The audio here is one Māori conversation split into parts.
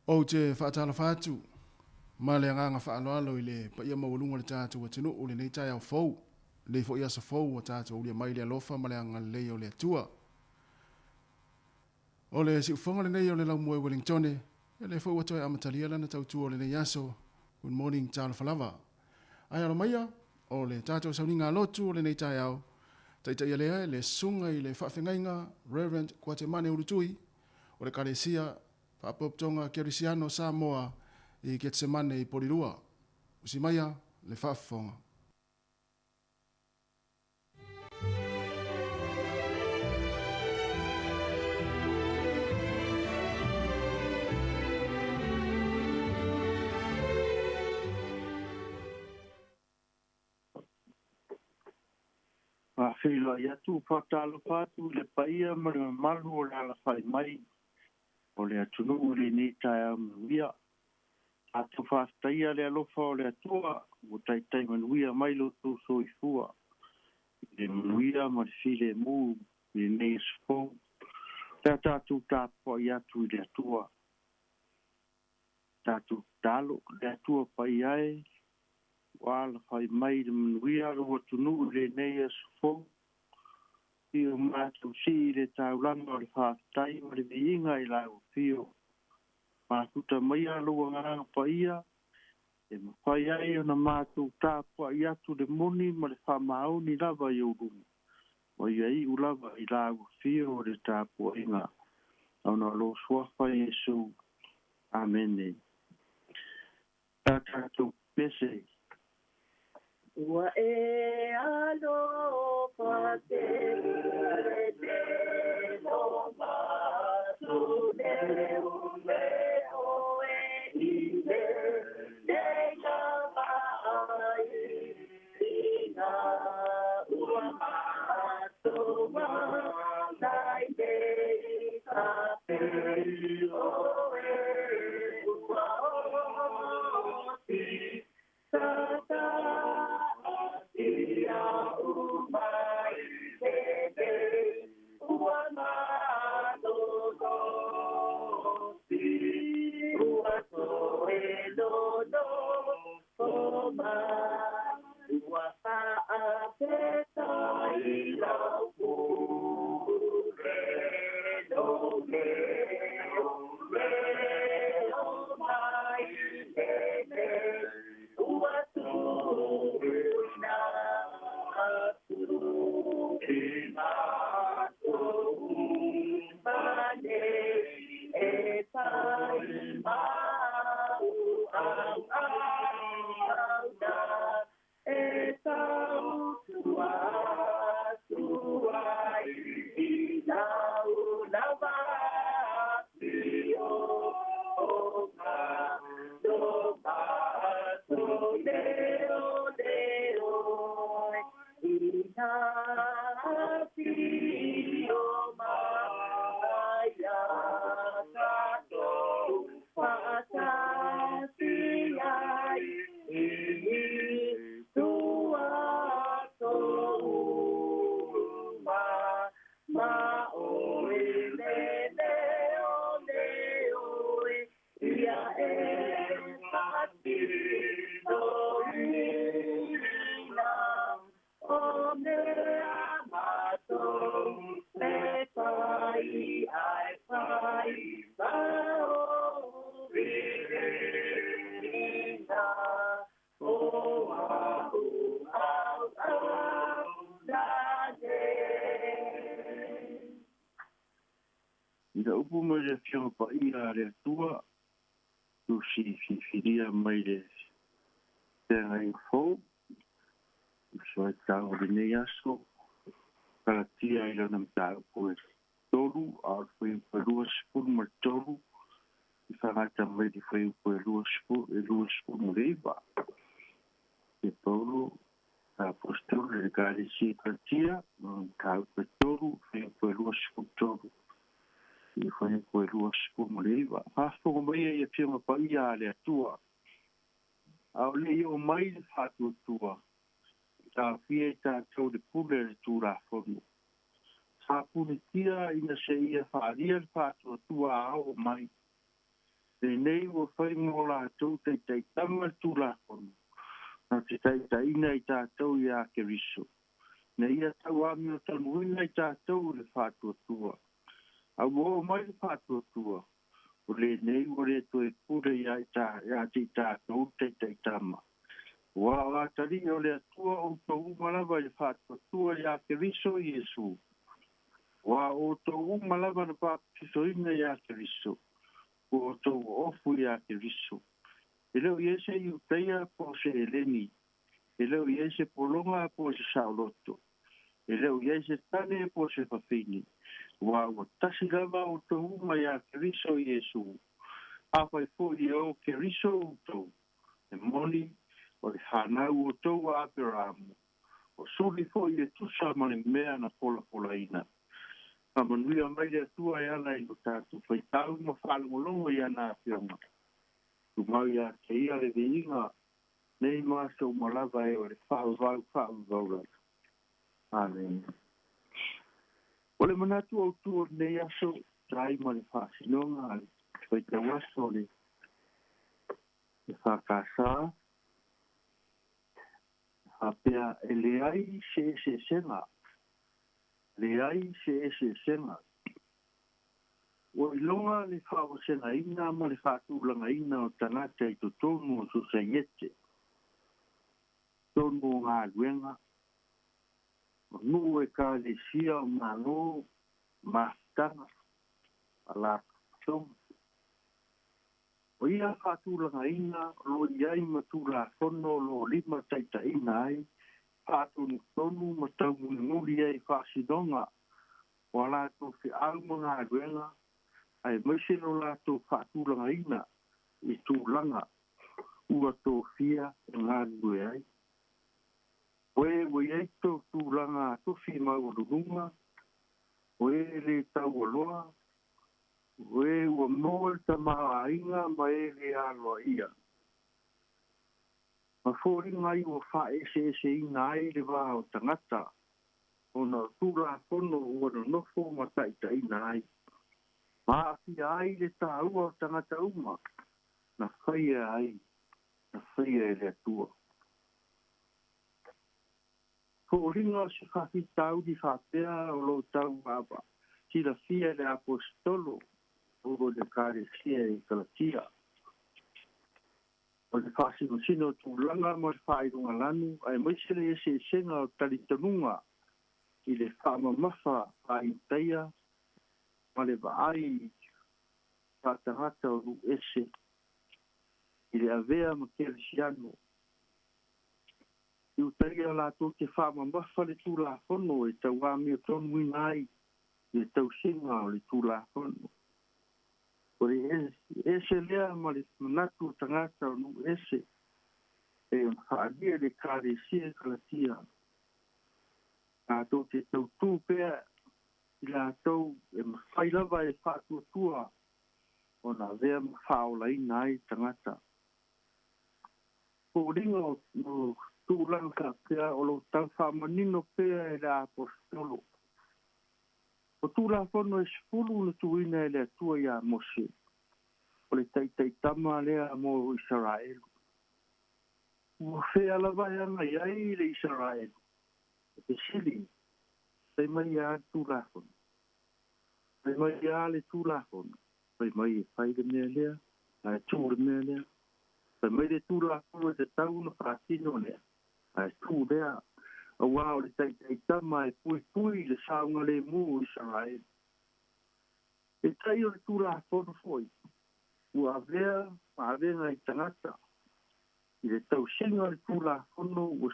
O te whaatala whaatu, ma le nganga whaaloalo i le pa ia maulunga le tātou wa tinu o le nei tai au fau. Le fo ia sa fau o tātou o le mai le alofa ma le anga le o le atua. O le si ufonga le nei o le lau moe Wellington, e le fo watoe amatalia lana tautua o le nei aso. Good morning, tāla whalava. Ai alo maia, o le tātou sauninga lotu o le nei tai au. Taita ia lea le sunga i le whawhengainga, Reverend Kwatemane Urutui, o le karesia, Papoptonga Kerisiano Samoa i Getsemane i Porirua. Usimaia le whawhonga. Whilo ia tu whakatalo pātu le paia ma le malu o le ala whai mai o le atunu o le ni tai a manuia. Atu whaftaia le alofa o le atua o taitai manuia mai lo tu so i fua. Le manuia ma le file mu le nei sfo. Tātu tāpua i atu i le atua. Tātu talo le atua pai ai. Wala whai mai le manuia lo atunu le nei sfo. Fio mātou si le taulanga o le whātai ma le viinga i lau fio. Mātuta mai aloa ngāranga pa ia, e mawhai ai o na mātou tāpua i atu le moni ma le whamao ni lava i urungu. O ia i ulava i lau fio o le tāpua inga. Au na lo suafa Jesu. Amen. Tātou pese. Wa e alo pa te no ma tu ne ume o e ine ne na mai ina ua ma tu ma dai de ka te o e ua o ti ta Ida upu mai le fionga pa ia le atua, tu si firia mai le tenga i fau, so e tau le nei aso, karatia ila nam tau po e toru, a fai pa lua sipuru ma toru, i whangata mai di fai po e lua sipuru ma reiva. E toru, a posturu le kari si karatia, tau pa toru, fai po e lua sipuru toru. I whai koe rua sipo moreiwa. Hāwhonga mai e whianga pa ia le atua. Au le i o mai le whātua tua. Tā whia tā tau le pule le tūra whonu. Hāpune tia ina se ia whaaria le whātua tua au mai. nei ua whai mō lātou te tama tūlākono. Nā te ina I tātou I a ke riso. Nei ia tau ami o tanu ina I tātou le whātua tua. Au o mai le whātua tua. O le nei o le to e pure ia te tātou te tama. Wa tari o le atua o tō umalava le whātua tua ia ke riso Iesu. Wa o tō umalava na pāpiso ina ia ke riso. O tō ofu ia ke riso. E leo iese I uteia po se eleni. E leo iese polonga po se sauloto. E leo iese tane po se whawhini. Wa o tasi lava o tō uma ia ke riso Iesu. Awhai fo I o ke riso utou. E moni o le hanau o tō a Aberamu. O suri fo I e tusa mani mea na pola ina. Ka manuia mai le atua e ala I no tātu. Whai tau ma whalongolongo I ana whionga. Tumau ia ke ia le veinga. Nei māsa o malava e o le whaavau. Amen. O le manatu au tua nei aso. Trai ma le whaasinonga. Whai te waso le. Le whakasa. Hapea e le ai se senga. Le ai se senga. O ilonga le whaosenga ina ma le whaatulanga ina o tangata I to tonu o susaiete. Tonu ngā luenga. O nuu e ka le sia o mano maftanga. Ala tonu. O ia whaatulanga ina lo iai matula fono lo lima taita ina ai. Whaatunu tonu matau nguri ai whaasidonga. O ala to fi au mga luenga. Ai maiseno la to whaatulanga ina I tūlanga ua tō fia ngā nui ai. Oe ei tō tūlanga tofi mau runga, oe le tau aloa, oe ua moe ta maa inga ma e le aloa ia. Ma fōringa I ua wha ese ina ai le wā o tangata, o na tūla kono ua no nofo ma taita ina ai. Ma afi ai le tā ua o tangata uma, na whaia ai, na whaia e le atua. Ko ringa se whaki tau di whapea o lo tau wapa, si la fia le apostolo, o le kare sia e kalatia. O le whasino sino tūlanga mo le whairunga lanu, ai moisele e se senga o talitanunga, I le whamamafa whaintaia, ma le vaai whatangata o ru ese, I le avea ma kerisiano. I utaria la tō te whamamafa le tūla whono e tau wami o tonu inai, I tau singa o le tūla whono. O le ese lea ma le manatu tangata o nu ese, e on whaadia le kāre sia kalatia. A tō te tau tūpea, I la tau e mawhailawa e whātua o na vea mawhaola inai tangata. Ko ringa o tūlanga pea o lo tau whamanino pea e le apostolo. O tūla whono e sifuru na tuina e le atua ia Mose. O le tama lea mo Israel. Ua whea lawa anga iai le Israel. E sili. Sai mai a tūla whono. Sai mai a le tūla whono. Sai mai e whai le mea lea. Ai tū le mea lea. Sai mai le tūla whono e te tau na whātino lea. Ai tū lea. A wao le tama e pui le saunga le mu Israel. E tai o le tūla whono foi. Ua avea, ma avenga I tangata. I le tau singa le tūla whono ua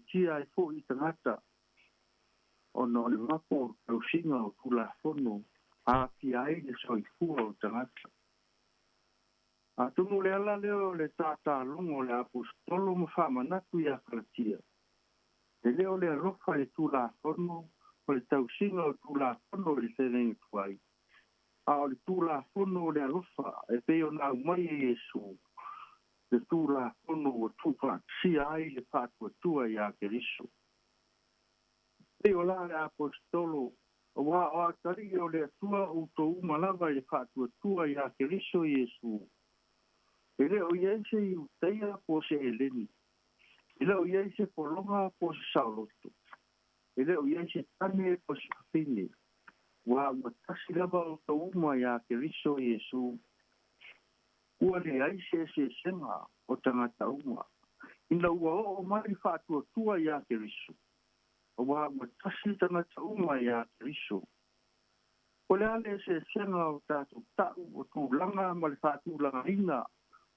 tia e fo I tangata. O no le mapo tau singa o tūla whono. A ki ai le soifua o tangata. A tunu le ala leo le tata longo le apostolo ma whamanatu I a kalatia. E leo le arofa le tūla whono, o le tausinga o tūla whono le whenengi tuai. A o le tūla whono le arofa, e peo nau mai e Yesu. Le tūla whono o tūpa, si ai le pātua tua I a Keriso. Peo la le apostolo, o wā o atari o le atua o tō umalava le pātua tua I a Keriso Yesu. Ele o ia se i teia po se eleni. Ele o ia se polonga po se sauloto. Ele o ia se tane po se fini. Wa matasi lava o ta uma ya ke riso Yesu. Ua le ai se senga o tangata uma. Ina ua o mai whātua tua ya ke riso. O wa matasi tangata uma ya ke riso. O le ale se senga o tātou tau o tūlanga ma le whātūlanga ina.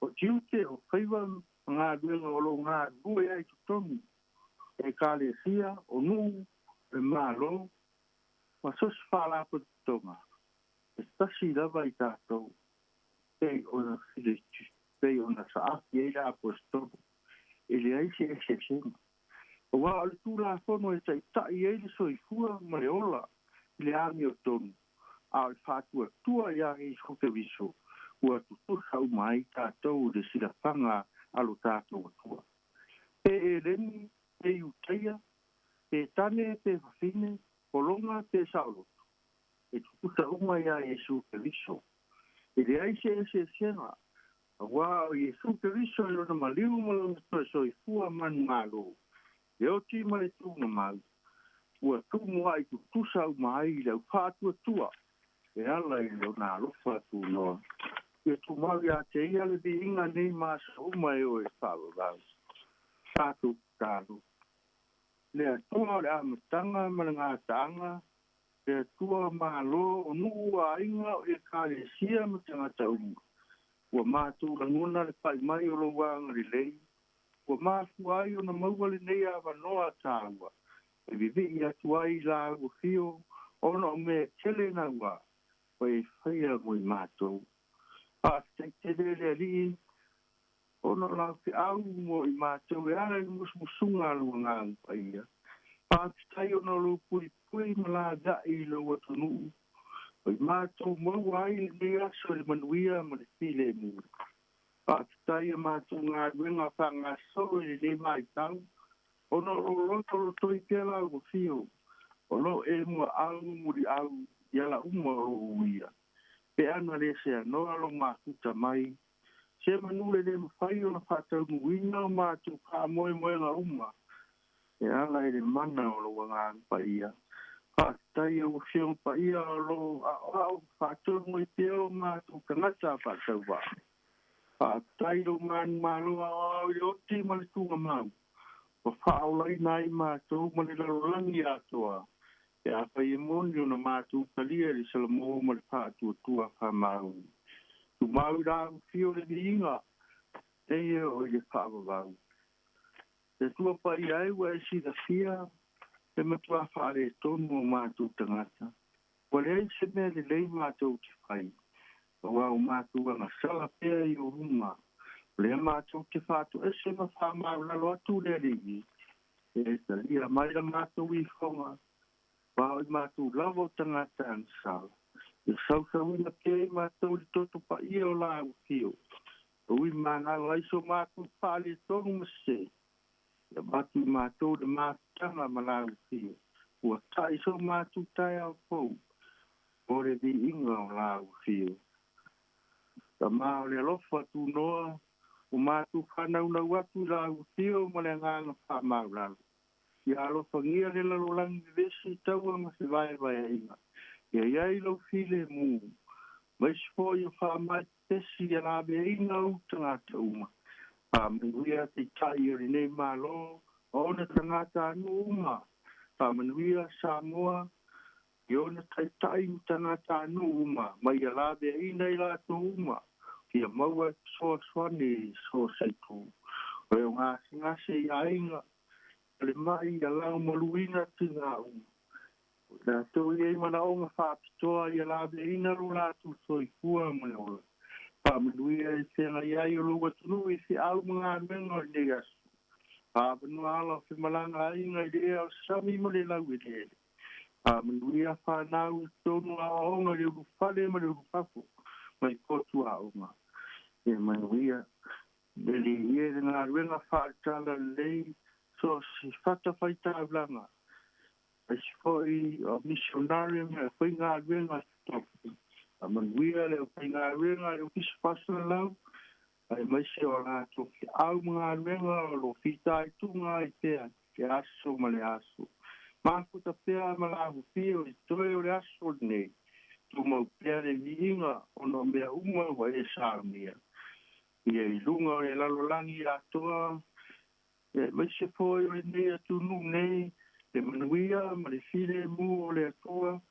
O tiute o whaiwa ngā duenga o lo ngā rue ai tutonu. E ka le sia o nuu e mālo. Ma sos whala po tonga. E tasi lava i tātou. Pei o na whiletu. Pei o na saafi e la apostolo. E le aise e se senga. O wa o le tūla whono e tai tai e le soifua ma le ola. Le ami o tonu. A o whātua tua ia e skoke viso. Ua tutusa umai tātou le sila whanga alo tātou atua. Pe e leni, pe iuteia, pe tane, pe whawhine, polonga, pe saulotu. E tutusa umai ia e skoke viso. E le aise e se senga. A wā o e skoke viso e lona maliu malona toe soifua manu malo. E o ti mai tūna mau. Ua tūmua i tutusa umai le au whātua tua. E ala i lo nā lofa tū noa. E tu mawi a te ia le di inga nei māsa uma e o e whawa rau. Tātou tālu. Le atua le amatanga ma le ngā tāanga. Le atua mālo o nuu a inga o e kāre sia ma te ngata unga. Ua mātou ranguna le pai mai o lo wanga le lei. Ua mātu ai o na maua le nei a wanoa tāua. E vivi i atu ai la o fio. Ona o me tele na ua. Pai whaia mui mātou. A te le li. Ono la fi au mo i mātou. E ala i musunga lua ngā mpaia. A te tai ono lo pui pui ma la dai lo watonu. Pai mātou mau ai le aso le manuia ma le file mu. A te tai a mātou ngā ruenga whanga so e le mai tau. Ono lo roto lo toi pēla o fio. Ono e mua au muri au. Iala uma o uia. Pe ana le se anoa lo mātuta mai. Se manule le mawhai o na whātau muina o mātu ka moe moe ngā uma. E ana e le mana o lo wanga pa ia. Whātai o whiong pa ia o lo au whātau moe peo mātu kangata whātau wā. Whātai lo manu mālo au i oti ma le tunga mau. O whāolai nai mātu ma le larolangi atoa. E apa i moni o na mātu kalia li salamo ma le pātua tua whamau. Tu mau rā fio le ni inga. E o i le whaavavau. Te tua pa i ai wa e si da fia. E matua whaare tonu o mātu tangata. Wa le se mea le lei mātu te whai. Wa o mātu anga sala pēr i o runga. Le mātu te whātu e se ma whamau lalo atu le ringi. E ta lia mai la mātu i whonga. Pao i mātou lavo tangata ang sala. I sausawina pēi mātou li toto pa ia o la au kio. Ui māngalo aiso mātou pāle tonu mase. Ia batu mātou le mātanga ma la au kio. Ua taiso mātou tai au pou. Ore di inga o la au kio. Ta mao le alofa tu noa. O mātou whanau na watu la au kio ma le nganga whamau lalo. Ia alofa ngia le lalolangi vesi taua ma se vai inga. Ia iai lau file mu. Mai sifo i whamai tesi ia labe inga u tangata uma. Pāmanuia te tai o nei malo. O na tangata anu uma. Pāmanuia Samoa. I o na tai tangata anu uma. Mai ia labe ina i lato uma. Ia maua soa swane soa saiku. O e ngase i ainga. Le mai ia lau maluina tina u. La tau iei mana o ngā whāpitoa ia la be ina ro la tu soi kua mai ola. Pāmanuia e whenga iai o lua tunu i si au mga mengo i negas. Pāmanua ala whi malanga inga i rea o sami mo le lau i rea. Pāmanuia whanau i tonu a onga i uru whale ma le uru papo. Mai kotu a onga. E manuia. Neli ie ngā ruenga whaatala lei. So si fata faita blanga. Ai foi o missionário me foi ngā ruenga stop. A manuia le foi ngā ruenga o kis pastor lau. ai mai se o la to ki au mga luenga o lo fita i tunga i pea ke aso ma le aso. Ma kuta pea ma la hupio i toe o le aso nei. Tu mau pea le viinga o no mea uma wa e sāmia. Ia i lunga o le lalolangi a toa, mai se foi o le nei atu nu nei, le manuia ma le file mu o le atua,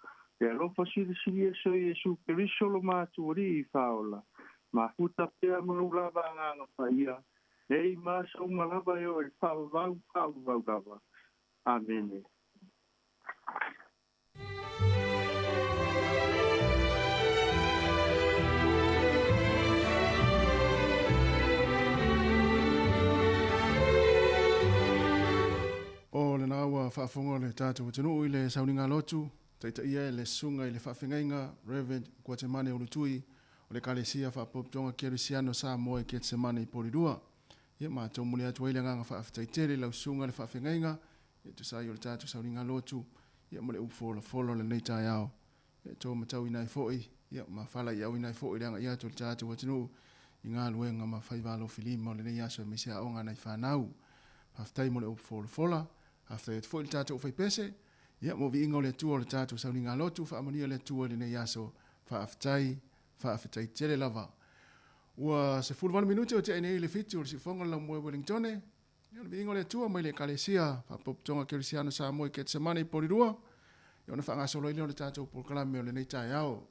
le alofa siri siri e so i e su periso lo mātuari i whaola. Ma huta pea manu lava nganga whaia. Nei ma sa unga lava e o e whau gawa. Amen. O le naua whaafonga le tātou tenu i le sauninga lotu, taita ia le sunga i le whaafengainga, Reverend Guatemane Ulutui, o le kalesia whaapoptonga Kerisiano Samoa i Getsemane i Porirua. Ia mātou mune atu eile nganga whaafetaitere lau sunga le whaafengainga, ia tu sai o le tātou sauninga lotu, ia mo le ufola le neitai au. Ia tō matau inai fo'i, ia ma whala i au inai fo'i leanga ia tu le tātou tenu i ngā luenga ma whaivalo filima o le nei aso me sea onga nei whanau. Haftai mo le ufola, haftai et fo'i le tātou whai pese, ia mo vi ingo le tua o le tātou sauninga lotu, whaamania le tua le nei aso whaafetai tere lava. Ua se 41 minuti o te nei le fitu o le sifonga la moe Wellington. Ia vi ingo le tua mai le kalesia, whaapoptonga Kerisiano Samoa i Getsemane i Porirua. Ia ona whaangasolo ili o le tātou polkalame o le nei tai au.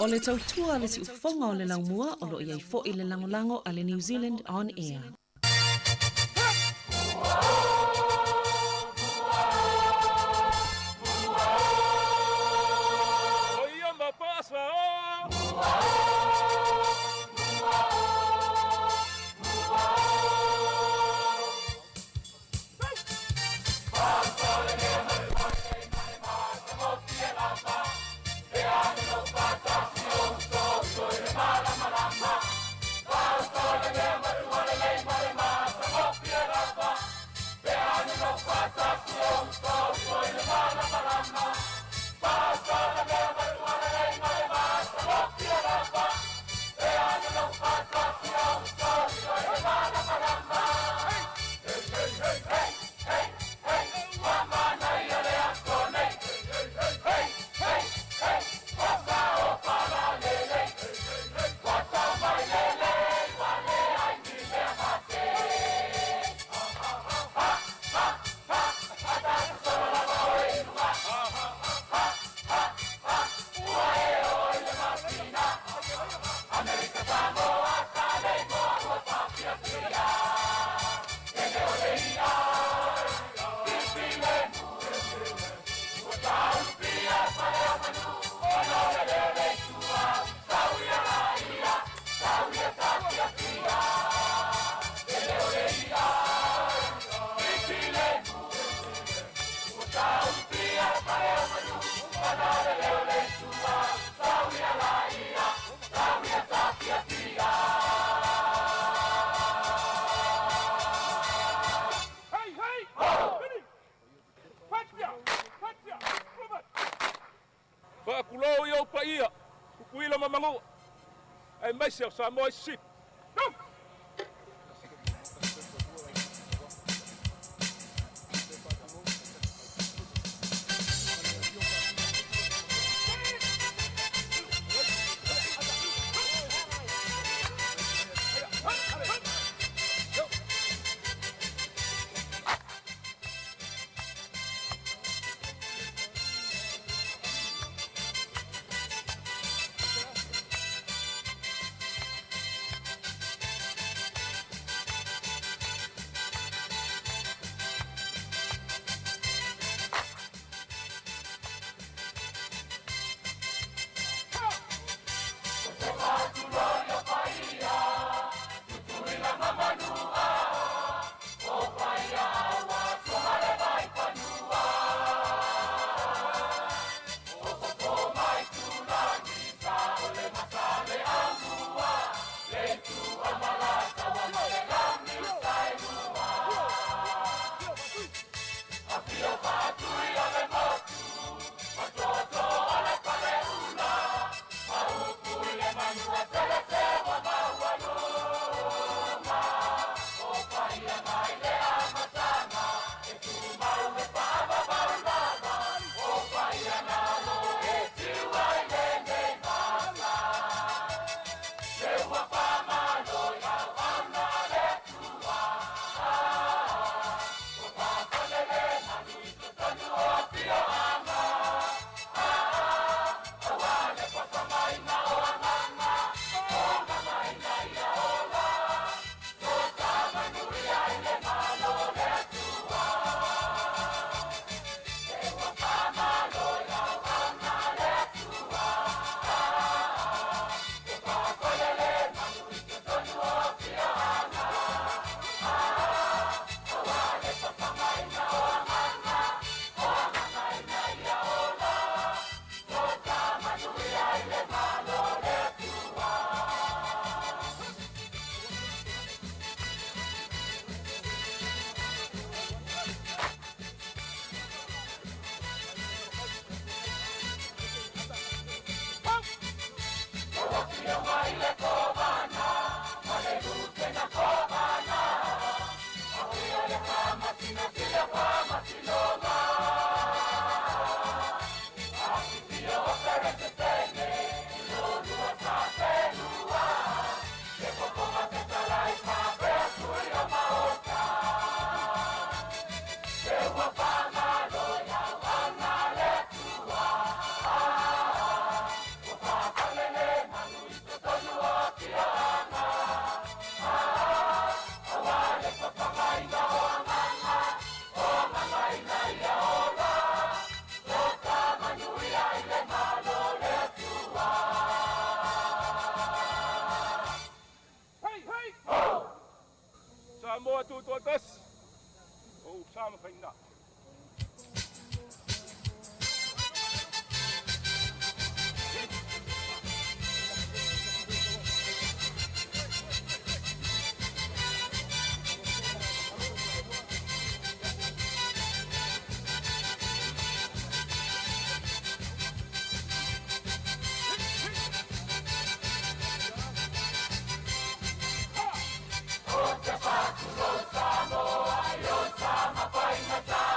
O le tautua le si ufonga o le laumua o lo iai fo i le langolango a le New Zealand On Air. Malama, pa ia. Kuila mamangu. Ai mai se Samoa ship. No. Samoa tu atas. Oh, sama kaina. Samoa, yo sama paina.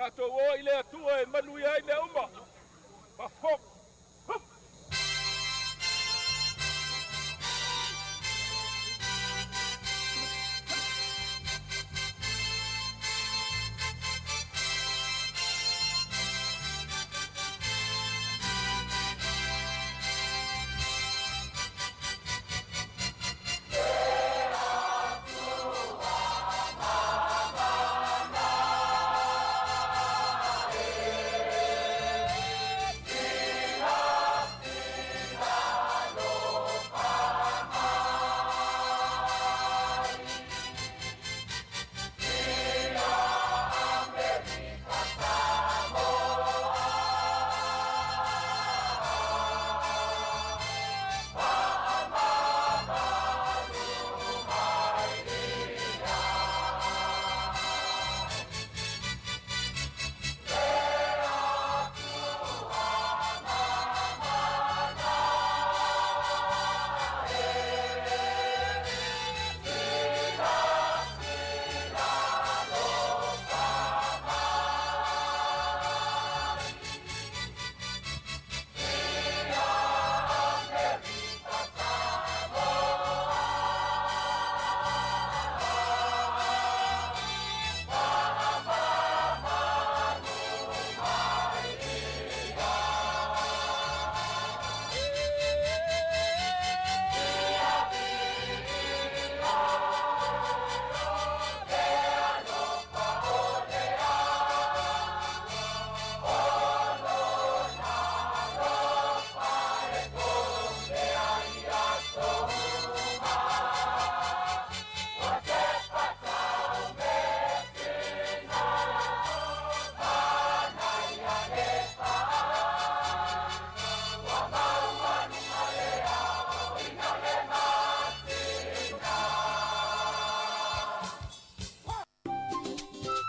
Tato o ile atua e manu ia i le uma. Pa fok.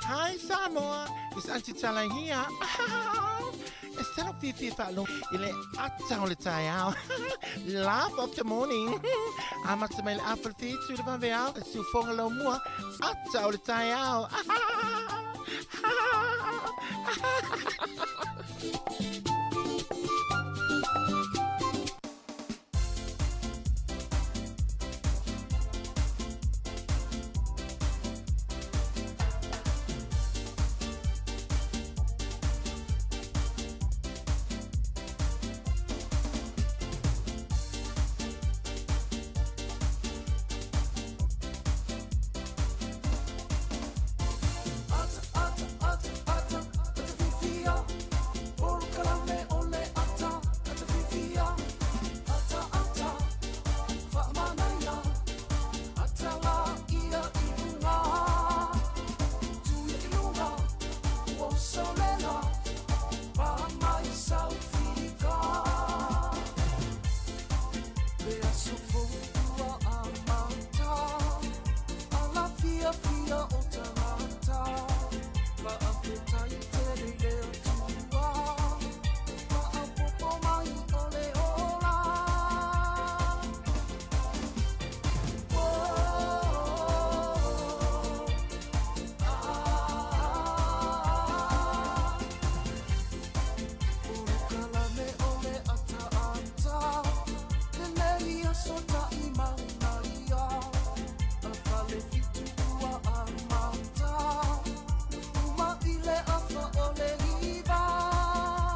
Hi Samoa, it's Auntie Chala here. Instead of Fifi Falo, ile atau le tayao. Laugh of the morning. Amat semel apple feet to the vanveal, su fongalo mua, atau le tayao.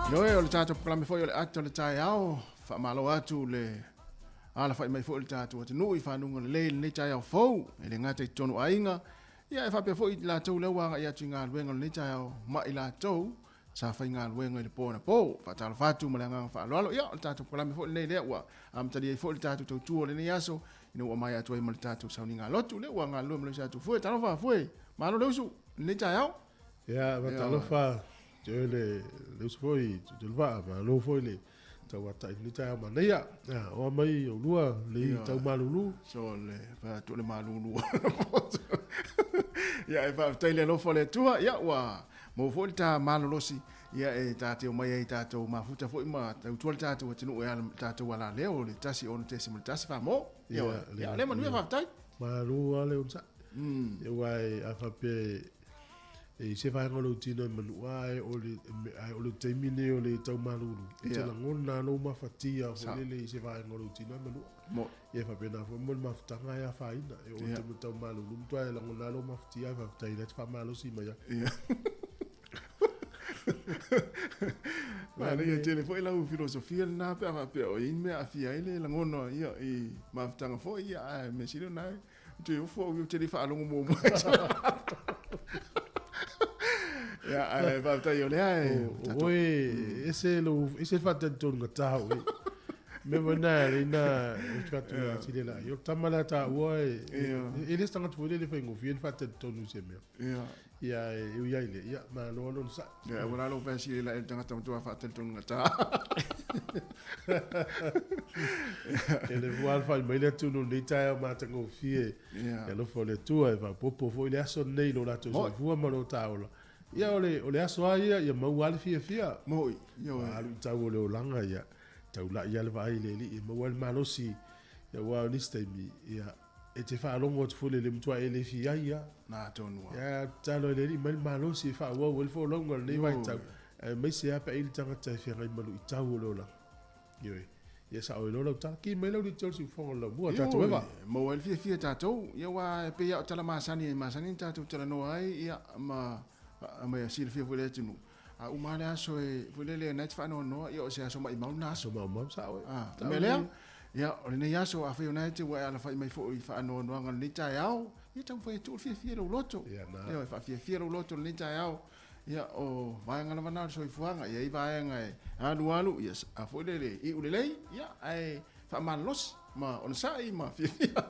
Noe o le tātou plame foi o le ato le tai ao, wha malo atu le ala whai mai foi le tātou atu nui whanunga le leile nei tai ao fau, e le ngata i tonu ainga, ia e whapea foi la tau le wanga i atu i ngā luenga le nei tai ao ma i la tau, sa whai ngā luenga i le pōna pō, whatala whatu ma le ngā whaaloalo, ia o le tātou plame foi le nei lea ua, amtari e foi le tātou tau tua le nei aso, ina ua mai atu ai ma le tātou sauni ngā lotu, le ua ngā lua ma le tātou fue, talo wha fue, malo leusu, le nei tai ao? Ia, whatalo wha, le foi te va ma lo foi le tau ata ni ta ma nei o mai o lua le tau malulu so le va to le malulu ya e va tele lo fo le tua ya wa mo fo ta malolosi ya e ta te o mai e ta to ma futa fo ma tau to ta to tinu e ta to wala le o le tasi on te simul tasi fa mo ya le manu va tai malu ale unsa e wai a fa pe e se vai ngolo tino manua e o le temine o le tau malulu te la ngona no mafatia o le se vai ngolo tino manua mo e fa pena fo mo mafutanga ya faina e o te tau malulu mtua e la ngona no mafatia fa tai le fa malo si mai ma le tele foi la filosofia na pe o in me afia ile la ngono ia e mafutanga foi ia me sino na te o fo te li fa longo mo ya ai va ta yo le ai oi ese fa tanto ngata oi me bona ina fatu ti la yo tamala ta oi ele stanga tu le fa ngofie fa tanto nu se me ya ia ile ya ma no no sa ya wala lo fa si la el tanga tu fa tanto ngata ele voal fa me le tu no le ta ma ta ngofie ya lo fo le tu e va popo fo le aso nei lo la tu fu ma lo taula ia ole aso ia ia mau ale fia mo yo alu tau ole olanga ia tau la ia le vai le li mau al malosi ia wa lista mi ia e te fa longo tu fole le mtua ele fia ia na tonu ia talo le li mal malosi fa wa wel fo longo le vai tau mai se apa il tanga ta fia ngai malu tau ole ola yo ia sa ole ola ta ki mai lo di tau si fo lo mo ta tu eva mo el fia ta tau ia wa pe ia tala masani ta tu tala no ai ia ma ya sil fia fule tunu a umale aso e fule le net fa no yo se aso mai mau na so mau sa mele ya ole ne yaso a fe united wa ala fa mai fo fa no ngal ni ta yao ya tam fa tu fia lo loto ya fa fia lo loto ni ta yao ya o vai ngala mana so ifuanga ya i vai ngai alu ya a fo le i ule ya ai fa malos ma on sai ma fia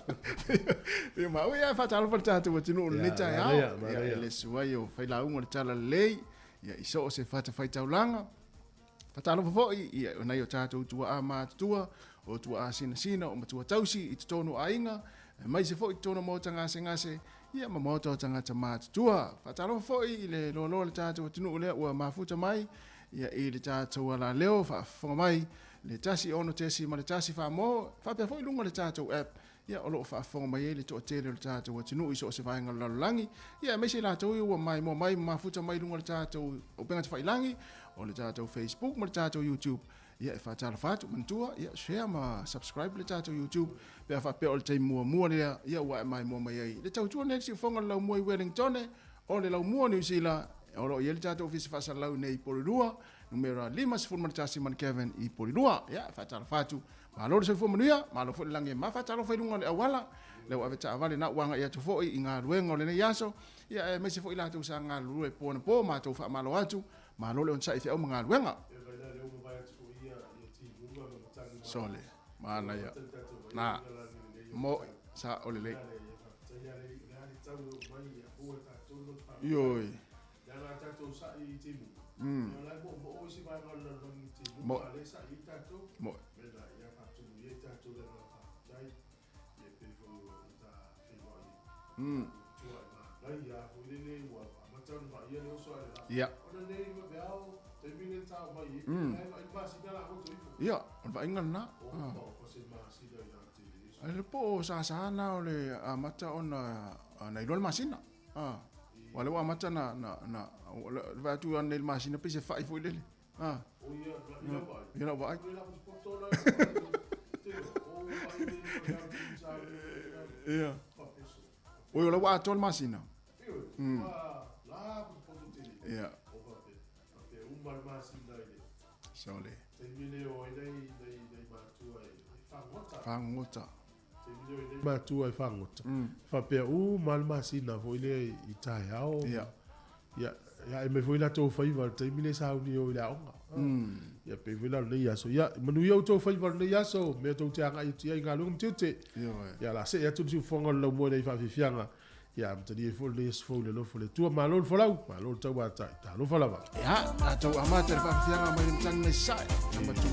e ma o ia fa talo fa tatu wa tinu le ta ya le suayo fa la un le tala le ya iso se fa ta fa taulanga fa talo fo i na yo tatu tu a ma tua o tu a sina o ma tu tausi i tonu ainga mai se fo i tonu mo tanga se ia ma moto tanga tama tua fa talo fo i le lo le tatu tinu le o ma futa mai ia i le tatu ala leo fa fo mai le tasi ono tesi ma le tasi fa mo fa pe foi lunga le tato app ya o lo fa fo mai le to tele le tato wa tinu iso se vai ngala langi ya me se la to o mai mo mai ma futa mai lunga le tato o penga te fai langi o le tato Facebook ma le tato YouTube ya fa tala fatu mantua ya share ma subscribe le tato YouTube pe fa pe o le tai mua le ya wa mai mo mai le tau tu ne si fo ngala mo Wellington o le la mo New Zealand o lo yele tato ofisi fa sa lau nei polua numero 5 man Kevin i polua ya fa tala fatu ma lo se fo manuia ma lo fo lange ma fa tala fo lunga le awala le wa veta vale na wanga ya tu fo i nga luengo le yaso ya me se fo ila tu sa nga lu e po ma tu fa ma lo atu ma lo le on sai fe o nga luenga sole ma na ya na mo sa olele yoi mo ya ya on va ingana ale po sa na ole amata ona na ilol masina wale wa mata na va tu an el masina pe se fai foi lele ya va ya o le wa tol masina ya sole fangota ma tu ai fangota fa pe mal masina foi le itaia o ya me foi la to fai va te mine sa uni o la ya pe vela le ya so ya manu yo to fai va le ya so me to te anga ti ai ngalung tete ya la se ya tu tu fonga lo mo le fa fianga ya te di fo le fo le lo fo le tu ma lo fo la ma lo ta wa ta lo fo la va ya to amata fa fianga mai mtang ne sai ma tu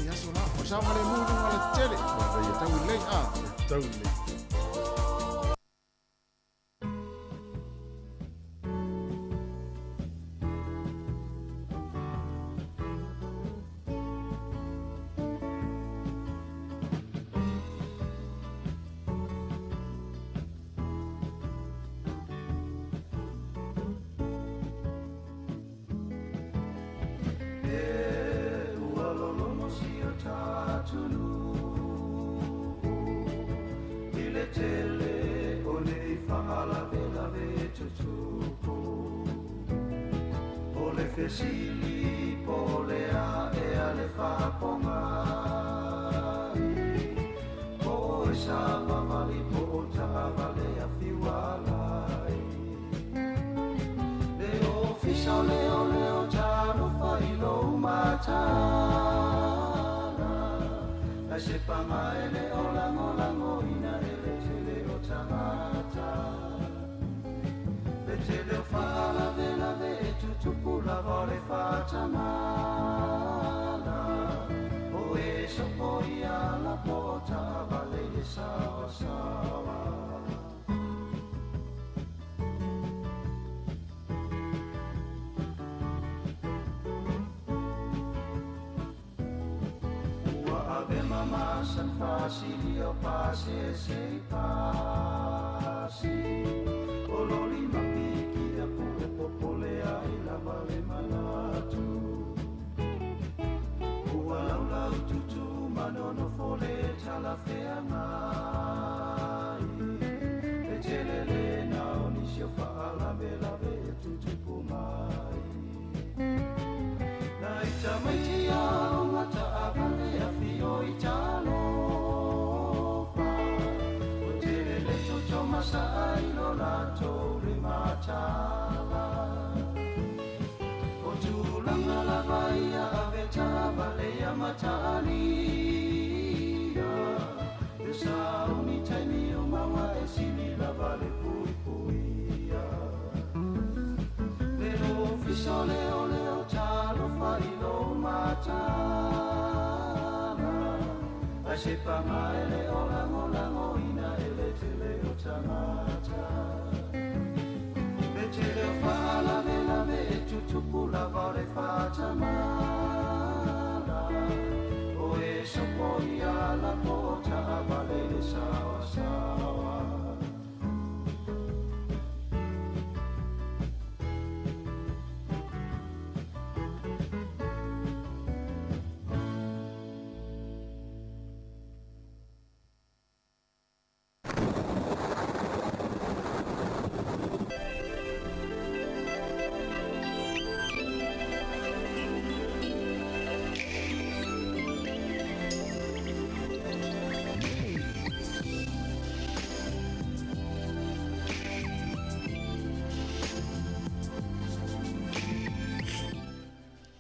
ya so la o sa male mu ngala tele ya ta wi le ta wi le ke sili po lea e ale whaponga po e sa wawali po o tāwale a whiwalai leo fisa leo leo tāno whailo matana ai se panga e leo lango lango ina e le te leo tangata le te leo whaala vela ve e tutupula vale whatamana o e soko ia la pota vale le sawa sawa ua ave mama san fasili o pase se pasi o loli mapiki a popole ai la vale manatu ua lau tutu manono fole tala fea mai e telele na onisi o faala vela ve tutu pumai na ita maiti a o ngata a vale a fio i talo o telele tuto masa ai lo la tore matala o tulanga la vaia a veta vale a matalia e sauni taimi o mawa e sili la vale pui puia leo fiso leo leo talo failo matala ai se panga e leo lango lango ina e le te leo tangata le te leo faala vela ve e tutupula vale fatamala o e soko ia la pota vale le sawa sawa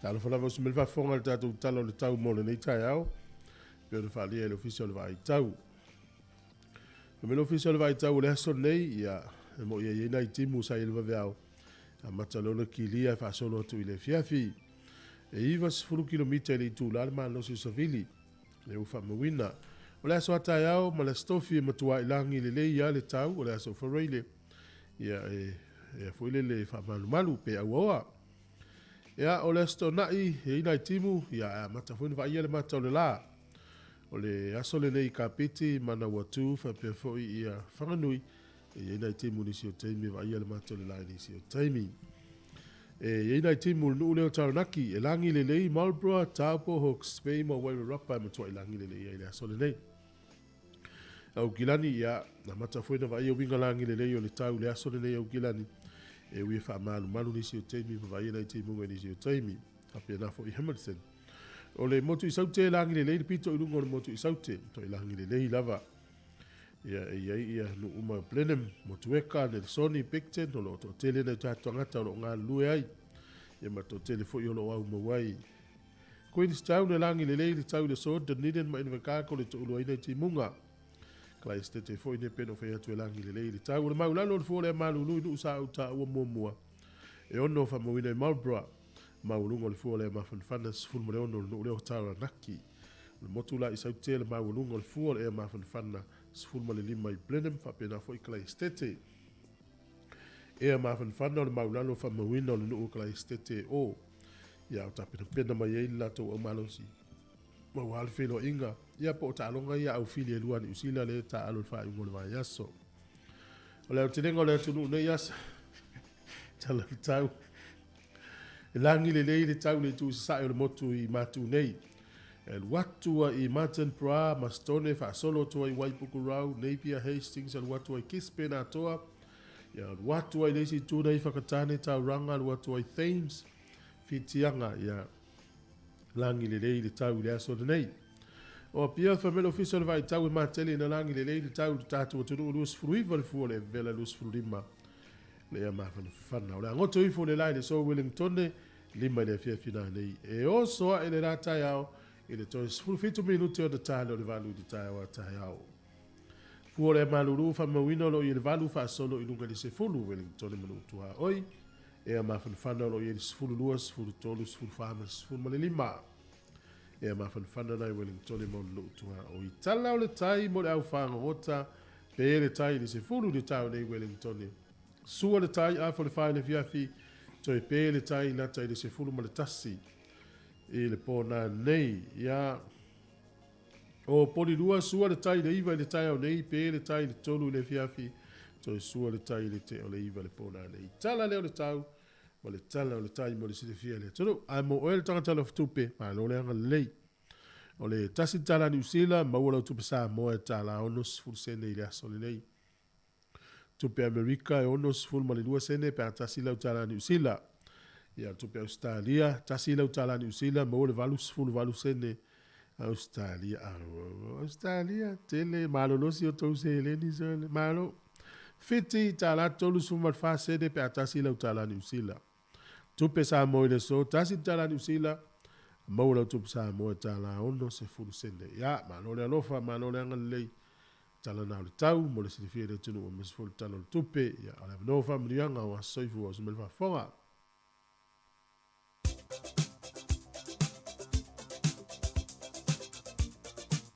Talo fala vos mel va fonga le tatu talo le tau mo le nei tai au. Pe le fali le official vai tau. Le mel official vai tau le so nei ia mo ia ia nei timu sai le va au. A matalona kilia fa solo tu ile fiafi. E iva 10 km le tu la ma no se savili. Le ufa mawina. O le so tai au ma le stofi ma tua ilangi le ia le tau o le so foreile. Ia e foi le fa malu pe au. Ia o le sto nai e ina timu ia matafuni va ia le mata le la o le aso le nei kapiti mana watu fa pe foi ia fanganui e ina timu ni sio taimi va ia le mata le la ni sio taimi e ina timu no le taranaki e langi le lei Marlborough Taupo Hawke's Bay mo wa ropa mo to langi le lei ia aso le nei au kilani ia na matafuni va ia winga langi le lei o le tau le aso le nei au kilani e wi fa malu ni sio taimi va ia le timu ni sio taimi ape na fo i Hamilton o le motu i saute langi le leili pito i lungo le motu i saute to i langi le leili lava ia no uma plenem motu eka le Sony Picton o lo to tele na tatu ngata o lo ngā lue ai ia ma to tele fo i o lo au mawai Queenstown le langi le leili tau le so Dunedin ma inavakako le to ulu aina i timunga Klai stete fo i ne peno fai atu e langi le leili tau le maulalo le fo le malulu i nu sa au ta ua mua e ono fa mawina i Marlborough maulungo le fuole ma fanfana sfulmo le ono no le otara naki le motula i saute le maulungo le fuole e ma fanfana sfulmo le lima i Blenheim fa pena foi Klai stete e ma fanfana le maulalo fa mawina le no Klai stete o ia o tapena pena mai e la to o malosi ma wal felo inga ia po ta longa ia au fili e luani usila le ta alo fa i ngol vai aso o le tenengo le tunu ne yas tala tau langi le leile tau le tu sa o le motu i matu nei el watua i Martin Pra mastone fa solo to i Waipuku Rau Napier Hastings el watua i Kispena toa ya watua i lesi tu nei fakatane tau ranga el watua i Thames fitianga ia langi le tau le aso nei. O pia famelo official vai tau e matele na langi le tau tatu tu lus fruiva le fuole vela lus frulima. Le ia mafana o le ngoto ifo le lai le so Wellington lima le fia fina nei. E o so e le rata yao e le toi fitu minuti o de talo le valu di tai yao. Fuole maluru fa mawino lo i le valu fa solo i lunga di se fulu Wellington le manu tua oi. E a mafana lo i le fulu luas, fulu tolus, fulu famas, fulu male lima. E a mafana nai Wellington le manu tua oi. Tala o le tai mo le au whanga hota pe le tai le se fulu di tau nei Wellington le. Sua le tai a le whaine fiafi toi pe le tai na tai le se fulu ma le tasi. E le pōna nei ia o poli lua sua le tai le iwa le tai au nei pe le tai le tolu le fiafi toi sua le tai le te o le iwa le pōna nei. Tala leo le tau ma le tala o le tai mo le sile fia le tolu. A mo oe le tangata la ftupe ma lo le anga lei. O le tasi tala New Zealand ma ula utupe Samoa e tala onos fulsene i le aso le nei. Tupe Amerika e onos ful ma le lua sene pe a tasi lau tala New Zealand. Ia tupe Australia, tasi lau tala New Zealand ma ule valus ful valus sene Australia. Australia, tele, malo no si o tau se eleni zole, malo. Fiti tala tolu sumat fa sene pe a tasi lau tala New Zealand. Tupe Samoa le so, tasi tala New Zealand ma ule tupe Samoa tala ono se ful sene. Ia, malo le alofa, malo le angan lei. Tala na le tau, mo le sirifia le tunu o mesfol tala le tupe, ia ala no familianga o soifu o sumelfa fonga.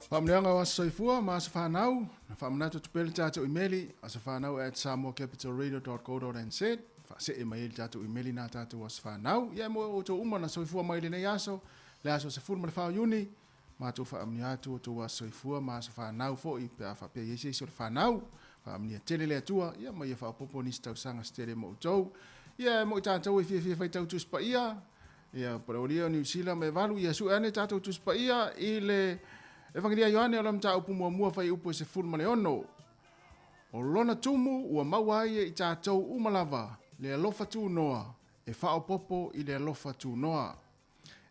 Familianga o soifua ma sa whanau, na whamanatu tupele tātou imeli, a sa whanau at samoacapitalradio.co.nz, whase e maili tātou imeli nā tātou o sa whanau, ia mo o tō umana soifua maili nei aso, le aso se fulma le whao yuni, ma tō whaamni atu o tō wa soifua ma sa whanau fo i pe a whapea yese o le whanau, whaamni a tele le atua, ia ma ia whaopopo nisi tau sanga stere mo utou, ia mo i tātou i fia whai tau tuspa ia, ia paraoria o New Zealand me valu, ia su ane tātou tuspa ia, i le Evangelia Ioane o lam ta upu mua fai upu se fulma le ono. O lona tumu ua mawai e i tātou umalava le alofa tu noa e whao popo i le alofa tu noa.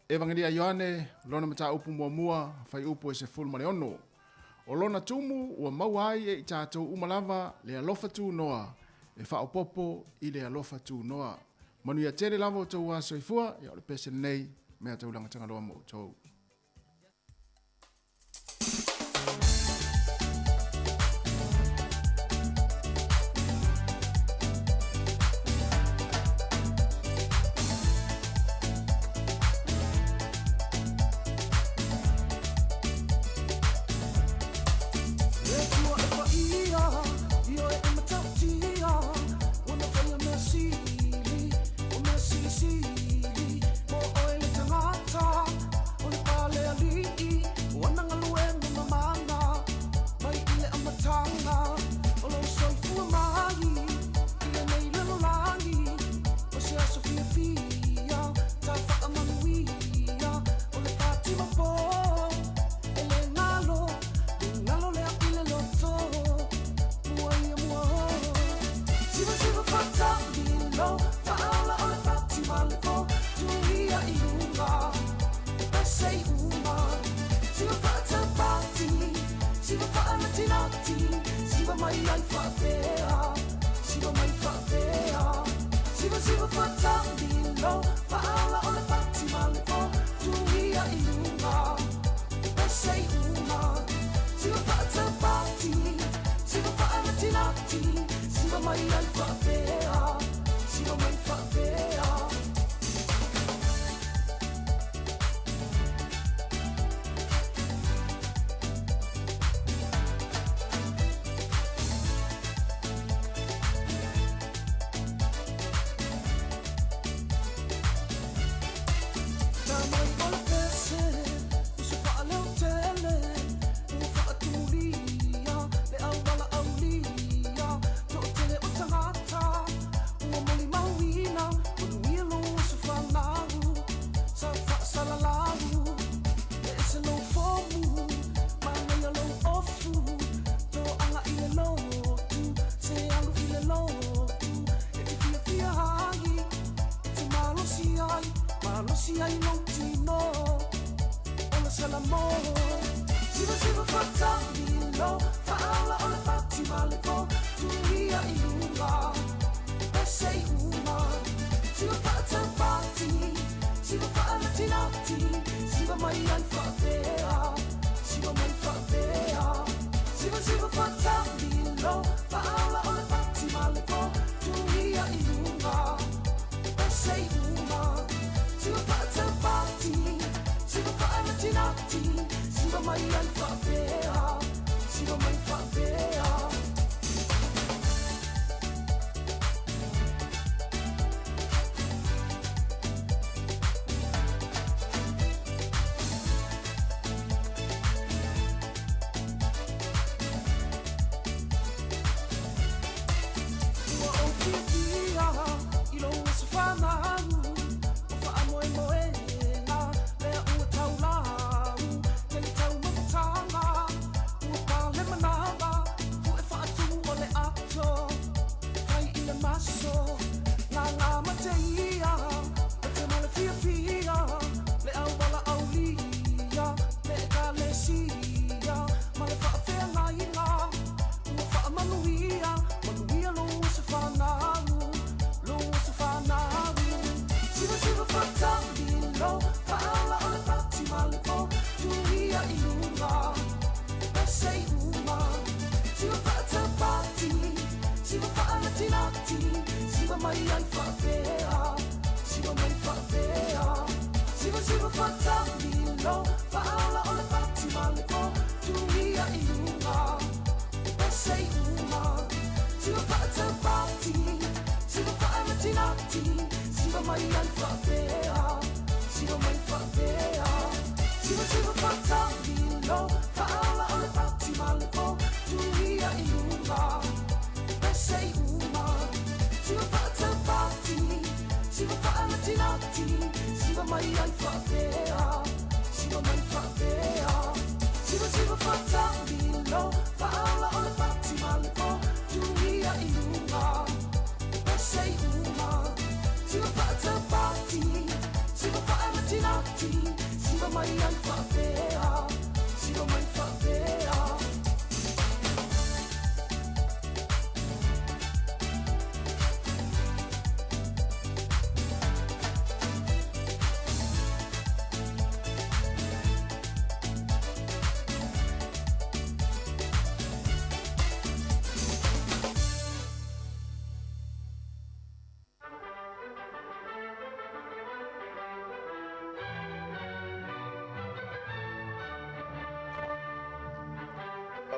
Evangelia Ioane lona mata upu mua fai upu se fulma le ono. O lona tumu ua mawai e i tātou umalava le alofa tu noa e whao popo i le alofa tu noa. Manu ia tere lava o tau wa soifua ia o le pese nei mea tau langa tanga loa mo tau. Malosi ai no tino, ona salamo. Siva siva fatamilo, faala ona fatima lepo, tuia ilunga, esei uma. Siva fatamati, siva faala tinati, siva mai ai faapea, siva mai faapea. Siva siva fatamilo, faala ona fatima lepo, tuia ilunga, esei uma. Siva fatamati, siva faala tinati, siva mai ai faapea, siva mai faapea.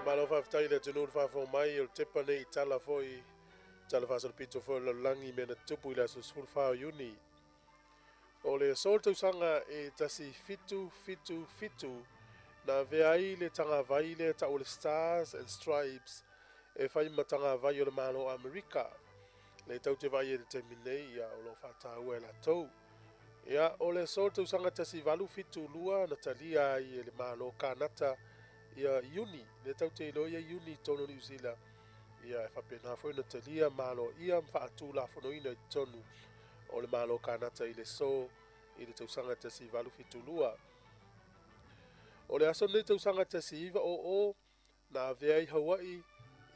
Malo whaftai le tunu whafo mai o te pane I tala foi tala whasal pito foi la langi me na tupu ila sus fulfao uni. O le soltau sanga e tasi fitu na veai le tanga vai le ta o le Stars and Stripes e whai matanga vai o le malo Amerika. Le tau te vai e le terminei ia o lo whata ua la tau. Ia o le soltau sanga tasi valu fitu lua na talia I e le malo kanata ia uni le tau te loia uni tono New Zealand ia whapena foi na talia malo ia mwhaatu la whanoina I tonu o le malo kanata I le so I le tausanga tasi valu fitulua o le aso ne tausanga tasi iwa o na veai Hawaii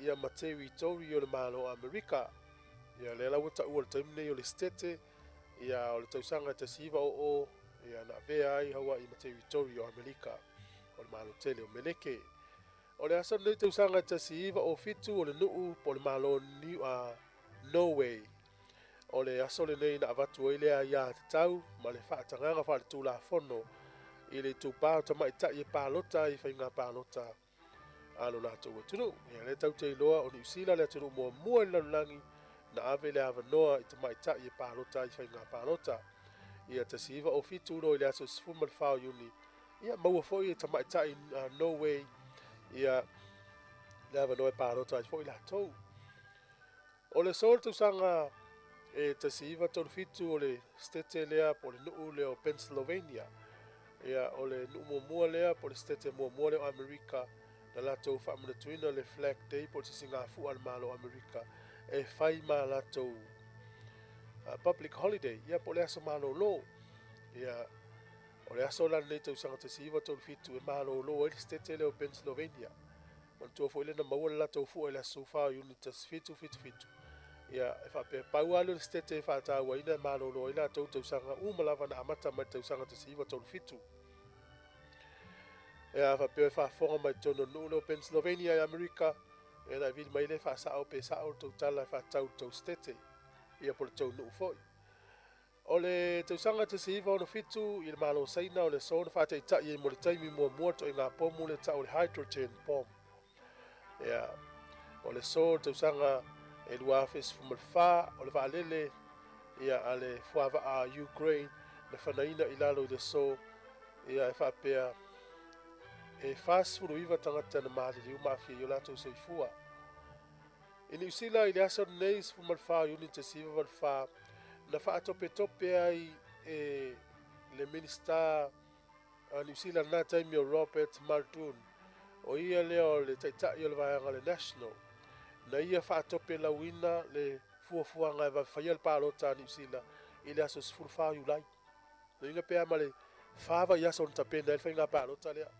ia ma territory o le malo Amerika ia le lawa ta ua le taimne o le stete ia o le tausanga tasi iwa o ia na veai Hawaii ma territory o Amerika o le malo tele o meleke. O le asa nei tausanga tasi iwa o fitu o le nuu po le malo Norway. O le aso le nei na avatu o ilea ia te tau, ma le whaatanganga wha le tūla whono. I le tūpā o tamai ta I pālota I whainga pālota. Alo la tau atunu. Ia le tau te iloa o New Zealand le atunu mua I lanulangi na ave le avanoa I tamai ta I pālota I whainga pālota. Ia tasi iwa o fitu no I le aso sifumal whao uni. Ia maua foi e tamai ta I Norway. Ia lava noe pārota I foi la tau. O le sol tu sanga e tasiva tolu fitu o le stete lea po le nuu leo Pennsylvania. Ia o le nuu mua lea po le stete mua leo Amerika. Na latou whaamanatuina le Flag Day po le singafu al malo Amerika. E whai ma latou public holiday. Ia po le aso malo lo. ia o le aso lana nei tausaga tasiiva tolufitu e malōlō ai le stete leo Pennsylvania ma tua foʻi lena maua le latou fuʻa i le aso faaiuni tasifitu fitufitu ia e faapea pau alu le stete e faatauaina e malōlō ai latou tausaga uma lava na amata mai tausaga tasiiva tolufitu ia faapea e faafoga mai tonunuu leo Pennsylvania i Amerika e na vili mai le faasaʻo pe saʻo le tautala e faatau tou stete ia po le taunuu foʻi o le tausaga tasiiva ona fitu i le malosaina o le so na faataʻitaʻi ai mo le taimi muamua toʻaiga pomu le taʻu le hydrogen bomb ia o le so le tausaga e lua fesfumafā o le vaalele ia a le fuavaa Ukraine na fanaina i lalo i le so ia e faapea e fasfuluiva tagata na maliliu maafia i o latou soifua i niusila i le aso lenei sefumafā iuni tasiiva valafā na faatopetope ai e le minista a niusila na taimi o Robert Muldoon o ia lea o le taʻitaʻi o le vaeaga le national na ia faatope lauina le fuafuaga e vafaia le palota a niusila i le aso sefulufā iulai na ina pea ma le fava i aso ona tapena ai le faigā palota lea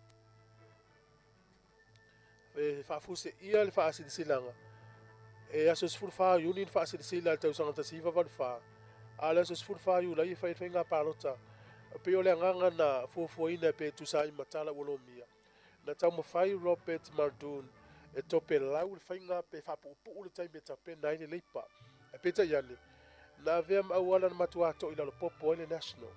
e faafuse ia le faasilasilaga e aso sefulufā iuni le faasilasila le tausaga tasiiva valufā a le aso sefulufā iulai e fai le faigā palota pe o le agaga na fuafuaina e pe tusa ai matala ua lomia na taumafai Robert Muldoon e tope lau le faigā pe faapuʻupuʻu le taimi e tapena ai le leipa e petai ane na avea maauala na matuatoʻi lalopopo ai le national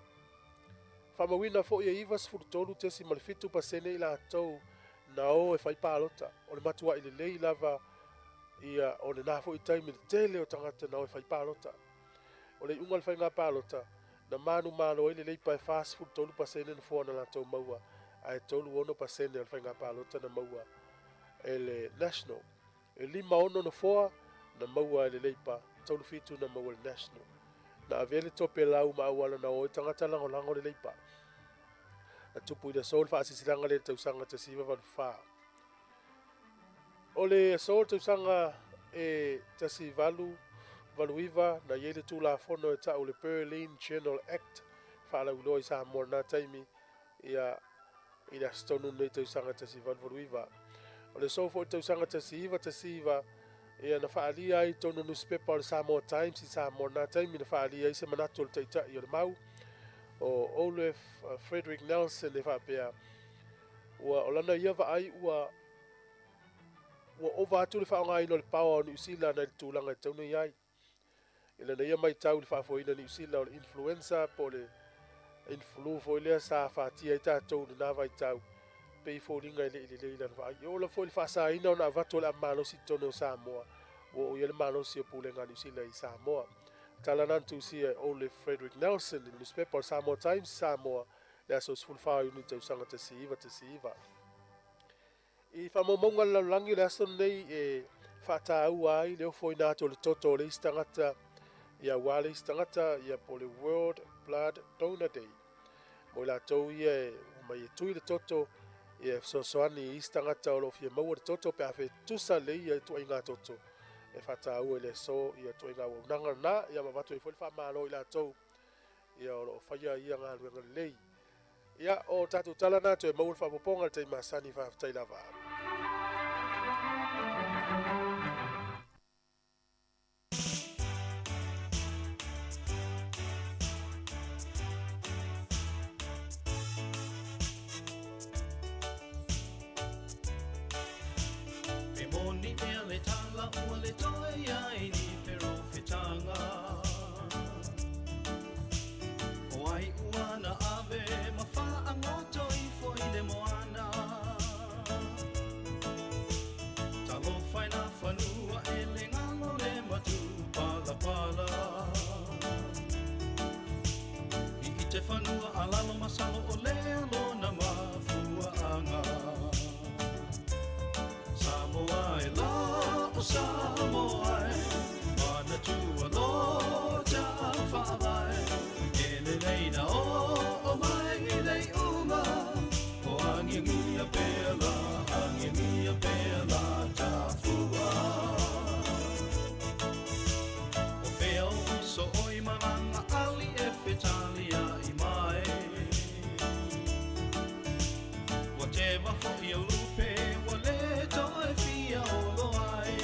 faamauina foʻi e iva sefulutolu tesi ma le 7% i latou na o e fai palota o le matuaʻi lelei lava ia o le nā foʻi taimi le tele o tagata na o e fai palota o le iʻuga le faigā palota na manumalo ai le leipa e 7% na foa na latou maua ae 3% le faigā palota na maua e le national e 5.4 na maua e le leipa 7 na maua le national na avea le tope lau maauala na o i tagata lagolago le leipa na tupu i le aso le faasisilaga le tausaga tasiiva valufā o le aso le tausaga e tasivalu valuiva na iai le tulafono e taʻu le Berlin General Act faalauiloa i Samoa na taimi ia i le asotonu nei tausaga tasivalu valuiva o le so foʻi tausaga tasiiva ia na faalia ai tonu newspaper o le Samoa Times i Samoa na taimi na faalia ai se manatu o le taʻitaʻi o le mau o Olaf Frederick Nelson e faapea ua o lana ia vaai ua ova atu le faaogāina o le paoa o niusila na i le tulaga e tauna i ai i lana ia maitau le faafoina niusila o le influenza po le influ foi lea sa fatia i tatou lenā vaitau pei foliga i leʻilelei lana vaai ola foi le faasāina ona avatu o le amalosi tone o Samoa ua o ia le malosi o pulega niusila i Samoa talana ana tusia e Olaf Frederick Nelson i le newspaper o le Samoa Times Samoa le aso sefulufā iuni tausaga tasiiva i faamaumauga le lalolagi o le aso lenei e faatāua ai le ofo ina atu o le toto o le isi tagata ia ua le isi tagata ia po le World Blood Donor Day mo i latou ia e mai e tui le toto ia e fesoasoani i isi tagata o loo fia maua le toto pe afetusa lei ia e tuaiga toto e faataua i le so ia tuaiga auaunaga lanā ia mavatu ai foi le faamālo i latou ia o loo faia ia galuega lelei ia o tatou tala na toe mau le faapopoga le taimasani faafetai lava Eva foi o lupe, o leto e fia o loai.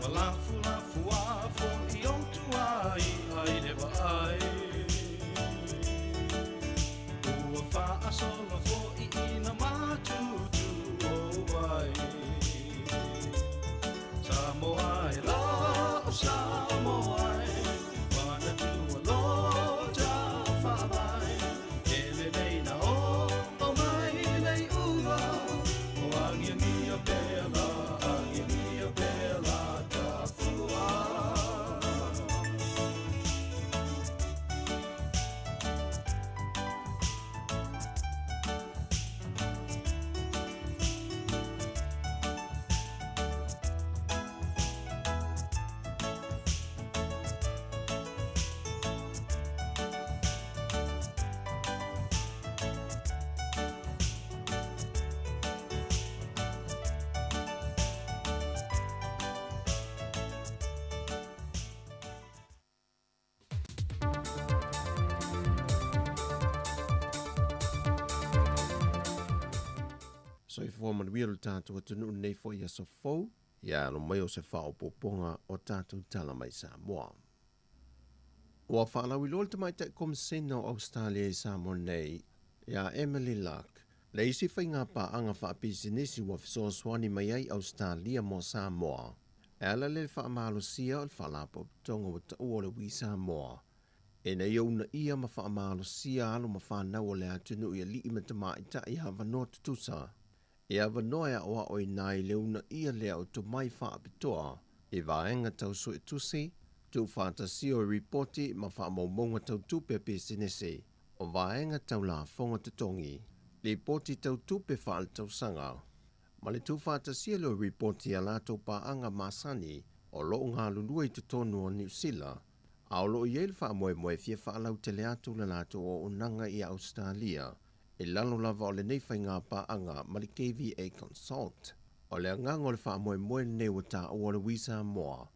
O lafu lafu afu i o tuai, ai leva ai. Ua wha asolo fo i ina matutu o ai. Samoa e la o Samoa e wana tua loja whabai. Ele nei na o mai nei ua. O angia bela ta fua. So i fua manuia lo tātou atunu nei fo ia so fau, ia lo mai o se whao poponga o tātou tala mai Samoa. Ua whaalau i lol te mai te komisena o Australia i Samoa nei, ia Emily Luck, le isi whainga pa anga whaapisinisi wa fisoswani mai ai Australia mo Samoa. Ala le whaamalo sia o whaalapo tonga wa ta uole wi Samoa. E na iona ia ma whaamalo sia alo ma whanau o le atunu ia li ima te mai ta i hawa no tutusa. E awa noea oa oi nai leuna ia lea o to mai whaapitoa, e vaenga tau so e tusi, tu whaatasi o ripoti ma whaamaumonga tau tupe pe sinese, o vaenga tau la fonga tutongi, le poti tau tupe whaal tau sanga. Ma le tu whaatasi lo ripoti a lato pa anga masani, o loo ngā lulua i tutonu o New Zealand, a o loo iel whaamoe moe fia whaalau te le atu le lato o unanga i Australia, e lalo lava o le nei whainga pa anga ma le KVA Consult. O le angang o le whaamoe moe nei o ta o le wisa moa.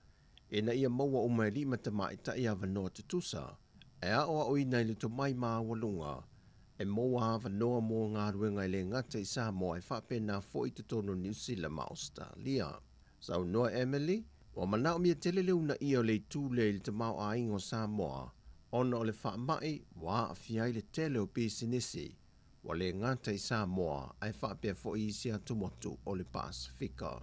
E na ia maua o mai lima te mai ta ia vanoa tutusa. E a oa oi nei le to mai maa walunga. E moa a vanoa mo ngā ruenga i le ngata i Samoa e whape na fo i tutono New Zealand ma Australia. Sau noa Emily, o manao mia teleleu na ia o le tūle i le te mau a ingo Samoa. Ona o le whaamai, wa a fiai le tele o pisinisi. Wa le ngata i Samoa ai whapea fo i isia tumotu o le Pasifika.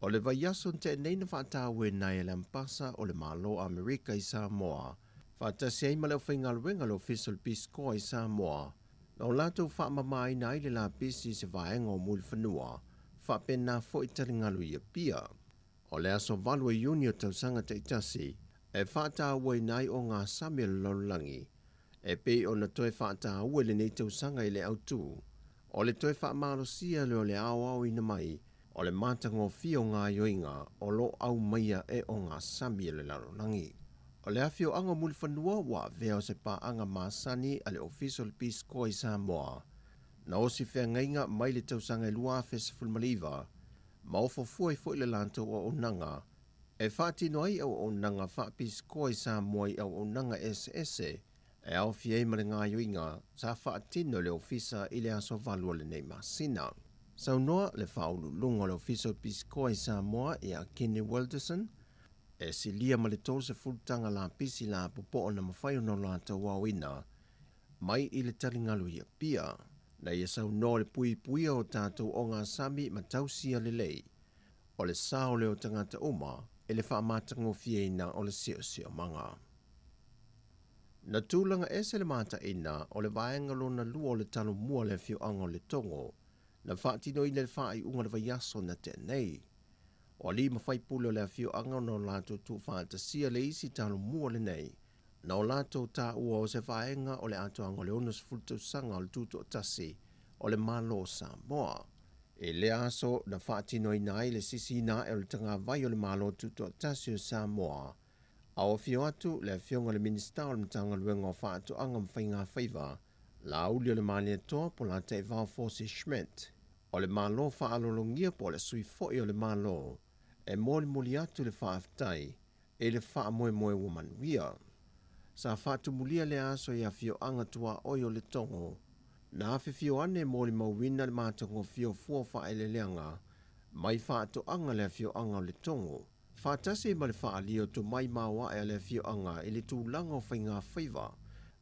O le vaiaso te neina whaatawe nai e lampasa o le malo Amerika i Samoa. Whaatasi ai maleo whaingaluenga lo Official Peace Corps i Samoa. Nau lato whaamamai nai le la pisi se vaenga o muli whanua. Whapea na fo i taringalu i a pia. O le aso valua iuni o tausanga te itasi. E whaatawe nai o ngā Samuel Lolangi. E pe o na toe whaata ue le nei tausanga i le autu. O le toe whaamaro sia leo le au ina mai, o le mātango fio ngā yoinga, o lo au maia e o ngā sami le laronangi. O le afio anga muli whanua wa veo se pa anga masani a le Official Peace Corps i Samoa. Na osi whea ngainga mai le tausanga i lua Festival Maliva, ma ofo fuai fo i le lanto o onanga. E whaatino ai au onanga wha Peace Corps i Samoa i au onanga SS, e au fiei mare ngā yoinga, sa whaatino le ofisa i le aso valua le nei masina. Sau noa le whaulu lunga le Official Peace Corps i Samoa i a Kenny Wilderson, e si lia ma le tose fultanga la pisi la popo o na mawhai no la ta wawina, mai i le taringalu i a pia, na ia sau noa le pui o tātou o ngā sami ma tausia le lei, o le sao leo tangata uma, e le whaamatango fieina o le sio manga. Na tūlanga e se le mata ina o le vaenga lona lua o le talo mua le fio anga le tongo, na whaatino i le whaai unga le vaiaso na te nei. O li mawhai pule o le fio anga no lato tu whaatasia le isi talo mua le nei, na o lato tā ua o se vaenga o le ato anga le onas fulto sanga o le tuto tasi o le malo Samoa. E le aso na whaatino i nai le sisi na e o le tanga vai o le malo tuto tasi o Samoa, a o fio atu le fionga le minista o le mtanga luenga o whaatu anga mwhainga whaiva, la uli o le mani atoa po la te vau Fosi Schmidt. O le malo whaalolongia po le sui foi o le malo, e moli atu le whaaftai, e le wha moe woman wia. sa whaatumulia le aso ia fio anga tua oio le tongo. Na fio ane mo le mauwina le mātango fio fua whaeleleanga, mai whaato anga le fio anga o le tongo. Whaatase ma le whaalio to mai mawa e le fio anga e le tūlanga o whainga whaiva.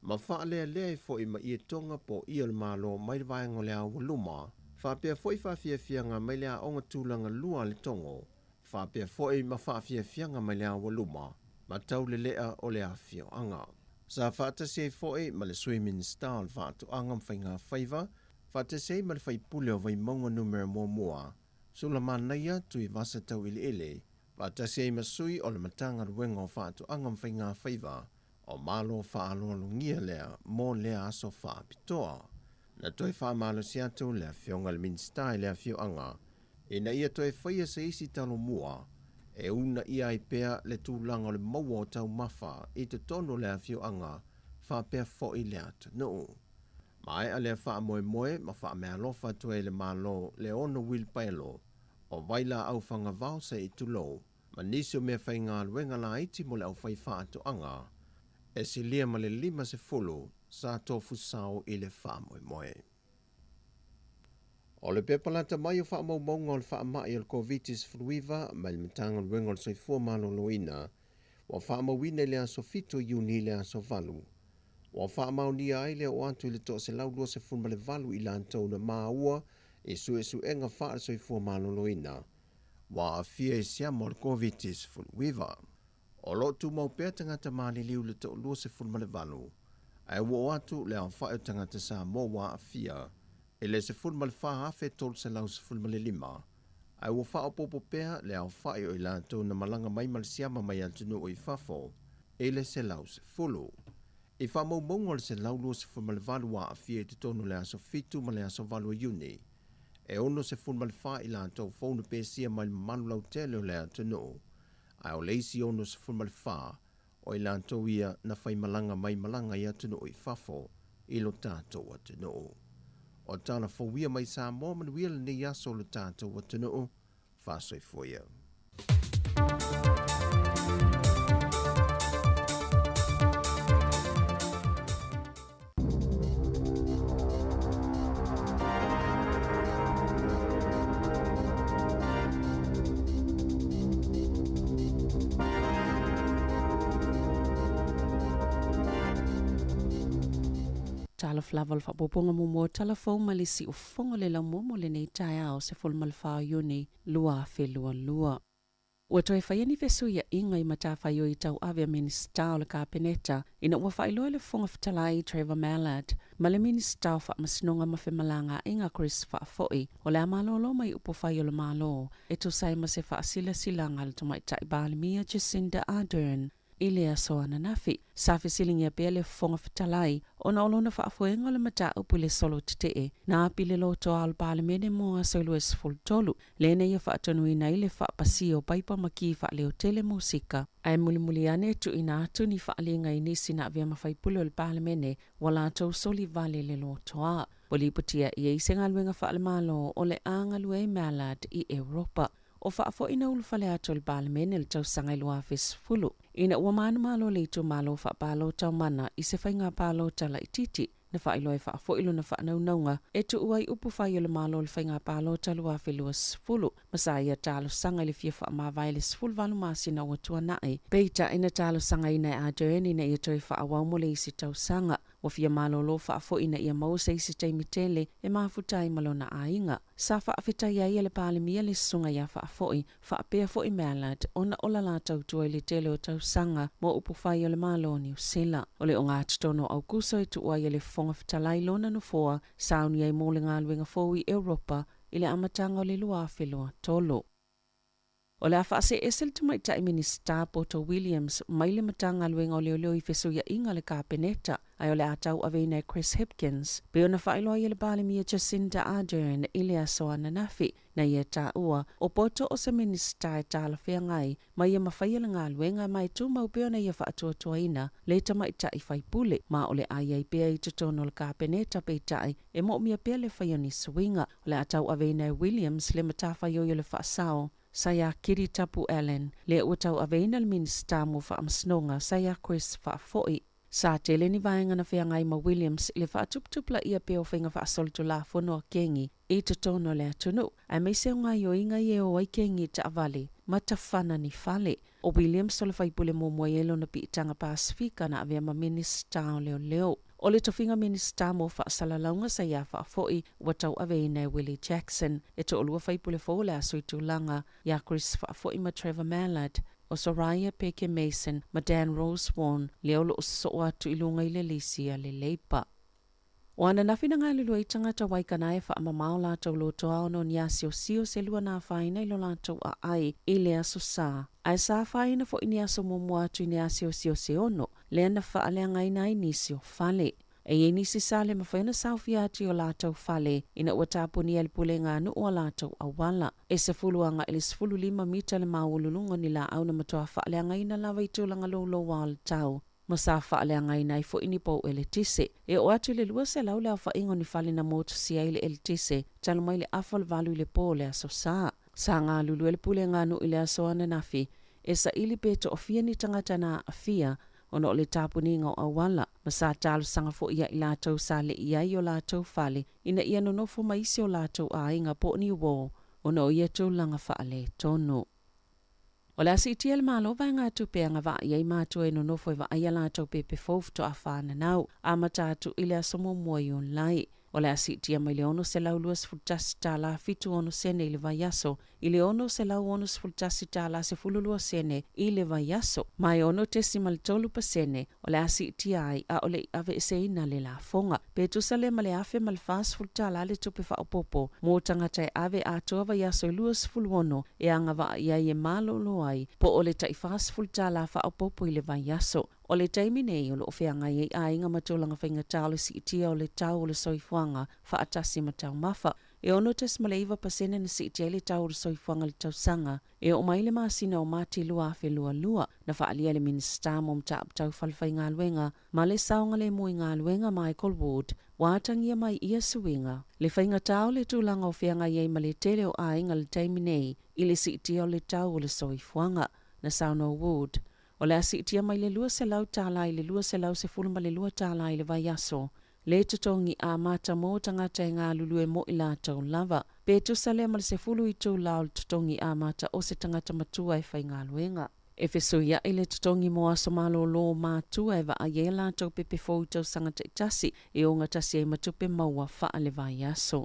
Ma whaalea lea fo i ma ia tonga po ia le malo mai le vaenga le au luma. Whapea foi whawhia fianga mai le aonga tūlanga lua le tongo. Whapea foi ma whawhia fianga mai le au luma. Ma tau le lea o le a fio anga. Sa whaatase foi ma le swimming style whaato anga mwhainga whaiva. Whaatase ma le whaipule o vai maunga numero mua. Sula manaia tui vasa tau ile. Whaatase ma sui o le matanga ruenga o whaato anga mwhainga whaiva. O malo whaaloa lungia lea mo lea aso whaapitoa. Na toi whaamalo siatou lea fionga le minstai lea fio anga. E na ia toi whaia sa isi talo mua. E una ia i pea le tūlanga le maua o tau mawha i te tono lea fio anga. Whapea fo i lea no. Mai a lea wha moe moe ma wha mea lofa tue le malo le ono wil paelo. O waila au whanga vau se i tulo. Ma nisi o mea whainga luenga la iti mo le au whai wha atu anga. E si lia ma le 5 se fulu sa tofu sao i le wha moe moe. O le pepalata mai o wha maunga o le wha mai o le COVID-19 fluiva mai le matanga luenga o le soifua malo loina. Wa wha mawina le aso fito Juni le aso valu. Wa wha mauni ai le o atu i le to se laulua se fulma le valu i lantou na maua e su enga wha le soifua malo loina. Wa a fia e siamo le COVID-19 fluiva. O lo tu mau pea tangata maali liu le to lua se fulma le valu. Ai wo atu le au whae tangata Samoa a fia. E le se fulma le wha hafe tol se lau se fulma le 5. Ai wo wha popo pea le au whae o ilantou na malanga mai malisiama mai antunu o i fafo. E le se lau se fulu. E wha mau mongo le se lau lua se fulma le valu a fia i te tonu le aso fitu ma le aso valu a Juni. E ono se fulma le wha ilantou fonu pesia mai manu lau tele o le antunu. Ai o leisi ono se fulma le wha o ilantou ia na whai malanga mai malanga i atunu o i fafo i lo tātou atunu. O tāna whawia mai Samoa manuia le nei aso lo tātou atunu, whasoi foia. Tala flaval fa poponga mo telefon malisi o fonga le la mo le nei tai ao se fol malfa yoni lua fe lua. Ua toi whaiani fesu ia inga i mata whaio i tau avea minista o le kāpeneta ina ua whailoa le fonga fitalai Trevor Mallard ma le minista o whaamasnonga ma whemalanga inga Chris whaafoi o le amalolo mai upo whaio le malo e tu sai ma se whaasila silanga le tomai tai Balimia Jacinda Ardern i lea soa na nafi. Safi silingia pia le fonga fitalai o na olona whaafoenga le mata upu le solo titee na api le loto al Balimene moa soilues fultolu. Lena ia whaatonu ina i le whaapasi o paipa maki wha leo tele musika. Ai muli ane tu ina atu ni whaalinga i nisi na avia mawhaipulu al Balimene wala tau soli vale le loto a. Poli putia i eisenga luenga whaalemalo o le angalue i Mallard i Europa. O whaafo ina ulufale atu al Balimene le tau sangai lua fulu. Ina ua mana malo le tu malo wha palo tau mana i se whainga palo tala i titi. Na whailoi whaafo ilo na whaanaunga e tu uai upu whai le malo le whainga palo talua whelua sfulu. Masaya talo sanga le fia wha mawai le sfulu valu masina ua tua nae. Peita ina talo sanga ina e ajoeni na ia toi whaawau le isi tau sanga. Wa fia malo lo whaafo ina ia mausa isi teimitele e mafutai malona ainga. Sa whaafetai ia le Balimia le sunga ia whaafoi, whaapea fo i Mallard, ona ola la tau tua le tele o tau sanga, mo upu whai o le malo ni usela. O le o ngā titono au kuso i tua ia le fonga fitalai lona no foa, sauni ai mo le ngā luenga fo i Europa, i le amatanga o le lua whelua tolo. O le awhaase esel tumai tai minista Poto Williams mai le matanga luenga o leo i fesu ia inga le kāpeneta ai o le atau aveina Chris Hipkins. Pe ona whailoa i le Balimia Jacinda Ardern i le asoa na nafi na ia tā ua o Poto o se minista e tāla whea ngai mai ia mawhaia le ngā luenga mai tu mau pe ona ia whaatua ina le tamai tai whaipule ma o le ai pea i tutono le kāpeneta pe tai e mo mia pea le whaioni suinga o le atau aveina Williams le matawhaio i le whaasao. Saya kiri tapu Allen, le utau aveina le minista mo whaamasnonga saya Chris whaafoi. Sa tele ni vaenga na whiangai ma Williams le whaatuptupla ia peo whainga whaasolitu la whono a kengi i te tono le atunu. Ai mei se ngai o inga i o ai kengi ta avale, ma ta whana ni whale. O Williams o le whaipule mo moelo na piitanga Pasifika na avea ma minista o leo leo. O le tofinga minista mo whaasala sa ia whaafoi wa tau ave nei Willie Jackson. E to olua whaipule fo le aso i tūlanga ia Chris whaafoi ma Trevor Mallard. O Soraya Peke Mason, ma Dan Rose Warren, leo lo so atu ilunga i le lisia le leipa. O ana nawhina ngā lulu i tangata waikanae wha amamao lātou lo toa ono ni asio sio se lua nā whaina i lo lātou a ai i le aso sā. Ai sā whaina fo ini aso momo atu i ni asio sio se ono, lea na wha alea ngai nai nisio whale. E nisi sale mawhaina sauwhia ati o lātou whale, ina ua tāpuni el pule ngā nu o lātou awala. E se fuluanga ili se fulu 5 mita le maululunga ni la au na matoa whaalea ngai na lawa i tūlanga lo wal tau. Ma sa whaalea ngai nai fo ini pou ele tise. E o atu le lua se lau lea whaingo ni whale na motu si ele ele tise, talo mai le afal valu le po le aso sā. Sa ngā lulu ele pule ngā nu ile aso ana nafi, e sa ili beto o fia ni tangata na afia, ono le tapuni ngau awala, ma sa talu sanga fo ia i lātou sa le ia i o lātou whale, ina ia nonofo maisi o lātou a inga po ni wō, ono ia tūlanga whaale tono. O le asi itia le malo vai ngā tupea ngā wa iai mātua e nonofo e wa aia lātou pepe fofu to a whāna nau, a matatu i le asomo mua i on lai. O le asi itia mai le ono se lau luas fultasi tā la fitu ono sene i le vai aso, i le ono se lau ono se fultasi tā la se fululua sene i le vai aso. Mai ono te simal tolu pa sene, o le asi itia ai a o le ave se ina le la fonga. Pe tusale ma le afe ma le fas fulta la le tupe fa opopo, mo tangata e ave a toa vai aso i luas fuluono e anga wa iai e malo lo ai, po o le tai fas fulta la fa opopo i le vai aso. O le taimi nei o le ofeanga i a inga matulanga whainga tālu si itia o le tau o le soifuanga wha atasi ma tau mafa. E ono tes maleiva pasene na si itia le tau o le soifuanga le tau sanga. E o maile maasina o mati lua afe lua lua na wha alia le minista mo mta tau falfai ngā luenga ma le saonga le mui ngā luenga Michael Wood wātangia mai ia suinga. Le whainga tau le tūlanga ofeanga i ma le tele o a inga le taimi nei i le si itia o le tau o le soifuanga na sauno Wood. O le asi itia mai le lua se lau tāla i le lua se lau se fulma le lua tāla i le vai aso. Le tutongi a mata mo tangata e ngā lulu e mo i lātou lava. Pe tusale ma le se fulu i tū lau tutongi a mata o se tangata matua e whai ngā luenga. E fesuia i le tutongi mo aso malo lo matua e wa a ye lātou pepe fōu tau sangata i tasi e o ngatasi e matupe maua wha le vai aso.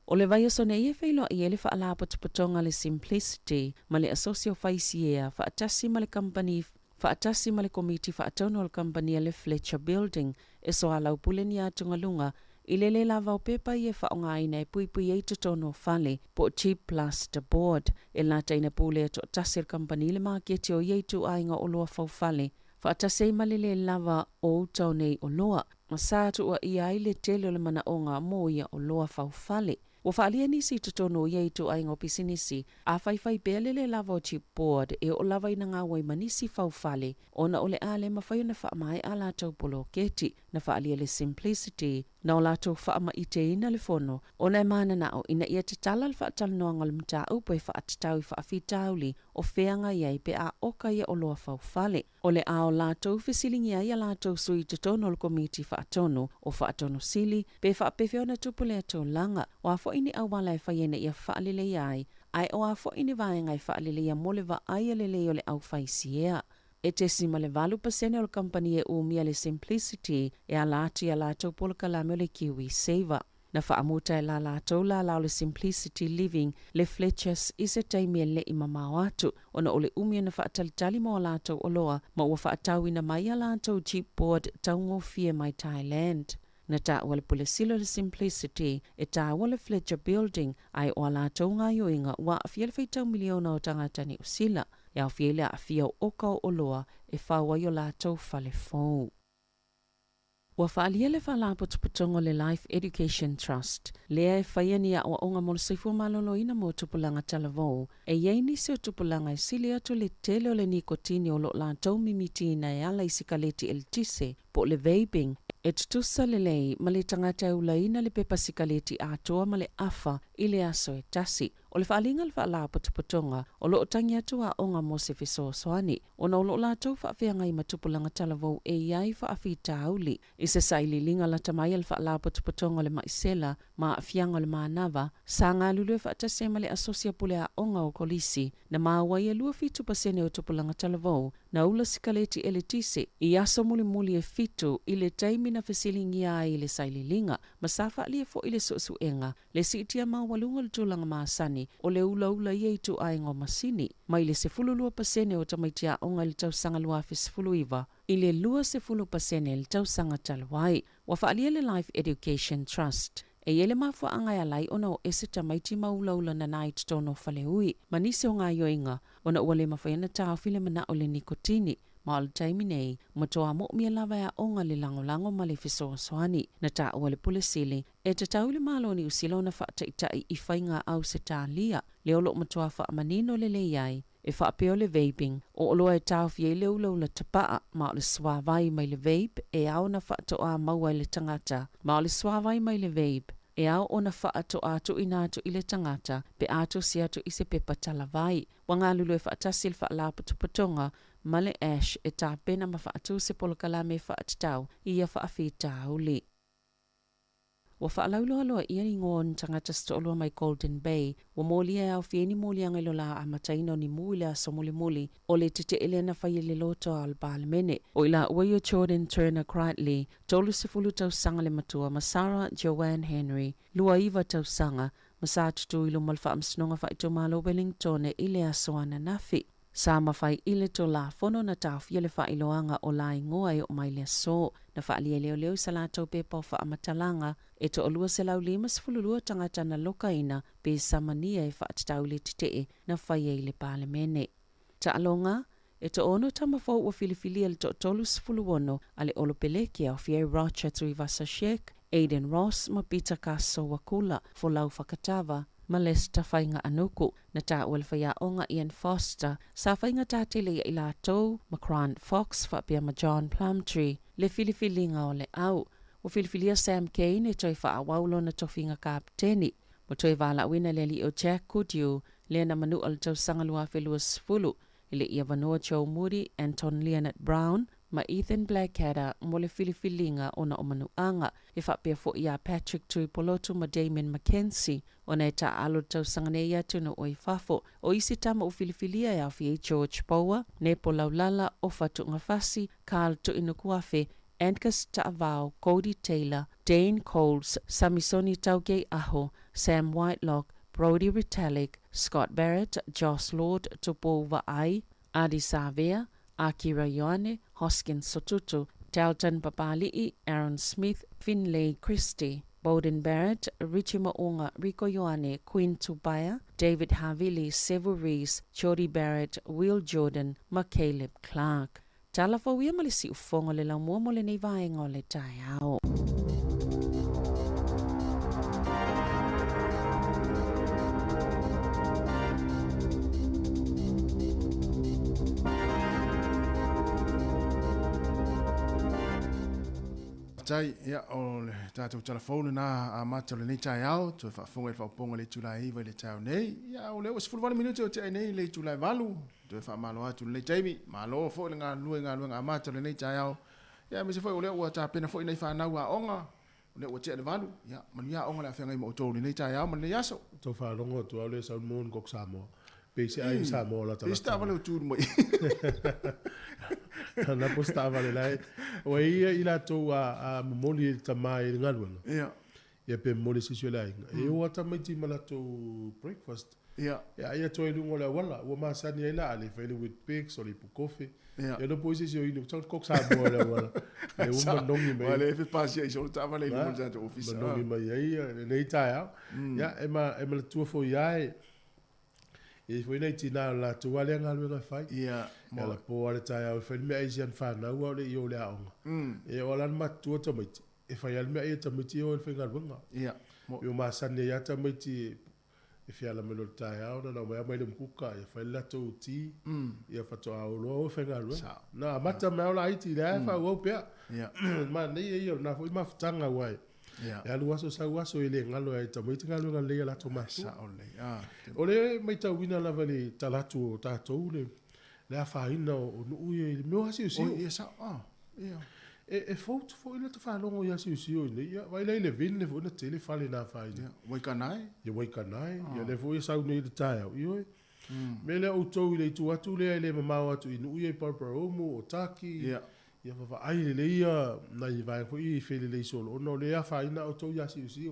O le vai aso nei e whailo i ele wha ala patupatonga le Simplicity ma le asosio whaisiea wha atasi ma le company wha atasi ma le komiti wha atono le company le Fletcher Building e so alau puleni atunga lunga i le lava o pepa i e wha o ngā ina e pui e tono whale po cheap plaster board e lata ina pule e to atasi le company le maketi o iei tu ainga o loa whau whale wha atasi ma le lava o tau nei o loa ma sātu ua ia i le tele o le mana o ngā mo ia o loa whau whale. Wa whaalia nisi tutono iei tu ai ngā pisinisi, a whaiwhai pēle le lava o chip board e o lava ina ngā wai manisi whauwhale, o na ole ale mawhai na whaamai a lātou polo keti, na whaalia le Simplicity, na o lātou whaama i te ina le whono, o na mana na o ina ia te tala le whaatala noa ngā limta upo e whaatatau i whaafitauli, o wheanga iei pe a oka ia o loa whauwhale. O le a o lātou whisilingi ai a lātou sui tutono le komiti whaatono, o whaatono sili, pe whaapewheo na tupule ato langa, o a ini awala e whaiene ia whaalile ai, ai o a ini vaenga i whaalile ia mole wa ai alele o le au whaisiea. E te sima le 8% o le company e umia le Simplicity e a lātu i a lātou polka lame o le Kiwi Saver. Na whaamuta e la lātou la lao le Simplicity Living le Fletchers i se taimi e le i mamau atu, o na ole umia na whaatalitali mo a lātou o loa, ma ua whaatau ina mai a lātou chipboard taungo fie mai Thailand. Na ta wale pule silo le Simplicity e ta wale Fletcher Building ai o la tonga yo inga wa fiel feitau miliona o tangata ni usila e au fiele a fia o ka o loa e whaua yo la tau fale fōu. Wa whaalia le whala putuputongo le Life Education Trust, lea e whaiania o onga mo le saifu malolo ina mo tupulanga talavou, e yei nisi o tupulanga e sili atu le tele o le nikotini o lo la tau mimitina e ala isikaleti el tise, po le vaping, e tutusa lelei ma le tangata ulaina le pepa sikaleti atoa ma le afa i le aso e tasi. O le whaalinga le whaala putuputonga, o loo tangi atua onga mo se fiso soani. O na olo la tau whaafeanga i matupulanga talavou e iai whaafita auli. I se saili linga la tamai le whaala putuputonga le maisela, ma afianga le maanava, sa ngā lulue whaatasema le asosia pule a onga o kolisi, na maawai e 2% o tupulanga talavou, na ula sikaleti ele tise, i aso muli e fitu, i le taimi na fesilingia ai le saili linga, ma safa li e fo i le suenga, le siitia maawalunga le tulanga maasani, o le ula ia i tu aingo masini, mai le 10% o tamaitia onga le tausanga luafi 10 i le 2% le tausanga talawai, wa whaalia le Life Education Trust. E ele mafua anga ya lai ona o ese tamaiti maulaula na nai tutono fale ui. Manise o ngā yoinga, ona ua le mawhaiana tau file mana o le nikotini. Ma o le taimi nei, matoa mo mia lava ya onga le lango ma le fiso soani. Na ta ua le pule sili, e te tau le malo ni usila ona whaataitai i whainga au se tā lia. Le olo matoa wha manino le iai. E whaapeo le vaping, o oloa e tau fie le ulaula tapaa, ma o le swavai mai le vape, e au na whaatoa maua le tangata. Ma o le swavai mai le vape, e au ona whaatoa tu inatu i le tangata, pe atu si atu i se pepa talavai. Wa ngā lulu e whaatasi le whaalapu tupatonga, ma le ash e tā pena ma whaatu se polokalame whaatatau, i a whaafita auli. Wa whaalauloa loa ia ni ngon tangata stoloa mai Golden Bay, wa molia au fieni molia ngai lola a mataino ni muli a somuli o le tete elena whai le loto al balemene. O ila uaio Jordan Turner Crightley, tolu sifulu tau sanga le matua ma Sarah Joanne Henry, lua iwa tau sanga, ma sa tutu ilo malfa amsnonga whaito malo Wellington e ile asoana nafi. Sa mawhai ile to la fono na tau fiele whailoanga o la ingoa e o mai le so, na whaalia leo sa la tau pepa o whaamatalanga, e to olua se lau 5 tangata na lokaina pe samania e whaatatau le titee na whai e le palemene. Ta alonga, e to ono tamafau o filifilia le to tolu 10 ale olo pelekia o fie Rocha Tui Vasa Sheik, Aiden Ross ma Peter Kaso Wakula, fo lau whakatava, ma Lester whainga anuku, na ta uelwhaya onga Ian Foster, sa whainga tātele i la tau, ma Grant Fox, whapia ma John Plumtree, le filifilinga o le au, o filifilia Sam Kane e toi whaawaulo na tofinga kapteni, mo toi wala wina le li o Jack Goodyew, le na manu al tau sangalua whelua sfulu, ile ia vanua Joe Moody, Anton Leonard Brown, ma Ethan Blackadder mo le filifilinga o na o manuanga, e whapia fo ia Patrick Tuipolotu ma Damon McKenzie, o na e ta alo tau sanganeia tunu o i fafo, o isi tama o filifilia e awhi George Bower, Nepo Laulala, o Fatu Ngafasi, Carl Tuinukuafe, Angus Ta'avao, Cody Taylor, Dane Coles, Samisoni Tauge Aho, Sam Whitelock, Brody Retallick, Scott Barrett, Joss Lord, Tupova Ai, Adi Savea, Akira Ioane, Hoskins Sotutu, Dalton Papali'i, Aaron Smith, Finlay Christie, Bowden Barrett, Richie Maunga, Rico Ioane, Quinn Tubaya, David Havili, Sevu Rees, Jody Barrett, Will Jordan, ma Caleb Clark. Talafo wia malisi ufongo le lau mua mo le nei vaenga o le tai ao. Tai ia o le tātou telefone na a mata le nei tai ao, tu whaafonga e whaaponga le tulai iwa le tau nei. Ia o leo 10 minuti o te nei le tulai valu, tu whaamalo atu le taimi, malo fo le ngā lue ngā mata le nei tai ao. Ia me se foi o leo ua tāpena fo i nei whanau a onga, o leo ua te le valu, ia manu ia onga le awhenga i mo tō le nei tai ao, manu le yaso. Tau whanongo tu au le Samoan kok Samoa. Pese ai Samoa la tala. Pese tāwale o tūru moi. Na posta tāwale lai. O ia i la tau a momoli tamai ngaluanga. Ia. Ia pe momoli sisio lai. E o atamaiti ma la tau breakfast. Ia. Ia toi lungo la wala. Ua masani ai la ale whaile with pigs o le pukofe. Ia. Ia no poisi sio inu. Tau kok Samoa la wala. E uma nongi mai. Wale efe pasi ai so tāwale lungo janto ofisa. Nongi mai ai. Nei tai au. Ia ema la tua fo iai. E foi nei tina la tua le ngaluanga fai. Ia. Ia la po ale tai au whaile mea isi an whanau au le i o le aonga. E o lan matua tamaiti. E whai al mea e tamaiti o le whaingaluanga. Ia. E o masane ia tamaiti e whiala meno le tai au na mea mai le mkuka. E whaile la tau ti. Ia whatoa au loa o whaingaluanga. Na mata mea o la iti le e wha uau pea. Ia. Ma nei e i o na fo i mafutanga wai. Ya lu aso sa waso ile ngalo ai ta mai ngalo ngale la to mas. Sa ole. Ah. Ole mai ta wina la vale talatu o tatou le afaina o nu ye me o si. Oh, ia sa. Ah. Ia. E fout fo ile te fa longo ia si ile ia vai le vin le fo na tele fale na faina. Wai kanai. Ia wai kanai. Ia le fo ia sa nei de tai io. Me le o tau ile tu atu le mamau atu inu ia parpar omo o taki. Ia fa ai le ia na i vai fo i fele le solo. No le afaina o tau ia si.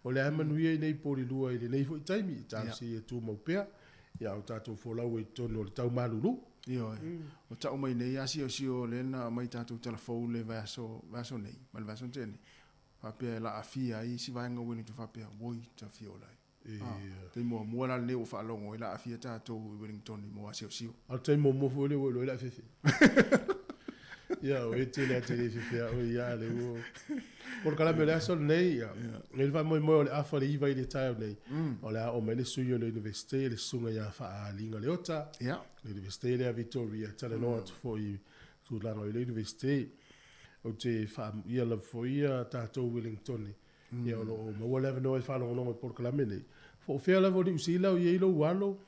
O le amanu ia nei pori lua ile nei fo i taimi ta si tu mo pea. Ia o tatou fo lau e tono le tau malulu. Io. O tau mai nei asi o si o le na mai tatou telefone le vaso nei. Mal vaso tene. Fa pe la afia ai si vai nga wini tu fa pe woi ta fiola. Te mo la le o fa longo la afia tatou Wellington mo asi o si. Al te mo fo le wo la fefe. Ya, o te le fefe o ya le wo. Por kala me le aso nei ya. Le va mo le afa le iva i le tai nei. O le o me le suyo le universite le sunga ya fa a linga le ota. Ya. Le universite le a Victoria tale no atu fo i tu langa le universite. O te fa ia la fo ia tatou Wellington. Ia o mo wala no e fa no por kala me nei. Fo fe la vo di usila o ye lo walo.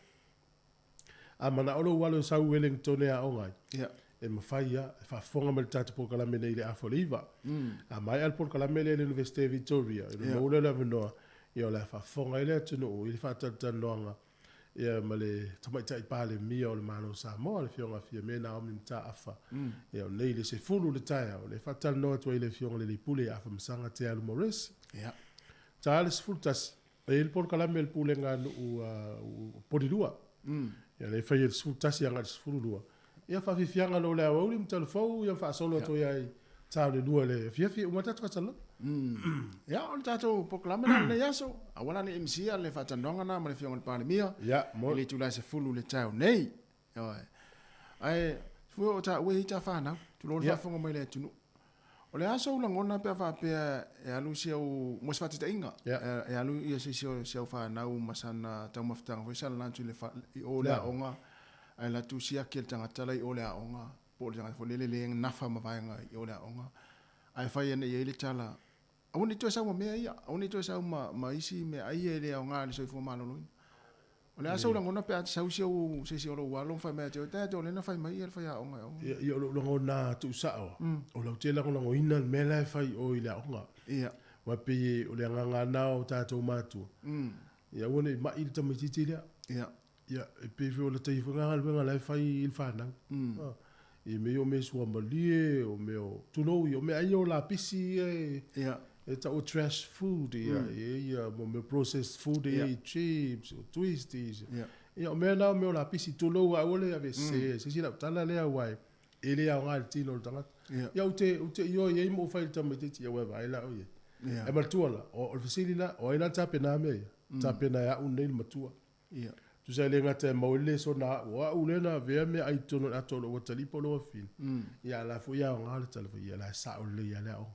A mana o lo walo sa Wellington a ongai. Ya. E mawhaia, e whafonga me le tata por kalame nei le afoliva. A mai al por kalame le Universite Victoria. E le maule le avinoa, i o le whafonga i le atunu o, i le whatatanoanga. Ia ma le tamaitai pāle mia o le mano Samoa, le fionga fia me na omi mta afa. Ia o nei le se fulu le taia, o le whatanoa tua i le fionga le pule afa msanga te alu moresi. Ta ale se fulu tasi. E il por kalame le pule ngā u porirua. Ia le whai le se fulu tasi anga le se fulu lua. Ia fa fianga lo le au im telefon ia fa solo to ia ta le lua le fia uma tatu kasala. Ya o tato proclama le yaso awala ni MC le fa tanonga na le fianga pa le mia. Ya mo le tu la se fulu le tau nei. Ai fu o ta we ta fa na tu lo fa fonga mai le tunu. O le aso la ngona pe fa pe e alu sia o mo sfati ta inga. E alu ia se fa na u masana ta maftanga fo sala na tu le fa o le onga. Ai la tu sia ke tanga tala i o le aonga po le tanga fo le nafa mavaenga i o le aonga ai fai ene i le tala auni to sa mo me ia auni to sa ma isi me ai le aonga le so fo malolo o le aso ngona pe sa usia o se o lo walo fai me te to le na fai mai ia fai aonga ia lo ngona tu sa o lo tela ngona ina me la fai o ile aonga ia wa pe o le nganga na o tato matu ia wona ma il tamititi ia ia e pe o le tai funga le la fai il fana e me o me sua malie o me o tu no o me ai o la pisi e ta o trash food ia mo me processed food chips o twisties ia o me na me o la pisi tu no a ole ave se la tala le awai ele a ngal tino tanga ia o te yo ye mo fai tamete ia wa vai la o ye e maltuala o facilina o ina tapena me tapena ya unel matua ia tu sai le ngata maule so na wa ulena ve me ai tono atolo o talipo lo fin ya la fu ya ngala talipo ya la sa o le ya la o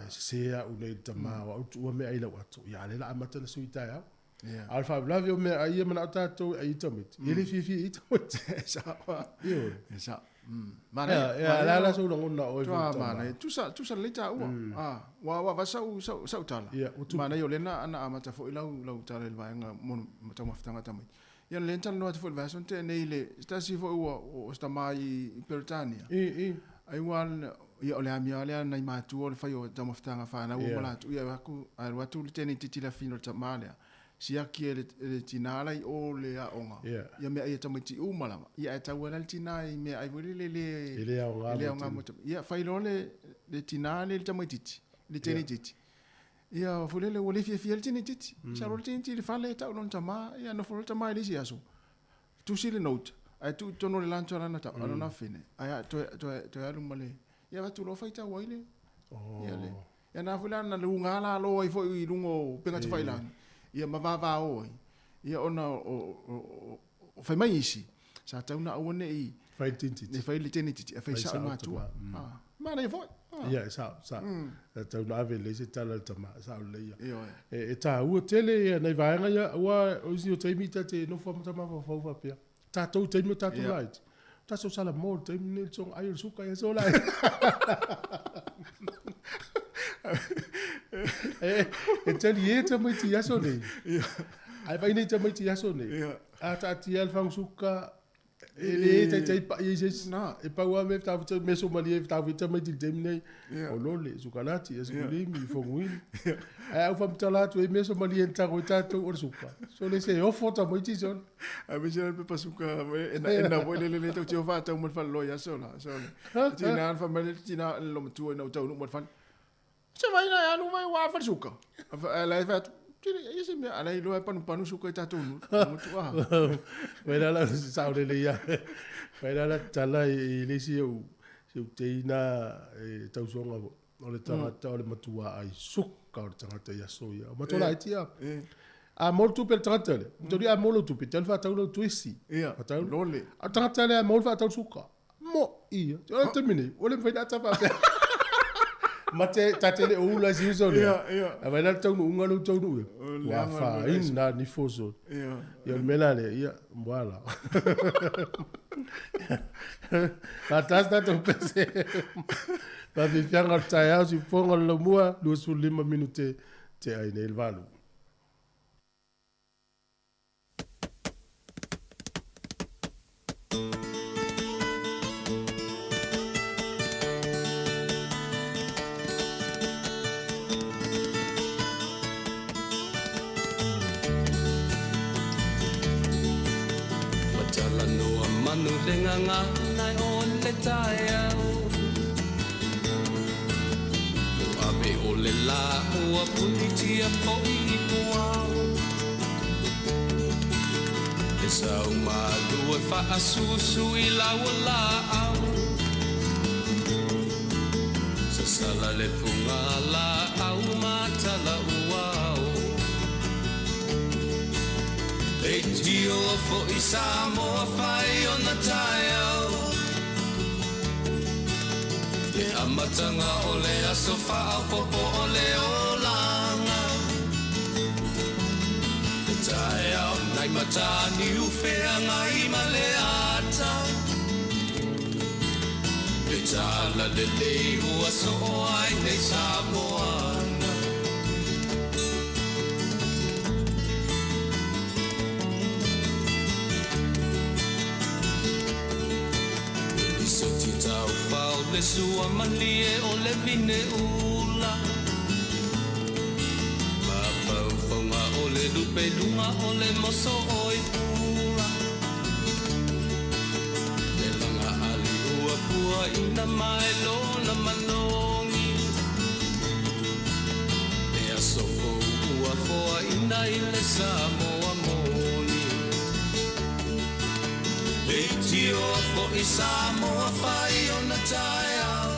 se ya u le tama wa tu me ai la wa tu ya le la amata na suita ya alfa blavio me ai me na tato ai tomit ele fi tomit sa yo sa mana ya la so lo na o mana tu sa le ta wa va sa tala mana yo le na ana amata fo lau tala le vaenga mon mata maftanga tamai ya le tan no fo va son te nei le sta si fo o sta mai Britania ai wan ya ole amia le na ma tu o le fai o ta maftanga fa na o mala tu ya ku wa tu le teni titila fino ta male sia ki le tinala i o le a onga ia me ai tamiti umala ia ta wala le tinai me ai wele le onga mo ia fai lo le tinale le tamiti le tenititi ia fole le wole fie le tenititi sa lo tenititi le fale ta non tama ia no fole tama le sia so tu si le note ai tu tono le lancho la nata ala na fine ai to ya lumale ia va tu lo fai ta waile ia le ia na fula na lunga la lo ai fo i lungo penga te fai la ia mavava oi ia ona o fai mai isi sa tauna o ne i fai tinti ne fai le teniti fai sa ma tu ma nei foi ia sa tauna ave le se tala tama sa le ia e ta u tele nei vaenga ia wa o si o taimi te no fo tama fo fa pia ta to taimi ta to right ta so sala mo taimi ne song ai suka ia so lai E tali e te mai ti aso nei. Ai vai nei te mai ti aso nei. A ta ti al fang suka. E te pa e se na e pa wa me ta me so mali e ta vita mai ti dem nei. O lole suka lati e skuli mi fo ngui. Ai au fam tala tu e me so mali en ta ko ta to o suka. So le se o foto mai ti son. A me se pe pasuka e na voi le to ti o fa ta mo fa lo ya so la. Ti na fa me ti na lo tu e no to no mo fa. Se vai na ya no vai wa fa suka. Ala fa Isi me alai loa panu suka i tātou nu. Wai rala sao le ia. Wai rala tala i lesi au teina tau songa o le tangata o le matua ai suka o le tangata i aso ia. O matola ai tia. A molu tupe le tangata le. Tori a molu tupe. Tele wha tau lau tuisi. Ia. Lole. A tangata le a molu wha tau suka. Mo ia. Ora temine. Ole mwhai nata wha pia. Mate tatele o la si uso. Ia. A vai na tau no unga no tau no. Wa fa ina ni foso. Ia. Ia melale ia mbala. Patas ta to pese. Pa vi fianga taia si fonga lo mua 2 minute te ai nel valu. Manu lenganga nai o le tae au O abe o le la o a punitia po i puau E sau malu e wha asusu i lau la au Sa sala le punga la au matala uau E tio fo i Samoa fai o na tae au Le amatanga o le aso wha popo o le o langa Le tae au nai matani ufea ngai ma le ata Le tala le lei ua so ai nei Samoana Le sua manie o le vine ula Ma paufonga o le lupe lunga o le moso o i pula Le langa ali ua pua ina mai lona manongi Le aso o ua foa ina i le Samoa moni Le tio fo i Samoa fai o na tae au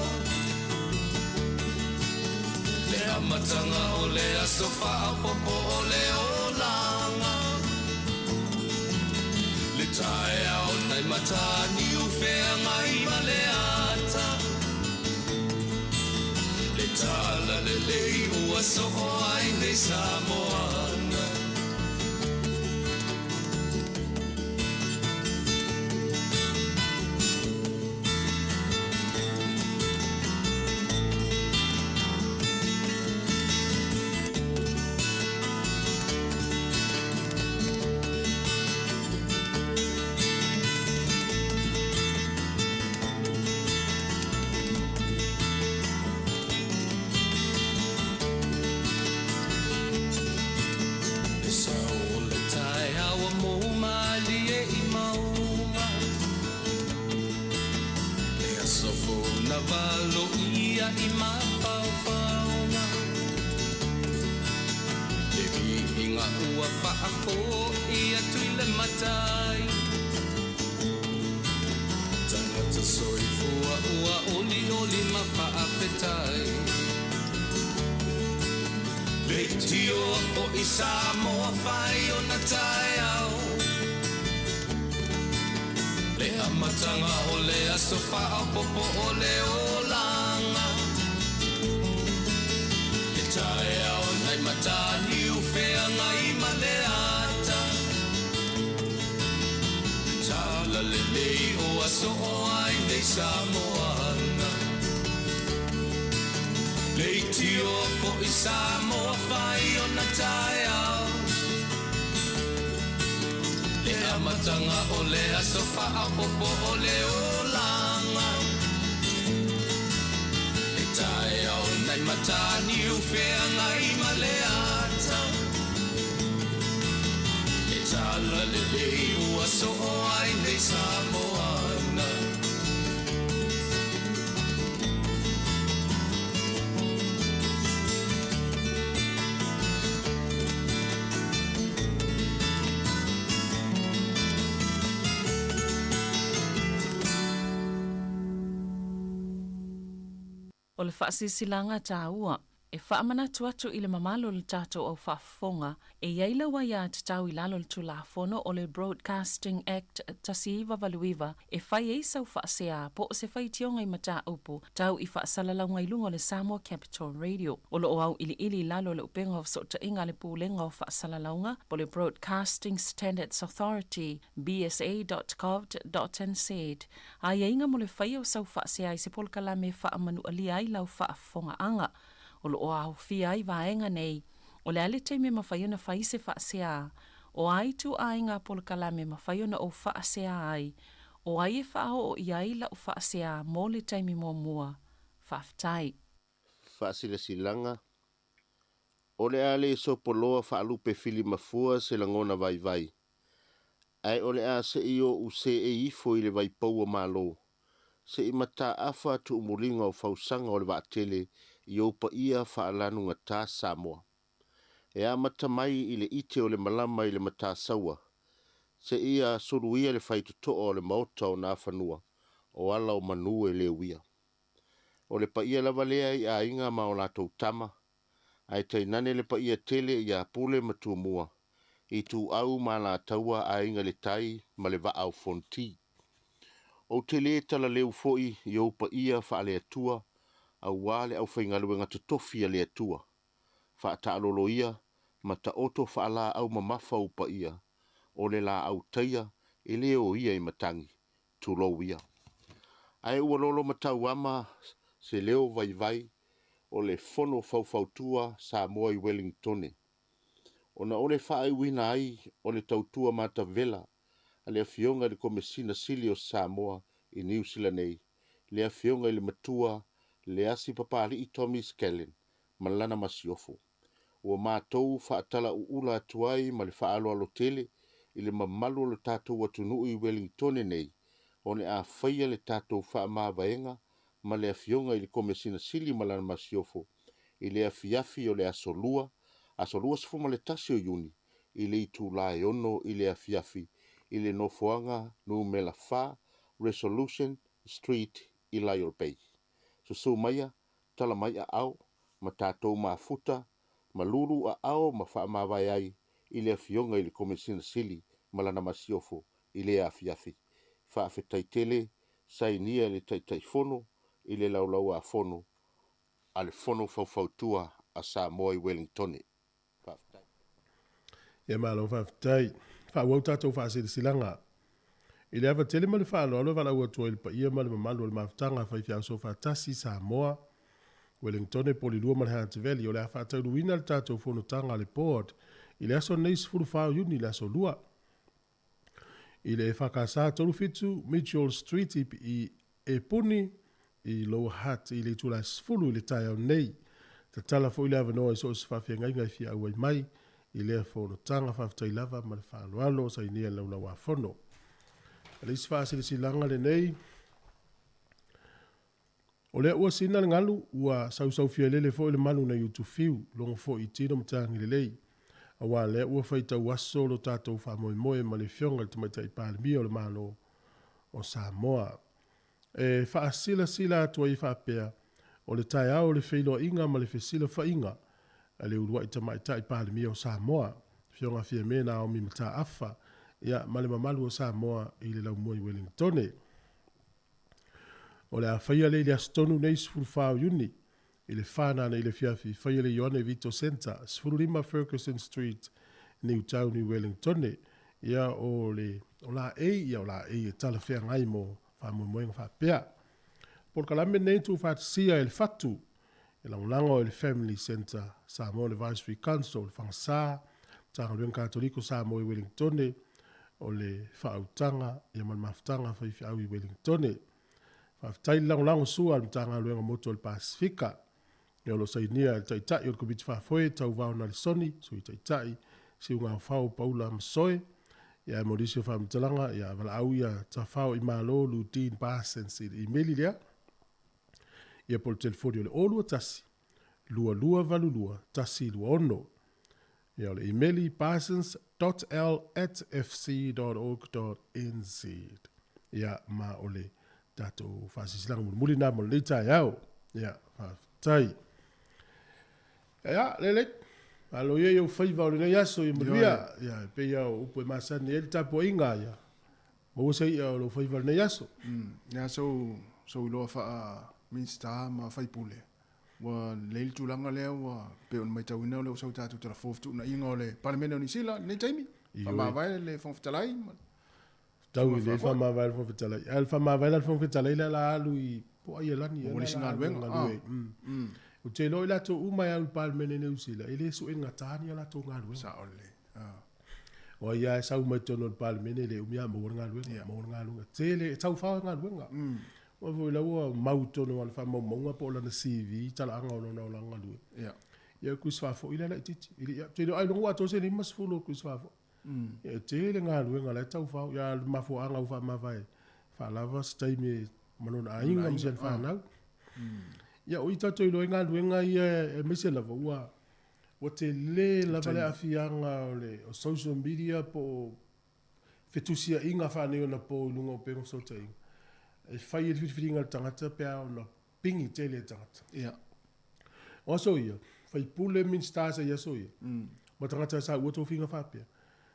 Le amatanga o le aso wha popo o le o langa Le tae au nai matani ufea ngai ma le ata Le tala le lei ua so ai nei Samoana Samoa fai o na tae au Le amatanga o le aso wha popo o le o langa Le tae au nai matani ufea ngai ma le ata Tala le lei o aso o ai nei Samoana Le tio fo i Samoa fai matanga o le aso whaapopo o le olanga. E tae au nei matani uwhea ngai ma le ata. E tala le le ua so o ai nei Samoana. O le whaasisilanga tā ua, e whaamanatu atu i le mamalo le tātou au whaafonga, e iaila wa ia te tau i lalo le tulafono o le Broadcasting Act tasiiwa valuiva, e whai e sau whaasea po o se whai tionga i mata upu, tau i whaasalalaunga i lunga le Samoa Capital Radio. O lo o au ili lalo le upenga o sota inga le pūlenga o whaasalalaunga, po le Broadcasting Standards Authority, bsa.gov.nz. A inga mo le whai o sau whaasea i se polkala me whaamanu alia i lau whaafonga anga. O lo o au fia i vaenga nei, o le ale teime mawhaiona whai se whaasea, o ai tu ainga polkala me mawhaiona o whaasea ai, o ai e whao o iai la o whaasea mō le teime mō mua, whaftai. Whaasila silanga, o le ale so poloa whaalupe fili mafua se langona vai vai. Ai o le a se i o u se e ifo i le vai paua malo, se i mata afa tu umulinga o fausanga o le vaatele, i opa ia whaalanu ngā tā Samoa. E a mata mai i le ite o le malama i le mata saua. Se ia suru ia le whaitutoa o le maota o nā whanua, o ala o manu e le uia. O le pa ia lava lea i a inga ma o lātou tama, ai tainane le pa ia tele i a pule matua mua, i tu au ma la taua a inga le tai ma le va au fonti. O tele tala leu foi i opa ia whaale atua, au wale au whaingalu ngā tutofi a le atua. Whaata alolo ia, ma ta oto whaala au mamafa upa ia, o le la au taia, e leo ia i matangi, tulo ia. Ai ua lolo matau ama, se leo vai vai, o le fono faufautua Samoa i Wellingtone. Ona o le whaai wina ai, o le tautua mata vela, a le afionga le komesina sili o Samoa i New Zealand nei, le afionga i le matua, le asi papali i Tommy Skellen, malana masiofo. Ua mātou whaatala uula atuai ma le whaalo alo tele, i le mamalu le tātou atunu i Wellingtone nei, o ne a whaia le tātou whaamāwaenga, ma le afionga i le komesina sili malana masiofo, i le afiafi o le asolua sifuma le tasi o Juni, i le itu lae ono i le afiafi, i le nofoanga nu mela wha, Resolution Street i Lyell Bay. So maia, tala mai a au, ma tātou mafuta, ma lulu a au ma wha mawai ai, i le afionga i le komesina sili, malana masiofo, i le afiafi. Wha awhetai tele, sai nia le taitai fono, i le laulau a fono, a le fono faufautua a Samoa i Wellingtone. Ia malo whawhetai, whawau tātou whaasirilanga. I le awa tele ma le whaalo alo wala ua tua il pa ia ma le mamalu le mawhtanga whaiwhia so whatasi Samoa, Wellingtone polilua ma le Hunter Valley o le a whatau ruina le tātou whonotanga le board i le aso neis furu whao yuni le aso lua. I le whakasa tolu fitu Mitchell Street i e puni i Lower Hutt i le tula sfulu i le tai au nei. Ta tala fo i le avanoa i so se whawhia ngai fia au ai mai i le whonotanga whawhtai lava ma le whaalo alo sa i nia launa wa whono. Le isi whaasiri si langa le nei. O lea ua sina le ngalu, ua sau fia lele fo le manu na yutu fiu, longo fo i tino mtangi le lei. Awa lea ua whaita waso lo tātou wha moe moe ma le fionga le tumaita i pālemi o le malo o Samoa. E whaasila sila atua i whapea, o le tai au le whilo inga ma le whesila wha inga, a le urua i tumaita i pālemi o Samoa. Fionga fia mena o mi mata afa, ia ma le mamalu o Samoa i le lau mua i Wellingtone. O le a whaia le astonu nei sifuru whao yuni, i le whanana i le fiafi, whaia le Ione Vito Center, sifuru lima Ferguson Street, Newtown i Wellingtone, ia o la e tala whea ngai mo whamu moenga whapea. Por kalame nei tu whatsia el fatu, e lango el Family Center, Samoa Advisory Council, whangsa, tanga luenga katoliko Samoa i Wellingtone, o le whautanga ia man maftanga whai whiau i Wellington. Whaftai lango sua al mtanga luenga moto al Pasifika. Ia lo sainia taitai o kubiti whafoe tau vau na le soni, so i taitai, si unga whao paula masoe. Ia Mauricio whamtalanga, ia wala au ia ta whao i malo lutin pasens i meli lea. Ia pol telefoni o le olua tasi, lua valulua, tasi lua ono. Ia le emaili parsons.l@fc.org.nz. Ia ma ole tato whasisilang muli na mo le tai au. Ia whaftai. Ia lele. Alo ia eu whaiva o le nei aso i mulia. Ia pe ia upo e masani e tapo inga ia. Mo se ia o lo whaiva o le nei aso. Ia so iloa wha minsta ma whaipule. Wa leil tulanga lea wa pe on mai tauina le usau tatu tala fofu na inga o le paramene o New Zealand nei taimi. Ma vai le fonfitalai. Tau i le whamawai le fonfitalai. Al whamawai le fonfitalai la alu i po ai lani. O le singa luenga. O te loi lato umai au paramene New Zealand. Ele so inga tahani lato ngā luenga. Sa ole. O ia sau mai tono le paramene le umia mo ngā luenga. Mo ngā luenga. Te le tau whawa ngā luenga. Wa voi la wa mautono al fa mo po la CV tala anga no no langa lu ya ku swa fo ile la titi ya te ai no wa to se ni mas fo lo ku swa fo ya te le nga lu nga la tau fa ya ma fo anga fa ma vai fa la va stai me mano na inga mi sen fa na ya o ita to lo nga lu nga ya me se la wa te le la vale afianga le social media po fetusia inga fa ne na po lungo pe so te e fai e whiwhiringa tangata pia o na pingi tele tangata. Ia. O so ia, fai pule min stasa ia so ia. Ma tangata sa ua tō whinga whapia.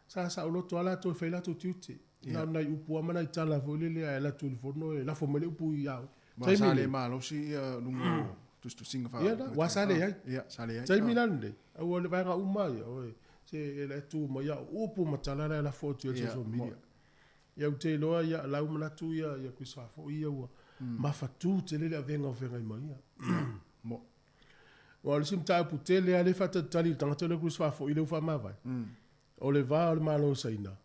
Sa o loto ala tō whai lato tiuti. Nā nei upu amana i tala fōlele a la tūli whono e la fōmele upu i au. Ma sale maa losi lungo tustu singa wha. Ia da, wa sale ai. Ia, sale ai. Tai minande, au le vaenga umai, oe. Se e la tū ma ia upu matalala la fōtu e social media. Ia te loa ia lau manatu ia kuisa fo ia ua mafatu te lele avenga o venga i mai ia mo o le sim tai putele ale fata tali tangata le kuisa fo ile ufa mavai o le va o le malo saina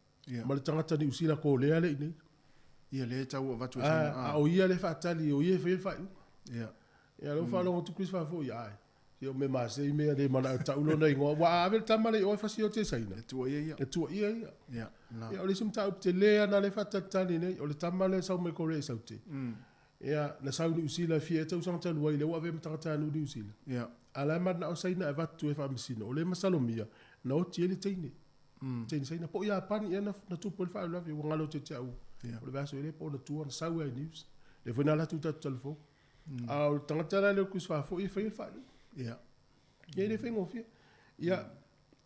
ma le tangata ni usila ko le ale ini ia le tau o vatu a o ia le fatali o ia fe fa ia lo fa lo tu kuisa fo ia io me ma se me de mana ta ulo nei ngo wa ave tamale o fa si o te saina tu ia ia ia o le sim ta te le na le fata tani nei o le tamale sa me ko re sa te ia na sa ni usila fie te usang tanu ile wa ave mta ta nu usila ia ala ma na o saina va tu e fa misino o le masalomia na o ti ele teine teine saina po ia pani ia na tu po fa la vi ngalo te tau o le va so ile po na tu on sa we news le fona la tu ta telefo a o tangata le ku fa fo i fa ia ia le fengo fie ia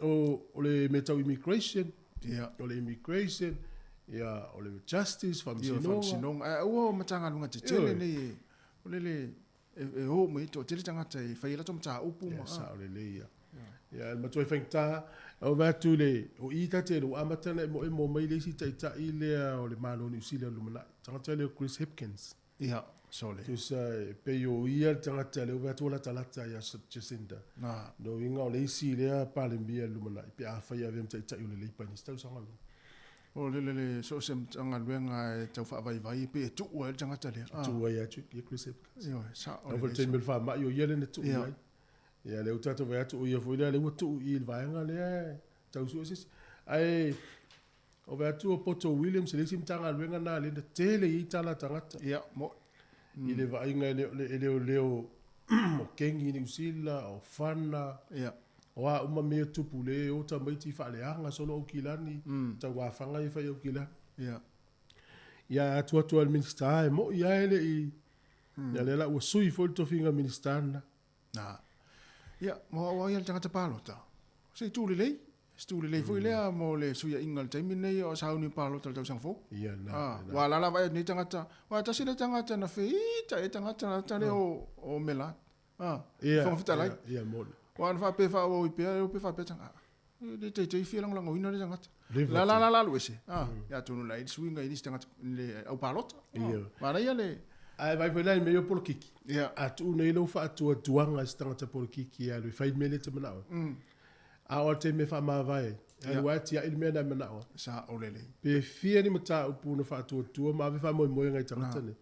o le metau immigration ia o le immigration ia o le justice famsino o matanga lunga te tele nei o le e o me to tele tanga te fai la tomta upu ma sa o le ia ma toi fengta o va tu le o ita te lo amatana mo mai le si ta ile o le malo ni sile lo mana tanga le Chris Hipkins ia sole tu sa pe yo ia tanga tele o va tu la talata ia Jacinda no inga o le si le pa le mbia lo mana pe a fai ave ta le pani sta usanga o le so sem tanga luenga tau fa vai pe tu o tanga tele tu ia tu Chris Hipkins ia sa o le te mil fa ma yo ia le tu ia le utato vai tu ia foi le tu il vai nga le tau su sis ai o vai tu Poto Williams le sim tanga luenga na le tele i tala tangata ia mo ile vai nga le o kengi ni usila o fana ia wa uma me tupu le o ta mai ti fa le anga solo o kilani ta wa fanga i fa o kilani ia tu al minister mo ia ele i ia le la o sui fo to finga minister na ia mo ia tanga te palota se tu le foi le mo le suia ingal te mine o sa uni palota tau sang fo ia na wa la vai ni tanga wa ta sile tanga na feita e tanga ta le o mela fo fita lai ia mo wan fa pe fa o pe fa pe tanga de te fi lang o ina tanga la lu ese ya tu no lai swinga i tanga le au palota ma ia le ai vai foi lai meio por kiki a tu nei lo fa tu tuanga stanga te por kiki ia le fai mele te mana a o te me fa ma vai e wa tia il mena mena o sa o lele pe fia ni mata upu no fa tu ma ve fa mo ngai tangata ne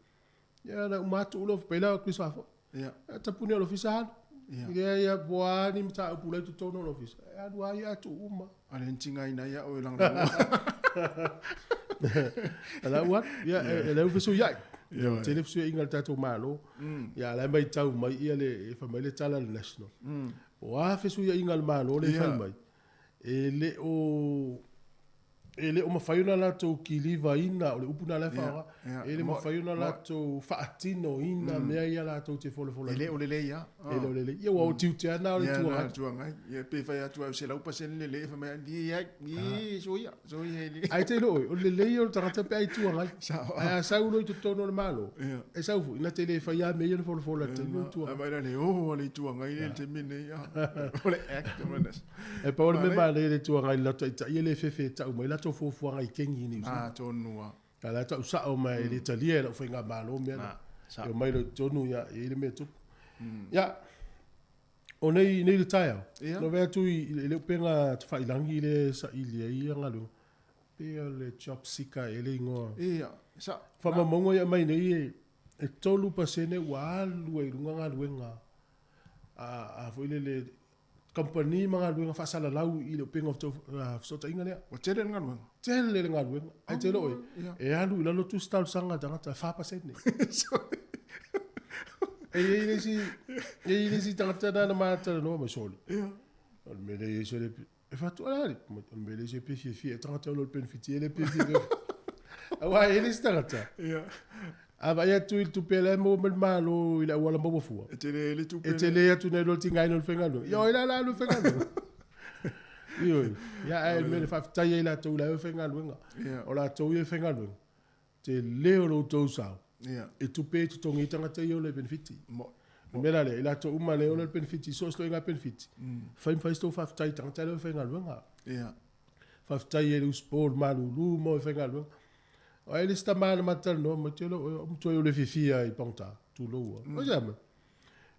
ya na ma tu lo pe la Chris afo ya ta puni lo fisa ya boa ni mata upu la tu tono lo fisa ya dua ya tu uma ale ntinga ina ya o lang ala wat ya ele fiso ya tele fiso ingal ta to malo ya la mai tau mai ia le fa mai le tala le national wa fiso ya ingal malo le fa mai ele o mafaiona la to kiliva ina o le upuna la fa ele mafaiona la to faatino ina mea ia la to te folo ele o le ya ele o le ia wa tiu te ana o le tua ngai ia pe fa ya tua se la upa se le fa mai di ya so ya ele ai te lo o le o tanga te ai tua ngai ai sa ulo to tono le malo e sa fu ina te le fa ya me ia folo te tua mai le o le tua ngai le te mine ya o le act manas e pa o le me le tua ngai la ta ile fefe ta mai la fo ngai kengi ni tonu ala ta sa o mai le talia la finga malo me o mai le tonu ya ile me tu ya o nei le taia no ve tu le penga fa ilangi le sa ile ia ngalo pe le chopsika ele ngo sa fa mongo ya mai nei e tolu pasene wa lu e runga ngaluenga a fo ile company mga luenga fa sala lau i le penga so ta inga le o tele nga luenga ai te lo e alu la lo tu stal sanga tanga fa pa set ne e ile si tanga na ma ta no ma soli on me le so le e fa tu ala on me le je pe fi tanga lo pen fiti le pe fi wa ile si tanga ava ya tu pele mo malo ila wala mo fu etele tu pele etele tu ne lo tinga no fengalo yo ila la lo fengalo yo ya el me fa ta ila tu la fengalo nga ola tu ye fengalo te leo lo to sa e tu pe tu tongi tanga te yo le benefiti me la le ila tu uma le le benefiti so sto nga benefiti fa sto fa ta tanga te lo fengalo nga fa ta ye lo sport malu lu mo fengalo ai le sta mal matal no mo telo mo to le fifia i ponta tu lo o jam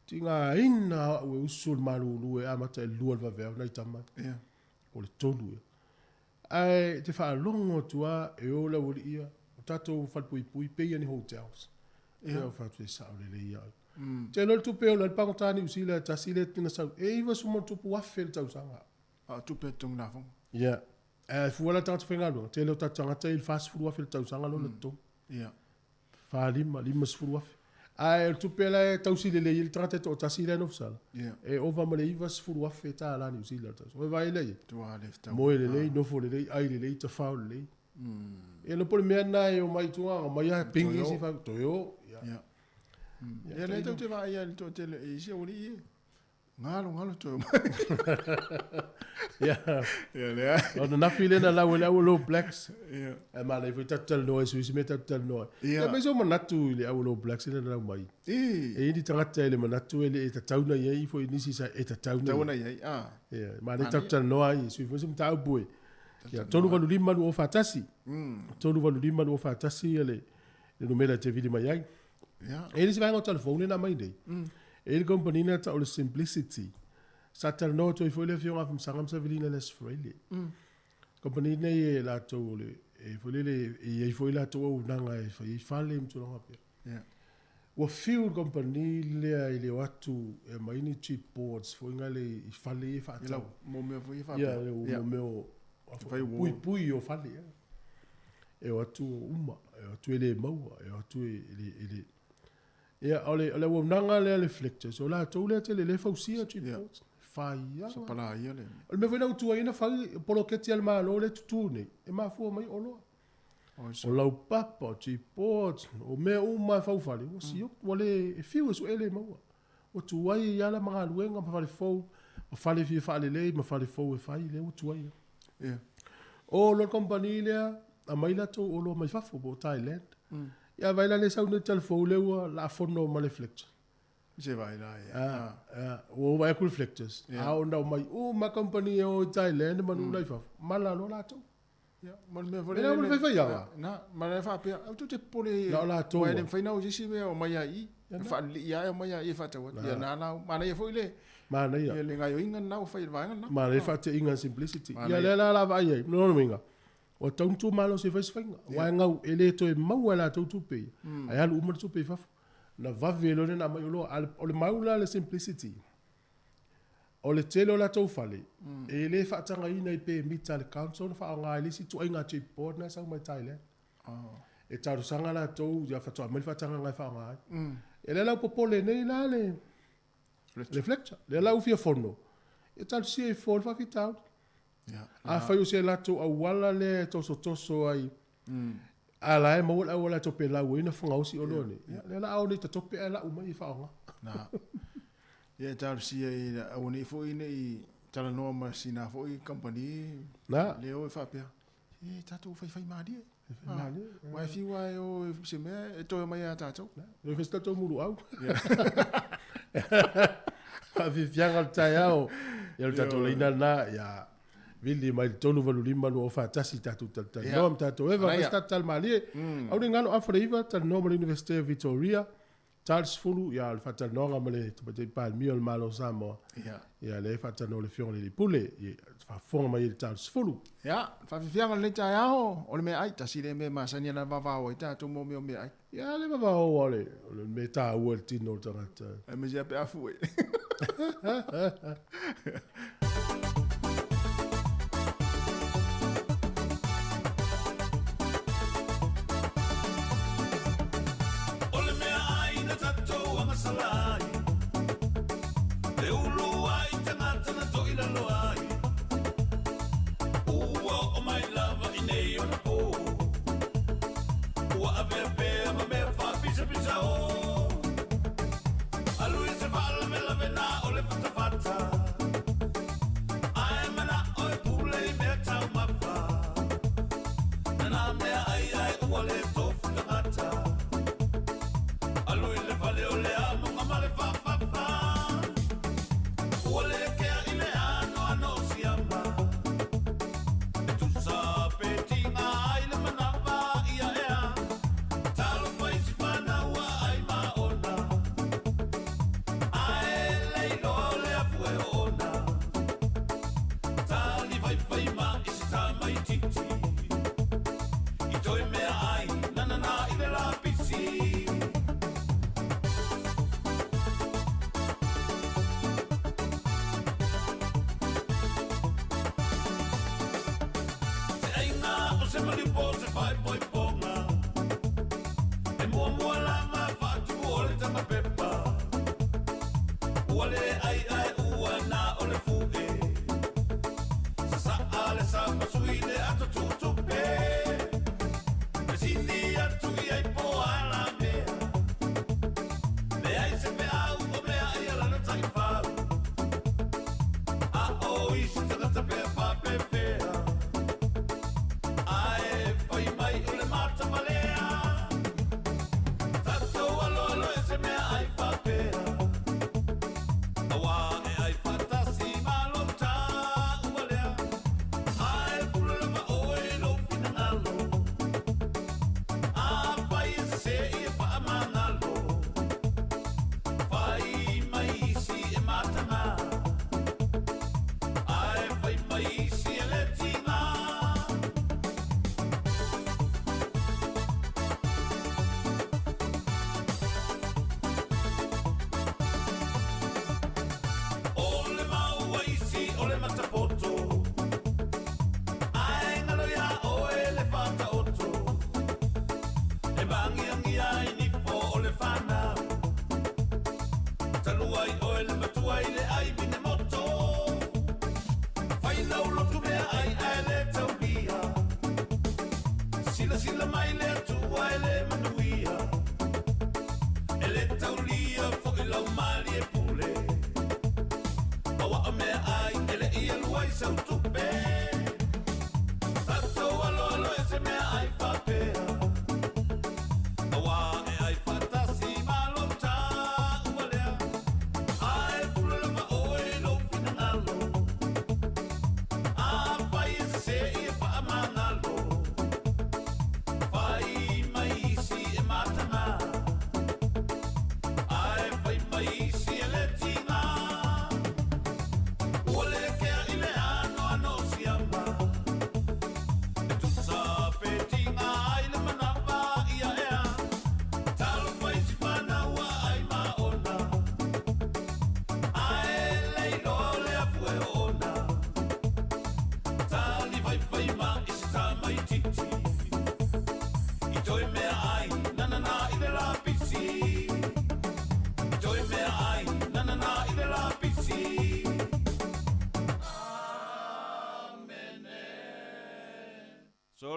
tinga ina o usul malulu e amata lu va ver na tama o le tolu ai te fa longo tua e o la ia tato fa pui pe ni hotels e fa tu sa le ia te lo tu pe o le ponta ni usila tasile tina sa e va su mo tu pu afel tau sanga tu pe tung na fo fuala tanga whengalo, te leo tatanga te il fast food wafel tau sanga lo to. Fa lima sfuru wafe. Ai tu pela tau sile le il trate to tasile no sala. E ova male iva sfuru wafe ta la ni usila tau. O vai le. Tu ale sta. Mo le no fo le ai le te fa le. E no por me na e o mai tu o mai pingi si fa to yo. Ya le te vai ya to te le si o li. Ngalo to. Ya le. Ona na file na la lo blacks. E ma le vita tel no so si meta tel no. Ya me so manatu le lo blacks le na mai. E di tangata le manatu le e tauna ye fo ni si sa e tauna. Tauna ye. Ya ma le tel no ai so fo sim ta bue. Ya tonu valu lima no fatasi. Tonu valu lima no fatasi le no mela te vidi mai ai. Ya. E si vai no telefone na mai dei. E compagnie na ta o simplicity. Sa tel no to fo le fiona fam sangam sa vilina les freely. Compagnie ne e la to le e fo le e fo la to o nanga e fo i fale mtu longa pe. Ya. Wa fiu compagnie le watu e mai ni cheap boards fo ngale i fale e fa ta. Mo me fo i fa. Ya, mo me o pui o fale. E watu uma, e watu ele maua, e watu ele ya ole wo nanga le reflectors o la to le tele le fausia tu fa ya sa pala ia le ole me vena tu ina fa polo ke ti al malo le tutune e ma fu mai olo o la papa ti pot o me uma fa fale o si o le e fiu so ele ma o tu ai ya la manga luenga ma fale fo o fale fi fale le ma fale fo e fa le o tu ai o lo compagnie le a mai la to o lo mai fa fo bo Thailand ya vai la le sa un telefone le la fono ma reflector je vai la ya o vai ku reflectors a onda mai o ma company o Thailand ma no life mala lo la to ya ma me vole le fa ya na ma le fa pe tu te pole la to vai le fa na o si o mai ai Fa li ya mai ya fa ta ya na na mana ya foi le. Mana ya. Ya le ngai inga na fa va na. Mana ya fa te inga simplicity. Ya le la va ye. No minga. O tontu malo se fa sfinga. Wa ngau ele to e mau la tontu pe. Ai alu umar tu pe fa. Na va velo na mai lo o le mau la le simplicity. O le tele o la tau fale. E le fa tanga ina i pe mita le council fa nga ile si tu inga chip board na sa mai Thailand. E taru sanga la tau ya fa tu mai fa tanga nga fa nga. E le la popole nei la le reflector. Le la ufia fono. E taru si e for fa fitau. A fa yo se la tau a wala le toso ai. Ala e mo la to pe la wina funga usi olone. Le la au ni to pe ala umai fa nga. Na. Ia taru si ai au ni fo nei tala no ma sina fo I company. Na. Le o fa pe. E tatu fai madi. Wa fi wa o se me e to mai ata tatu. Le festa to muru au. Fa vi fianga tai au. Ia tatu leina na ya Vili mai tonu valu lima no fa tasi tatu tata. No tatu eva festa tal mali. Au ngalo afreiva tal normal University of Victoria. Charles Fulu ya al fata nonga male te pa mi al malo Samoa. Ya le fata no le fiona le pule fa fonga mai Charles Fulu. Ya, fa fianga le tai ao o le me ai tasi le me masania na va o ta to mo me ai. Ya le va o le me ta o el tino tata. E me ja pe afu.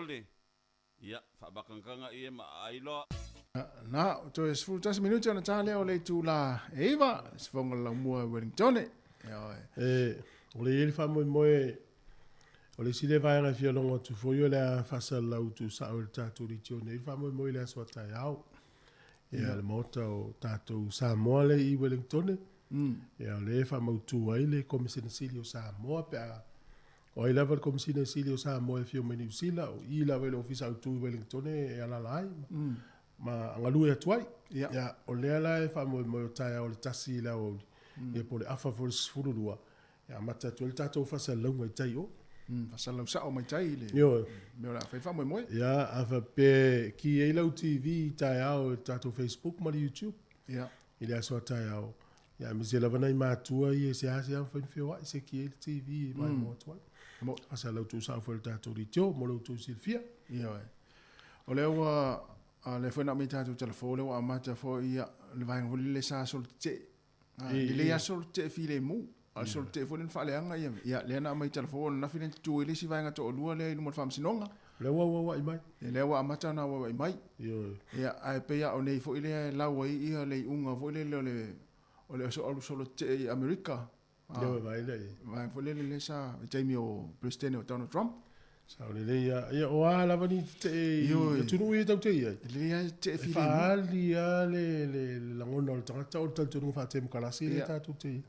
ole. Ia, whabakanganga i e maailo. Na, to e sfuru tasi minuti ona tale o le tu la Eva, sfonga la mua Wellington. O le ili whamoe moe, o le sile vai ngai fia longa tu foio le a whasa lau tu sa o le tātou li tio nei whamoe moe le a swa tai au. Ia le mota o tātou Samoa le i Wellington. Ia le whamau tu ai le komisina sili o Samoa pe a o i lava le komisina sili o Samoa e fio meni usila o i lava le ofisa au tu Wellington e ala lai. Ma angalu e tuai. Ia o le ala e whamoe moe o tai au le tasi la o ia po le afa fururua. Ia mata tu le tātou whasa lau mai tai o. Whasa lau sao mai tai le. Yo. Meo la whaifa moe moe. Ia afa pe ki e lau TV tai au tātou Facebook ma le YouTube. Ia. I le aso tai au. Ia mi se lava nei mātua i e se ase au whainwhewai se ki e le TV mai mo tuai. Whasa lau tu sao whale tātou ri tio mo lau tu silfia. Ia e. O le ua le whaina mi tātou telefone wa amata fo ia le vainga huli le sa sol te. Le ia sol te file mu. Al sol te fo nen fale anga ia. Ia le ana mai telefone na finen tu ile si vainga to lua le no mo fam sinonga. Le wa i mai. Le wa amata na wa i mai. Ia ai pe ia o nei fo ile la wa ia le unga fo ile le o le solo te i Amerika. Ia vai le. Vai fo le sa Jamie o President o Donald Trump. Sa o le ia o ala vani te tunu i tau te ia. Le ia te file. Faali ia le langona o tangata o tunu fa te mkalasi le tatu te.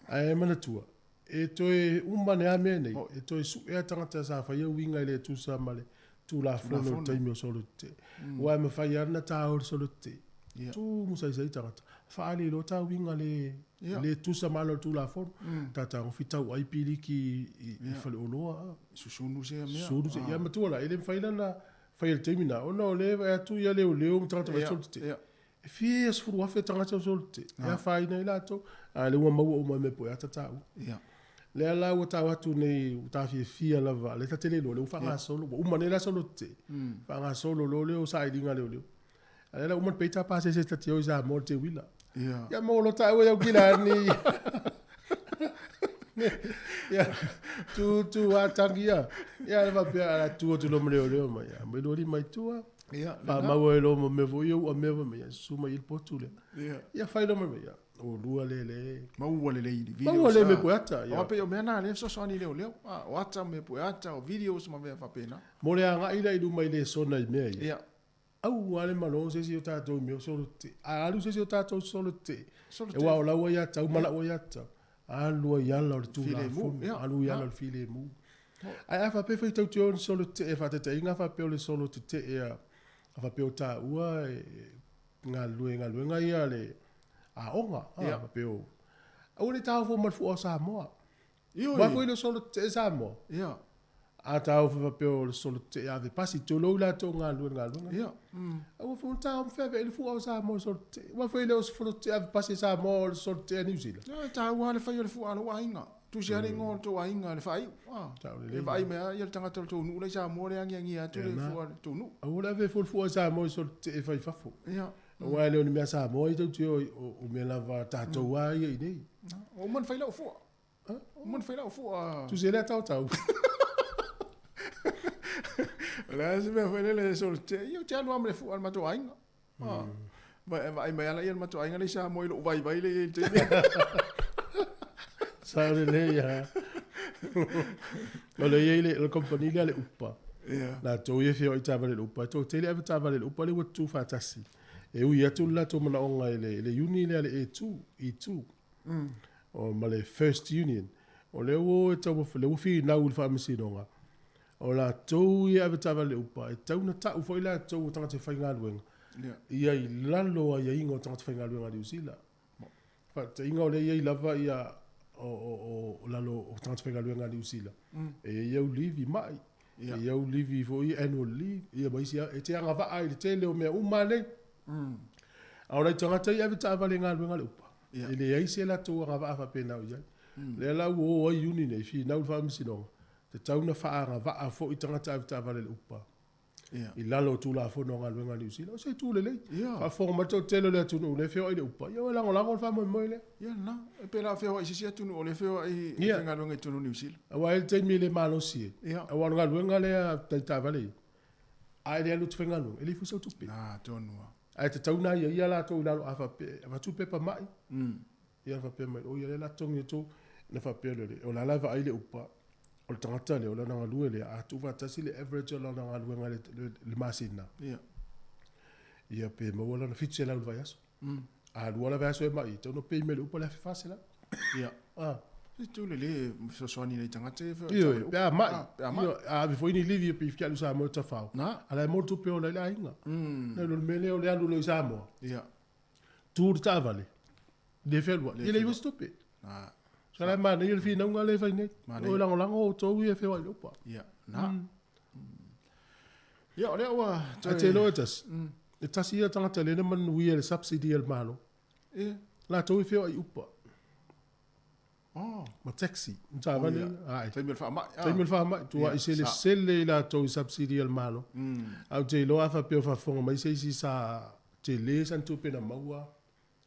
Ai mana tua. E toi umane ame nei. E toi su e tangata sa fa ia winga le tu sa male. Tu la fono te mi solo te. Wa me fa ia na ta o solo te. Tu musa sai tangata. Faali lo ta winga le tu sa malo tu la fono. Tata o fitau ai pili ki i fale oloa. Susunu se mea. Susunu se ia matua ele faila na fail termina. O no le va tu ia le tangata va solo te. E fie as furu afe tangata solo te. Ia faina ila to. A le ua mau o mai me po ata tau. Le ala ua tau atu nei uta fia lava. Le tatele lo le ufanga solo. Umane la solo te. Fanga solo lo le o sa ilinga le o le. Ale la uman peita pa se tati o isa mo te wila. Ya mo lo tau e o kila ni. Ya tu atangia. Ya le va pe ala tu lo mre o le ma ya. Me lo ri mai tua. Pa ma wo lo mo me vo yo o me vo me ya suma il potule. Ya fai lo me ya. O lua le. Ma ua le video. Ma ua le me poeta. O pe o mena le so ni leo leo. O ata me poeta o videos ma ve fa pena. Mo le anga ila i mai le sona i me. Ia. Au ale malo se si o tatou me solo te. Alu se si o tatou solo te. E wa o la wa ya ta o mala wa ya ta. Alu ya la o tu la fu. Alu ya la file mu. Ai afa pe fe tau tio solo te e fa te inga fa pe o le solo te e afa pe o ta ua nga luenga ia le a onga a pe o. Au le tau fo mal fu o Samoa. Wa fo le solo te Samoa. Ia. A tau fa pe o le solo te ave pasi to lo la to nga luenga. Ia. Au fo tau fe ve le fu o Samoa solo te. Wa fo le o solo te ave pasi Samoa solo te New Zealand. Ia tau wa le fa yo le fu alo wa inga. Tu si ale ngol to wa inga le fai. Le fai me ia tanga to nu le Samoa le angi atu le fu to nu. Au le ve fu o Samoa solo te fai fa fo. Ia. Wa le o me Samoa i tau o me lava tatou wa ia i nei. O man fai la fu. O man fai la fu. Tu se le tau. La se me fai le solo te. Io te anu amle fu al mato ainga. Vai mai ala ia mato ainga le Samoa i lo vai le te. Sa le ya. O le ile le compagnia le upa. La to ye fio i tava le upa. To te le ava tava le upa le wa tu fatasi. E ui atu la to mana onga le uni le E2. O ma le First Union. O le o e tau le ufi na ul fa misinonga. O la to ye ava tava le upa. E tau na ta ufo ila to tanga te whainga luenga. Ia i lalo a ia ingo tanga te whainga luenga di usila. Fa te inga o le ia i lava ia o lalo o tanga te whainga luenga di usila. E ia u livi mai. E ia u livi fo i annual leave. Ia maisi e te anga va ai le te leo mea umane. Ahora tangata ia vita vale nga luenga upa. Ele ai se la to nga va pe na ia. Le la wo uni nei fi na fa misino. Te tauna fa nga va fo i tangata vita vale upa. I lalo tu la fono nga luenga New Zealand. O se tu lele. Fa fonga mato telo le tunu le feo i le upa. Ia lango fa mo le. Ia na. E pela feo i sisia tunu o le feo i nga luenga i tunu New Zealand. Awa el te mi le malo si. Awa nga luenga le ta vale. Ai le alu tfenga lu. Eli fusa tu pe. Ah, tonua. Ai te tauna ia la to lalo afa pe. Afa tu pe pa mai. Ia fa pe mai. O ia la tongi to na fa pe le. O la lava ai le upa. O le tangata le o lana ngalue le a tu vatasi le average o lana ngalue le masina. Ia pe mawala na fitse la ulva yaso. A luala vaso e mai, tono pe me le upa le fase la. Ia. Tu le soani le tangata e feo. Ia, pe mai. A before ni livi pe fia lusa mo ta fao. Ala mo tu pe o le la inga. Na lo mele o le alu lo isamo. Ia. Tu ta vale. De felwa. Ile ibo stope. Sala mana il fina unga le fai nei. O lango to ia fe wa lupa. Ia. Na. Ia ole wa. Te lo etas. E tasi ia tangata le man wi le subsidy el malo. La to fe wa upa. Ma taxi. Nta vale. Ai. Te mil fa ma. Te mil fa ma. Tu wa isele sele la to subsidy el malo. Au te lo afa pe fa fonga mai se si sa te le san tu pe na maua.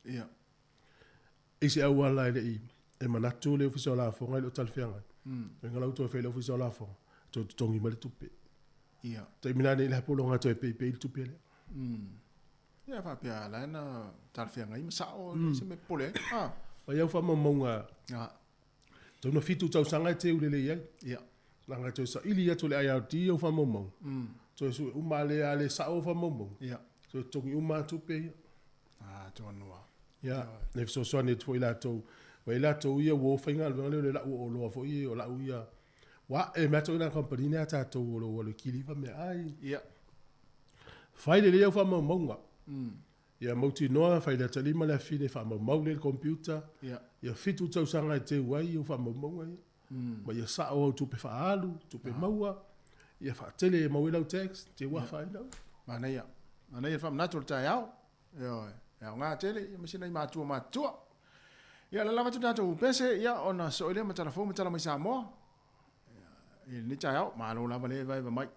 Ia. Isi au ala ile i. E manatu le ofisa la fonga le tal fianga. Ngala uto fe le ofisa la fonga. To tongi male tupe. Ia. Te mina le la polonga to pe tupe le. Ia fa pia la na tal fianga i sao se me pole. Wa ia fa mamonga. To no fitu tau sanga te ule le ia. Ia. Langa to sa ili ya to le ai ti o fa momong. To su umale ale sa o fa momong. Ia. To tongi uma tupe. To noa. Ia. Ne so ne to ila to wa ila to ia wo fainga le la o lo fo ia o la ia wa e mato na company ne ata to lo kili fa me ai ia fai le ia fa mo monga ia moti no fai le tali ma la fine fa mo le computer ia fitu tau sanga te wai o fa mo monga ma ia sa o tu pe fa alu tu pe maua ia fa tele mo without text te wa fa no mana ia fa natural ta yao yo ya nga tele ia masina i matua ia la lava tu pese ia ona so ile mata telefon mata mai Samoa ia ni chao ma lo lava le vai mai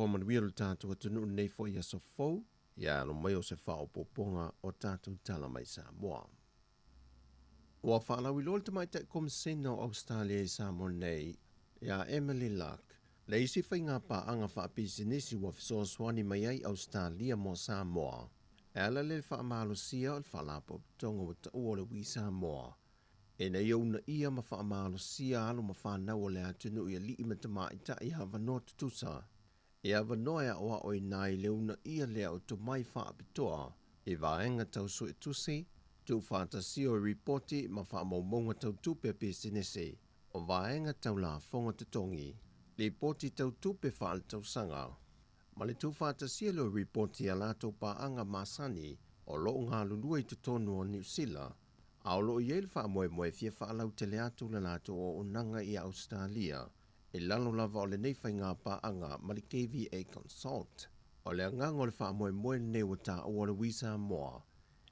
man wia lo tātou atunu nei fo ia sofou, ia lo mai o se whaopoponga o tātou tala mai Samoa. Ua whaalawi lol te mai te komisena o Australia i Samoa nei, ia Emily Luck, le isi whainga pa anga whaapisinisi wa fisoswani mai ai Australia mo Samoa, ala le whaamalo sia o le whaalapo tonga wa ta ua le wi Samoa, e na iona ia ma whaamalo sia alo ma whanau o le atunu ia li ima tama i ta i hawa no tutusa, e hawa noa oa oi nai le una ia lea o to mai whaapitoa, e vaenga tau sui tusi, tu whātasi o reporti ma whaamaumonga tau tupe pisinisi, o vaenga tau la fonga tutongi, reporti tau tupe whaal tau sanga. Ma le tu whātasi o reporti a lato pa anga masani, o lo ngā lulua i tutonu o New Zealand, a o lo i eil whaamoe fia whaalau te le atu le lato o unanga i Australia, e lalo lava o le nei whainga pa anga ma le KVA Consult, o le angang o le whaamoe nei o ta o le wisa moa,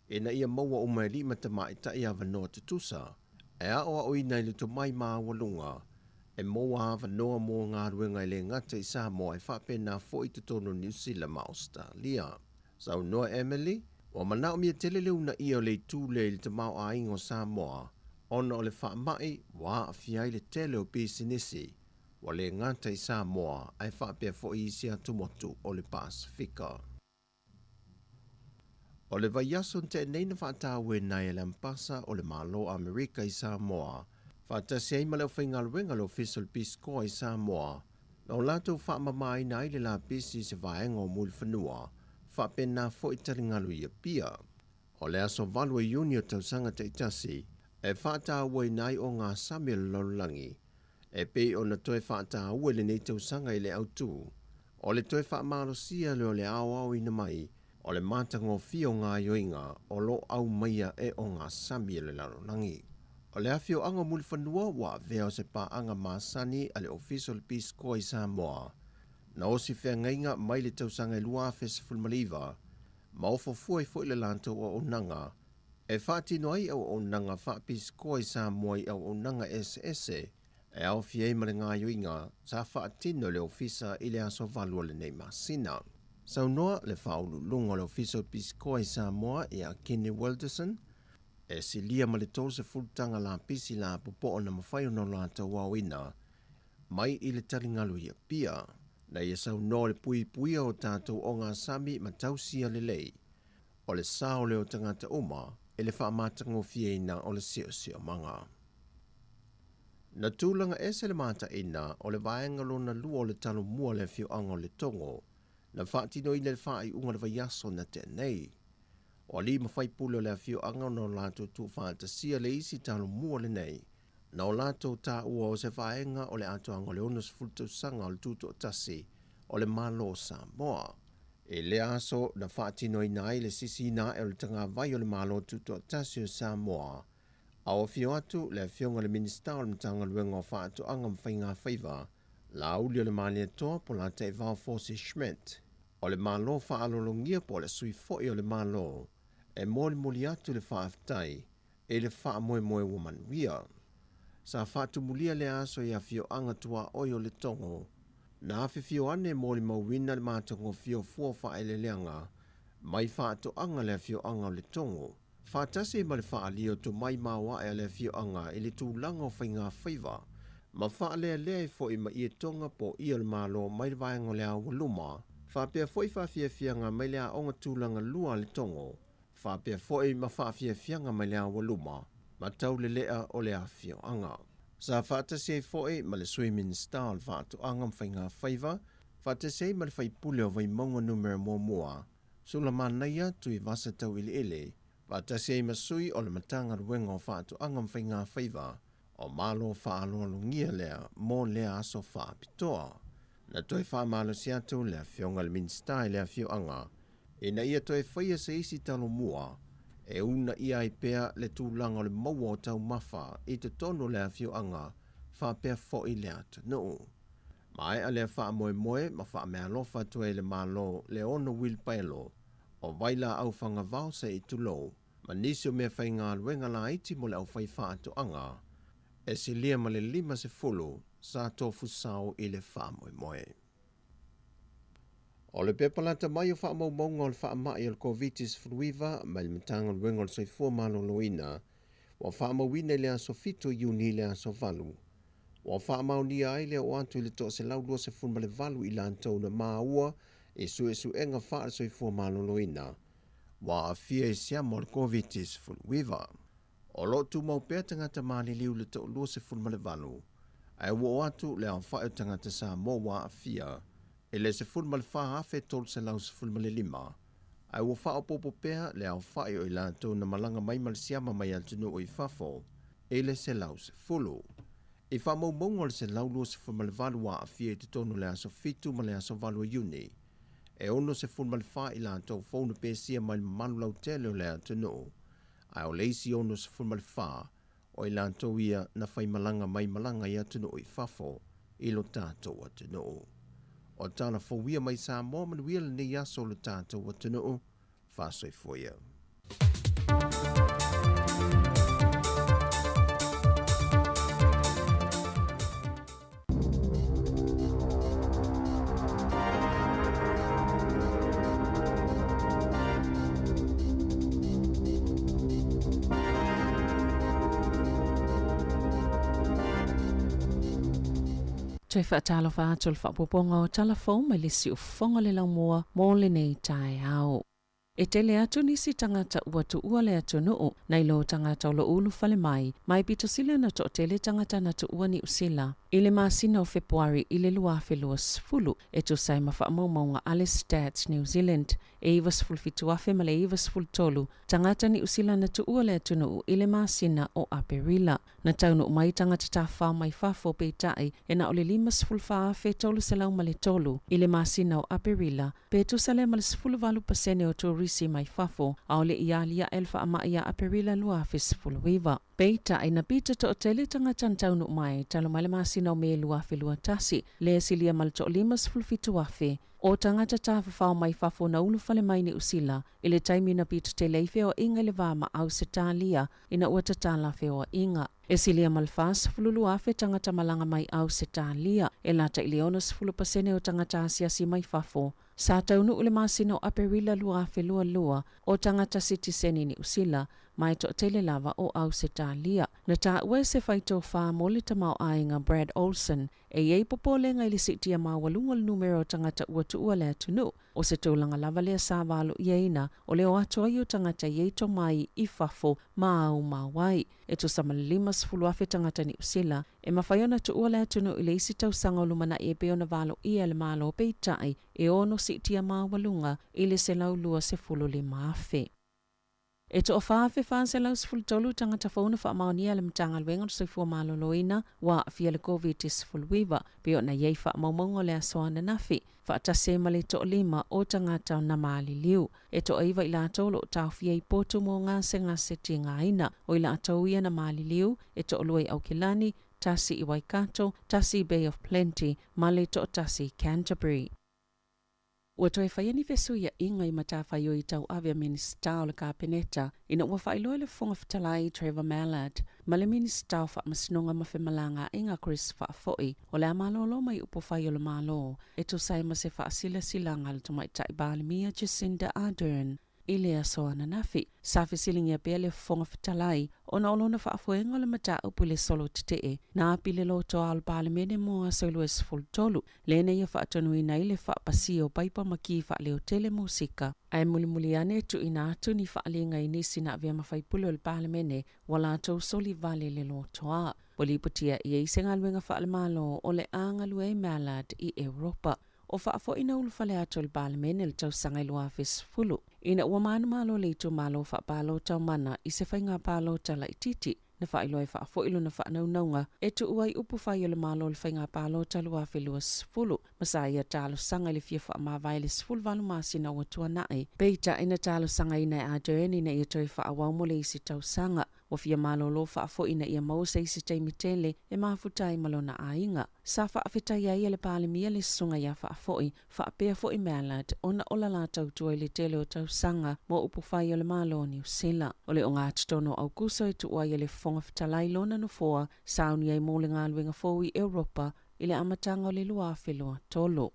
e na ia maua o mai li matama i ta ia vanoa tutusa, e a oa oi nei le to mai maa walunga, e moa vanoa mo ngā ruenga i le ngata i Samoa e whapena fo i tutono New Zealand ma Australia. Sau noa Emily, o manao mia tele leu na ia o le tūle i le te mau a ingo Samoa, ona o le whaamai, wa a fiai le tele o pisinisi, wa le ngata i Samoa ai whapea fo i isia tumotu o le Pasifika. O le vaiaso te neina whaatawe nai e lampasa o le malo Amerika i Samoa, whaatasi ai maleo whaingaluenga lo Official Peace Corps i Samoa, na o lato whaamamai nai le la pisi se vaenga o muli whanua, whapena fo i taringalu i a pia. O le aso valua iuni o tausanga te itasi, e whaatawe nai o ngā Samuel Lolangi, e pe o na toe whaatawe le nei tausanga i le autu, o le toe whaamalo sia leo le au ina mai, o le matango fio ngā yoinga o lo au maia e o ngā Samuel Lolangi. O le afio anga muli whanua wa veo se pa anga masani a le Official Peace Corps i Samoa, na osi whea ngainga mai le tausanga i lua Festival Maliva, ma ofo fuai fo le lanto o onanga, e whaatino ai au onanga wha Peace Corps i Samoa i au onanga SS, e au fiei mare ngā yoinga, sa whaatino le ofisa i le aso valua le nei masina. Sau noa le whaulu lunga le Official Peace Corps i Samoa i a Kenny Wilderson, e si lia ma le tolu se fulutanga la pisi la popo o na mawhai o no la ta wawina, mai i le taringalu i a pia, na ia sau no le pui o tātou o ngā sami ma tausia le lei, o le sao leo tangata uma, e le whaamatango fieina o le sio manga. Na tūlanga e se le mata ina o le vaengalo na lua o le talo mua le fio anga o le tongo, na whaatino i le whaai unga le vaiaso na te nei. O li mawhai pule o le fio anga no lato tu whaatasia le isi talo mua le nei, na o lato tā ua o se vaenga o le ato anga le onus fulto sanga o le tuto o tasi o le malo Samoa. E le aso na whaatino i nai le sisi na e o le tanga vai o le malo tuto o tasi o Samoa. A o fio atu le fionga le minista o le mtanga luenga o whaato anga mwhainga whaiva, la uli o le malia toa po la te vau Fosi Schmidt. O le malo whaalolongia po le sui foi o le malo, e moli atu le whaaftai, e le wha moe womanuia. Sa whaatu mulia le aso ia fio anga tua oi o le tongo, na awhi fio ane moli mauwina le mātongo fio fua wha ele leanga, mai whaatu anga le fio anga o le tongo. Whaatase ma le whaalio to mai mawa e le fio anga e le tūlanga o whainga whaiva, ma whaalea lea fo i ma ia tonga po ia le malo mai vaenga le au luma, whapea foi whawhia fianga mai lea onga tūlanga lua le tongo, whapea foi ma whawhia fianga mai lea waluma, ma tau le lea o lea fio anga. Sa whaatase foi ma le swimming style whaatu anga mwhainga whaiva, whaatase ma le whaipule o vai maunga numera mua, sula manaia tui vasa tau ele, whaatase ma sui o le matanga ruenga o whaatu anga mwhainga whaiva, o malo whaalolongia lea mo lea aso whaapitoa. Na toi whaamalo siatu lea fionga le minsta lea fio anga, e na ia toi whaia se isi talo mua, e una ia i pea le tūlanga o le maua o tau mawha i te tono lea fio anga, whapea fo i lea tanu. Mai a lea wha moe ma wha mea lofa tue le malo le ono wilpaelo, o waila au whanga vausa i tulo, ma nisi o mea whainga luenga la iti mo le au whai whaato anga, e si lia ma le 5 sa tofu sao i le wha moe. O le pepalata mai o whaamaumaunga o le whaamai o le COVID-19 mai le matanga luenga o le soifua maloloina, wa whaamauina le aso fito iuni le aso valu. Wa whaamaunia ai le o atu i le toa se laulua se funma le valu i lantou na maua e su enga wha le soifua maloloina. Wa afia e siamo le COVID-19. O lo tu mau pea tangata maali liu le toa lua se funma le valu. Ai wo atu le au wha e tangata Samoa wa afia. E le se funma le wha hafe tol se lau se funma le lima. Ai wo wha o popo pea le au wha o i lantou na malanga mai malisiama mai altunu o i fafo. E le se lau se fulu. E wha mau le se lau lua se funma le valu wa afia i te tonu le aso fitu ma le aso valu iuni. E ono se funma le wha i lantou fonu pesia mai malu lau tele o le altunu. Ai o leisi ono se funma le wha o i lantou ia na whai malanga mai malanga i atunu o i fafo i lo tātou atunu. O tāna fawia mai Samoa manuia le nei aso le tātou atunu, whāsoi foia. Toi whaatalo whaatul whaapoponga o talafou mai le si ufonga le laumua mō le nei tae au. E tele atu nisi tangata uatu ua le atu nuu, nei lo tangata o lo ulu fale mai pito sila na to tele tangata na tu ua ni usila. Ile maasina o Februari ile luafe luas fulu, e tu sai mawha Alice Stats New Zealand, e ivas fulfitu afe ma le ivas fultolu, tangata ni usila na tu ua le atu nuu ile maasina o Aperila. Na taunu mai tangata tafa mai fafo peitai, e na ole limas fulfa afe tolu selau ma le tolu, ile maasina o Aperila, pe tu sale ma le sfulu valu pasene o turisi mai fafo, a ole ialia elfa ama ia Aperila luafe sfuluiva. Peita ai na pita to tele tangata taunu mai, talo male maasina o me luafe luatasi, le silia mal to limas fulfitu afe, o tangata tawhawhau mai fafo na ulu fale mai ni usila, ile taimi na pita tele ife o inga le vama au se talia, ina ua tatala fe o inga. E silia malfas fululu afe tangata malanga mai au se talia, e lata ilionos fulu pasene o tangata asiasi mai fafo. Sa taunu ule masina o Aperila luafe lua, o tangata sitiseni ni usila, mai to tele lava o au se talia. Na ta ue se faito wha mole tamau ainga Brad Olsen, e yei popole ngai li sitia mawalungal numero tangata uatu ua le atunu, o se tūlanga lava lea sāwalo ieina, o leo atoa iu tangata yei to mai i fafo mau mawai. E tu samalimas fuluafe tangata ni usila, e mawhaiona tu ua le atunu ile isi tau sanga lumana e peona valo ia le malo peitai, e ono sitia mawalunga ile se laulua se fululi maafe. E to ofafe fanse laus fultolu tangata fauna fa maonia le mtanga lwenga soifua maloloina wa fia le COVID-19 pio na yei fa maumongo le asoana nafi fa atase male to lima o tangata na mali liu. E to aiva ila tolo tau fia i potu mo ngase tinga ina o ila atauia na mali liu e to oluai au kilani, tasi i Waikato, tasi Bay of Plenty, male to tasi Canterbury. Ua toi whaiani fesu ia inga i matawhaio i tau avea minista o le kāpeneta, ina ua whailoi le whonga whatalai Trevor Mallard, ma le minista o whaamasinonga mawhemalanga inga Chris Whaafoi, o le amalolo mai upo whaio le malo, e tu sai ma se whaasila silanga le tumai taibalimia Jacinda Ardern. Ile asoana nafi, safi silingia pia le whonga whatalai, o na olona whaafuenga le mata upu le solo titee, na apile lo toa al palimene moa soilo es fultolu, lene ia whaatonui na ile whaapasi o paipa maki whaaleo tele musika. Ai muli ane tu ina atu ni whaalinga inisi na via mawhaipulo le palimene, wala tau soli vale le lo toa. Poliputia ia isenga luenga whaalemalo o le angalue Mallard i Europa. O whaafo ina ulufale ato le palimene le tau sanga ilua fes fulu. Ina ua maana malo le itu malo whaapalo tau mana i se whainga palo tala i titi. Na whailoi whaafo ilo na whaanaunga e tu uai upu whai le malo le whainga palo talu a whelua sfulu. Masaya talo sanga le fia whaamawai le sfulu valu masina ua tua nae. Peita ina talo sanga ina e Ardern ina ia toi whaawau mo le isi tau sanga. Wa fia malo lo whaafo ina ia mausa isi teimitele e mafutai malona ainga. Sa whaafetai ia le palimia le sunga ia whaafoi, whaapea fo i Mallard, ona ola la tau tua le tele o tau sanga mo upu whai o le malo ni usila. Ole o ngā tutono au kuso e tu ia le whonga whatalai lona no foa, sauni ai mōle ngā luenga fōi Europa, ile amatanga o le lua whelua tolo.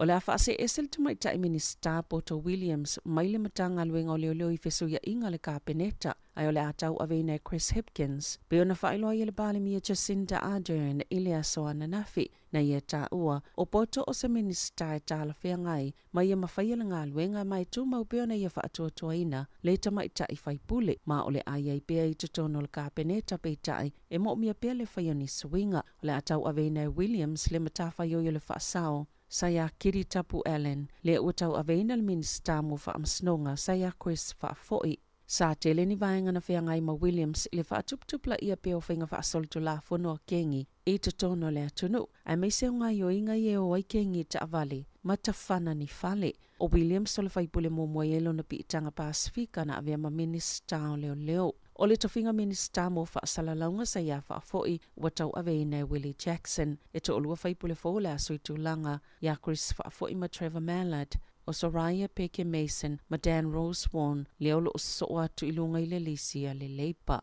O le afase esel tumai tai Minister Poto Williams mai le matanga luenga o leo i fesuia inga le kapeneta ai o le atau avena Chris Hipkins. Pe ona whaeloa i le bale mia Jacinda Ardern i le asoa na nafi na ia ta ua o poto o se Minister e tala whea ngai mai ia mawhaia le ngā luenga mai tu mau pe ona ia whaatua ina le tamai tai whaipule ma o le ai pea i tutono le kapeneta pe tai e mo mia pea le whaioni suinga o le atau avena Williams le matawhai o le whaasao. Saya Kiri Tapu Allen, le utau aveina le Minister mo whaamsnonga, saya Chris whaafoi. Sa tele ni vaenga na whiangai ma Williams le whaatuptupla ia peo whainga whaasolitu la whanua kengi i te tono le atunu. A meise o ngai o inga i o ai kengi ta avale, matawhana ni fale. O Williams o le whaipule mo moelo na piitanga Pasifika na avea ma Minister o leo. O le tofinga Minister mo whaasalaunga sa ia whaafoi watau aveina Willie Jackson. E to olua whaipule fo le aso i tūlanga ia Chris whaafoi ma Trevor Mallard. O Soraya Peke Mason ma Dan Rose Warren leo lo so atu ilunga i le lisia le leipa.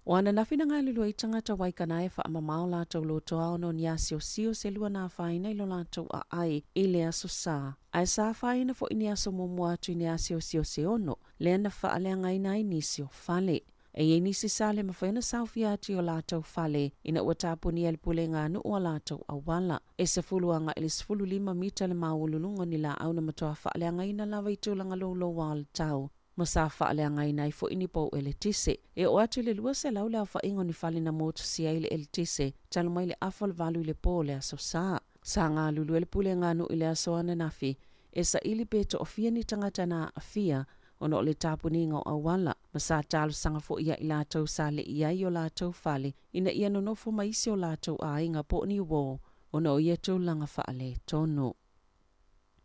O ana nawhina ngai lulu i tangata waikana e wha amamao lātou loto ao no niasi o sio se lua nā whaina i lo lātou a ai i le aso sā. Ai sā whaina fo i ni aso momo atu i niasi o sio se ono, lea na wha alea ngai nai nisi o whale. E i nisi sā le mawhaina sauwhi atu o lātou whale, ina ua tāpuni e le pule ngā nu o lātou awala. E se fuluanga i le 15 mita le maululunga ni la au na matoa wha alea ngai na lawa i tūlanga lolo wā le tau. Masa whaalea ngai nei fo ini pou ele tise. E o atu le lua se lau lea whaingo ni whale na motu sia ile ele tise, talo mai le afal valu le po le aso saa. Sa ngā lulu ele pule ngā nu ile aso ana nafi, e sa ili beto o fia ni tangata na a fia, ono le tāpuni ngā awala. Masa talo sanga fo ia i lātou sa le ia i o lātou whale, ina ia no nofo maisi o lātou a inga po ni wō, ono ia tūlanga whaale tono.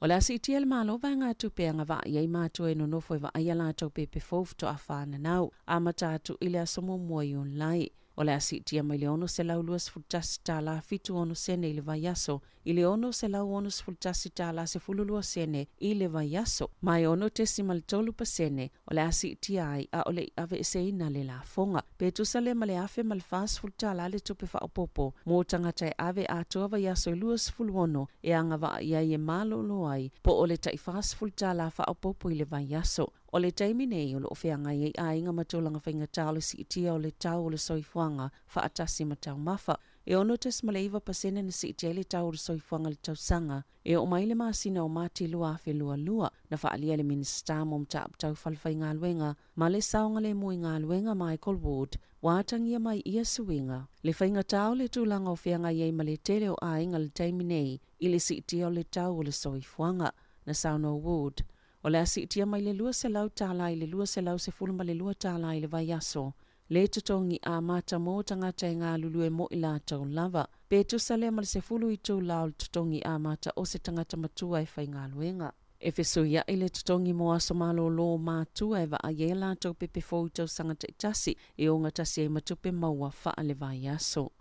O le asi itia le malo vai ngā tupea ngā wa iei mātua e no nofo e wa aia lātou pepe fofu to a whāna nau, a matatu i le asomo mua i on lai. O le asi itia mai le ono se lau luas fultasi tā la fitu ono sene i le vai aso, i le ono se lau ono se fultasi tā la se fululua sene i le vai aso. Mai ono tesi mal tolu pa sene, o le asi itia ai a o le ave se ina le la fonga. Pe tusa le male afe mal fas fulta la le tupe fa opopo, mo tangata e ave a toa vai aso i luas fuluono e anga wa ia i e malo lo ai, po o le tai fas fulta la fa opopo i le vai aso. O le taimi nei o le ofeanga i a inga matulanga whainga tāle si itia o le tau o le soifuanga wha atasi matau mafa. E ono tes maleiva pasene na si itia le tau o le soifuanga le tau sanga. E o mai le masina o mati lua afe lua lua na wha alia le Minister mo mta aptau falfai ngā luenga ma le saonga le mui ngā luenga Michael Wood wātangia mai ia suinga. Le whainga tau le tūlanga o whianga iei ma le tele o a inga le taimi nei i le si itia o le tau o le soifuanga na sauno Wood. O le asi itia mai le lua se lau tāla i le lua se lau se fulma le lua tāla i le vai aso. Le tutongi a mata mō tangata i ngā lulu e mo i lātou lava. Pe tusa le mal se fulu i tū lau tutongi a mata o se tangata matua e whai ngā luenga. E fesuia i le tutongi mo aso malo lo mātua e wa a ye lātou pepe fōu tau sangata i tasi e o ngatasi e matupe maua wha le vai aso.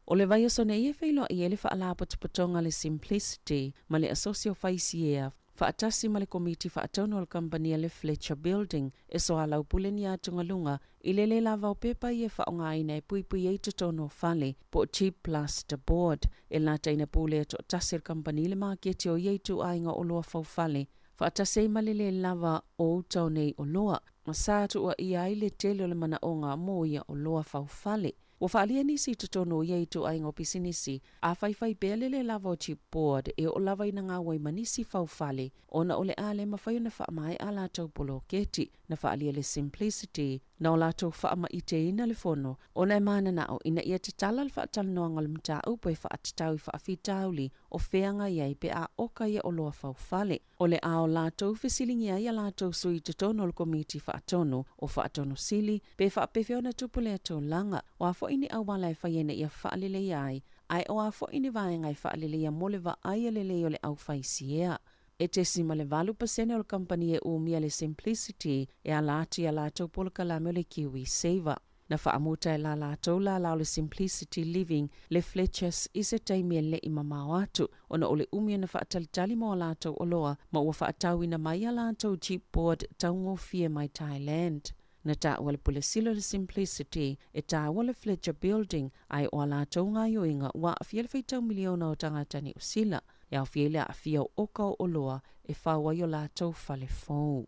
O le vai aso ne ie whailo i ele wha ala patupatonga le Simplicity ma le asosio whaisi ea Whaatasi ma le komiti whaatono al kampania le Fletcher Building e so alau puleni atunga lunga i le lava o pepa i e whaonga ina e puipui e tutono fale po cheap plaster board e lata ina pule e to tasir kampani le maketi o ieitu ainga o loa fau fale. Whaatasi ma le lava o tau nei o loa ma sātu ua ia i le tele o le mana onga mo ia o loa fau fale. Wa whaalia nisi tutono iei tu ainga o pisinisi, a whaiwhai pēle le lava o chip board e o lava ina ngā wai manisi whauwhale, o na ole ale mawhai na whaamai a lātou polo keti, na whaalia le Simplicity, na o lātou whaama i te ina le whono, o na mana na o ina ia te tala le whaatala noanga le mta upo e whaatatau i whaafitauli, o wheanga iei pe a oka ia o loa whauwhale. O le a o lātou whisilingi ia lātou sui tutono le komiti whaatono, o whaatono sili, pe whaapewheo na tupule ato langa, o a ini awala e whaiene ia whaalele ai, ai o a fo ini vaenga e whaalele ia mole wa ai alele o le au whaisi ea. E te sima le valu pasene o le kampani e umia le Simplicity e a lāti a lātou polo kalame o le Kiwi Saver. Na whaamuta e la lātou la lao le Simplicity Living le Fletchers i se taimi e le i mamao atu, o na ole umia na whaatalitali mo a lātou o loa, ma ua whaatau ina mai a lātou chipboard taungo fie mai Thailand. Na tā wale pule silo le Simplicity e tā wale Fletcher Building ai o la taunga yoinga wa fiel feitau miliona o tangatani usila. e au fiele a fia o oka o loa e whawai o lātou whale fōu.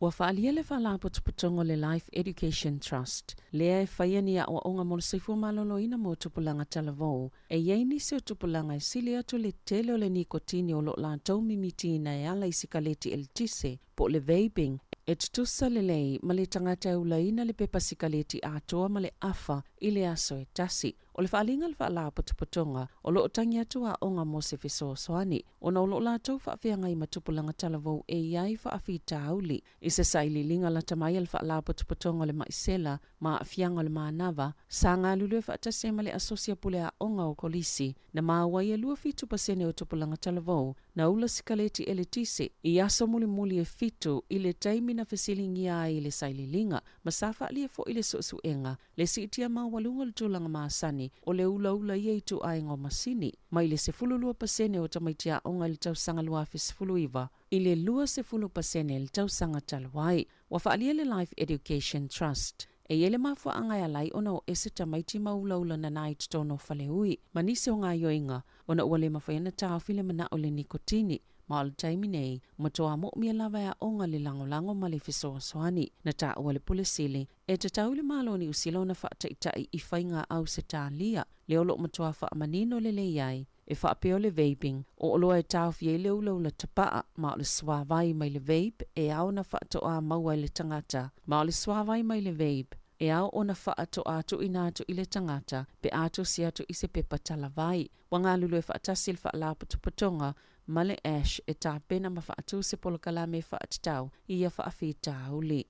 Ua whaalia le whalapotopotongo le Life Education Trust, lea e whaiania o onga mo le seifua malolo ina mo tupulanga talavou, e yeini se o tupulanga e sili atu le tele o le nikotini o lo lātou mimitina e ala isikaleti el tise, po le vaping, e tutusa le lei ma le tangata e ulaina le pepa sikaleti atoa ma le afa i le aso e tasi. O le whaalinga le whaalapotopotonga, o lo tangi atu a onga mo se fiso soani, o na o lo lātou whaafeanga i matupulanga talavou e iai whaafita auli. I se saili linga la tamai le whaalapotopotonga le maisela, ma afianga le maanava, sa ngā lulu e whaatase ma le asosia pule a onga o kolisi, na maawai e 2% o tupulanga talavou, na ula sikaleti ele tise, i aso muli e fitu i le taimina fesilingi ai i le saili linga, ma safa li e fo i le suenga, le siitia mawalunga le tulanga maasani, o le ula ia i tu aingo masini, mai le 10% o tamaitia onga le tausanga luafi 10 i le 2% le tausanga talawai. Wa whaalia le Life Education Trust, e yele mafua anga ya lai ona o ese tamaiti maula na nai tutono fale ui, manise o ngā yoinga, ona ua le mawhaiana tau file mana o le nikotini, ma o le taimi nei, matoa mo mia lava ya onga le lango ma le fisoa soani, na ta ua le pulesili, e te tau le malo ni usila ona whaataitai i whainga au se tā lia, le olo matoa wha manino le leiai, e whaapeo le vaping, o oloa e tau fie le ula tapaa, ma o le swavai mai le vape, e au na whaatoa maua le tangata, ma o le swavai mai le vape, e au ona whaatoa atu inatu i le tangata, pe atu si atu i se pepa talavai, wa ngā lulu e whaatasi le whaalapotopotonga, ma le ash e tā pena ma whaatu se polokalame whaatitau, i a whaafita auli.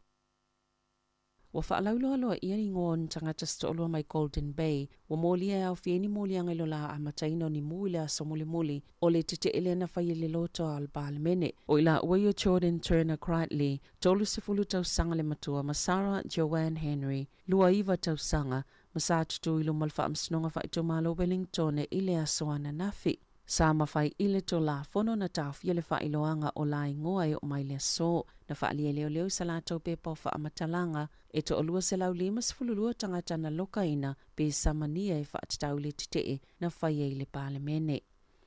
Wa whaalauloa loa ia ni ngon tangata stoloa mai Golden Bay, wa molia au fieni molia ngai lola a mataino ni mui le aso muli o le tite elena whai le loto al balemene. O ila uaio Jordan Turner Crightley, tolu se fulu tau sanga le matua ma Sarah Joanne Henry, lua iwa tau sanga, ma sa tutu ilo malfa amsnonga wha ito malo Wellington e ile aso ana nafi. Sa mawhai ile to la fono na tau fiele wha iloanga o la ingoa e o mai le so, na wha alia leo sa la tau pepa o wha amatalanga, e to olua se lau 5 tangata na lokaina pe samania e wha atitau le titee na whai e le palemene.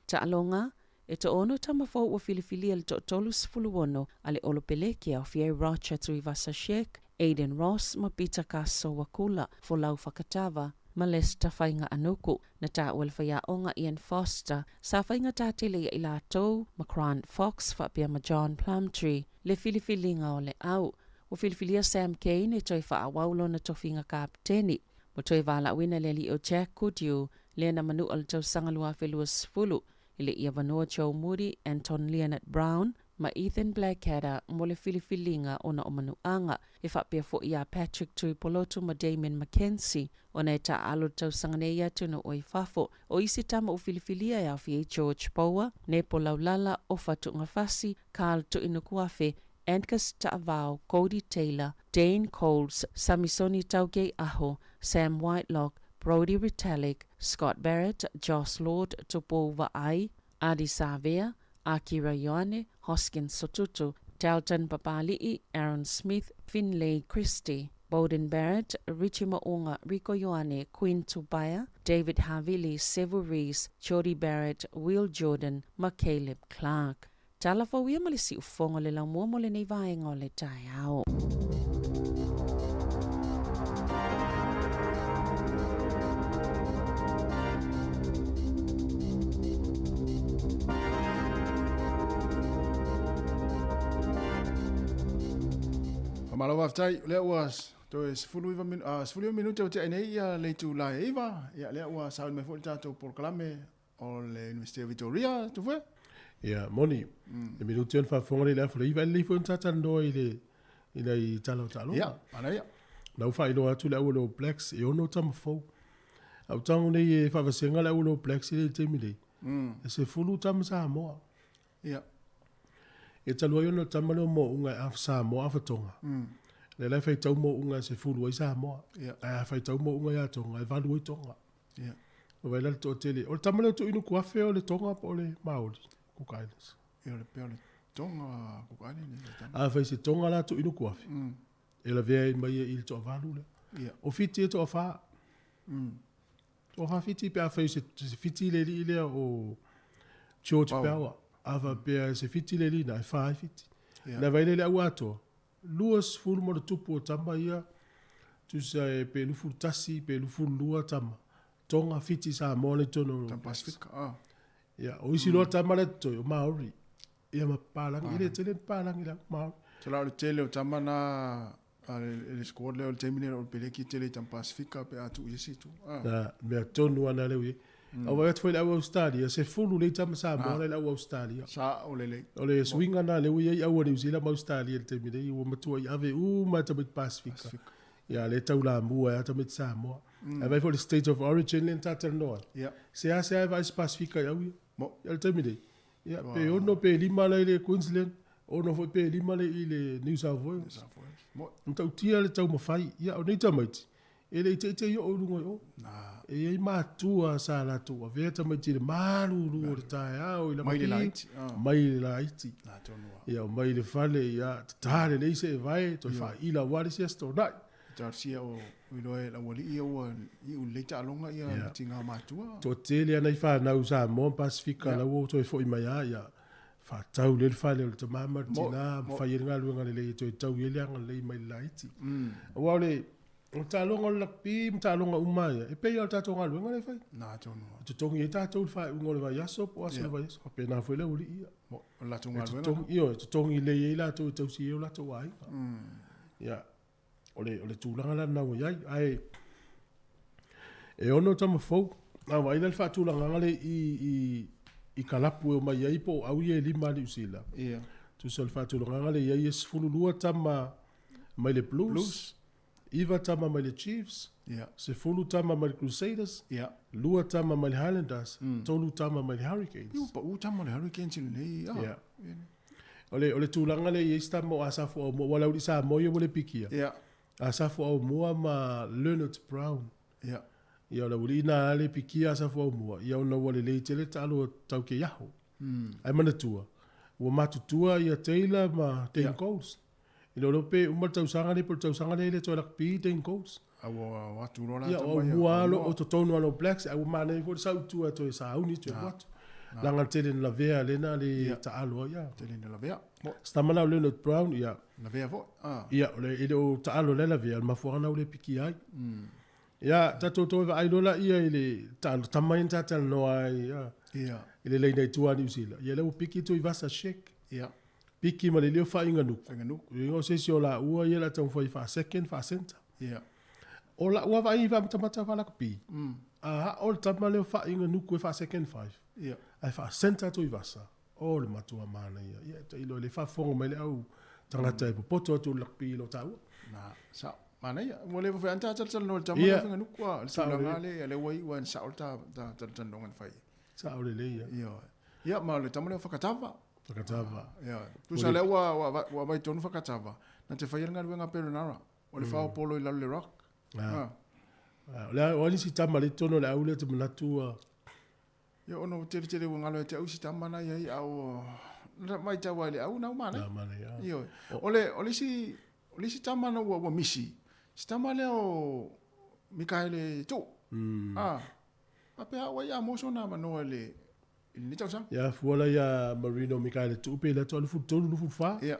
Ta alonga, e to ono tamafo ua filifilia le to tolu 10 ale olo pelekia o fie Rocha Tui Vasa Sheik, Aiden Ross ma Peter Kaso Wakula, fo lau whakatava, ma Lester whainga anuku, na ta uelwhia onga Ian Foster, sa whainga tā tele i la tau, ma Grant Fox, whapia ma John Plumtree, le filifilinga o le au, o filifilia Sam Kane e toi whaawaulo na tofinga kapteni, mo toi wala wina le li o Jack Goodyew, le na manu al tau sangalua whelua sfulu, ile ia vanua Joe Moody, Anton Leonard Brown, ma Ethan Blackadder mo le filifilinga ona o manuanga, e whapia fo ia Patrick Tuipolotu ma Damon McKenzie, ona e ta alo tau sanganeia tunu o i fafo, o isi tama o filifilia e awhi George Bower, Nepo Laulala, o Fatu Ngafasi, Carl Tuinukuafe, Angus Ta'avao, Cody Taylor, Dane Coles, Samisoni Tauge Aho, Sam Whitelock, Brody Retallick, Scott Barrett, Joss Lord, Tupova Ai, Adi Savea, Akira Ioane, Hoskins Sotutu, Dalton Papali'i, Aaron Smith, Finlay Christie, Bowden Barrett, Richie Maunga, Rico Ioane, Quinn Tubaya, David Havili, Sevu Rees, Jody Barrett, Will Jordan, ma Caleb Clark. Talafo ia malisi ufongo le lau mua mo le nei vaenga o le tai ao. Malo waftai le uas to es fulu minuto te nei ia le tu la eva ia le uas sa me folta to por clame o le University of Victoria tu fe ia moni e minuto en fa fongole le fulu ia le fon tata ndo ile i talo ia ana ia na fa ilo atu le ulo blacks e ono tam fo au tango nei fa vasenga le ulo blacks ile temile se fulu tam sa mo ia e talo yo no tamalo mo unga afsa mo afatonga le la fai tau mo unga se fulu isa mo a fai tau mo unga ya tonga e valu tonga o vai la to tele o tamalo to inu ku afe o le tonga po le maori ku kainas le pele tonga ku kainas a fai se tonga la to inu ku afe e la vea mai il to valu le o fiti to fa fiti pe a fai se fiti le o George Power. Ava pe se fiti le lina, e whaai fiti. Na vaile le au ato. Luas fulu mo le tupu o tama ia. Tu sa pe lufu tasi, pe lufu lua tama. Tonga fiti sa mole tono. Tam Pacific. Ya, o isi loa tama le toi, o Maori. Ia ma palang, ile tele palang ila Maori. Tela o tele o tama na le squad le o temine o peleki tele Tam Pacific pe atu isi tu. Na me tonu ana le wi. O va foi au Australia, se fulu le tama sa mole le au Australia. Sa o le. O le swinga na le wi au New Zealand Australia le temine i o matua i ave ma Tam Pacific. Ya le taula mua ya Tam Samoa. Vai for the state of origin in Tatal North. Ja. Se vai Pacific ya wi. Mo ya le temine. Ya pe ono pe lima le Queensland. Ono foi pe lima le ile New South Wales. Então tia le tau mafai. Ia o nei tamaiti. Ele te yo o lungo o. E matua sa la tua. Ve tamaiti le malu lu le tai au ile mai le light. Mai le light. Na tonua. Ia mai le fale ia tale le se vai to fa ila wari se sto dai. Tarsia o uloe la wali ia o i u leita alonga ia tinga matua. To tele ana fa na usa mo Pacifica la wo to fo i mai ia. Fa tau le fale le tama tina fa yinga lu ngale le to tau ile ngale mai light. Wa le ta longa la pi ta longa umaya e pe ia ta tonga lu ngale fa. Na tonu. To tongi ta to fa ngole va yaso po aso va yaso pe na fo le uli ia. Mo la tonga lu. To io to tongi le ia to si la to wai. Ya. Ole tūlanga la nau iai, ai. E ono tama fau, na wai le fa tūlanga ngale i kalapu e o mai iai po au ie lima li usila. Ia. Tu sol fa tūlanga ngale iai es fululua tama mai le Blues. Iva tama mai le Chiefs. Ia. Se fulu tama mai le Crusaders. Ia. Lua tama mai le Highlanders. Tolu tama mai le Hurricanes. Iu pa u tama le Hurricanes ilu nei. Ia. Ole tūlanga le iai stama o asafu o mo wala uri sa moia mo le pikia. Ia. Asafu au mua ma Leonard Brown. Ia. Ia la wuli na le pikia asafu au mua. Ia una wale le tele talo tau ke yaho. Ai mana tua. Ua matutua ia Taylor ma Dane Coles. Ilo lope umar tau sanga le por tau sanga le to lak pi Dane Coles. Awa watu rola ia o mua lo o to tonu alo Blacks. Au mana i for sau tua to sa uni to watu. Langa tele na vea lena le ta alo ia. Tele na vea. Stamana Leonard Brown ia. Na vea vo. Ia ole ile o ta alo le la vea ma fuana ole piki ai. Ia tato to va ai lola ia ile ta tamain ta no ai ia. Ia. Ile le nei tua ni usila. Ia le piki to i vasa shake. Ia. Piki ma le leo fa inga nu. Inga nu. Ngo se si ola ua ia la tau foi fa second fa center. Ia. Ola ua va i va mata va la pi. Ol tama leo fa inga nu ko fa second five. Ia. Ai fa center to i vasa. O le matua mana ia. Ia te ilo le fa fongo mai le au tangata e poto to la pi lo tau. Na sa mana ia mo le fa anta tal no tama le finga nu kwa. Sa la le le wai wan sa ta ndongan fai. Sa ole le ia. Ia. Ia ma le tama le fakatava. Fakatava. Ia. Tu sa le wa vai tonu fakatava. Na te fai nga wenga pero nara. O le fa polo i la le rock. La oni si tama le tono le au le te manatua. Ia ono tele ngalo te au si tama na ia au mai ta wale au na mana. Na mana ia. Ia. Ole si tama na wa misi. Si tama le o Mikaele tu. Ape hawa ia mo sona mano le ni tau sang. Ya fuala ya Marino Mikaele tu pe le tolu fu fa. Ia.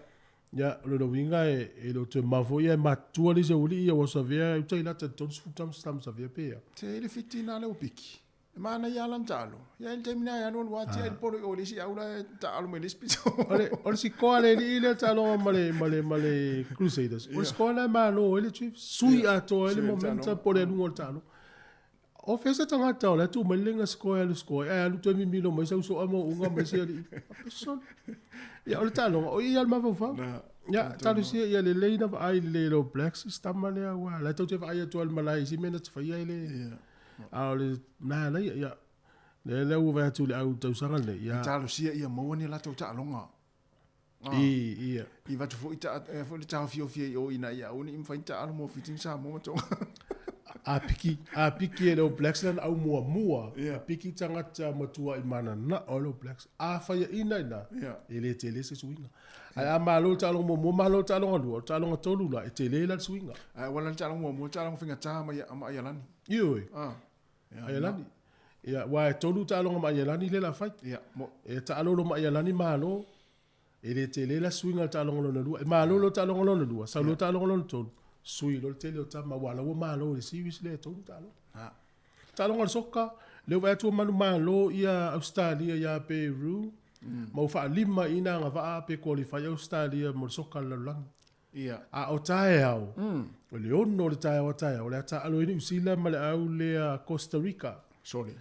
Ya lo winga e lo te mavo ia matua le se uli ia was avia u tai la te tolu fu tam savia pe. Te le fitina le opiki. Mana ia lan talo. Ya el termina ya no wati el polo o le si aula talo me lispito. Ole si ko ale ile talo male Crusaders. Ole si ko ale malo ele Chiefs sui ato ele momento pole no talo. O fesa tanga talo tu melinga sko lu to mi milo mai so amo unga mai si ali. Person. Ya ole talo o ia ma fa. Ya talo si ia le leina ai le lo Blacks stamane wa la to te vai to al malai si mena te fa ia ile. Ale na ia le uva tu le au tau sanga le ia talo sia ia mo ni la tau ta longa ia i va tu fo ita fo le tau fio o ina ia uni im fa ita al mo fitin sa mo to a piki le Blacksland au mua a piki tanga ta matua i mana na all Blacks a fa ia ina ele tele se swinga ai malo ta lo mo malo ta lo tolu la tele la swinga ai wala ta lo mo ta lo finga ta ma ia lani Ioi. Ai lani. Ia, wa e tolu ta alonga mai lani le la fai. Ia, mo. E ta alolo mai lani malo. E le te le la swinga ta alonga lona lua. E malo lo ta alonga lona lua. Sa lo ta alonga lona tolu. Sui lo te le ta ma wala wo malo le siwis le tolu ta alonga. Ta alonga soka. Le wa tu manu malo ia Australia ia Peru. Mau fa lima ina nga va pe qualify Australia mo soka la lang. Ia. A o tae au. O le ono le tae o tae. O le ata alo ini usila ma le au le Costa Rica. Sorry.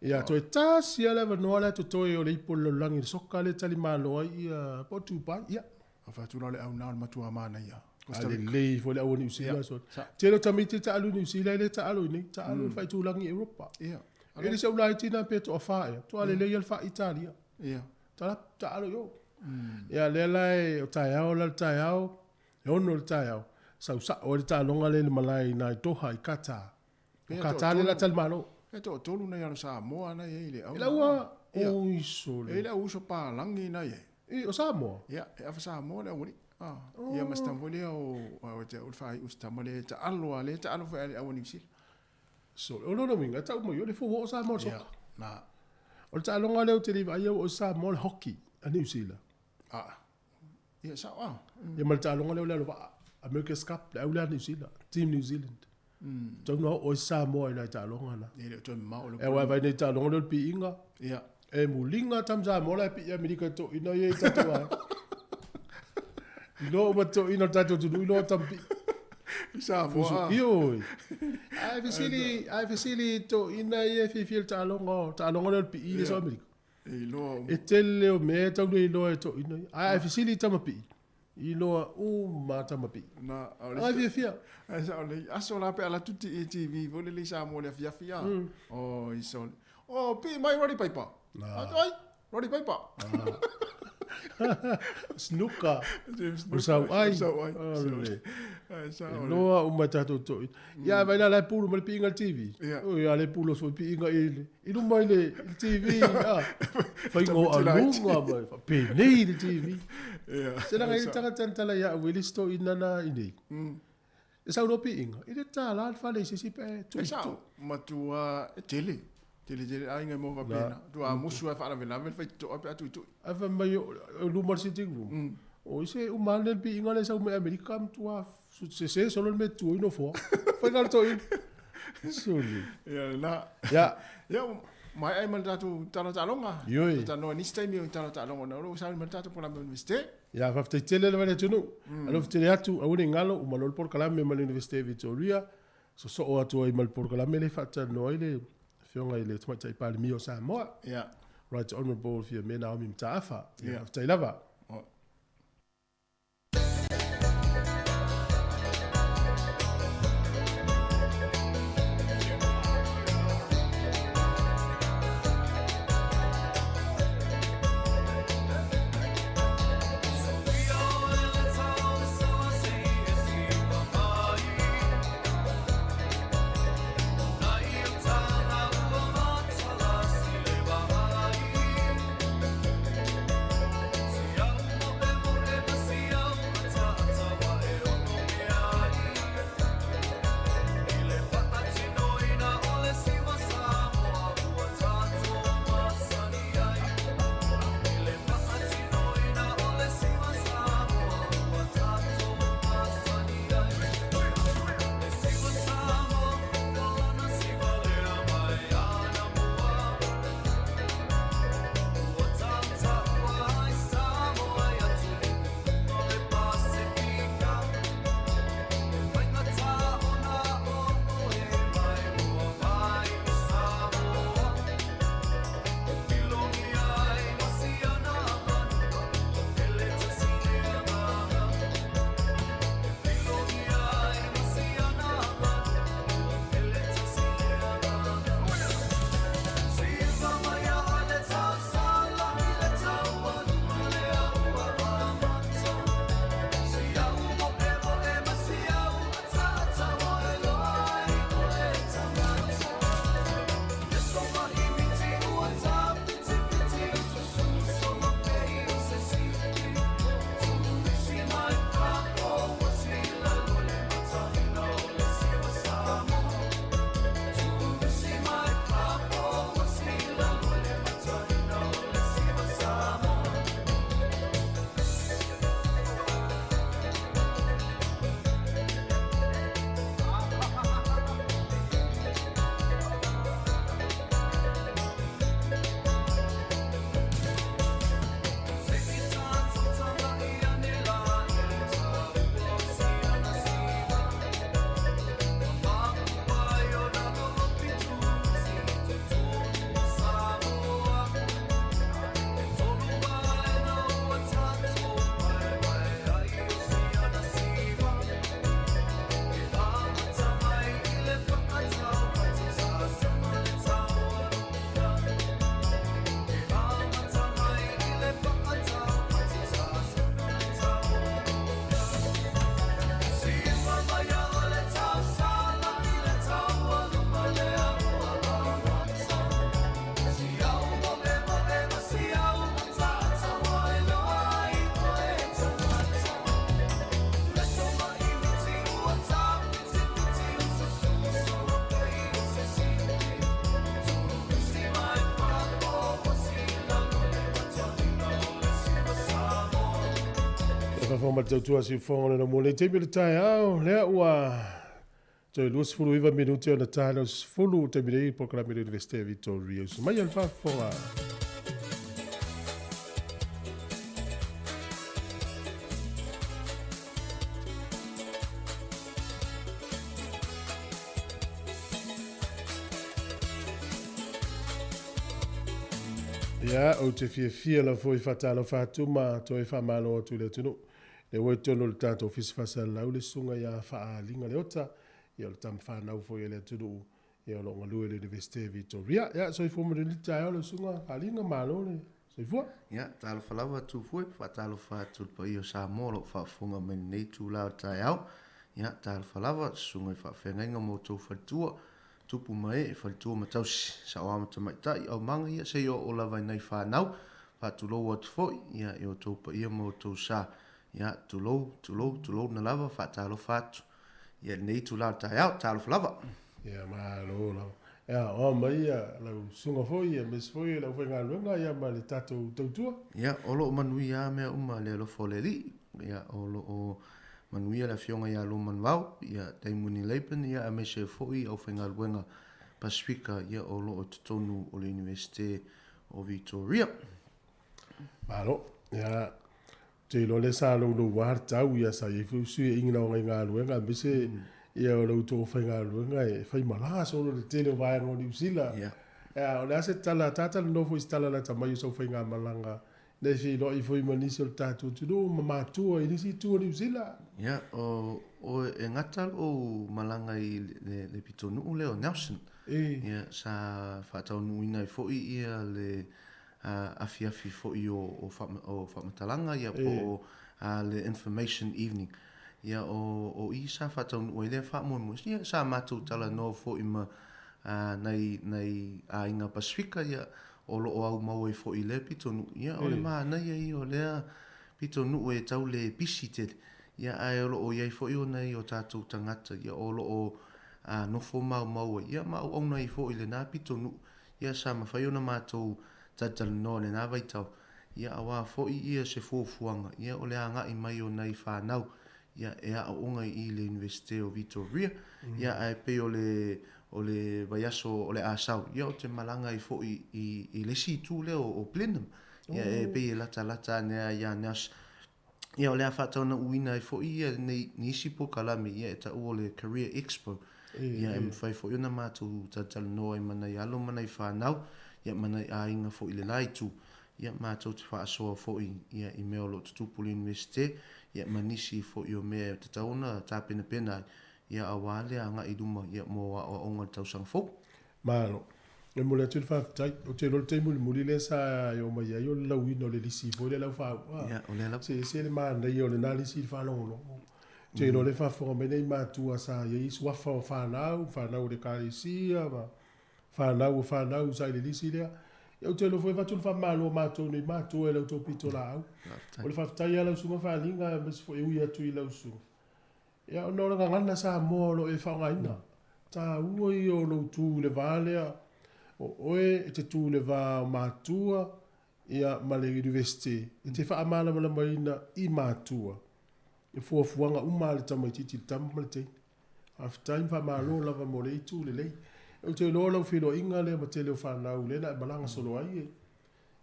Ia, toi ta sia le vanoa le to toi o le ipo lo langi soka le tali malo ia po tu pa ia. A fa tu le au na matua mana ia. Costa Rica. Ale le fo le au ni usila so. Te lo tamiti ta alu ni usila le ta alu ni ta alu fai tu langi Europa. Ia. Ele se ulai tina pe to fa ia. To ale le il fa Italia. Ia. Ta alu yo. Ia le lai o tae au la tae au. E ono le tae au. Sa o le ta longa le malai na toha I kata. Kata le la tal malo. E to tolu na yano Samoa na ye ile au. Ila ua o iso le. Ile uso pa langi na ye. I o Samoa. Ia, e afa Samoa le wuri. Ia mastamole o te ulfai ustamole ta alo le ta alo fa awani sil. So o no minga ta mo yo le fo o Samoa so. Na. O ta longa le o te liva ia o Samoa hockey a New Zealand. Ia sa Ia mal ta longa le va America's Cup le au New Zealand. Team New Zealand. Tau no o Samoa ina ta longa na. Ia to mau le. E wa vai nei ta longa le pi inga. Ia. E mulinga tam Samoa le pi America to ina ye ta to. No ma to ina ta to no tampi. Samoa. Yo. Ai fasili to ina ye fi fil ta longa le pi ina so America. E lo. E tele o me ta no ilo to ina. Ai fasili tamapi. Ilo mata mapi. Na, ai fia. Ai sa ole aso la pe ala tutti e TV vole le Samoa le fia. Oh, iso. Oh, pi mai Roddy Piper. Ai, Roddy Piper. Snooker. Usau ai. Noa umata to. Ya vai la pulu mal pinga TV. O ya le pulu so pinga ele. Inu mai le TV. Fai ngo alunga mai. Pe nei de TV. Sera ngai tanga tantala ya Willisto inana ini. Esa no pinga. Ile tala fa le sisi pe. Esa matua tele. Tele ai ngai mo va pena. Tu a musu fa la vela vel fai to apa tu. Ava mai lu mar sitting room. O se o manel pinga le sa me America tu a se solo me tu ino fo. Fai gal to in. Suli. Ya na. Ya. Ya mai ai man tatu talo talonga. Yoi. Tano ni stai mi talo talonga na ro sa man tatu por la université. Ya fa tele le vale tunu. Alo tele atu a uni ngalo o malol por kala me mal université Victoria. So o atu ai mal por kala me le fa tano ile fionga ile tuma tai pali mio Samoa. Ya. Right honorable for me na mi mtafa. Ya. Tai lava. See ya. Forma tautua si fonga na mo le te le tai au le ua toi lus fulu iva minuti ona tano fulu te bile programa de Université Victoria mai al fa fonga ya o te fia la foi fatalo fatuma toi fa malo tu le tunu le wetono le tato ofisi fasal la le sunga ya fa linga le ota ya le tam fa na foi le tunu ya lo ngalu le Université Victoria ya so ifo mo le tayo le sunga alinga malo le so ifo ya talo falava tu foi fatalo fa tu pa io sa molo fa funga men nei tu la tayo ya talo falava sunga fa fenga mo tu fatua tupu mai fa tu ma tau sa wa ma mai tai o manga ia se yo o lava nei fa nau fa tu lo wat foi ya yo tu pa ia mo tu sa ya tu lo na lava fa talo fatu ya nei tu la tayo talo falava ya malo la ya o mai ya la sunga foi ya mes foi la foi ngalunga ya ma le tato tautua ya o lo manui ya me uma le lo foleli ya o lo o manuia la fionga ya lo manwau ya taimuni leipen ya a me se foi o fengal wenga Pasifika ya o lo o tonu o le Université o Victoria. Malo ya te lo le sa lo war tau ya sa ye fu su inga o nga wenga bise ya o lo to fengal wenga e fai mala so lo te le vai no New Zealand. Ya o le se tala tata no fu stala la tama so fenga malanga. Le si lo I foi manisi o tatu tu no mama tu I si tu New Zealand. Ya o ngatal o malanga I le pitonu le o Nelson. Ya sa fatau nuina foi ia le afiafi foi o whamatalanga ia po le information evening. Ia o I sa fatau nui le whamoimus. Ia sa matu tala no foi ma nei a inga Pasifika ia o lo o au mau e foi le pitonu. Ia o le maa nei ia o lea pitonu e tau le pisitele. Ia ai o lo o iai foi o nei o tātou tangata. Ia o lo o no fo mau ia mau ona I fo ile na pitonu ia sa ma fai ona matou tatal no le na vai tau ia awa fo ia se fo fuanga ia o le anga I mai ona I fa nau ia e a onga I le Université o Victoria ia ai pe o le vaiaso o le asau ia o te malanga I fo I le si tu le o plenum ia e pe lata ne ia nas ia o le a fatona uina I fo ia ni sipo kalami ia ta o le Career Expo ia e fai fo ina matu tatal no I mana I alo mana I whanau ia mana I ainga fo I le laitu ia matu te whaasoa fo ia I meo lo tutupu le Université ia manisi fo I o mea te tauna ta pena ia awale anga I duma ia mo o onga tausang fo malo e mo le tu fa tai o te lo te muli le sa yo ma ia yo la wino le lisi fo le la fa ia o le la se le ma na yo le na lisi fa no te no le fa fo me nei matua sa ye is wa fa na le kalisia ma fa na sa le lisi le eu te lo foi va tu fa malo mato ni mato e lo to pitola o le fa tai ala su ma fa linga me fo eu ia tu ila su ya no la ngana sa mo lo e fa ngaina ta u o lo tu le vale o te tu le va matua ia ma le university te fa amala ma marina I matua e fuafuanga uma le tamaititi tamalete after fa malo lava mo le tu le o te lo lo filo inga le ma te le fa na le na balanga solo ai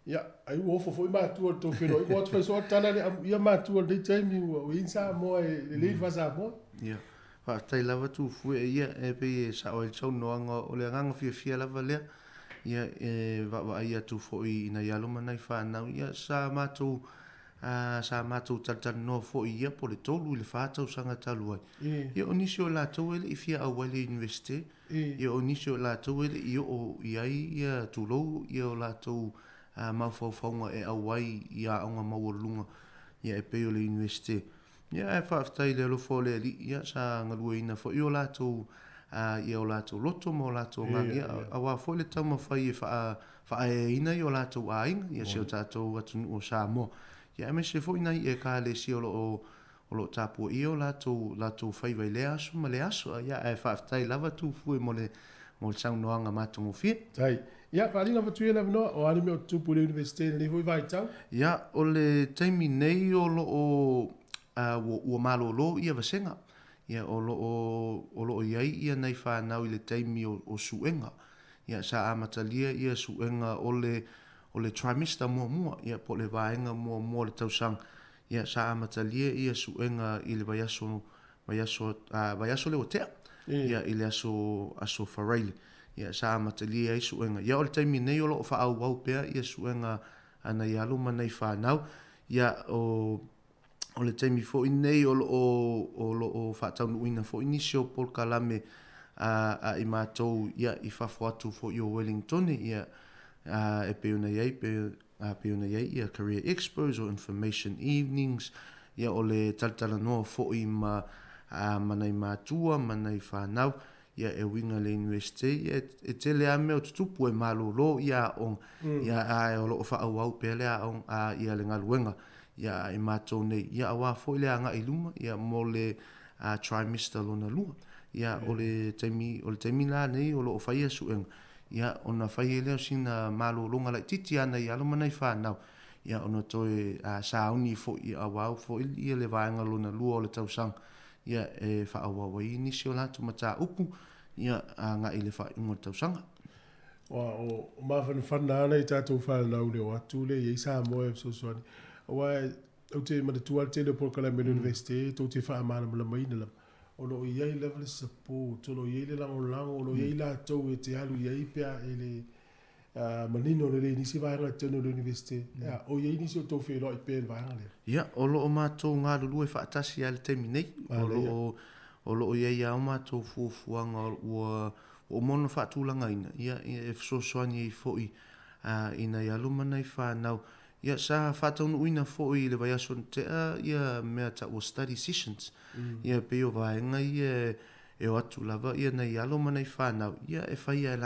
ya ai wo fo ma tu to filo I what fa so tala le ia ma tu le time o insa mo le fa sa mo ya fa tai lava tu fu ia e pe sa o so no o le nganga fia lava le ia e va ia tu fo I na ia lo mana I fa na ia sa ma tu sa matu tata no fo ia po le tolu le fata usanga talu ai ia onisio la tole I fia awale university ia onisio la tole ia o ia tulo ia la to ma fo fonga e awai ia onga mawolunga ia e pe le university ia e fa ftai le lo fo le ia sa ngaluina fo ia la to ia la to loto mo la to ia awa fo le tama fai fa e ina ia la to ainga ia se tato atu o sa mo ia me se foi nai e ka le si o lo tapu I o la tu fai vai le aso ma le aso ia e whaftai lava tu fui mo le sang noanga matungu fi tai ia ka linga fatu ia no o anime o tupu le university le foi vai tau ia o le taimi nei o ua malolo ia vasenga ia o lo iai ia nei whanau i le teimi o suenga ia sa amatalia ia suenga o le trimester mua ia po le vaenga mua le tausang ia sa amatalia ia suenga i le vaiaso le otea ia i le aso wharaile ia sa amatalia i suenga ia o le teimi nei o lo whaau pea ia suenga ana i alo manai whanau ia o le taimi fo i nei o lo whaatau nuina fo inisio Paul Kalame a i mātou ia i whawhatu fo i o Wellington ia e peuna iai ia Career Expos o Information Evenings ia o le talatala noa fo i manai mātua, manai whanau ia e winga le university ia e tele a mea o tutupu e malolo ia ia a o lo whaau au pele a ia le ngaluenga ia e mātou nei ia awa fo i le anga i luma ia mo le trimester lona lua ia o le taimi la nei o lo whaia suenga ia ona whaia leo sina malolonga lai titi ana i alo manai whanau ia ona toe sauni fo i awau fo i ia le vaenga lona lua o le tausang ia e whaau i nisi o latu mata upu ia nga i le whaingo tausanga o mawhana ana i tātou whanau leo atu le i Samoa e Sosuani Wa au te manatua te le Paul Kalame University to te wha amana mala maina lam. O lo iai level support, o lo iai le lango, o lo iai la tau e te alu iai pia e le manino le nisi vaenga tenu le university. O iai nisi o tau whelo i pēn vaenga le. Ia, o lo o mātou ngā lulu e whaatasi a le temi nei. O lo iai au mātou fuafuanga o mono whaatulanga ina. Ia, e fsosoani i foi ina i alumana i whanau. Ia sa whātaunu uina fōi le vai aso te ia mea ta o study sessions. Ia peo vaenga ia e o atu lava ia nei alo mana i whānau. Ia e whaia e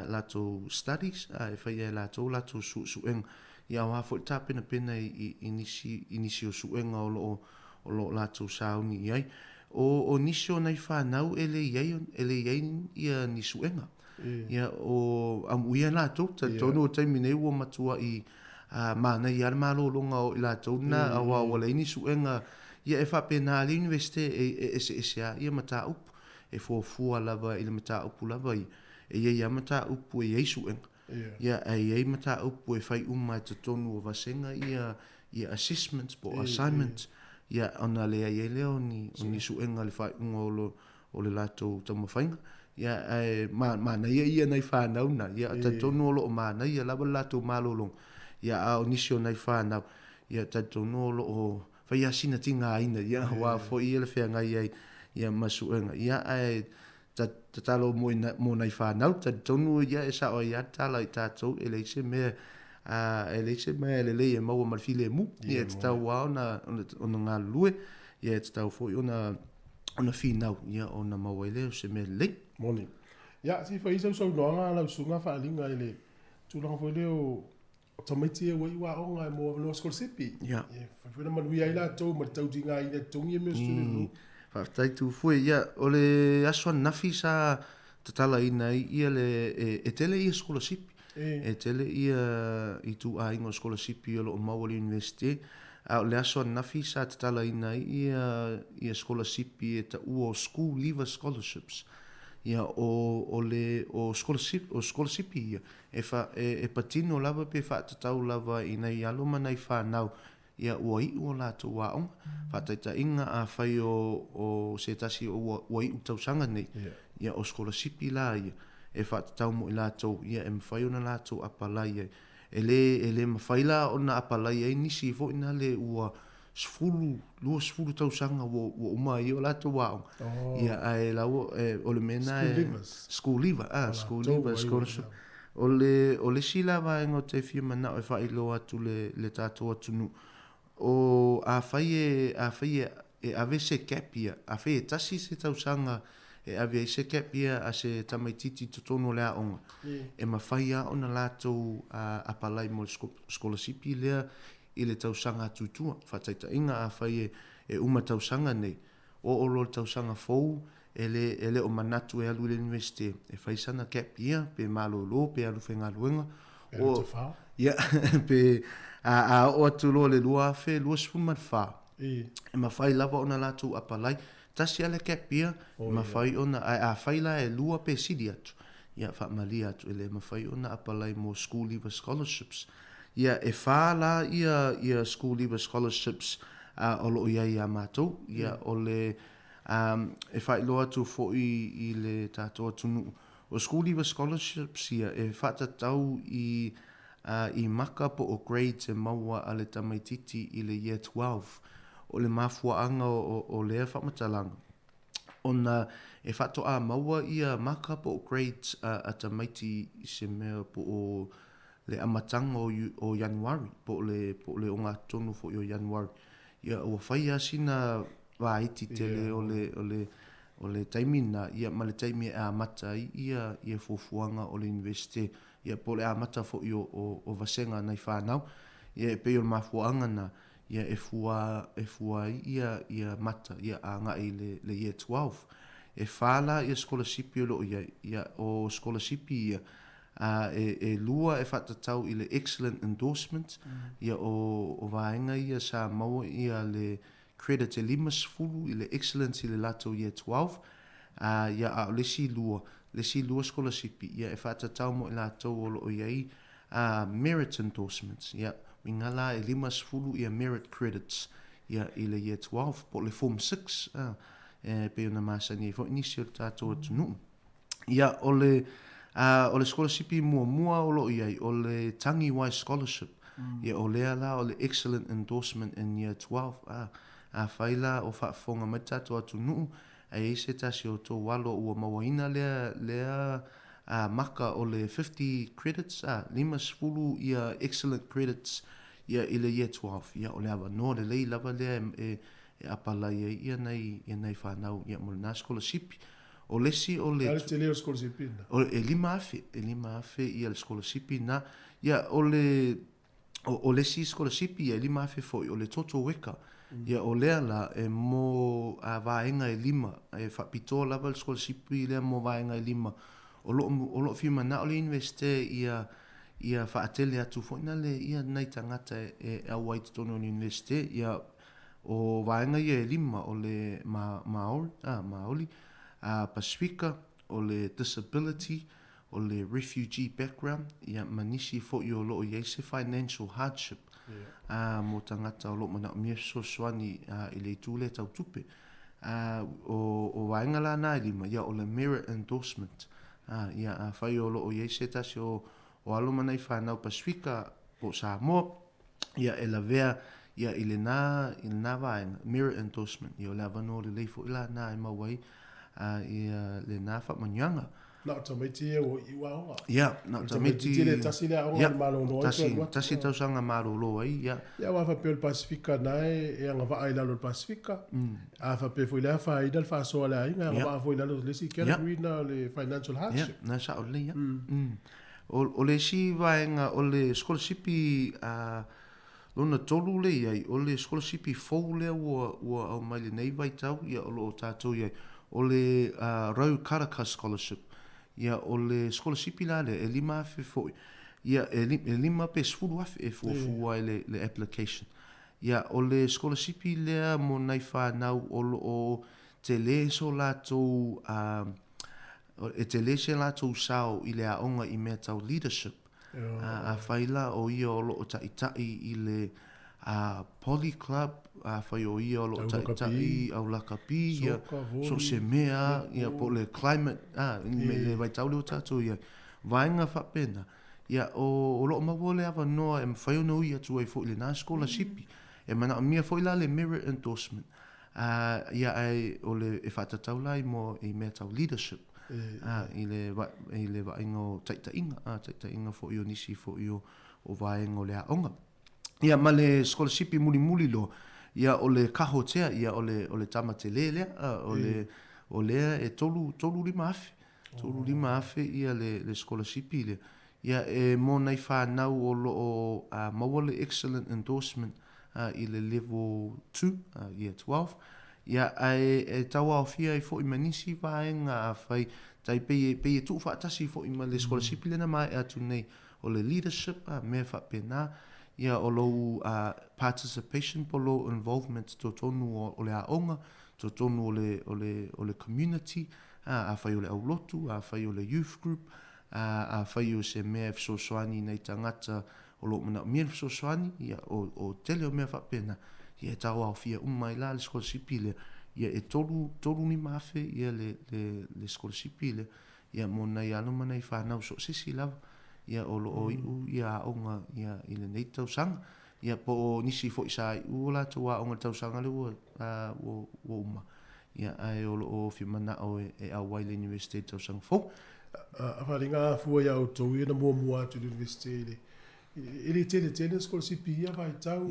lātou studies, e whaia e lātou suenga. Ia o hafo i tāpena pena i inisi o suenga o lo lātou sauni iai. O nisi o nei whānau ele iai ia ni suenga. Ia o amuia lātou, tonu o taimi nei ua matua i mana i ar malolonga o i lātou na awa wala ini suenga ia e whapena le universite e SSA ia mata upu e fuafua lava i le mata upu lava i ia mata upu e ei suenga ia ei mata upu e whai uma e tonu o vasenga ia assessments po assignments ia ona lea i leo ni suenga le whai unga o le lātou tamawhainga ia mana ia nei whanau na ia tatonu o lo mana ia lava lātou malolong ia au nisio nei whanau ia tatonu o lo whai asina tinga aina ia wa fo ia le whea ngai ia masuenga ia tatalo mo nei whanau tatonu ia e sa o ia tala i tātou e leise mea le le e maua marfile mu ia tatau wao na ona ngā lue ia tatau fo i ona whinau ia ona mawele o se mea lei Morning. Ya, si fa isa so noanga la sunga fa linga ile. Tulanga fo leo tamaiti e wai wa onga mo no scholarship. Ya. Fa fa na wi ai la to mo tau dinga ina tongi me student. Fa tai tu foi ya ole aswan nafisa tatala ina ia le e tele ia scholarship. E tele ia i tu a ingo scholarship ia lo Maui University. Le aswan nafisa tatala ina ia scholarship e ta uo school leaver scholarships. Ia o scholarship ia e patino lava pe whaatatau lava i nei alo manai whanau ia ua i ua lātou waonga whaataita inga a whai o se tasi ua i utausanga nei ia o scholarship i la ia e whaatatau mo i lātou ia e mwhai ona lātou apalai e le mwhai la ona apalai e nisi fo ina le ua sfulu tausanga wo uma i o lātou waonga ia e lau o le mena school leaver scholarship o le sila vaenga te whia mana o whai lo atu le tātou atunu o a whai e ave se kapia a whai e tasi se tausanga e ave se kapia a se tamaititi tutono lea onga e ma whai a ona lātou apalai mo scholarship i lea i le tausanga tutua whataita inga a whai e uma tausanga nei o lo tausanga fou ele o manatu e alu le universite e whai sana cap ia pe malolo pe alu whenga luenga O ia pe a o atu lo le lua fe lua spun mat fa. E ma fai lava ona latu apalai. Tasi ale kepia, ma fai ona a fai la e lua pe sidi atu. Ia fa malia atu ele ma fai ona apalai mo school leaver scholarships. Ia e fa la ia school leaver scholarships o lo ia ia matou. Ia o le e fai lo atu fo i le tato atunu. O school leaver scholarships ia e fata tau i maka po o grades e maua a le tamaititi i le year 12. O le mafuaanga o lea whamatalanga. Ona e whatoa maua ia maka po o grades a tamaiti i se mea po o le amatanga o Januari. Po le o ngā tonu fo i o Januari. Ia ua whaia sina waiti tele o le taimina. Ia ma le taimi e amata ia fufuanga o le universite. Ia po le amata fo i o vasenga nei whanau. Ia e peo le mafuaanga na ia e fua ia mata ia a ngai le year 12. E whala ia scholarship o lo ia o scholarship ia e lua e whatatau i le excellent endorsement ia o vaenga ia sa maua ia le credit e limas fulu i le excellence i le lato year 12 ia a lesi lua scholarship ia e whatatau mo i lato o lo iai merit endorsements ia Mingala e limas fulu ia merit credits ia i le year 12 po le form 6 pe ona masani fo inisi o tato atunu. Ia o le scholarship mua o lo ia o le tangi wai scholarship ia o lea la o le excellent endorsement in year 12 a faila o whaafonga mai tato atunu e se tasi o tō walo ua mawaina lea maka o le 50 credits limas fulu ia excellent credits ia i le year 12 ia o le awa no le lei lava lea e apalai ia nei whanau ia mo le nā scholarship o lesi o le te leo scholarship o e lima afe ia le scholarship na ia o lesi scholarship ia lima afe foi o le toto weka ia o lea la e mo vaenga e lima e whapito lava le scholarship lea mo vaenga e lima o lo fima na o le universite ia whaatele atu fwina le ia nei tangata e awai tono le universite ia o vaenga ia e lima o le Maori Pasifika o le disability o le refugee background ia manisi fo i o lo ia se financial hardship mo tangata o lo mana mia soswani i le tūle tau tupe o vaenga la na lima ia o le merit endorsement ia whai o loo iei se tasi o aluma nei whanau Pasifika po Samoa ia e la vea ia i le nā vaenga merit endorsement ia o le avano le leifo ila nā e mawai ia le nā whamanyanga na tamaiti e o iwaonga ia na tamaiti le tasi le aonga le malolo tasi tausanga malolo ai ia wa fa pe Pasifika nai e anga va ai lalo Pasifika a fa pe foi la fa i dal fa so la inga va foi lalo le si kera na le financial hardship na sa o le ia o le si vaenga o le scholarship lona tolu le ia o le scholarship fou le ua au mai le nei vai tau ia o lo tatou ia o le Rau Karaka scholarship ia o le scholarship la le lima afe foi ia e lima pe sfulu afe e fuafua le application ia o le scholarship lea mo nai whanau o te le so latou e te le se latou sao i le aonga i mea tau leadership a whaila o ia o lo o taitai i le Poly Club whai o ia o lo taitai au lakapi ia so se mea ia po le climate me le vai tau leo tatou ia vaenga whapena ia o lo maua le awa noa e mwhai o nui atu ai fo i le nā scholarship e mana o mia fo i la le merit endorsement ia ai o le e whatatau lai mo i mea tau leadership i le vaenga o taitainga fo i o nisi fo i o vaenga o le aonga ia ma le scholarship muli lo ia o le kahotea ia o le tamate lea o lea e tolu lima afe ia le scholarship ia e mo nei whanau o lo maua le excellent endorsement i le level 2 year 12 ia e taua o fia i fo i manisi vaenga a whai tai pe tu whaatasi fo i ma le scholarship lena mai atu nei o le leadership me fa pena ia o lo participation po lo involvement to tonu o le aonga to tonu o le community a fai o le aulotu a fai o le youth group a fai o se mea fsosoani nei tangata o lo mana mia fsosoani ia o tele o mea fa pena ia tau au fia mai la le scholarship le ia e tolu ni mafe ia le scholarship le ia mona ia no mana i fa na so sisi lava ia o lo o ia onga ia ile nei tau sang ia po nisi fo isa u la tua onga tau sanga le o uma ia ai o lo o fi mana o e a Wile University tau sang fo a faringa fu ia o to ia na mo to university ele tele scholarship ia vai tau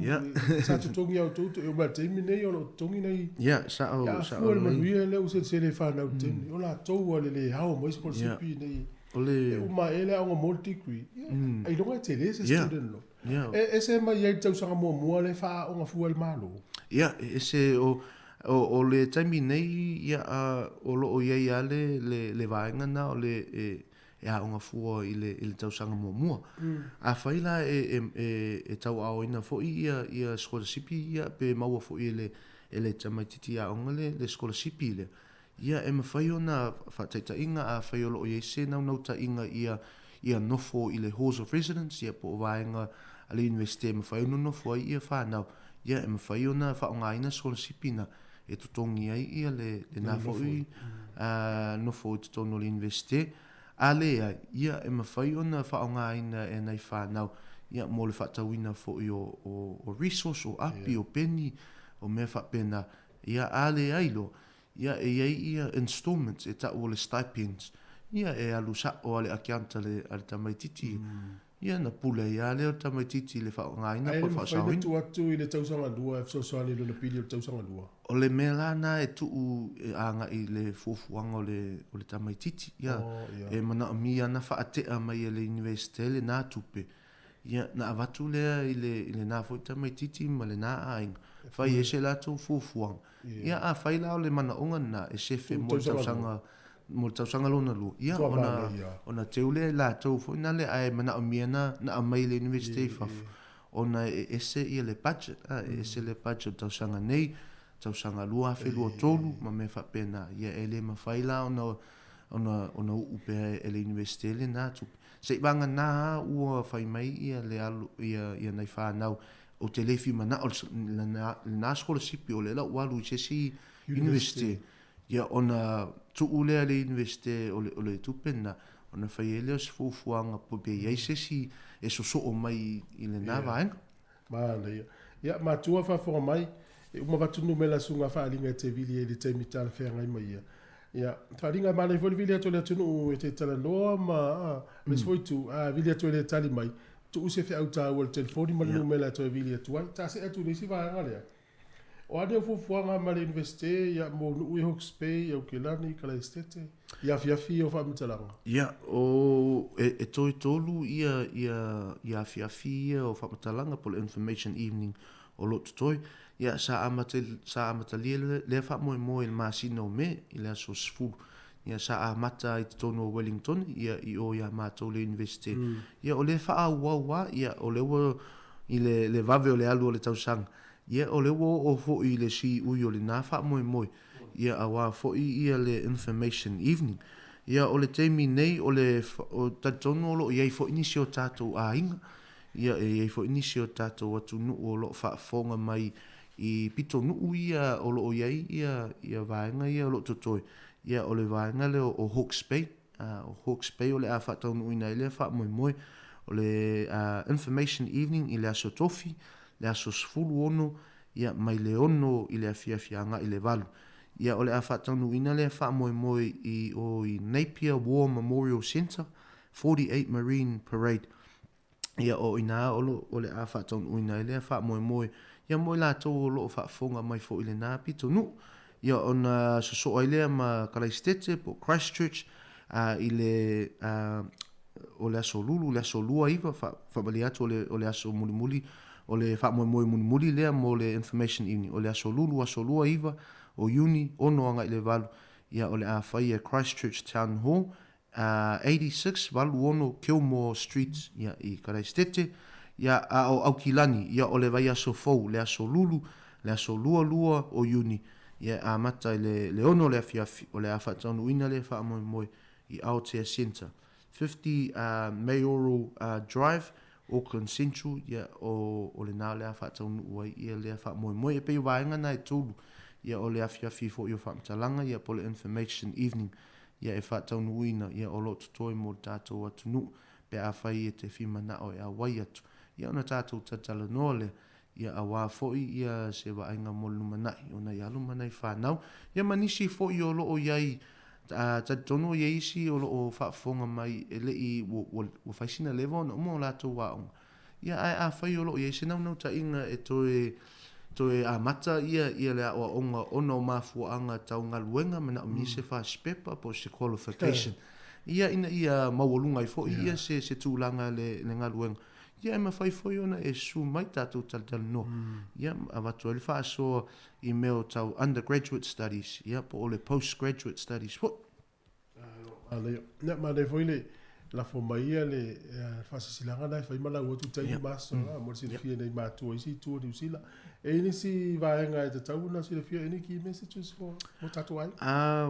sa tu tongi au tu e ba te mine o tongi nei ia sa o fu le ia le o se le fa na ten o la to o le hao mo scholarship nei ole uma ele a multi degree ai longa tele se student lo ese mai ia tau sanga mo le fa o nga fu el malo ia ese o le taimi nei ia o lo o ia le vaenga na o le e a unga fua i le tausanga mua. A whaila e tau ao ina fo ia scholarship ia pe maua fo i le tamaititi a unga le scholarship le. Ia e mawhai o na whataita inga a whai o lo o ia se nau ta inga ia nofo i le halls of residence ia po vaenga a le universite e mawhai o no nofo ia whanau. Ia e mawhai o na whaonga ina scholarship ina e tutongi ai ia le na fo i nofo i tutono le universite. Alea, ia e mawhai o na whaonga ina e nei whanau, ia mo le whatauina fo i o resource, o api, o penny, o mea whapena, ia ale ailo, ia e ia installments, e ta o le stipends, ia e alu sa o ale akianta le tamaititi, ia na pule ia le o tamaititi le whaonga ina po whaasawin. Ai le mawhai atu i le tausanga lua, e fsosoani le pili o le tausanga lua. O le mea lana e tuu anga i le fufuanga o le tamaititi. Ia, e mana mi ana whaatea mai le universite le nā tupe. Ia, na avatu lea i le nā fo tamaititi ma le nā ainga. Whai e se lato fufuanga. Ia, a whai lao le mana onga na e sefe mo le tausanga lona lu. Ia, ona teule la tau fo ina le ai mana mi ana na amai le universite fafu. Ona e ese i le budget. E ese le budget tausanga nei. Tausanga lua whelua tolu, ma me whapena, ia ele ma whaila ona upe ele universite le nā tupi. Se wanga nā ua whai mai ia le alu, ia nei whanau, o te lefi mana o le nā scholarship o le la ualu i sesi universite. Ia ona tuu lea le universite o le tupena, ona whai ele o se fufuanga po pe iei sesi e so o mai i le nā vaenga. Mana ia. Ia, matua whafonga mai, uma watunu mela sunga whaalinga te vili e le te mitala whenga ima ia. Ia, whaalinga mana i fwori vili atu le atunu e te tala noa ma mes foitu, vili atu le tali mai, tu use whi au tāua le telefoni ma le mela atu e vili atu ai, tā se atu nisi whaanga lea. O ane o fufuanga ma le universite, ia mo nuu e Hawke's Bay, ia ukelani, kala estete, ia fiafi o whaamitalanga. Ia, o e toi tolu ia fiafi ia o whaamitalanga po le information evening o lotu toi. Ia sa amatalia le wha moe le masino me i le aso sfuru. Ia sa amata i te tono Wellington ia i o ia mātou le universite. Ia o le wha auaua ia o le ua i le vave o le alu o le tausanga. Ia o le ua o fo i le si ui o le nā wha moe. Ia awa fo i ia le information evening. Ia o le teimi nei o le tatono o lo iei fo inisi o tātou a inga. Ia iei fo inisi o tātou atu nu o lo wha fonga mai i pito nuu ia o lo o iei ia vaenga ia o lo totoi. Ia o le vaenga le o Hawke's Bay. O Hawke's Bay o le a whatau nuu ina ile wha moe. O le information evening i le aso tofi, le aso sfulu ono, ia mai le ono i le afiafianga i le valu. Ia o le a whatau nuu ina le wha moe i Napier War Memorial Centre, 48 Marine Parade. Ia o ina o le a whatau nuu ina ile wha moe. Ia moi la tau lo whaafonga mai fo ile nā pito nu. Ia ona so ailea ma Kalaistete po Christchurch i le o le aso lulu, le aso lua iwa whabali atu o le aso mulimuli, o le whaamoe mulimuli lea mo le information evening. O le aso lulu, aso lua iwa o uni ono anga i le valu. Ia o le a whai Christchurch Town Hall 86 Waluono Kilmore Street ia I Karaistete ia au Aukilani ia o le vai aso fou le aso lulu le aso lua o Iuni ia a mata le ono le afiafi o le afatanu ina le fa moi I Aotea Center 50 Mayoral Drive Auckland Central ia o le nā le afatanu uai ia le fa moi e pe vaenga na tulu ia o le afiafi fo yo fa mtalanga ia po le information evening ia e whātaunu uina ia o lo tutoi mō tātou atunu pe a whai e te whimana o e a wai atu. Ia ona tātou tatala nōle ia a wā fōi ia se wa ainga mō lumanai o nei alu manai whānau. Ia manisi fōi o lo o iai tatonu ia isi o lo o whaafonga mai e le I o whaisina lewa ona mō lātou waonga. Ia a whai o lo o iai se nau ta inga e toe a mata ia le o onga ono mafuanga tau ngaluenga mana o mise fa spepa po se qualification ia ia mawalunga I fo ia se tūlanga le ngaluenga ia ma fai foi ona e su mai tatu tal no ia avatu ele fa so I meo tau undergraduate studies ia po le postgraduate studies fo ale na ma le foi le la formaia le fasilanga na fai mala o tu tai maso mo si fie nei ma tu isi tu di usila e ni si vaenga e tau na si le fie ni ki messages for mo tatu ai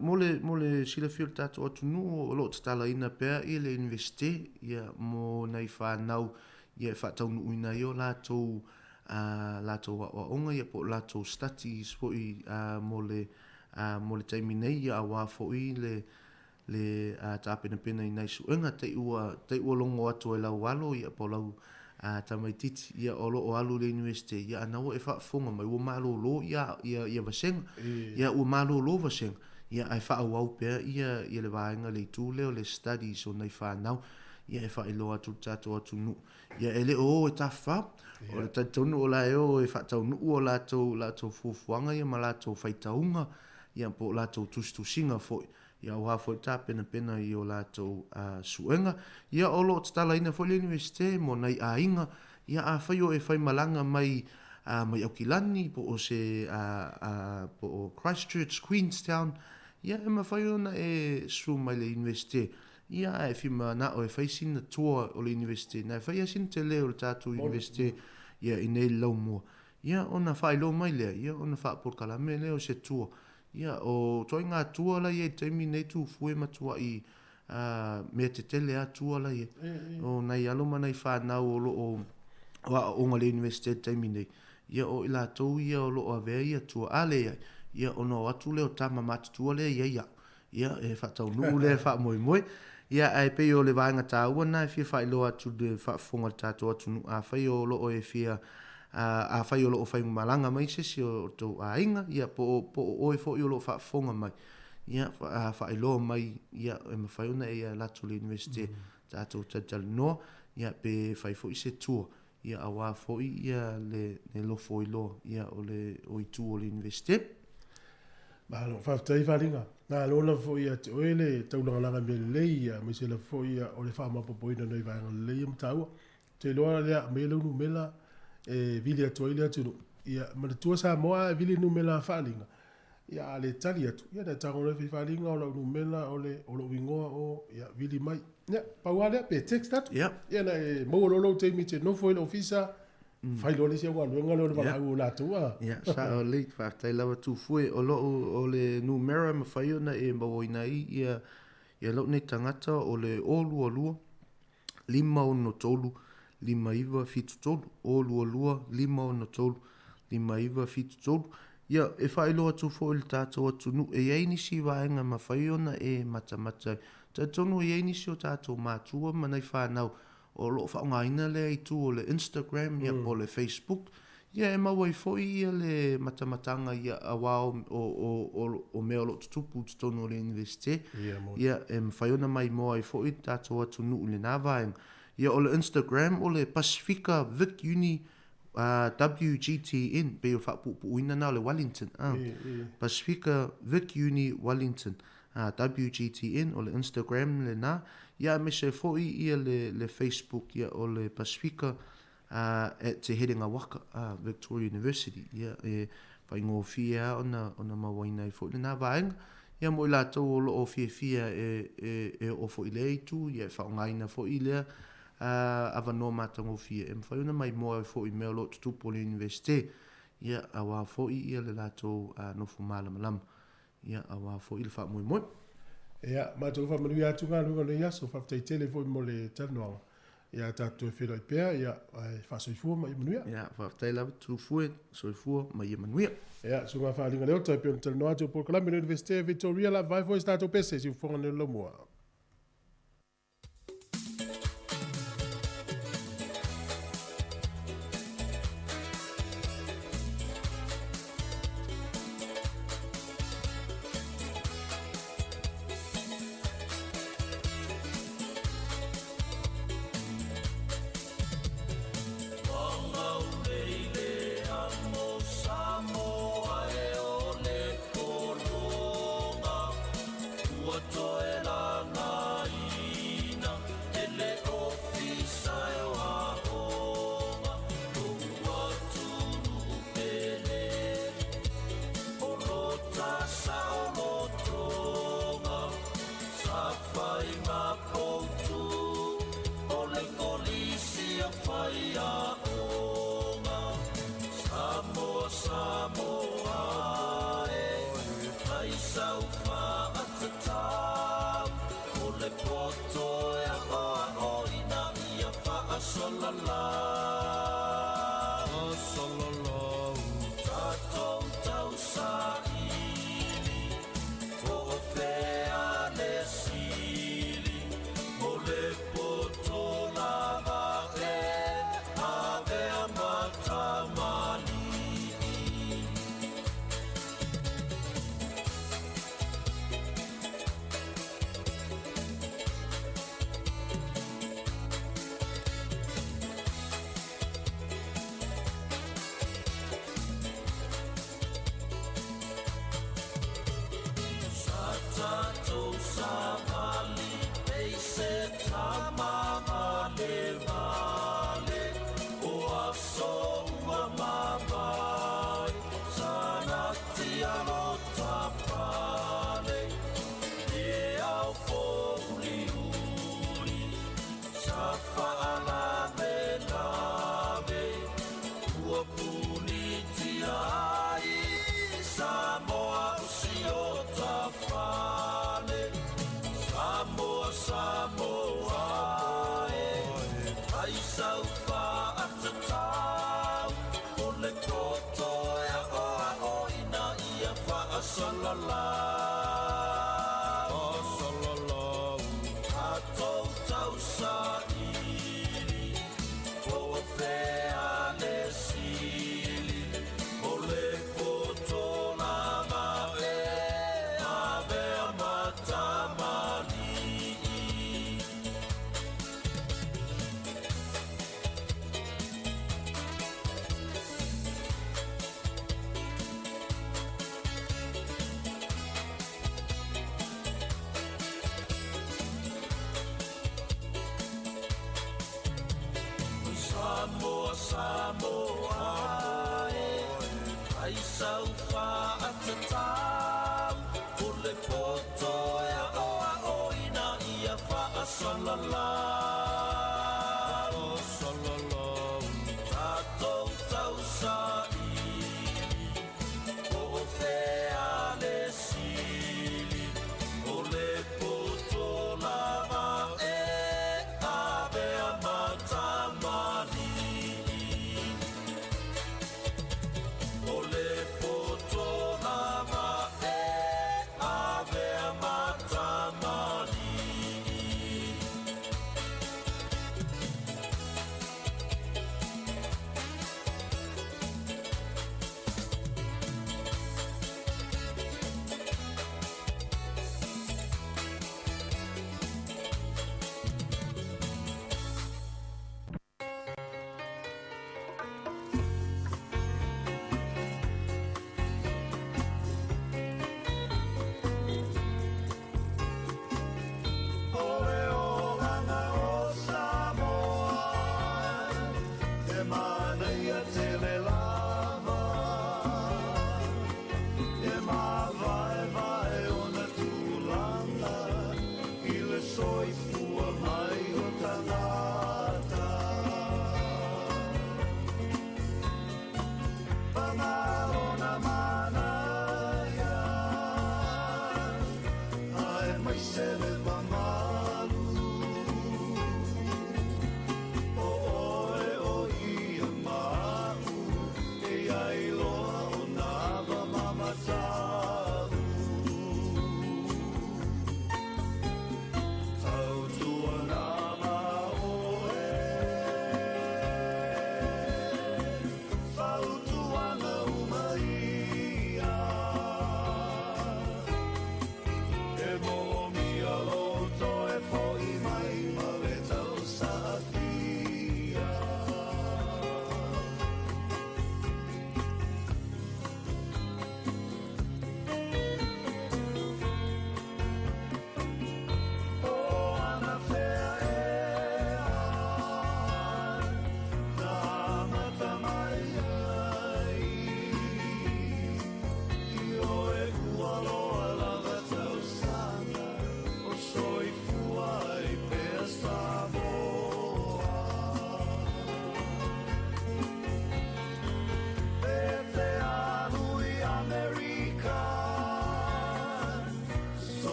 mole si le fie tatu o tu no lo tala ina pe ile investe ia mo nei fa nau ia fa tau no ina yo la to o onga ia po la to studies fo I mo le taimi nei ia wa fo I le tāpena pena I nei suenga te ua longo atu e lau walo ia po lau tamaititi ia o alu le universite ia anawa e whaafonga mai ua malo lo ia vasenga ia ua malo lo vasenga ia ai whaawau pēr ia le vaenga le tū leo le studies o nei whanau ia e whaelo atu tātou atu nu ia e le o e tawha o le tautonu o la eo e whaatau nu o lātou fufuanga ia ma lātou whaitaunga ia po lātou tustusinga foi ia wa fo ta pena I o lātou suenga ia o lo tala ina fo le universite mo nei ainga ia a fai o e fai malanga mai Aukilani po o se po o Christchurch Queenstown ia e ma fai ona e su mai le universite ia e fima na o e fai sina tour o le universite na fai sin te le o tātou universite ia I nei lau mua ia ona fai lo mai le ia ona fa por kalame le o se tour ia o toi ngā tua la ie taimi nei tu fue matua I mea te tele a tua la ie o nei alo manai whanau o lo o ngale universite taimi nei ia o ila tau ia o lo o avea ia tua ale ia o no atu leo tama matu tua le ia ia e whatau nuu le wha moe ia ai pe o le vaenga tā ua na e fia whailo atu de whaafonga tātou atu nu a whai o lo o e fia a fai o lo o fai malanga mai se o to a inga ia po o e fo i o lo fa fonga mai ia fai lo mai ia e ma fai ona ia la to le universite tato tatal no ia pe fai fo I se tour ia a wa fo ia le lo fo I lo ia o le o I tu o le universite ba lo fa tai faringa na lo na fo ia te ole tau na langa me le ia me se le fo ia o le fa ma po ina nei va le ia mtau te lo ia me lo nu mela e vili atu ile atu ia ma tua Samoa e vili numela falinga ia le tali atu ia da tango le falinga o lo numela o lo wingoa o ia vili mai ia pa wale pe text atu ia na e mo lo te mi te no foi ofisa fai lo le se wa luenga lo ba u la tua ia sa o le fa tai lava tu foi o le numera ma fai ona e mo ina ia lo ne tangata o le olu lima o no tolu lima iwa fitu tolu, o lua lima o na tolu, lima iwa fitu tolu. Ia, e whaeloa tu fo il tātou atu nu, e eini si waenga ma whaiona e mata. Tātono e eini si o tātou mātua, manai whanau, o lo whaongaina le ai tu o le Instagram, ia po le Facebook. Ia, e maua I fo ia le matamatanga ia awao o mea lo tutupu tutono le universite. Ia, e mwhaiona mai moa I fo I tātou atu nu le nā waenga. Ia o le Instagram o le Pacifica Vic Uni WGTN pe o whaapupuina na o le Wellington Pacifica Vic Uni Wellington WGTN o le Instagram le na ia me se foi ia le Facebook ia o le Pacifica at te headinga waka Victoria University ia e whaingo fia ona mawaina I foi le na vaenga ia mo i lātou o loo fia e o fo i le itu, ia e whaongaina fo i lea, avanoa mātango fia. E mwhai una mai moa e fo i mea lo tutupo le universite, ia awa fo i ia le lātou nofu malamalama. Ia awa fo i le wha moi. Ia, mātou wha manui atu ngā runga le iaso, whaftai tele fo i mo le tanoa. Ia tātou e whira i pēr, ia wha soifua mai manuia. Ia, whaftai lava tūfue, soifua mai manuia. Ia, sunga whalinga leo, tai pēr tanoa atu por Columbia University Victoria, la vai fo i tātou pese, si ufonga ne lomua.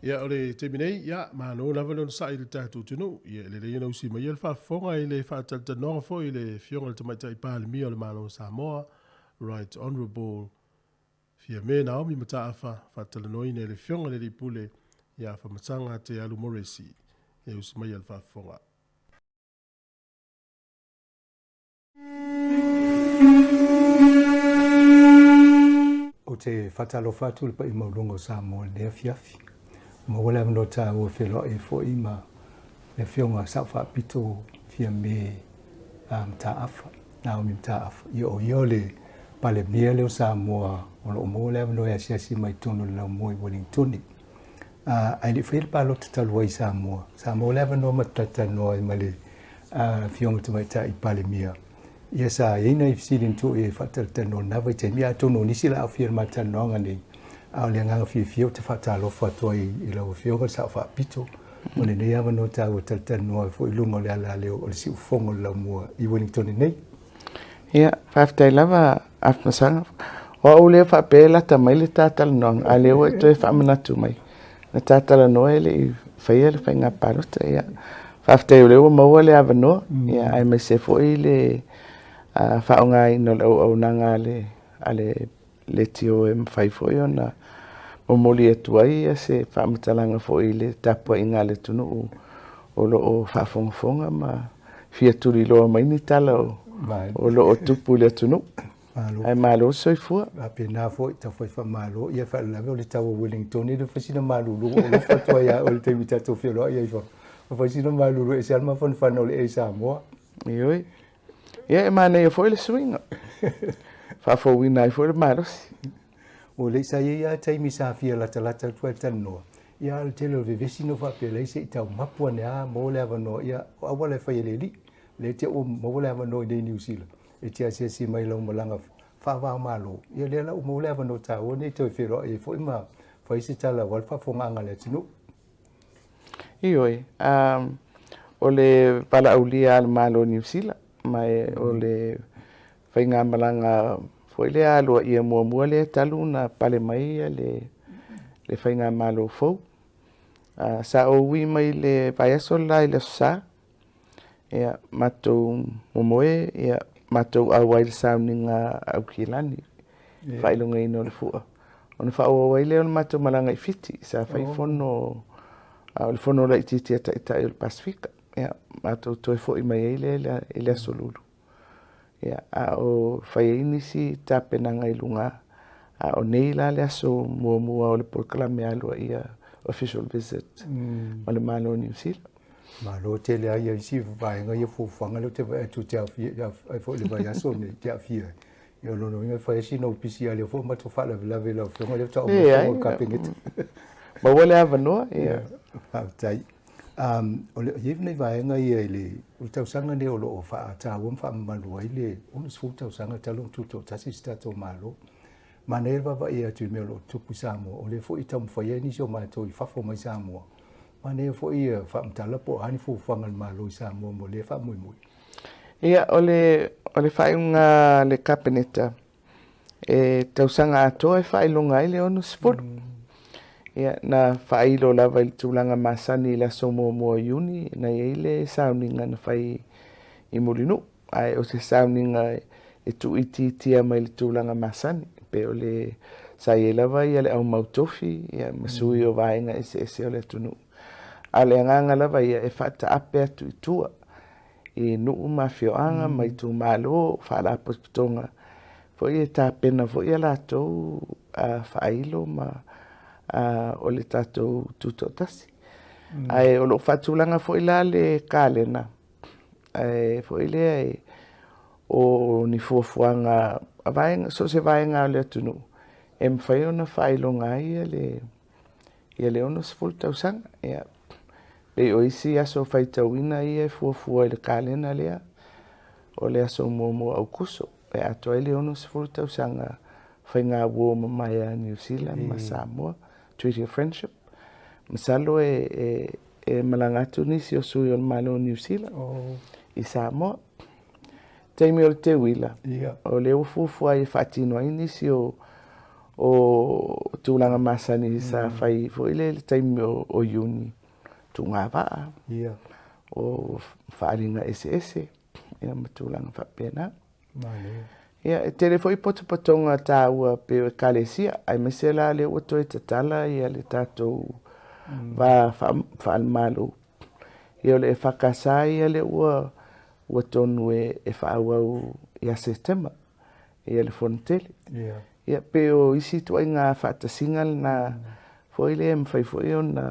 Ia ole te minei, ia, mano lava lona sa i le tātou tunu, ia le reina usi mai le whaafonga i le whaataltanonga fo i le fionga le tamaitai pāle mia o le mano Samoa, Right Honourable Fia me Naomi Mataafa, whaatalanoi ne le fionga le ripule, ia whamatanga te alu moresi, e usi mai le whaafonga. O te whatalo whatu le pa i maulongo Samoa le afiafi. Ma wale amano tā ua whelo e fo i ma le whionga sa whaapito fia me Mataafa, Naomi Mataafa. Ia le pale mea leo Samoa o lo mo le amano e asiasi mai tono le moi Wellingtoni. Ai le whele palo te talua i Samoa. Samoa le amano matata noa i male whionga te mai ta i pale mea. Ia sa ina i fisilin tu e whataltano na vai te mea tono nisi la awhia matanoanga ni au le nganga fio te whatalo whatua i lau whionga sa whaapito. O le nei amano ta ua taltanoa fo i lungo le ala leo o le si ufongo lau mua i Wellington nei. Ia, whaftai lava afmasanga. O au leo whapela ta mai le tātalanoanga a leo e toi whamanatu mai. Na tātalanoa ele i whaia le whainga parota ia. Whaftai o leo maua le avanoa ia ai mai se fo i le whaonga i no au nanga le tio e mwhai fo i ona momoli atua ia se whaamatalanga fo i le tapua i ngā le tunu o lo o whaafongafonga ma fia turi loa mai ni tala o lo o tupu le tunu. Ai malo soifua. Ape nā fo i tawhai wha malo ia wha lawe o le tawa Wellington i le whasina malulu o lo whatua ia o le teimi tato whio loa ia i wha. O whasina malulu e se alma whanwhana o le e Samoa. Ioi. Ia e mana ia fo i le swinga. Whafo wina i fo i le marosi. O le sa ia taimi sa fia lata tua tanoa. Ia le tele o vevesino whape le se i tau mapua ne a mo le avano ia awale whai le li. Le te o mo le avano i le New Zealand. E tia se si mai lau malanga whawa malo. Ia le la o mo le avano ta o ne te whiro e fo i ma whai se tala wal whafonga le tinu. Ioi. O le pala aulia al malo New Zealand. Mai o le whainga malanga foi le alua ia mua le talu na pale mai le whainga malo fau. Sa o ui mai le paiaso lai le sa. Ia matou momoe, ia matou awai le sauninga au kilani. Whailunga ino le fua. Ona whao awai le o matou malanga i fiti. Sa whaifono, le fono la ititia ta i le Pasifika. Ia matou toi fo i mai ele asolulu. Ia a o whaiini si tāpenanga i lunga. A o nei la le aso mua o le polkalame alua ia official visit. Ma le malo New Zealand. Malo te le ai si vaenga ia fofanga le te vai tu te afia ai fo le vai aso ne te afia. Ia lo no ia fai si no pisi ale fo ma to fala la vela fo le ta o kapingit. Ma wale avanoa ia. Tai. O le yevne vaenga ia le o tau sanga ne o lo fa ta won fa malu ai le o su tau sanga talo tuto tasi stato malo. Maneva va ia tu me lo tupu Samoa o le fo i tam fa ia ni so ma to i fa fo mai Samoa. Mane fo ia fa mtala po ani fo fangal malo Samoa mo le fa muy. Ia o le whainga le kapineta e tausanga atoa e whailonga i le ono sifuru. Ia na whailo lava i tūlanga masani la somo mua iuni na ile sauninga na whai i mulinu. Ai o te sauninga e tu iti tia mai le tūlanga masani. Pe o le sai e lava i ale au mautofi ia masui o vaenga ese o le tunu. Ale nganga lava ia e whata ape atu i tua. I nuu mafioanga mai tu malo whala apostonga. Fo i e tā pena fo i ala tau whailo ma o le tātou tutotasi. Ai o lo whatulanga fo i la le kālena. Ai fo i le ai o ni fuafuanga vaenga, so se vaenga o le atunu. E mwhai ona whailonga ia le ono sifulu tausanga. Ia pe o isi aso whaitauina ia e fuafua i le kālena lea. O le aso mua au kuso. E ato ai le ono sifulu tausanga whainga ua mamai a New Zealand ma Samoa. Treaty of Friendship. Masalo e malangatu nisi o sui o le malo New Zealand. I Samoa. Teimi o le te wila. O le ufuafua i whatino ai nisi o o tūlanga masani sa whai fo ile le taimi o Juni tūngā waa o whaaringa ese ia matūlanga whapena ia e tere fo i potopatonga tā ua pe o kalesia ai mesela le oto e tatala ia le tātou whaalmalu ia le e whakasa ia le ua tonu e whaawau ia September ia le fontele ia pe o isi tuai ngā whaatasingal na fo ile e mwhai fo i o na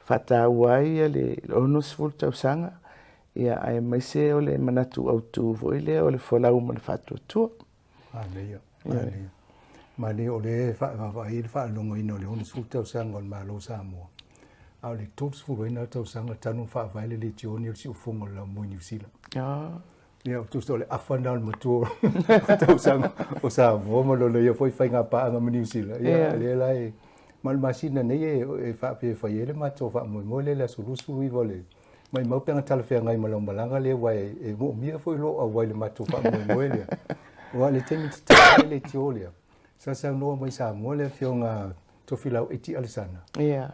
whataua ia le ono sifuru tausanga ia ai maise o le manatu au tū fo ile o le wholau ma le whatuatua Mane o le whaalonga ina o le ono sifuru tausanga o le malo Samoa au le tōtu sifuru ina tausanga tanu whaavaile le tioni o si ufongo la mo New Zealand ia tu sto le afana o matua tausanga o Samoa ma lo ia foi whainga paanga ma New Zealand ia le lai mal masina nei e fa pe fa ele ma to fa mo le la sulusu i vole mai mau penga tala fe ngai malo malanga le wai e mo mia foi lo a wai le ma to fa mo le wa le temi tata le tiolia sa no mai sa mo le fionga to filau eti alisana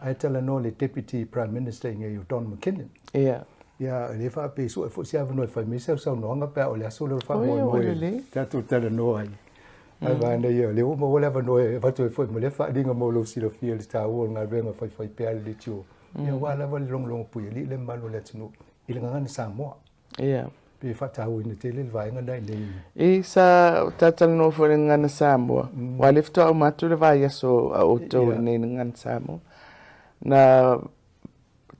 ai tala no le deputy prime minister ngai Don McKinnon ia le fa pe so fo sia no fa mi sa no nga pa o le so le fa mo le tatu tala no ai ai va nei le mo wala va no va to foi mo le fa dinga mo lo si lo fi le sta o nga venga fa pe le tio ia wala va long pu le malo le tinu ile nga ni Samoa ia pe fa ta o ni tele va nga dai le e sa tatal no fo nga na Samoa wa le fto o matu le va so o to ni nga na Samoa na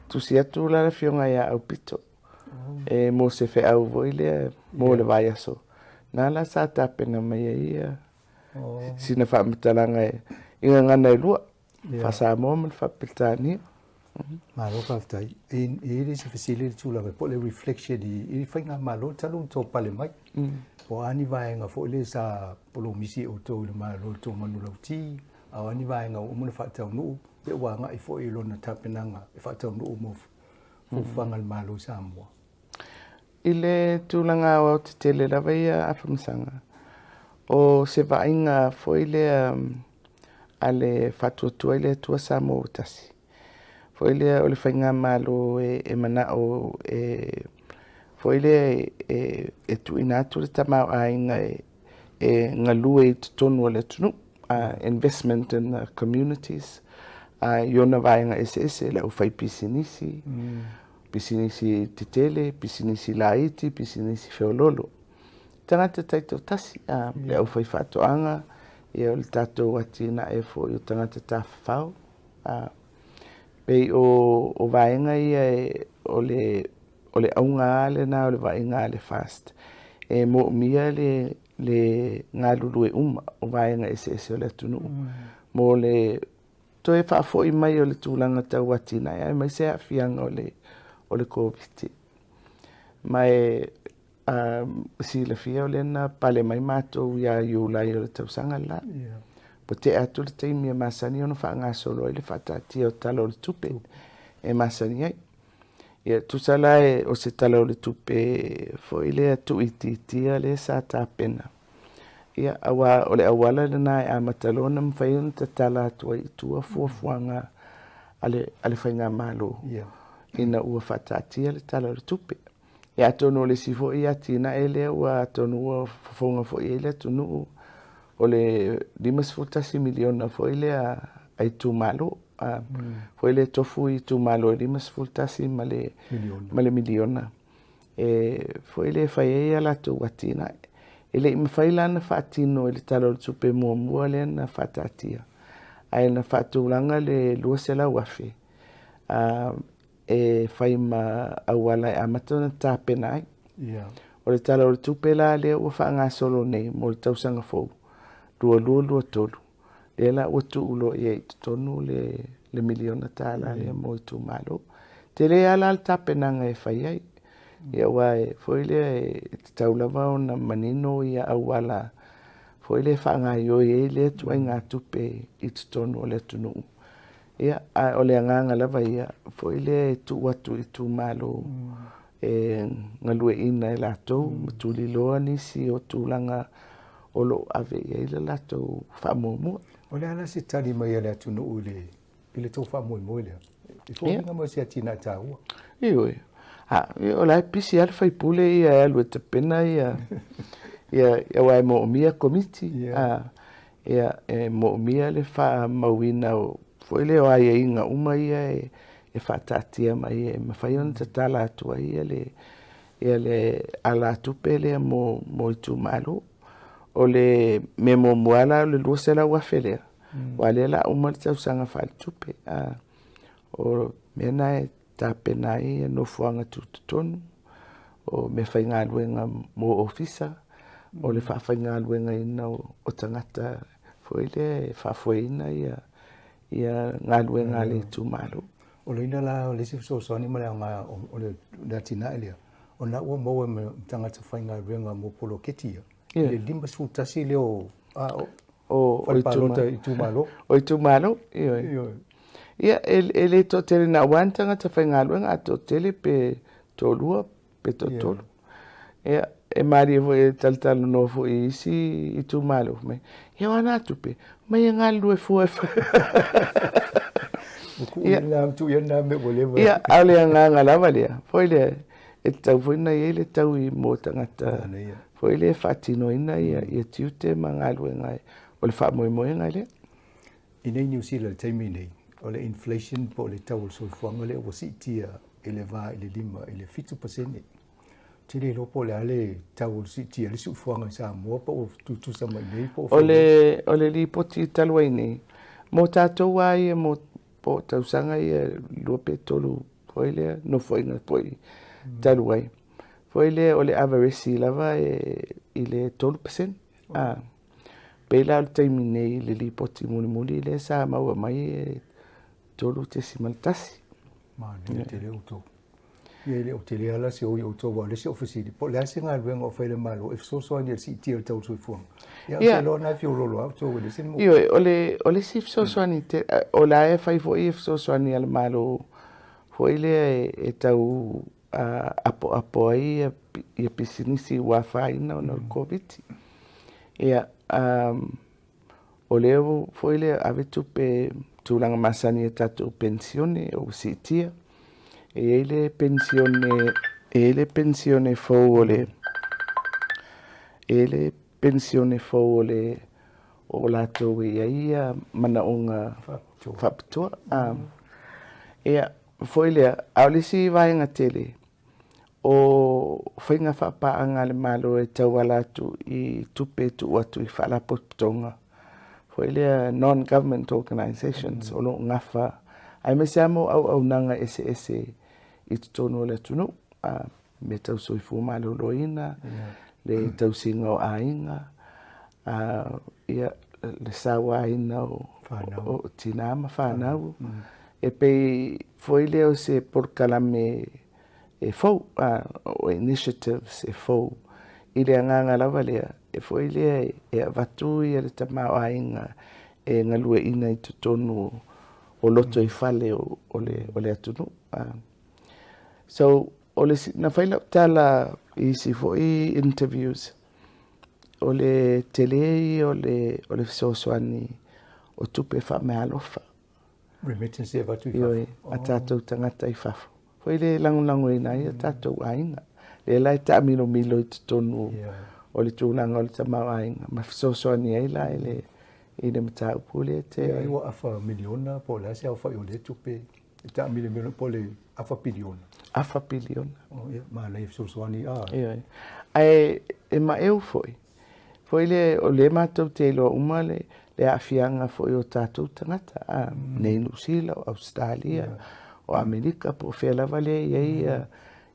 tu sia tu la fionga ia au pito e mo se fe au voile mo le va so na la sa ta pena mai ia sina fa matalanga e ngana e lua fa sa mo fa pitani malo fa tai e se facility tu la po le reflection di fainga malo talu to pale mai po ani vai nga fo le sa polo misi o to le malo to manu lauti a ani vai nga o mo fa ta no pe wa nga i fo i lona tapenanga e fa ta no mo fu fanga le malo Samoa ile tulanga o te tele la veia afamsanga o se vainga foile ale fatuatua ile tua Samoa tasi foile o le fainga malo e mana o foile e tuina tu le tama ainga e ngalue tonu le tunu investment in the communities yona vainga ese la ufai pisinisi pisinisi titele, pisinisi laiti, pisinisi feololo. Tangata taito tasi, le au fai whatoanga, e o le tatou atina e fo i o tangata tawhau. Pei o vaenga ia o le aunga ale na o le vaenga ale fast. E mo mia le ngā lulu e o vaenga ese o le tunu. Mo le toe whaafo i mai o le tūlanga tau atina, e mai se awhianga o le COVID. Mai si le fia o lena pale mai mātou ia iulai o le tausanga la. Po te atu le teimi e masani ono wha ngā solo i le whatatia o tala o le tupe e masani ai. Ia tusala o se tala o le tupe fo i le atu ititia le sa tā pena. Ia o le awala lena e amatalona mwhaiona ta tala atua i tua fuafuanga ale whainga malo. Ina ua whatatia le tala o le tupe. Ia tonu le sifo i atina e lea ua tonu ua fofonga fo i le tunu o le 5 miliona fo i lea ai tu malo. Fo i le tofu i tu malo e 5 ma le miliona. Fo i le whaiea la tu watina. E le imawhailana whaatino e le tala o le tupe mua le na whatatia. Ai na whaatulanga le luasela wafe. E whai ma awala e amatona tāpena ai. O le tala o le tupe la lea ua wha ngā solo nei mo le tausanga fau. Lua tolu. Le la ua tu ulo i e tonu le miliona tāla lea mo i tu malo. Te le ala le tāpenanga e whai ai. Ia ua e whoile e taulawa o na manino ia awala. Whoile wha ngā ioi e lea tuai ngā tupe i tonu o le tunu. Ia o le anganga lava ia foile e tu watu i tu malo e ngalue ina e latou matuli loa nisi o tūlanga o lo ave ia i le latou whamuamua. O le ala se tali mai le atu no ule ile tau wha moi lea. I fo minga mo se atina tāua. Ioi. O lai pisi ala fai pule ia alu e te pena ia wai mo mia komiti. Ia mo mia le wha mawina o foile o ai inga uma ia e wha tatia mai e mawhai ona te tala atua ia le ala tupe le mo i tu malo. O le me mo muala le luasela wafelea. Wale la uma le tausanga wha tupe. O mena e tapena i no fuanga tututonu. O me whai ngā luenga mo ofisa. O le wha ngā luenga ina o tangata foile e whafueina ia ngā luenga le tu malo. O le ina la o le si fsosoni ma le ngā o le tina elia. O na ua mau e tangata whai ngā luenga mo polo ketia. Le lima sfutasi le o i tu malo. O i tu malo, ia ele to tele na wantanga ta whai ngā luenga a to tele pe tolua, pe totolu. Ia e mari e taltalo no fo i si i tu malo. Ia wana tupe, mai ngā lue fua. Ia ale ngā lava lea. Foile e tau fuina i ele tau i mō tangata. Foile e whatino ina ia tiute ma ngā luenga o le wha moe ngai le. I nei New Zealand taimi nei, o le inflation po le tau so fuanga le o sitia ele va ele lima ele 5%. Tele lopo le ale tau sitia le su fuanga sa mo po tu sa mai nei po. O le li poti talwai nei. Mo tātou ai e mo po tausanga i lupe tolu foile no foina poi talwai. Foile o le avaresi lava i le 12%. Pela o taimi nei le li poti muli le sa maua mai e tolu te simaltasi. Ma ni te leo to. Ia le o te lea la se o i o to wa le se ofisiri. Po le ase ngā luenga o whaile malo e fsoso ani si tia le tau soi fuanga. Ia se lo na fi o lolo au to wele se mo. Io o le si fsoso ani te o la e fai fo i fsoso ani al malo foile e tau apo ai ia pisinisi wafaina no COVID. Ia o leo foile ave tupe tulanga masani e tatu pensione o sitia. Ele pensione fo ole o lato ia mana unga fapatua. Ia foile aulisi vainga tele o whainga whapaanga le malo e tau alatu i tupe tu atu i whalapotonga. Foile non-government organizations o lo ngafa. Ai me seamo au nanga ese i tutono le tunu. Me tau soifu malo loina, le tau singa o ainga, ia le sawa aina o tinama whanau. E pei foile o se porkalame e fau, o initiatives e fau. I le anganga lava lea, e foile e avatu i le tamao ainga e ngalue ina i tutonu o loto i fale o le atunu. So, na whaila tala i si fo i interviews o le telei o le sosoani o tupe wha me alofa. Remittance e vatu i fafu. A tātou tangata i fafu. Fo i le langulango i nai a tātou ainga. Le lai ta milo i tutonu o le tūlanga o le tamau ainga. Ma sosoani ai la i le mata upule te. Ia iwa afa miliona po la se afa i o le tupe. Ta miliona po le afa piliona. Afa piliona. Ma le sosoani a. Ai e ma eu foi. Foi le o le matou te lo uma le afianga foi o tātou tangata. Nei New Zealand, Australia, o Amerika po whela vale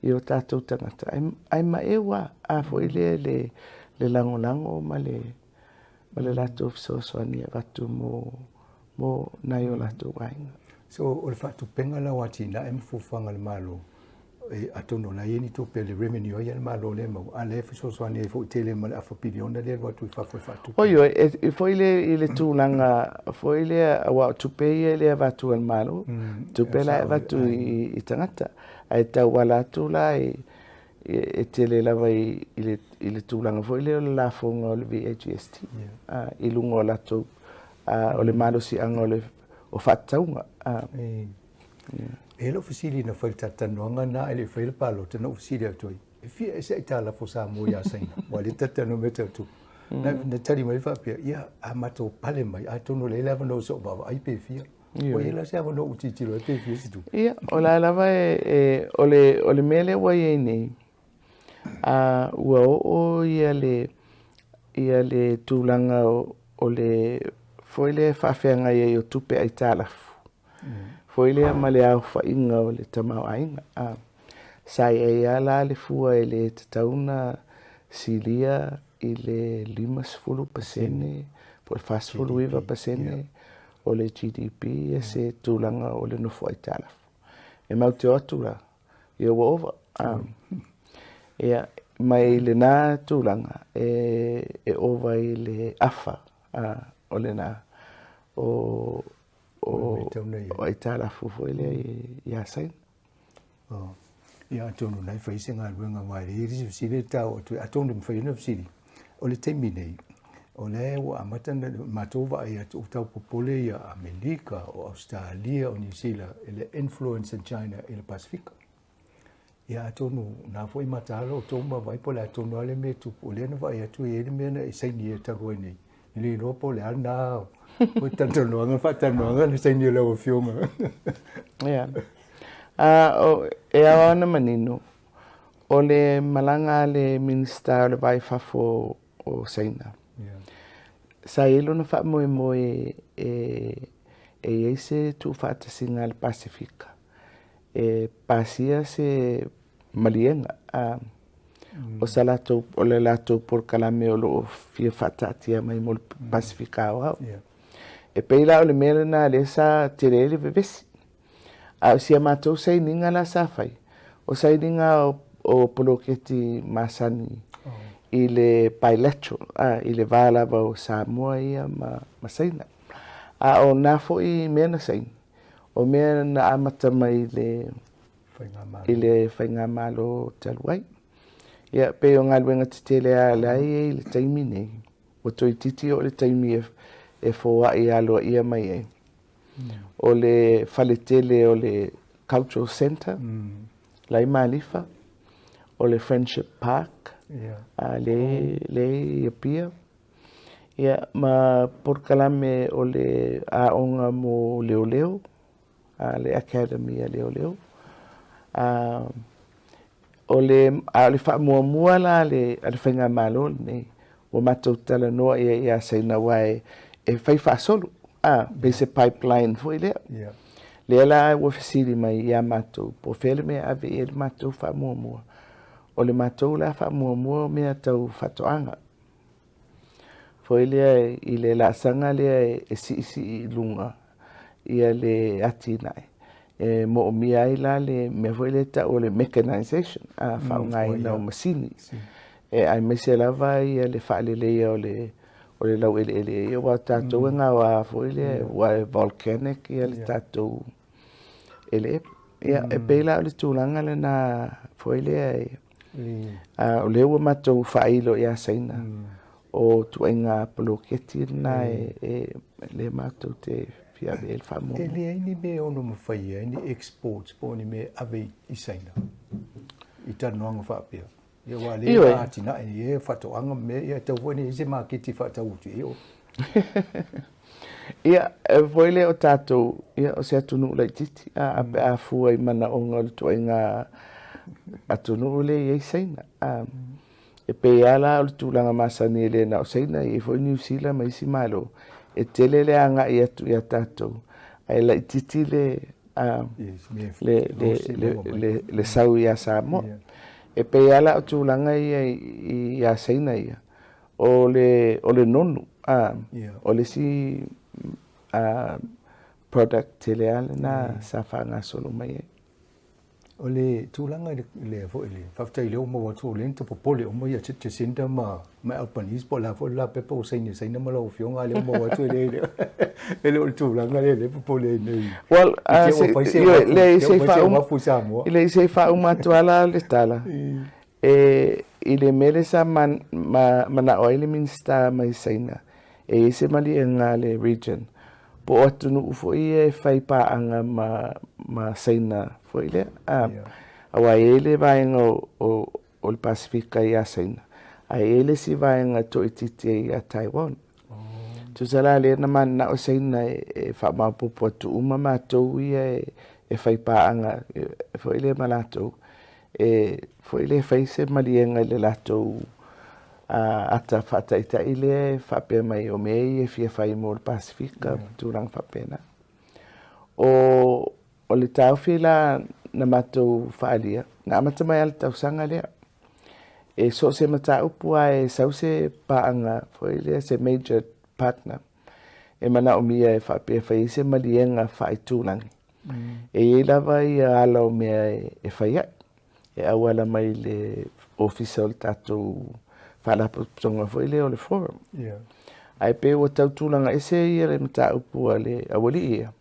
i o tātou tangata. Ai ma ewa a foi le lango ma le latou sosoani e watu mo nai o latou wainga. So o le whatu penga la watina e mfufanga le malo e atono la yeni to pe le revenue ya le malo le mo ale fiso soani e fo tele ma afa piliona le watu whatu. Oio e foi le tūlanga foi le wa tupe le watu al malo tupe la watu i tangata ai tau wala tu la e tele la vai i le tūlanga foi le la fonga o le VHST i lungo la tu o le malo si anga o whataunga. E lo fasili na whai tatanoanga na ele whai le palo tano fasili atoi. E fia e se tala fo Samoa ia saina. Wa le tatano meta tu. Na tari mai whapia, ia a mato pale mai, a tono le lava no so baba, ai pe fia. O ia la se ava no utitiro, e pe fia si tu. Ia, o la lava o le mele wa ia nei. Ua o ia le tūlanga o le foile whawhianga ia i o tupe ai tālafu. Foile ma le au whainga o le tamau ainga. Sai e ala le fua e le tatauna silia i le 5% po le fast food wiva pasene o le GDP e se tūlanga o le nofo ai tālafu. E mau te otu la, ia ua ova. Ia, mai le nā tūlanga e ova i le afa o le nā o ai tālafu fo ele i asain. Ia tonu nai whai se ngā ruenga mai re iri sile tau atu atonu mwhai na fsiri. O le teimi nei, o le wa amata matova ai atu tau popole ia Amerika o Australia o New Zealand ele influence in China ele Pasifika. Ia atonu nā fwoi matalo o tōma vai po le atonu ale me tupu o le na vai atu e ele mena i saini e tagoe nei. Ili ropo le ana o tantanoanga whatanoanga le saini e lau fionga. Ia. E awana manino, o le malanga le minista o le vai fafo o Saina. Sa ilo na wha moe e eise tu whatasinga le Pasifika. E pasia se malienga. O sa lato, o le lato por kalame o lo fia whatatia mai mo le Pasifika o hau. E peila o le mele na le sa tirele vevesi. Sia mātou saininga la sawhai. O saininga o poloketi masani i le bilateral, i le vālawa o Samoa ia ma saina. O nā fo i mea na saina. O mea na amata mai i le whainga malo taluai. Ia pe o ngā luenga titele a lai e le taimi nei. O toi titi o le taimi e fōa i aloa ia mai e. O le faletele o le Cultural Center, lai Malifa, o le Friendship Park, le Iapia. Ia, ma por kalame o le aonga mo Leoleo, le Academy a Leoleo. O le whamuamua la le whainga malo nei, o matou tala noa ia saina wae e whai whasolu. Pe se pipeline foi lea. Lea la ua fesili mai ia mātou. Po whele mea ave e le mātou whamuamua. O le mātou la whamuamua mea tau whatoanga. Foi lea i le la sanga lea e si i lunga. Ia le ati nai. Mo o mia ai la le mea foi le ta o le mechanization. Whaungai na o masini. Ai mese lava ia le whaalelea o le lau ele ia wa tātou ngā wā fōile wa volcanic ia le tātou ele ia e peila o le tūlanga le nā fōile o le ua mātou whailo ia saina o tuenga poloketi na le mātou te whiawe el whamoa. E le aini me ono mawhaia, ni exports po ni me ave i saina. I tanoanga whapea. Ia wa le atina e whatoanga me ia tau wone se maketi whatautu e o. Ia, voile o tātou, ia o se atunu ulai titi, a fua i mana o ngā tuenga atunu ule i saina. E pe ala o tūlanga masani e le na o saina i foi New Zealand mai si malo. E tele le anga i atu i a tātou. Ai lai titi le sau i a Samoa. E pe ala o tūlanga i a saina ia. O le nonu, o le si product tele ala na sa whanga solo mai e. O le tūlanga le fo ele. Whaftai leo ma watu o lenta po pole o mai a tete sinda ma alpanis po la fo la pepa o saina ma la o fionga leo ma watu ele. Ele o tūlanga le po pole nei. Well, le se fa uma tuala le tala. I le mere sa mana o ele minsta mai saina. e se mali nga le region po atu nu fo e fai pa anga ma saina fo ile awa ele vai nga o le Pasifika ia saina a ele si vai nga to itite ia Taiwan tu sala le na man na o saina e fa ma popo atu uma ma to ia e fai pa anga fo ile malato e fo ile fai se mali nga le lato ata fata ita ile fa pe mai o mei e fia fai mo le Pasifika turang fa pena o le tau fila na matou faalia na mata mai al tau sanga le e so se mata upua e sau se paanga foi le se major partner e mana o mia e fa pe fai se malienga fai tulang e lava i ala o mea e fai e awala mai le official tatu fala tonga foi le o le forum ai pe o tau tulanga ese i le mata upua le awali ia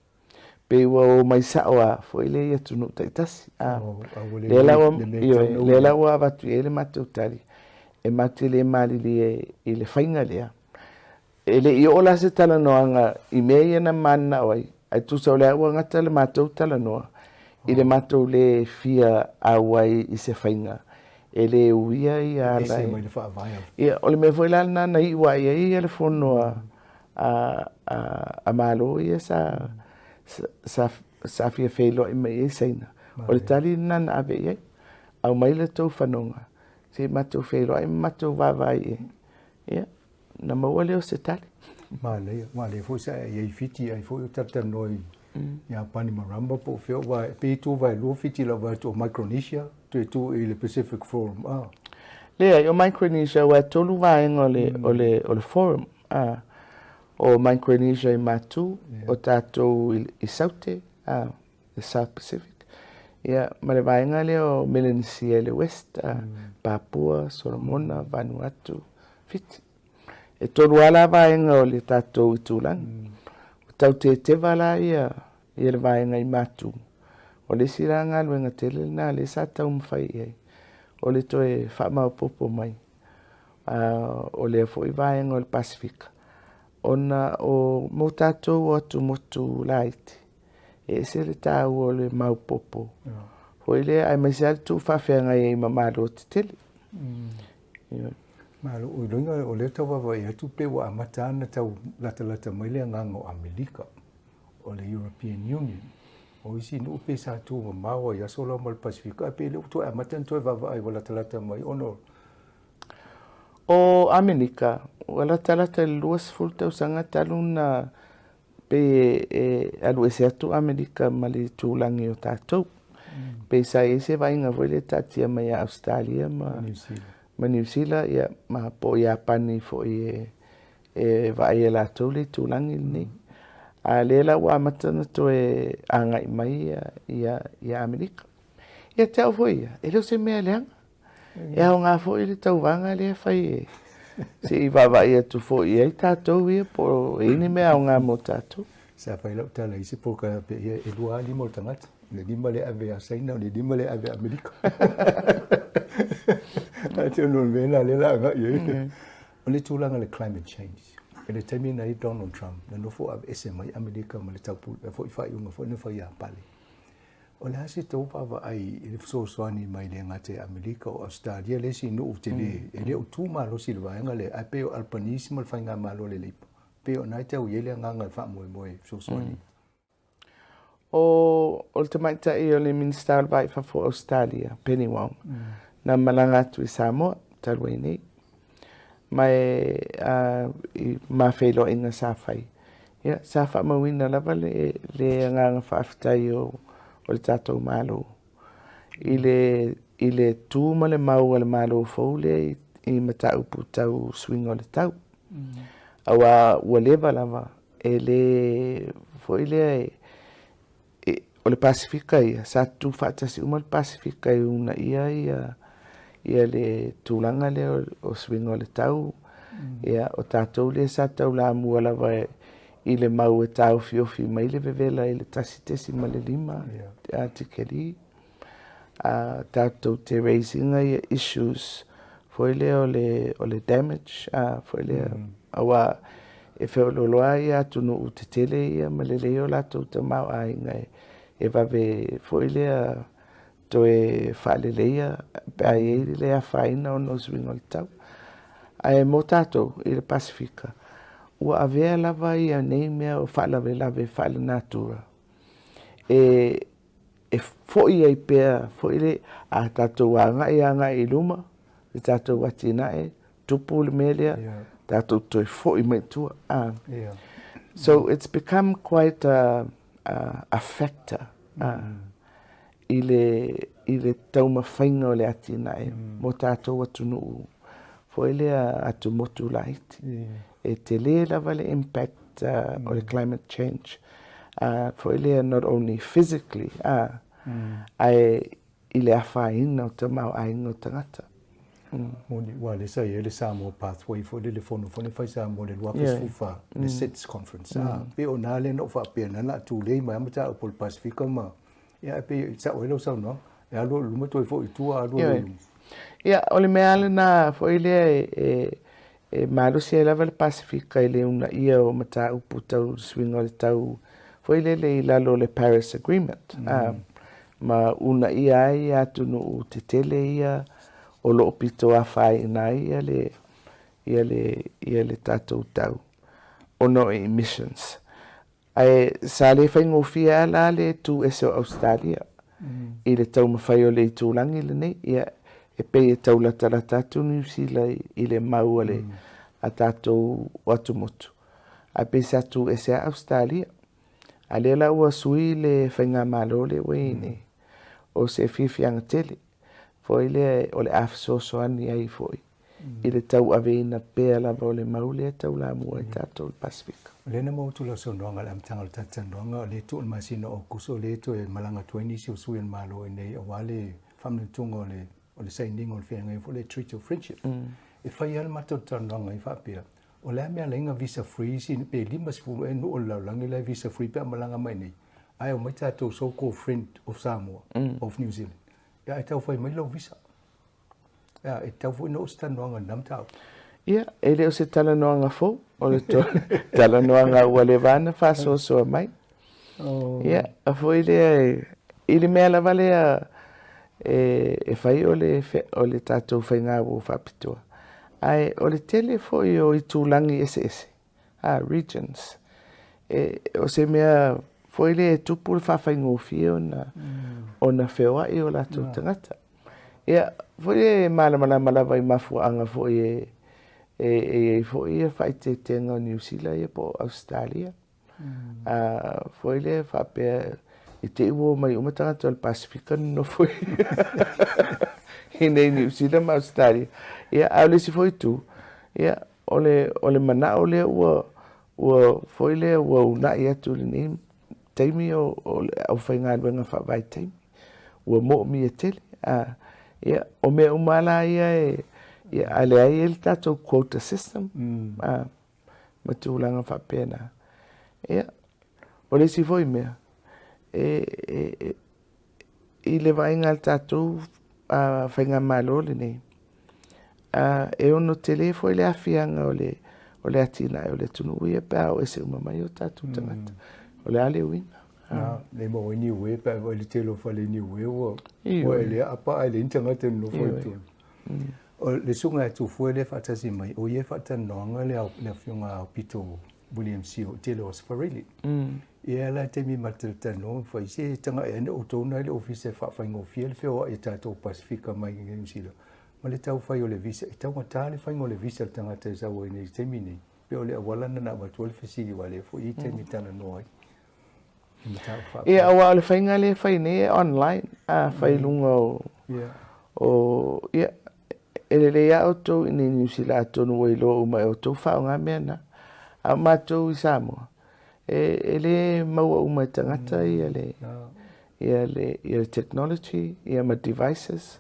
pe o mai sawa foi le ia tunu taitasi le lawa vatu ele matu tali e matu le mali le ile fainga le ele i ola se tala noanga i mea na mana oi ai tu sa le wa ngata le matu tala noa i le matu le fia awai i se fainga ele uia i ala ia o le me foi la na i wa i ele fono a malo ia sa fia felo i me saina o le tali nana ave ia au mai le tau whanonga se matou felo ai matou vavai ia na maua leo se tali ma le foi sa ia fiti ai foi tata noi ia pani maramba po feo vai pe tu vai lo fiti la vai to Micronesia tu i le Pacific Forum le o Micronesia wa tolu vai o le forum o Micronesia i matu o tatou i saute the South Pacific ia ma le vaenga le o Melanesia le West Papua Solomona Vanuatu fiti e tolu ala vaenga o le tatou i tulang o tau te vala ia le vaenga i matu o le siranga luenga tele na le sa tau mwhai ai o le toe whamau popo mai o le fo i vaenga o le Pasifika ona o mo tatou o atu motu laiti e se le tau o le mau popo foi le ai mai se tu whawhenga i mamalo te tele malo o ringa o le tau wawa i atu pe wa amata ana tau lata mai le nganga o Amerika o le European Union o isi no pe sa tu mamao i asola mo le Pasifika pe le tu amata tu wawa ai wala lata mai ono o Amerika wala talata luas fulta usanga taluna pe alu ese atu Amerika mali tulangi o tatou pe sa ese vainga vole tatia mai Australia ma New Zealand ia ma po ia pani fo e vai la tole tulangi ni a lela wa matana to e anga mai ia Amerika ia tau foi ele se me leang ia nga fo ele tau vanga le fai se i vava ia tu fo ia tatou ia po ini me nga mo tatou sa fai la tala isi po ka pe e lua li mo tangat le di male ave a saina le di male ave Amerika ate no vena le la nga ye ole tulanga le climate change ele termina i Donald Trump na no fo ave ese mai Amerika male tapu fo i fai unga fo ne fai a pale ole hasi to pava ai ele so swani mai le ngate Amerika o Australia le si no utele ele o tu malo si va ngale ape o alpanismo mal fai nga malo le lipo pe o nai tau ele nga fa mo so swani o ultimate i ole minister vai fa for Australia penny wong na malanga tu Samoa talweni mai ma felo inga safai ya safa ma wina la vale le nga fa aftai o le tatou malo ile tu male mau le malo fole i mata upu tau swing o le tau awa waleva lava ele foi le o le Pasifika ia sa tu fatasi uma le Pasifika i una ia le tulanga le o swing o le tau ia o tatou le sa tau la mua lava i le mau e tau fiofi mai le vevela i le tasitesi ma le lima a tikeli tatou te raisinga ia issues foi le o le damage foi le awa e whiololoa ia tunu u te tele ia ma le leo latou tamau ainga e vave foi lea toe whaaleleia pe ai e le a whaina o nos wingo le tau. Ai mo tātou i le Pasifika. Ua avea lava ia nei mea o whaalawe lawe whaale natura. E foi ai pea, foi le a tātou a ngai i luma, i tātou ati nae, tupu le melea, tātou toi foi mai tua. So it's become quite a factor. I le tauma whainga o le ati nae, mo tātou atu nuu. Foi le atu motu laiti. E te le lava le impact o le climate change. Foi le not only physically, ai i le awhaina o te mau ainga o tangata. Wa le sa le Samoa pathway for le fono fai Samoa le lua fufa le SETS conference. Pe o na le no fa pe na la tu le mai mata o pol Pacifica ma. Ya pe sa o lo sa no. Ya lo mo to fo i tu a lo. Ya o le mea le na foi le e malu se lava le Pacifica i le una ia o mata upu tau swinga le tau. Foi le lalo le Paris Agreement. Ma una ia ai atu no u te tele ia o lo pito a whai na ia le tātou tau. O no emissions. Ai sa le whaingo fia la le tu ese o Australia. I le tau mawhai o le i tūlangi le nei. Ia e pei e tau la tala tātou New Zealand i le mau le a tātou watu motu. Ai pei sa tu ese a Australia. A le la ua sui le whainga malo le weine. O se whiwhianga tele. Foi le o le afsoso ani ai foi. I le tau aveina pea lava o le maule tau la mua i tātou le Pasifika. Le na mau tula so nonga le amtanga le tatanonga le tu le masino o kuso le to e malanga 20 si o sui en malo e nei o wale family tungo o le sainingo o le whianga i fo le treaty of friendship. E whai ala mato tanonga i whapea. O le mea lenga visa free si pe lima sifu e no o laulangi le visa free pe malanga mai nei. Ai o mai tātou so-called friend of Samoa, of New Zealand. Ia e tau whai mai lau visa. Ia e tau whai no stanoanga nam tau. Ia, e leo se talanoanga fo, o le to talanoanga ua le vana whaso soa mai. Ia, a fo i le mea lava lea e whai o le tātou whai ngā wu whapitoa. Ai, o le tele fo i o i tūlangi ese. Regions. O se mea foi le tupu le whawhaingofi o na whewa i o lato tangata. Ia, foi le malamalama i mafuanga foi foi e whai te tenga o New Zealand i po Australia. Foi le whapea i te iwo mai umatangata o le Pasifika no foi. I nei New Zealand ma Australia. Ia, au le si foi tu. Ia, o le mana o le ua foi le ua una i atu le nei taimi o whainga luenga whawai taimi. Ua mo mi e tele. Ia, o mea umala ia ale ai ele tātou quota system. Matulanga whapena. Ia, o le si foi mea. I le vainga al tātou whainga malo le nei. E ono tele foi le awhianga o le atina o le tunu ui e pā o ese umamai o tātou tangata. O le ale wina. Le mo ni we pa o le telo fa le ni we o le apa le intangata no foi tu. O le sunga tu foi le fatasi mai o ye fata nonga le fiunga pito William C o telo sfarili. E la te mi matrata no foi se tanga e o tona le office fa fa ngo fiel fe o e tato Pacifica mai ngi silo. Ma le tau fai o le visa e tau tale fai ngo le visa tangata sa o ni te mini. Pe o le wala na ba 12 fisi wale fo i te mi tana no ai. Ia awa le whainga le whaine online. Whai lunga o ia ele le au tau i New Zealand tonu wai lo umai o tau whao ngā mea na. A mātou i Samoa. Ele maua umai tangata ia le technology, ia ma devices.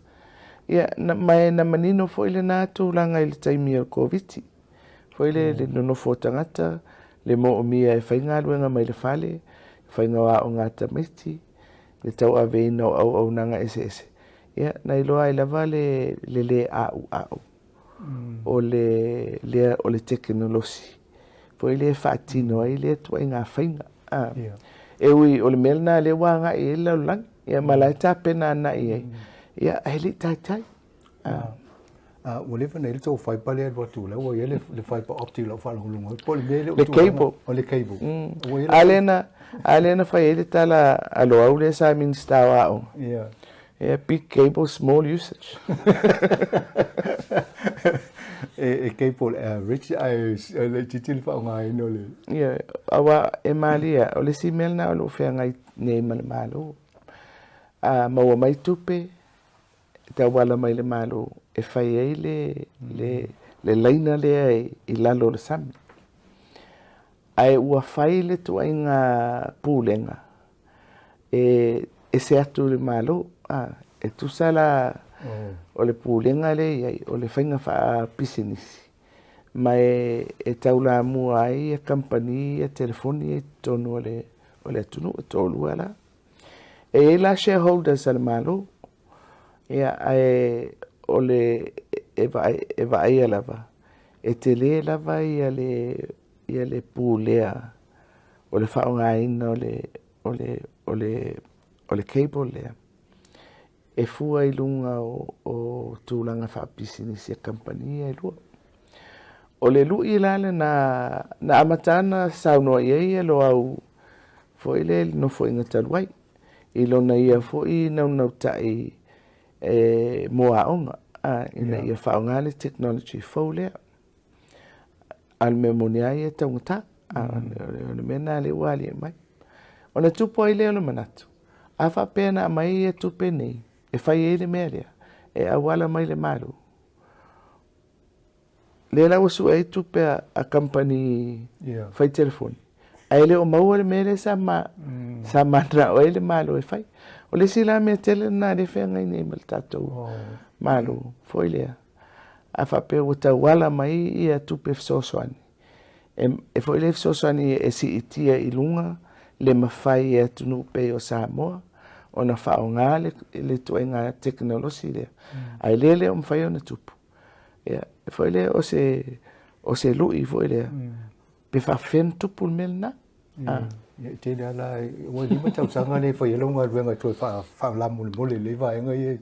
Ia mai na manino fo ile nā tūlanga i le taimi o COVID. Fo ile le nono fo tangata, le mo o mia e whainga luenga mai le whale. Whainga wā o ngā tamiti, le tau a veina o au nanga ese. Ia, nei loa i lava le au. O le teknolosi. foi le whaatino ai le tua ngā whainga. E ui o le melna le wanga e la lang ia malai ta pena na ia ia ai tai tai. O le fana le tau whai pale adwa tu la o ia le whai pa opti la whalonga po le mele le cable o le cable. Alena whai ele tala alo au le sa minsta wa o. Yeah, big cable, small usage. Cable rich le titil fa ngai no le. Yeah, awa e malia o le simel na lo fe ngai nei malo. Ma mai tupe te wala mai le malo e fai ai le laina le I lalo le sami. Ai ua fai le tuainga pulenga e se atu le malo e tu sala o le pulenga le ai o le whainga wha pisinisi mai e taula mua ai e company e telefoni e tonu o le atunu e tolu ala e la shareholders al malo e o le e vai alava e te le lava ia le pulea o le whaongaina o le cable lea e fua I lunga o tūlanga whapisinisi a kampania e lua. O le lui lale na amatana saunoa ia lo au fo ile no fo inga taluai. I lona ia fo I nau tai moa onga ina ia whaongale technology fo lea. Al memonia ia taungata o mena le wali e mai. O na tupo I leo le manatu. A wha pena mai e tupe nei. E fai e le mea e awala mai le malu. Le la wasu e tupe a company fai telefoni. A ele o maua le mea sa manra o ele malu e fai. O le sila mea tele na le whea ngai nei mal tatou malu. Foi lea. A wha pea wata wala mai I a tupe fsosoani. E foi le fsosoani e si itia I lunga le mawhai e tunu pe o Samoa. Ona whaonga le tuenga teknolosi lea. Ai lele o mwhai o na tupu. E foi lea o se lui foi lea. Pe whawhen tupu mel na. Te lea la, o lima tau sanga le foi elonga ruenga toi whaolamu mole le vaenga ie.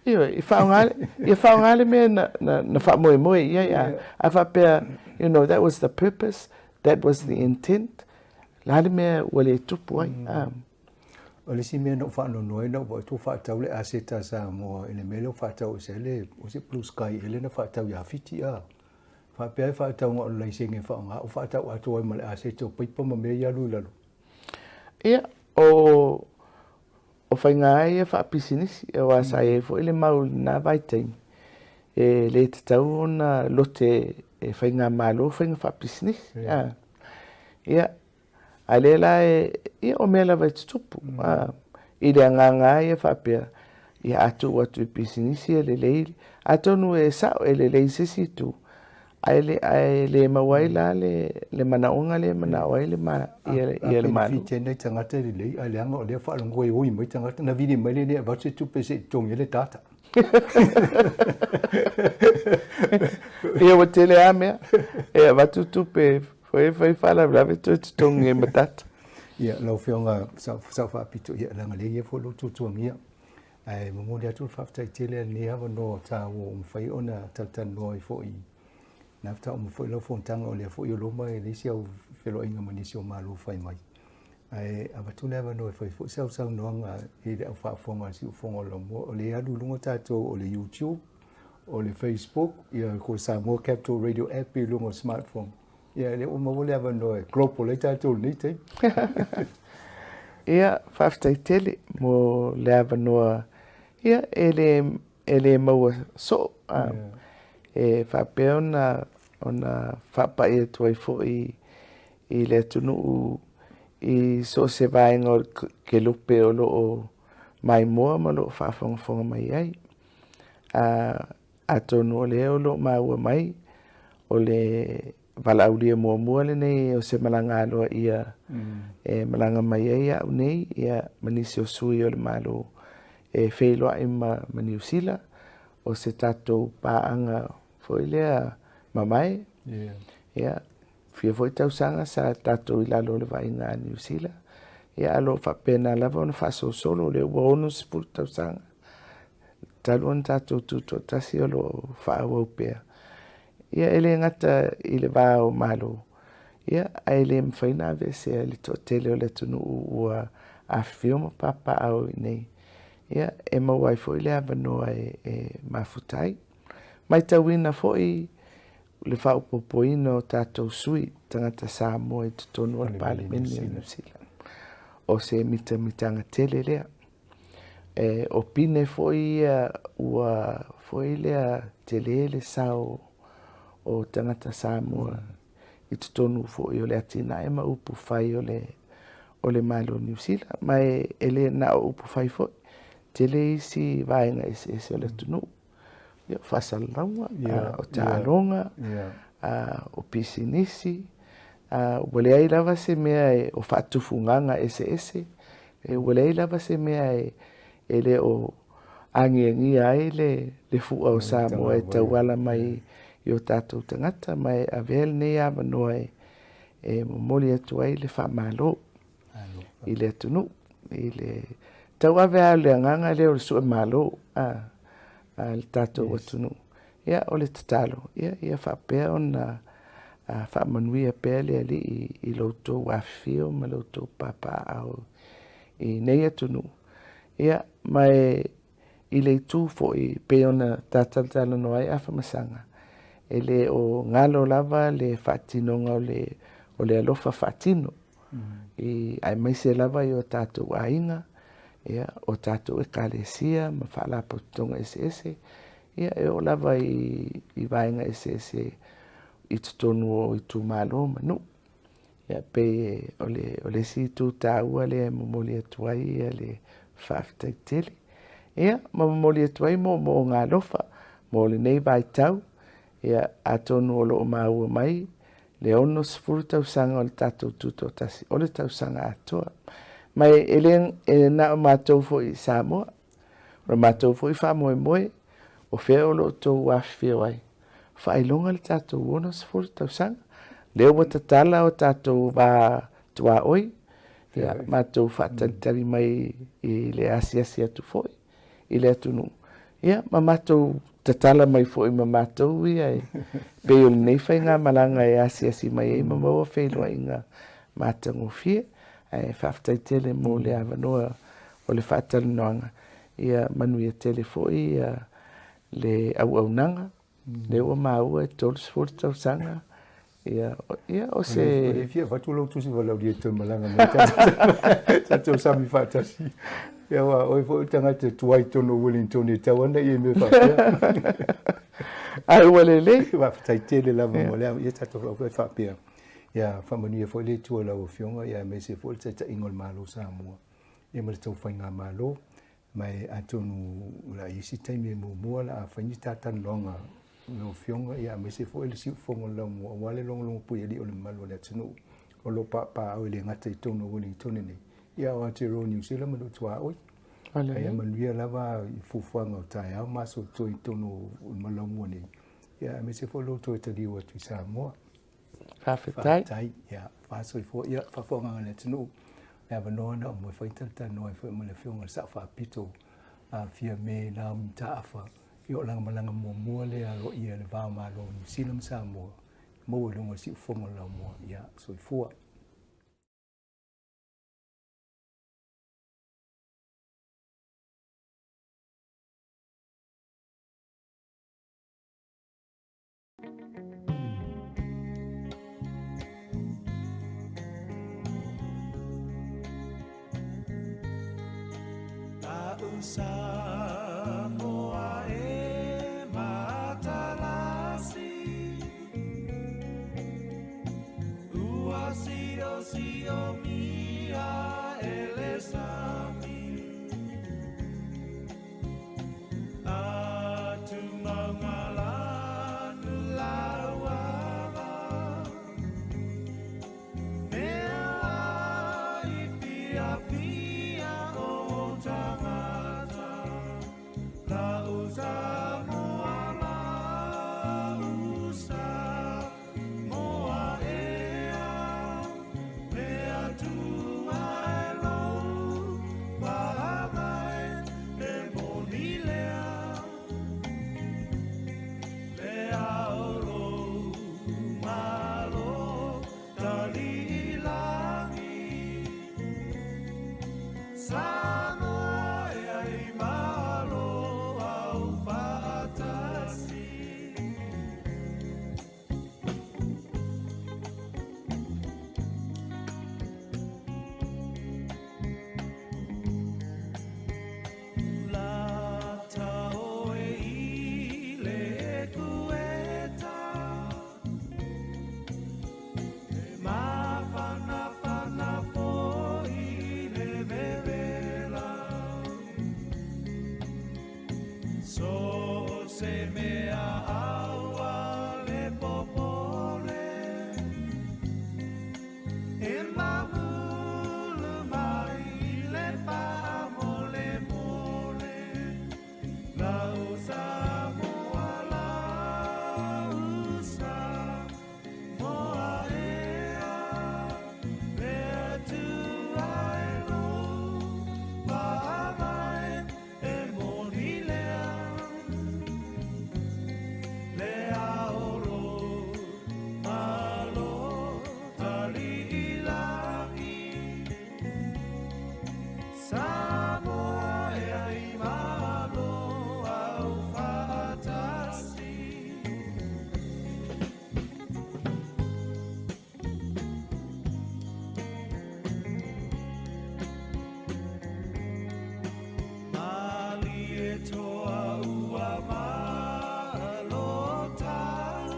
I whaonga le mea na whamoe moe ia. A whapea, you know, that was the purpose, that was the intent. Lale mea wale tupu ai. O le si mea no whaano noe na o tu whaatau le aseta sa mo ele mele o whaatau o se blue sky ele na whaatau ia fiti a. Whapea whaatau ngā o leisenge whaonga o whaatau ato ai ma le aseta o paipa ma mea ia lui lalo. Ia, o whainga ai e whaapisinisi e wasa e fo ele mau na vaitaimi. E le te tau na lote e whainga malo whainga whaapisinisi. Ia, alela e o mea lava tutupu. I le anganga e whapea. I atu I pisinisi e le leili. Atonu e sao e le lei sisi tu. Ai le mawai la le manaonga le manawai le ma ia le manu. A pene tangata le lei. Ai le anga o le whaalongo e hui mai tangata. Na vini mai le ne vase tupe se tongi le tata. Ia wa tele a mea. Ia watu tupe foi fala brave tu tongi matata. Ia lau whionga sau whaapito ia langa le ia folo tutuangia. Ai mamoni atu whaftai tele ni hawa no tā o mwhai ona tautan noi fo I. Nā wta o mwhai lau whontanga o lea fo I o loma e lisi au whelo inga manisi o malo whai mai. Ai awatune hawa no e whai fo sau noanga I le au whaafonga si u whonga lomo. O le adu lunga tātou o le YouTube, o le Facebook, ia ko Samoa Capital Radio app I lunga smartphone. Ia le o mawole hawa no e glopo le tātou ni te. Ia whaftai tele mo le hawa noa. Ia ele maua so. E whapea ona whapa e tuai fo I le tunu I so se vaenga o ke lupe o loo mai moa ma loo whaafonga mai ai. A tonu o le o loo maua mai o le valaulia mua le nei o se malanga aloa ia e malanga mai ai au nei ia manisi o sui o le malo e whailoa I ma New Zealand o se tatou paanga foi lea mamai. Ia fia foi tausanga sa tatou i lalo le vainga New Zealand. Ia alo whapena lava ona whasosolo le ua ono sipuru tausanga. Talo on tatou tuto tasi o lo whaawau pea. Ia ele ngata i le vāo malo. Ia ele mwhaina vese le to tele o le tunu ua a whioma papa au nei. Ia e mawai foi le avanoa e mafutai. Mai tauina foi le whaupopoina o tatou sui tangata Samoa i tutonu al Parliameni New Zealand. O se mitanga tele lea. O pine foi ua foi lea tele le sao o tangata Samoa i tutonu foi o le atina e ma upu fai o le malo New Zealand. Mai ele na upu fai foi. Tele isi vaenga ese o le tunu. Ia whasalaraua, o tāronga, o pisinisi, wale ai lava se mea o whaatufunganga ese. Wale ai lava se mea e le o angiangi ai le fua o Samoa e tauala mai i o tātou tangata, mai a vele nei awa noa e momoli atu ai le whamalo i le atunu, i le tau ave a le anganga le o le sue malo, le tātou atunu. Ia o le tatalo, ia whapea ona whamanuia pea le ali i lautou wafio ma lautou papa au i nei atunu. Ia mai i le tu fo i pe ona tatatalo no ai a whamasanga. E le o ngalo lava le whatinonga o le alofa whatino. I ai mai se lava i o tātou ainga. Ia o tātou e kalesia ma whalapotonga ese. Ia e o lava i vaenga ese i tutonu o i tu malo manu. Ia pe o le si tu tāua le momoli atuai ia le whaftaitele. Ia ma momoli atuai mo ngā lofa. Mo le nei vai tau. Ia atonu o lo maua mai. Le ono sifuru tausanga o le tātou tuto tasi. O le tausanga atoa. Mai e na o mātou fo i Samoa. O mātou fo i whamoe. O whea o lo tō wawhia wai. Whailonga le tātou ono sifuru tausanga. Leo wa tatala o tātou wā tua oi. Mātou whaatalitari mai i le asiasi atu foi. I le atunu. Ia, ma mātou tatala mai foi ma mātou ia e. Peo le nei whai ngā malanga e asiasi mai e ma maua whailua i ngā mātango fia. E whaftaitele mō le awanoa o le whaatalinoanga. Ia manuia tele foi le au nanga. Le ua maua e tolu sifuri tausanga. Ia o se... E fia whatulau tusi walau dia tō malanga mai tātou sami whātasi. Ia wa oi fo tangata tuai tono Wellington e tawana i me whapea. Ai wale le? Whaftaitele lava mo lea, ia tātou whapea. Ia whamanuia fo le tua lau fionga, ia me se fo le ingol malo Samoa. Ia ma le tau whainga malo, mai atonu la isi taimi e mua la a whaini tātan longa. No fionga ia me se fo le si fonga la mo wale long pui ali o le malo le tunu o lo pa o le ngata i tono woni tone nei ia o te ro New Zealand mo tua oi ia manuia lava i fufuanga o tai au maso to i tono o malo mo nei ia me se fo lo to te liwa tu Samoa tai ia maso i fo ia fa fonga le tunu ia vanona mo fa intenta no fo mo le fionga sa fa pito a fia me na mtafa yo lang malanga mo le alo ia le va malo ni silam Samoa mo le mo si fonga la mo ia so fua Samoa e matalasi ua sio mia ele sami atu mangalanu lauava mea i pia o tangata So se mea aua le popole e mamulu mai le pa mole mole la Samoa la usa moa ea mea tu ai no pa mai e moni lea lea oro malo tali ilangi Samoa e ai malo au fatasi Ali e toa ua malo tau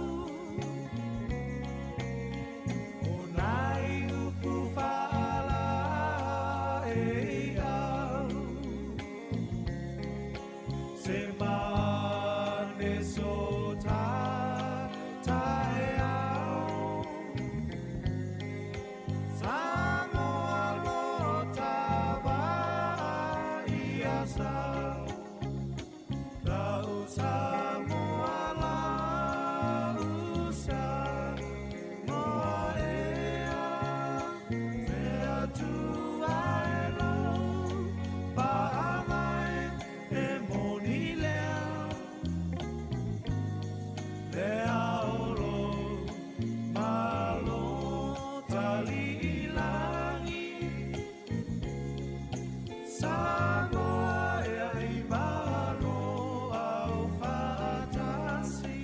o nai upu whaala e au se mane so tae au Samoa lo tawa ia sau Lau Samoa la usa moa ea Mea tu ai lau pa mai e moni lea Lea oro malo tali ilangi Samoa e ai malo au fatasi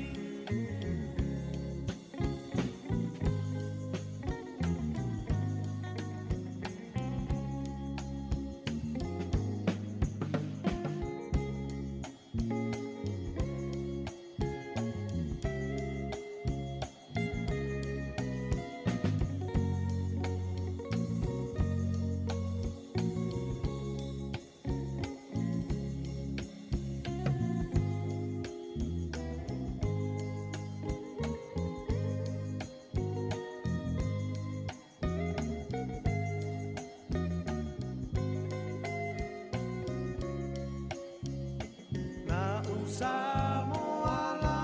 Na Samoa la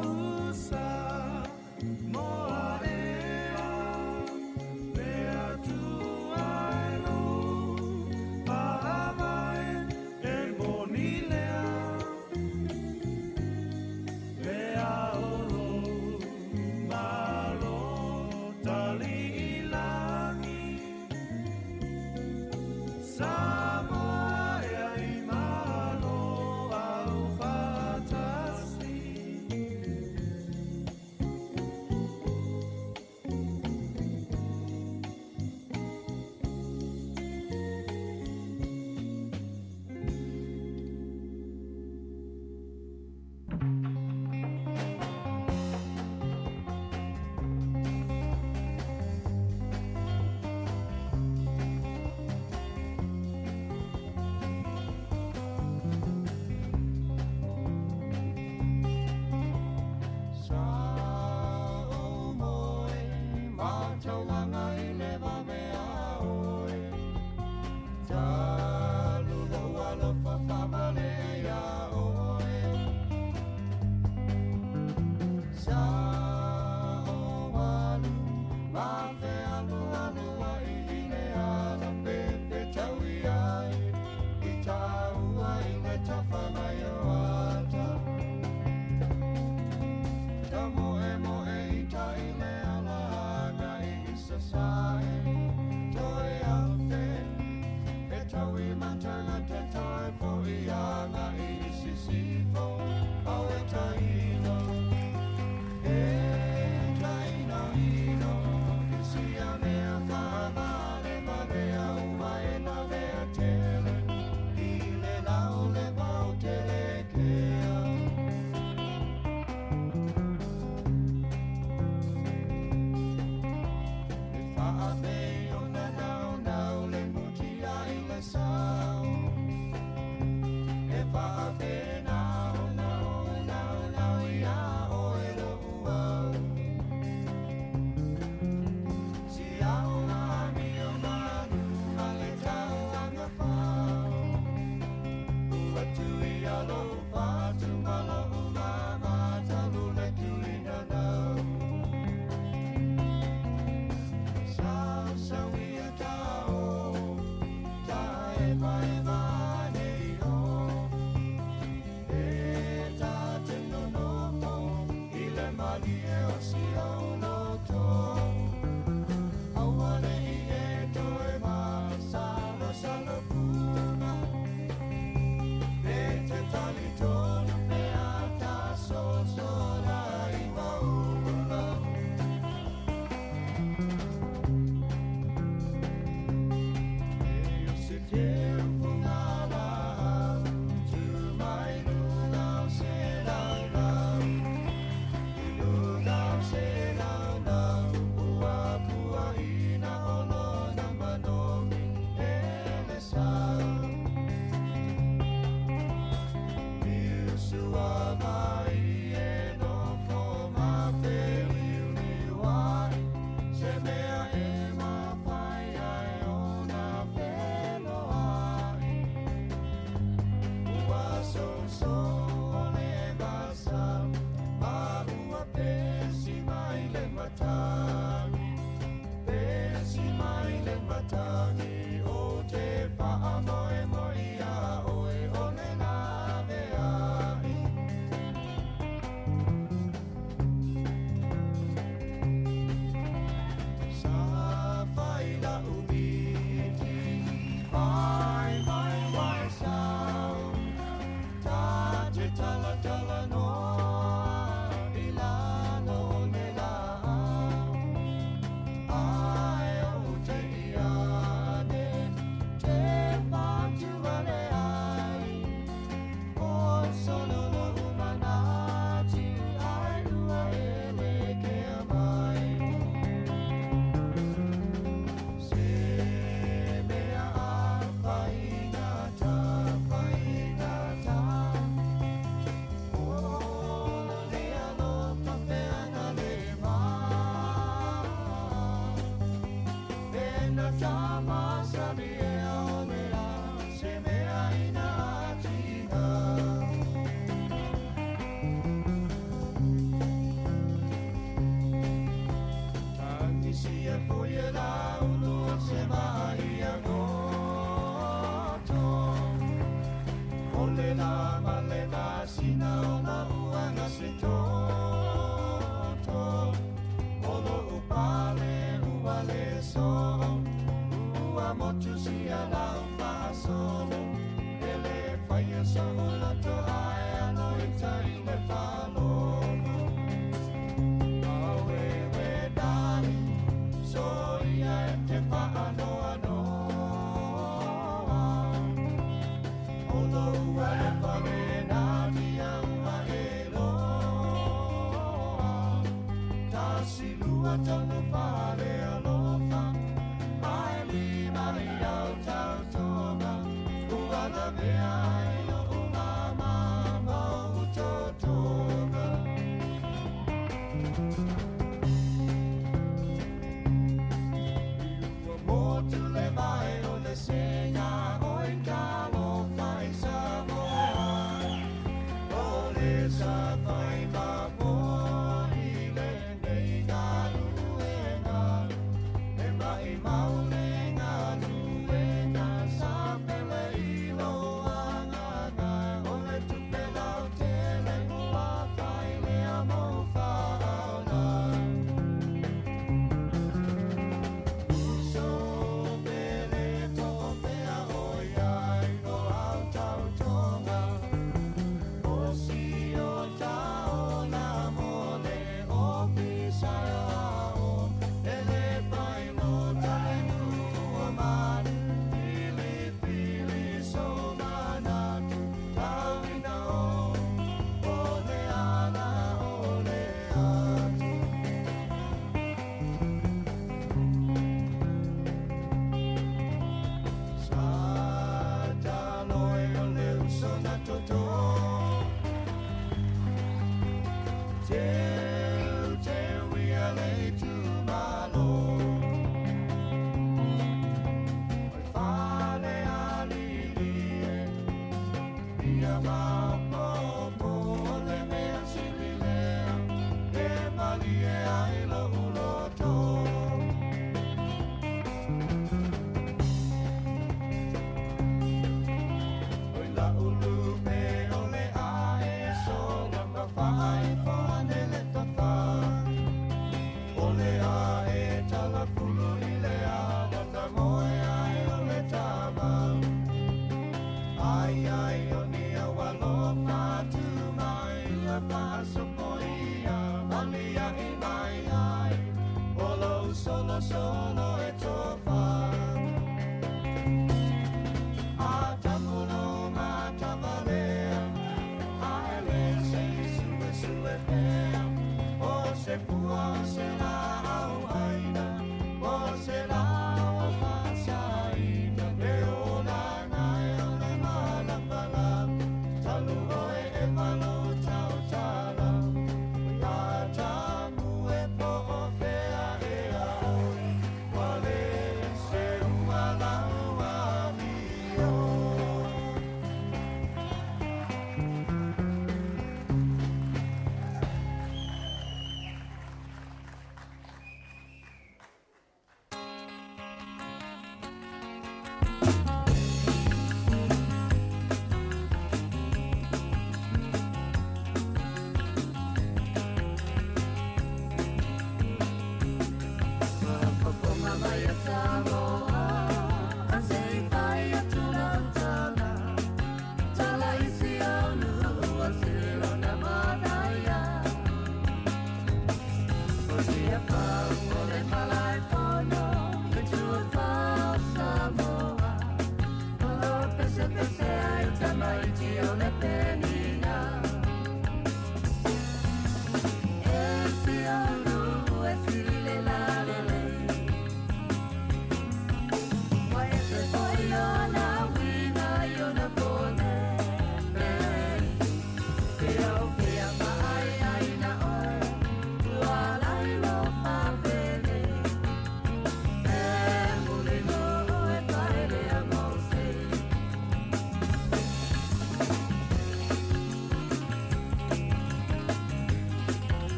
usa moa ea Mea tu ai lo pa mai e moni lea Lea oro malo tali ilangi Samoa e ai malo au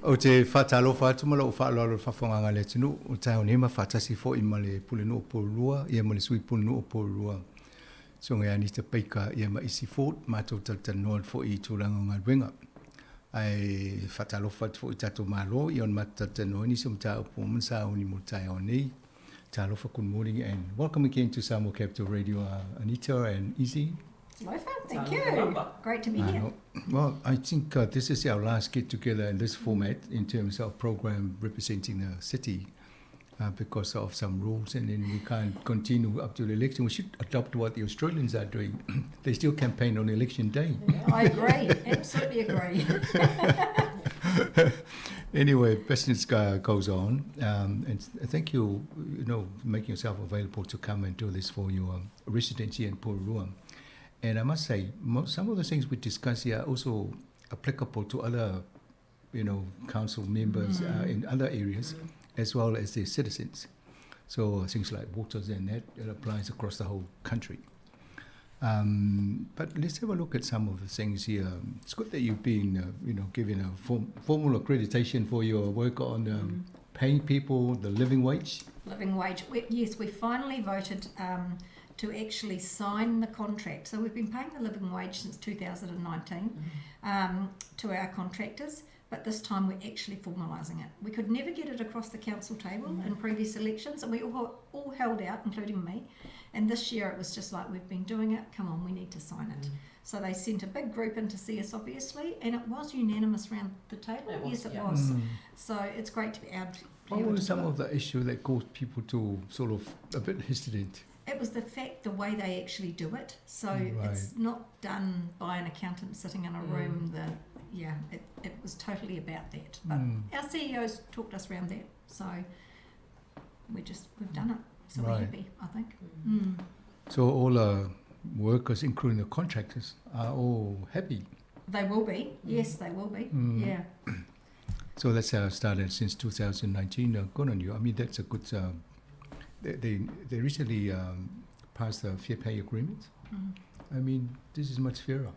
O te whatalo whatu mala o whaalo whawhanganga le tunu, o tau nema whatasi fo I male pulenu o Porurua, ia male sui pulenu o Porurua. So ngai ani te peika ia ma isi fort, mātou tatanoa fo I tūranga o ngā ruenga. Ai whatalo whatu fo I tato malo, I on matatanoa ni som tau po mansa o ni mo tai o nei. Talofa, good morning and welcome again to Samoa Capital Radio, Anita and Izzy. Lofa, thank you. Great to be here. Well, I think this is our last get together in this format in terms of program representing the city because of some rules, and then we can't continue up to the election. We should adopt what the Australians are doing. They still campaign on election day. Yeah, I agree, absolutely agree. Anyway, business goes on, and thank you, making yourself available to come and do this for your residency in Porurua. And I must say, some of the things we discuss here are also applicable to other, council members in other areas, as well as their citizens. So things like waters and that, it applies across the whole country. But let's have a look at some of the things here. It's good that you've been, given a formal accreditation for your work on paying people the living wage. Living wage. Yes, we finally voted to actually sign the contract. So we've been paying the living wage since 2019 to our contractors, but this time we're actually formalising it. We could never get it across the council table in previous elections, and we all held out, including me. And this year it was just like, we've been doing it, come on, we need to sign it. So they sent a big group in to see us, obviously, and it was unanimous around the table. Yes, it was. So it's great to be able to What were some of the issues that caused people to sort of a bit hesitant? It was the way they actually do it. So it's not done by an accountant sitting in a room. It was totally about that. But our CEOs talked us around that. So we've done it. So we're happy, I think. So all workers, including the contractors, are all happy? They will be. Yes, they will be. Yeah. So that's how it started since 2019. Good on you. I mean, that's a good... They recently passed a fair pay agreement. I mean, this is much fairer.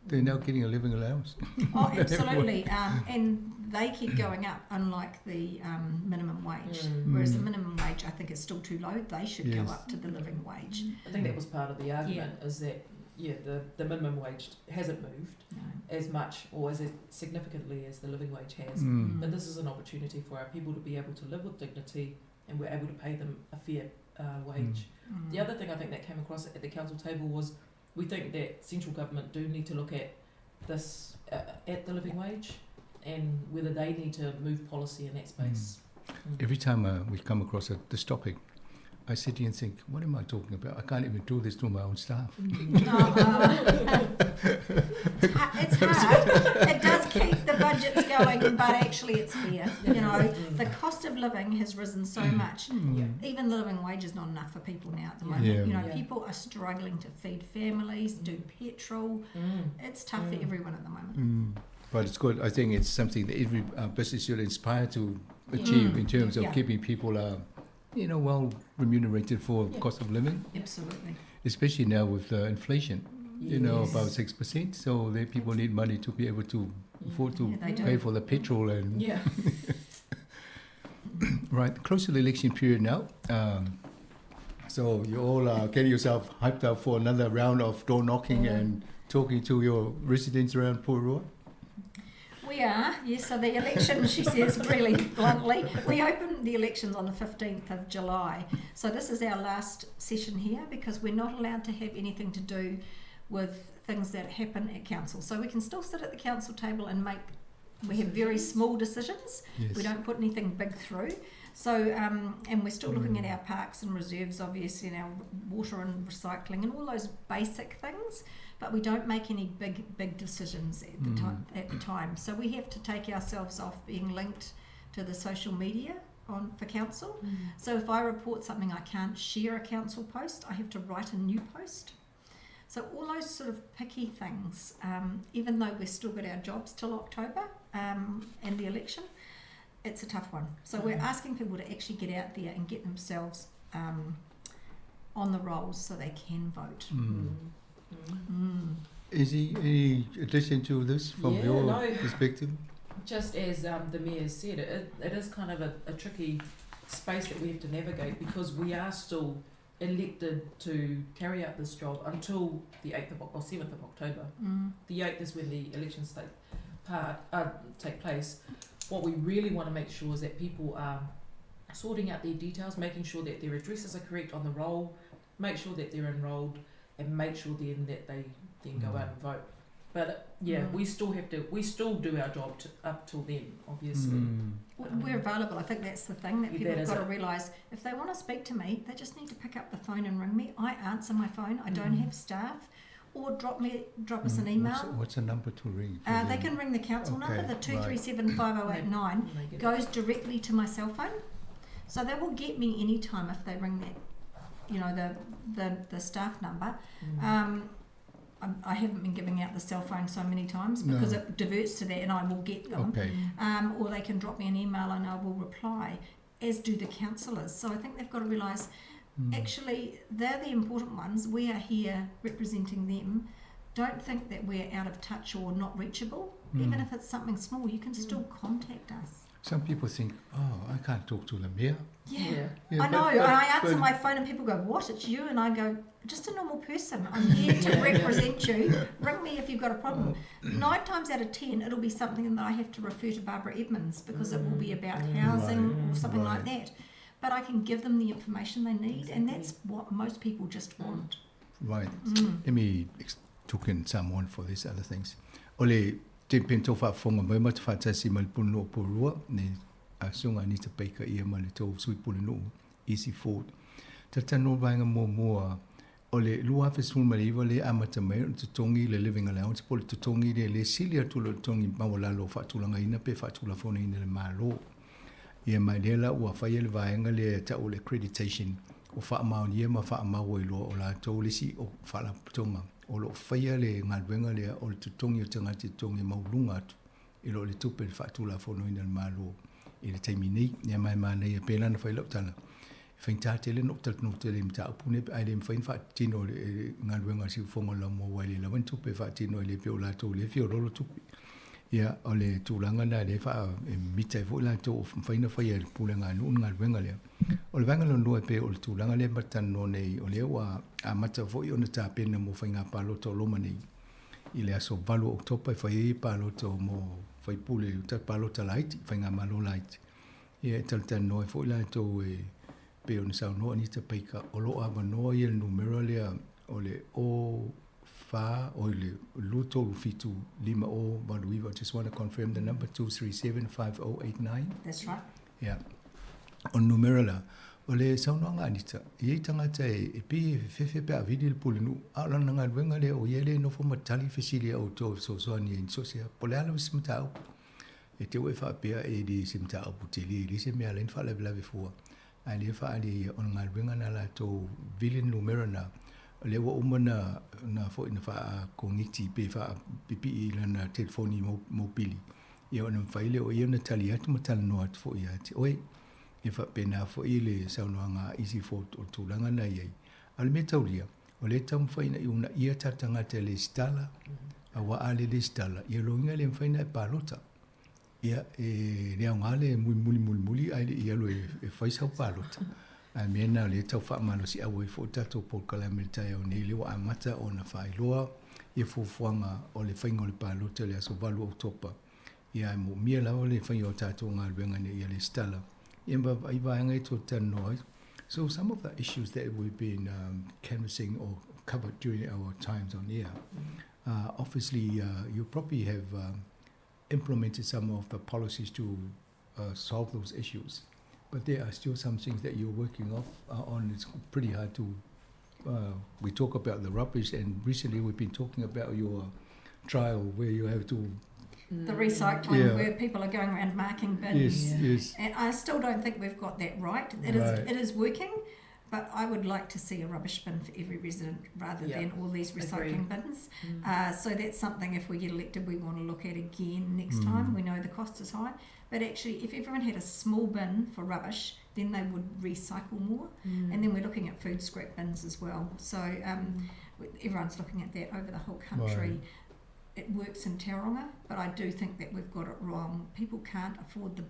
They're now getting a living allowance. Oh, absolutely. And they keep going up, unlike the minimum wage. Whereas the minimum wage, I think, is still too low. They should go up to the living wage. I think that was part of the argument, is that, the minimum wage hasn't moved as much or as significantly as the living wage has. But this is an opportunity for our people to be able to live with dignity, and we're able to pay them a fair wage. The other thing I think that came across at the council table was, we think that central government do need to look at this, at the living wage, and whether they need to move policy in that space. Every time we come across this topic, I sit here and think, what am I talking about? I can't even do this to my own staff. It's hard. It does keep the budgets going, but actually it's fair. The cost of living has risen so much. Even the living wage is not enough for people now at the moment. People are struggling to feed families, do petrol. It's tough for everyone at the moment. But it's good. I think it's something that every business should aspire to achieve in terms of keeping people well remunerated for cost of living. Absolutely. Especially now with inflation, about 6%. So people need money to be able to afford to pay for the petrol and. Right, close to the election period now. So you all getting yourself hyped up for another round of door knocking and talking to your residents around Porurua? We are, yes. So the election, she says really bluntly, we opened the elections on the 15th of July. So this is our last session here, because we're not allowed to have anything to do with things that happen at council. So we can still sit at the council table and we have very small decisions. We don't put anything big through. So, and we're still looking at our parks and reserves, obviously, and our water and recycling and all those basic things. But we don't make any big decisions at the time. So we have to take ourselves off being linked to the social media for council. So if I report something, I can't share a council post. I have to write a new post. So all those sort of picky things, even though we've still got our jobs till October and the election, it's a tough one. So we're asking people to actually get out there and get themselves on the rolls so they can vote. Is any addition to this from your perspective? just as the Mayor said, it is kind of a tricky space that we have to navigate because we are still elected to carry out this job until the 7th of October. The 8th is when the elections take place. What we really want to make sure is that people are sorting out their details, making sure that their addresses are correct on the roll, make sure that they're enrolled, and make sure then that they then go out and vote. But we still do our job up till then, obviously. We're available. I think that's the thing that people have got to realise. If they want to speak to me, they just need to pick up the phone and ring me. I answer my phone. I don't have staff. Or drop us an email. What's the number to ring? They can ring the council number, the 237-5089, goes directly to my cell phone. So they will get me anytime if they ring that, the staff number. I haven't been giving out the cell phone so many times because it diverts to that and I will get them. Or they can drop me an email and I will reply, as do the councillors. So I think they've got to realise actually they're the important ones. We are here representing them. Don't think that we're out of touch or not reachable. Even if it's something small, you can still contact us. Some people think, I can't talk to them here. Yeah, I know. I answer my phone and people go, what, it's you? And I go, just a normal person. I'm here to represent you. Ring me if you've got a problem. 9 times out of 10, it'll be something that I have to refer to Barbara Edmonds because it will be about housing or something like that. But I can give them the information they need, and that's what most people just want. Right. Let me talk in Samoan for these other things. Ole, te pento whaafonga mai mata whaatasi mai puno o porua, ne asunga ni te peika ia mai le tau sui puno easy food. Tatano vainga mua, ole lua fesul mai iwa le amata mai, te tongi le living allowance, pole te tongi le silia tula tongi mawalalo whaatulanga ina pe whaatula fona ina le malo. Ia mai lela ua whaia le vaenga le tau le accreditation o whaamau ni ma whaamau e loa o la tau lesi o whaala tonga. O lo whaia le ngalwenga le o le tutongi o tanga te tongi maulunga atu. I lo le tupe le whaatula fono ina le malo. I le taimi nei, ia mai nei e pēna na whailau tala. Whainta tele no tala no tele mta apune pe aile mwhain whaatino le ngalwenga si ufonga la mua waile la wan tupe whaatino le peo la tau le fio rolo tupe. Ia o le tūlanga na le wha mita e fo la tau whaina whaia le pūlenga anu ngalwenga lea. O le vanga lono e pe o le tūlanga le matano nei o le wa a mata fo i ona tā pena mo whainga pāloto loma nei. I le aso valu o topa e whai pāloto mo whai pūle ta pālota laiti, whainga malo laiti. Ia e taltano e fo i la tau e pe o ni sao noa ni ta peika o lo ava noa i le numero lea o le o fa o le luto fitu lima o valuiva. I just want to confirm the number 237-5089. That's right. Yeah. O numero la o le saunoanga anita i tangata e pi fefe pe avidi le pulinu ala nga wenga le o yele no fo matali fesilia o to so ni en sosia polala simta e te we fa pe e di simta o putili li se me alen fa le blave fo ali fa ali on nga wenga na la to vilin numero na le wa umana na fo ina fa kongiti pe fa pipi na telefoni mobili ia ona faile o ia na tali atu matal no at fo ia ti oi e fa pena fo ile saunoanga easy food o tūlanga na iei. Ale me taulia, o le tam whaina i una ia tatanga te le stala, a wa ale le stala, ia loinga le mwhaina e pālota. Ia e rea ngale muli, aile ia lo e whaisau pālota. A mena le tau whaamano si awa i fo tato po kalamiritai au nei lewa amata o na whailoa, ia fuanga o le whainga o le pālota le aso valu o topa. Ia mo mia lao le whainga o tato ngā ruenga ne ia le stala. So some of the issues that we've been canvassing or covered during our times on air, obviously you probably have implemented some of the policies to solve those issues, but there are still some things that you're working on. It's pretty hard to, we talk about the rubbish, and recently we've been talking about your trial where you have to the recycling where people are going around marking bins. Yes. And I still don't think we've got that right. It is working, but I would like to see a rubbish bin for every resident rather than all these recycling bins. So that's something, if we get elected, we want to look at again next time. We know the cost is high, but actually if everyone had a small bin for rubbish, then they would recycle more. And then we're looking at food scrap bins as well. So everyone's looking at that over the whole country. it works in Tauranga, but I do think that we've got it wrong. People can't afford the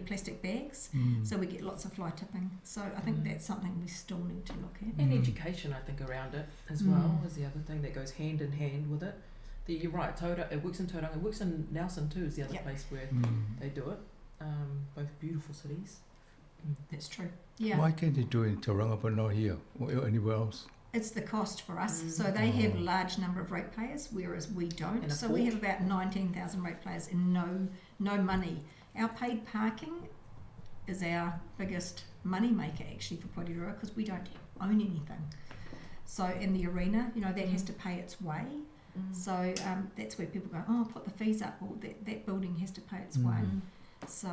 plastic bags, so we get lots of fly tipping. So I think that's something we still need to look at. And education, I think, around it as well is the other thing that goes hand in hand with it. You're right, it works in Tauranga, it works in Nelson too, is the other place where they do it. Both beautiful cities. That's true. Yeah. Why can't they do it in Tauranga but not here or anywhere else? It's the cost for us. So they have a large number of ratepayers, whereas we don't. So we have about 19,000 ratepayers and no money. Our paid parking is our biggest money maker actually for Porirua, because we don't own anything. So in the arena, that has to pay its way. So that's where people go, oh, put the fees up. Well, that building has to pay its way. So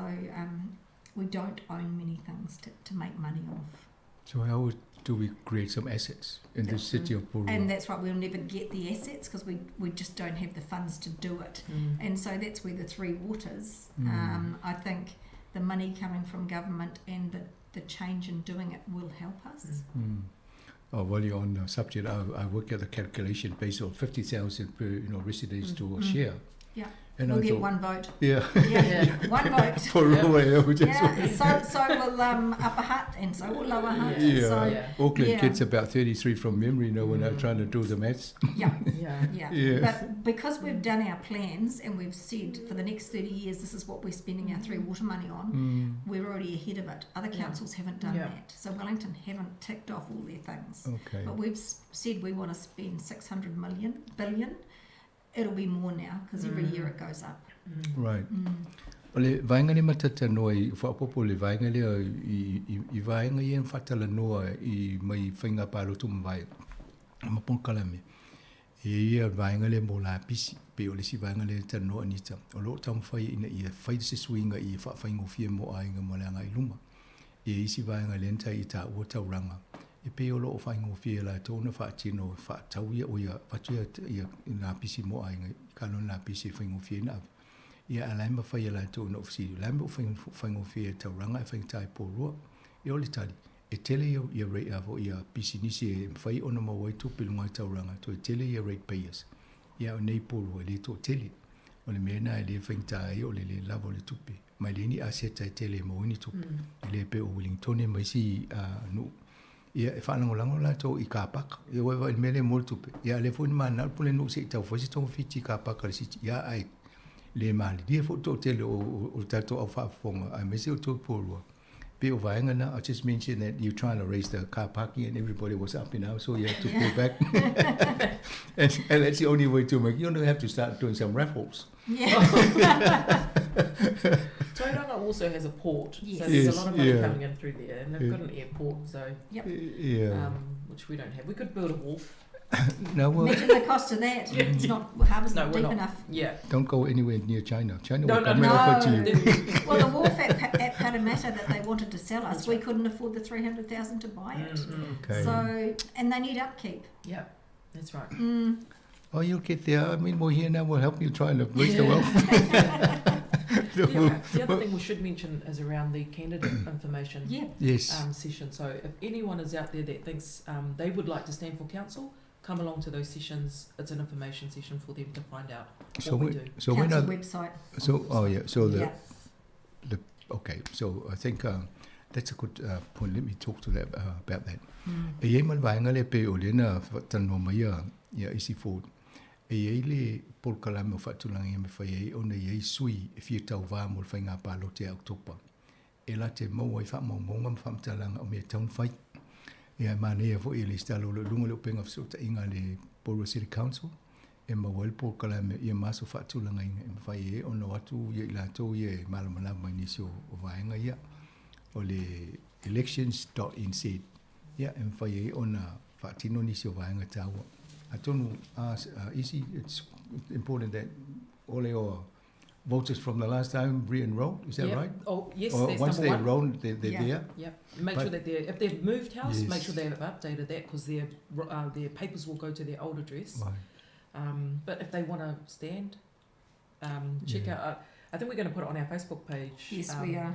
we don't own many things to make money off. So how do we create some assets in the city of Porirua? And that's right, we'll never get the assets because we just don't have the funds to do it. And so that's where the Three Waters, I think the money coming from government and the change in doing it will help us. While you're on the subject, I work at the calculation based on 50,000 per residents to a share. Yeah. And we'll I get thought, one vote. Yeah. One vote. So will Upper Hutt and so will Lower Hutt. Yeah. So, Auckland gets about 33 from memory, when I'm trying to do the maths. Yeah. But because we've done our plans and we've said for the next 30 years this is what we're spending our Three Water money on, we're already ahead of it. Other councils haven't done that. So Wellington haven't ticked off all their things. Okay. But we've said we want to spend 600 billion. It'll be more now because every year it goes up. Right. Le vainga le matata noa I whaapopo le vainga le I vainga I en whatala noa I mai whainga pārotu mwai. Mapon kalame. Ia vainga le mo la pisi. Pe o le si vainga le ta noa nita. O lo tam whai ina ia whai se swinga I whaingo fia mo ainga malanga I luma. Ia isi vainga le nta I ta ua tauranga. E pe o loo whaingo fia la tōna whaatino whaatau ia o ia whatua ia nā pisi mo ainga kano nā pisi whaingo fia na avi. Ia alaima whaia la tōna ofisiri. Alaima o whaingo fia tauranga e whaingatai pōrua. E ole tali. E tele ia rate avo ia pisi nisi e whai ona mawai tūpilunga tauranga. To e tele ia rate payers. Ia o nei pōrua le tō tele. O le mena e le whaingatai o le lavo le tupi. Mai le ni aseta e tele mo ini tupi. Le pe o Wellington e maisi nu. Ia e whanangolango la tō I kāpaka. Ia waiwa I mele moltupe. Ia le fōni mana pule no se I tau whaisi tōngo fiti kāpaka le siti. Ia ai le mali. Ia fō tō tele o tato au whaafonga. Ai mese o tō pōrua. Pe o vaenga na, I just mentioned that you're trying to raise the car parking and everybody was up and out, so you have to pull back. and that's the only way to make, you don't have to start doing some raffles. Yeah. Tauranga also has a port, Yes. so there's Yes, a lot of money yeah. coming in through there, and they've got an airport, so which we don't have. We could build a wharf. No, well, Imagine the cost of that. It's not harvested No, we're deep not. enough. Yeah. don't go anywhere near China. China No, will no, come no. and offer to you. Well, the wharf at Parramatta that they wanted to sell us, we couldn't afford the 300,000 to buy it. Okay. So, and they need upkeep. Yeah, that's right. Oh, you'll get there. I mean, we're here now. We'll help you try and raise the wealth. The other thing we should mention is around the candidate information Yes. session. So if anyone is out there that thinks they would like to stand for council, come along to those sessions. It's an information session for them to find out what we do. So when Council are, website. So so Yeah. the okay. So I think that's a good point. Let me talk to that about that. E ia man vai ngale pe o lena tano mai ia isi food. E ia le pol kala me fatulanga ia me fai ona ia sui if you tau va mo fai nga palo te October. E la te mo wai fa mo mo ngam fam talanga o me town fight. Ia mane e fo i le stalo lo lunga le penga so ta inga le Porirua City Council. E ma wal pol kala me ia maso fatulanga inga e fai e ona watu ia la to ia malama mai ni so vai nga ia o le elections.nz. Yeah, and for ye on Fatino Nisio Vanga Tower. I don't easy. It's important that all your voters from the last time re-enrolled. Is that right? Oh, yes. Or That's once number they one. enrolled, they're there. Yep. Make sure that if they've moved house, make sure they've updated that because their papers will go to their old address. Right. But if they want to stand, check out. I think we're going to put it on our Facebook page. Yes, we are.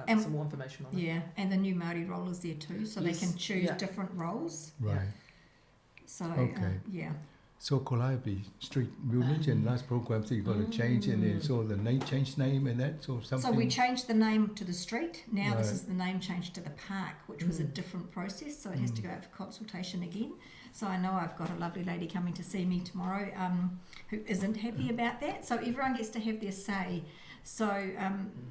Some more information on it. Yeah, and the new Māori role is there too, so Yes, they can choose yeah. different roles. Right. So, Okay. yeah. So Calliope Street, you mentioned last program that you got to change and then so the name changed name and that so something. So we changed the name to the street. Now this Right. is the name change to the park, which was a different process. So it has to go out for consultation again. So I know I've got a lovely lady coming to see me tomorrow who isn't happy about that. So everyone gets to have their say. So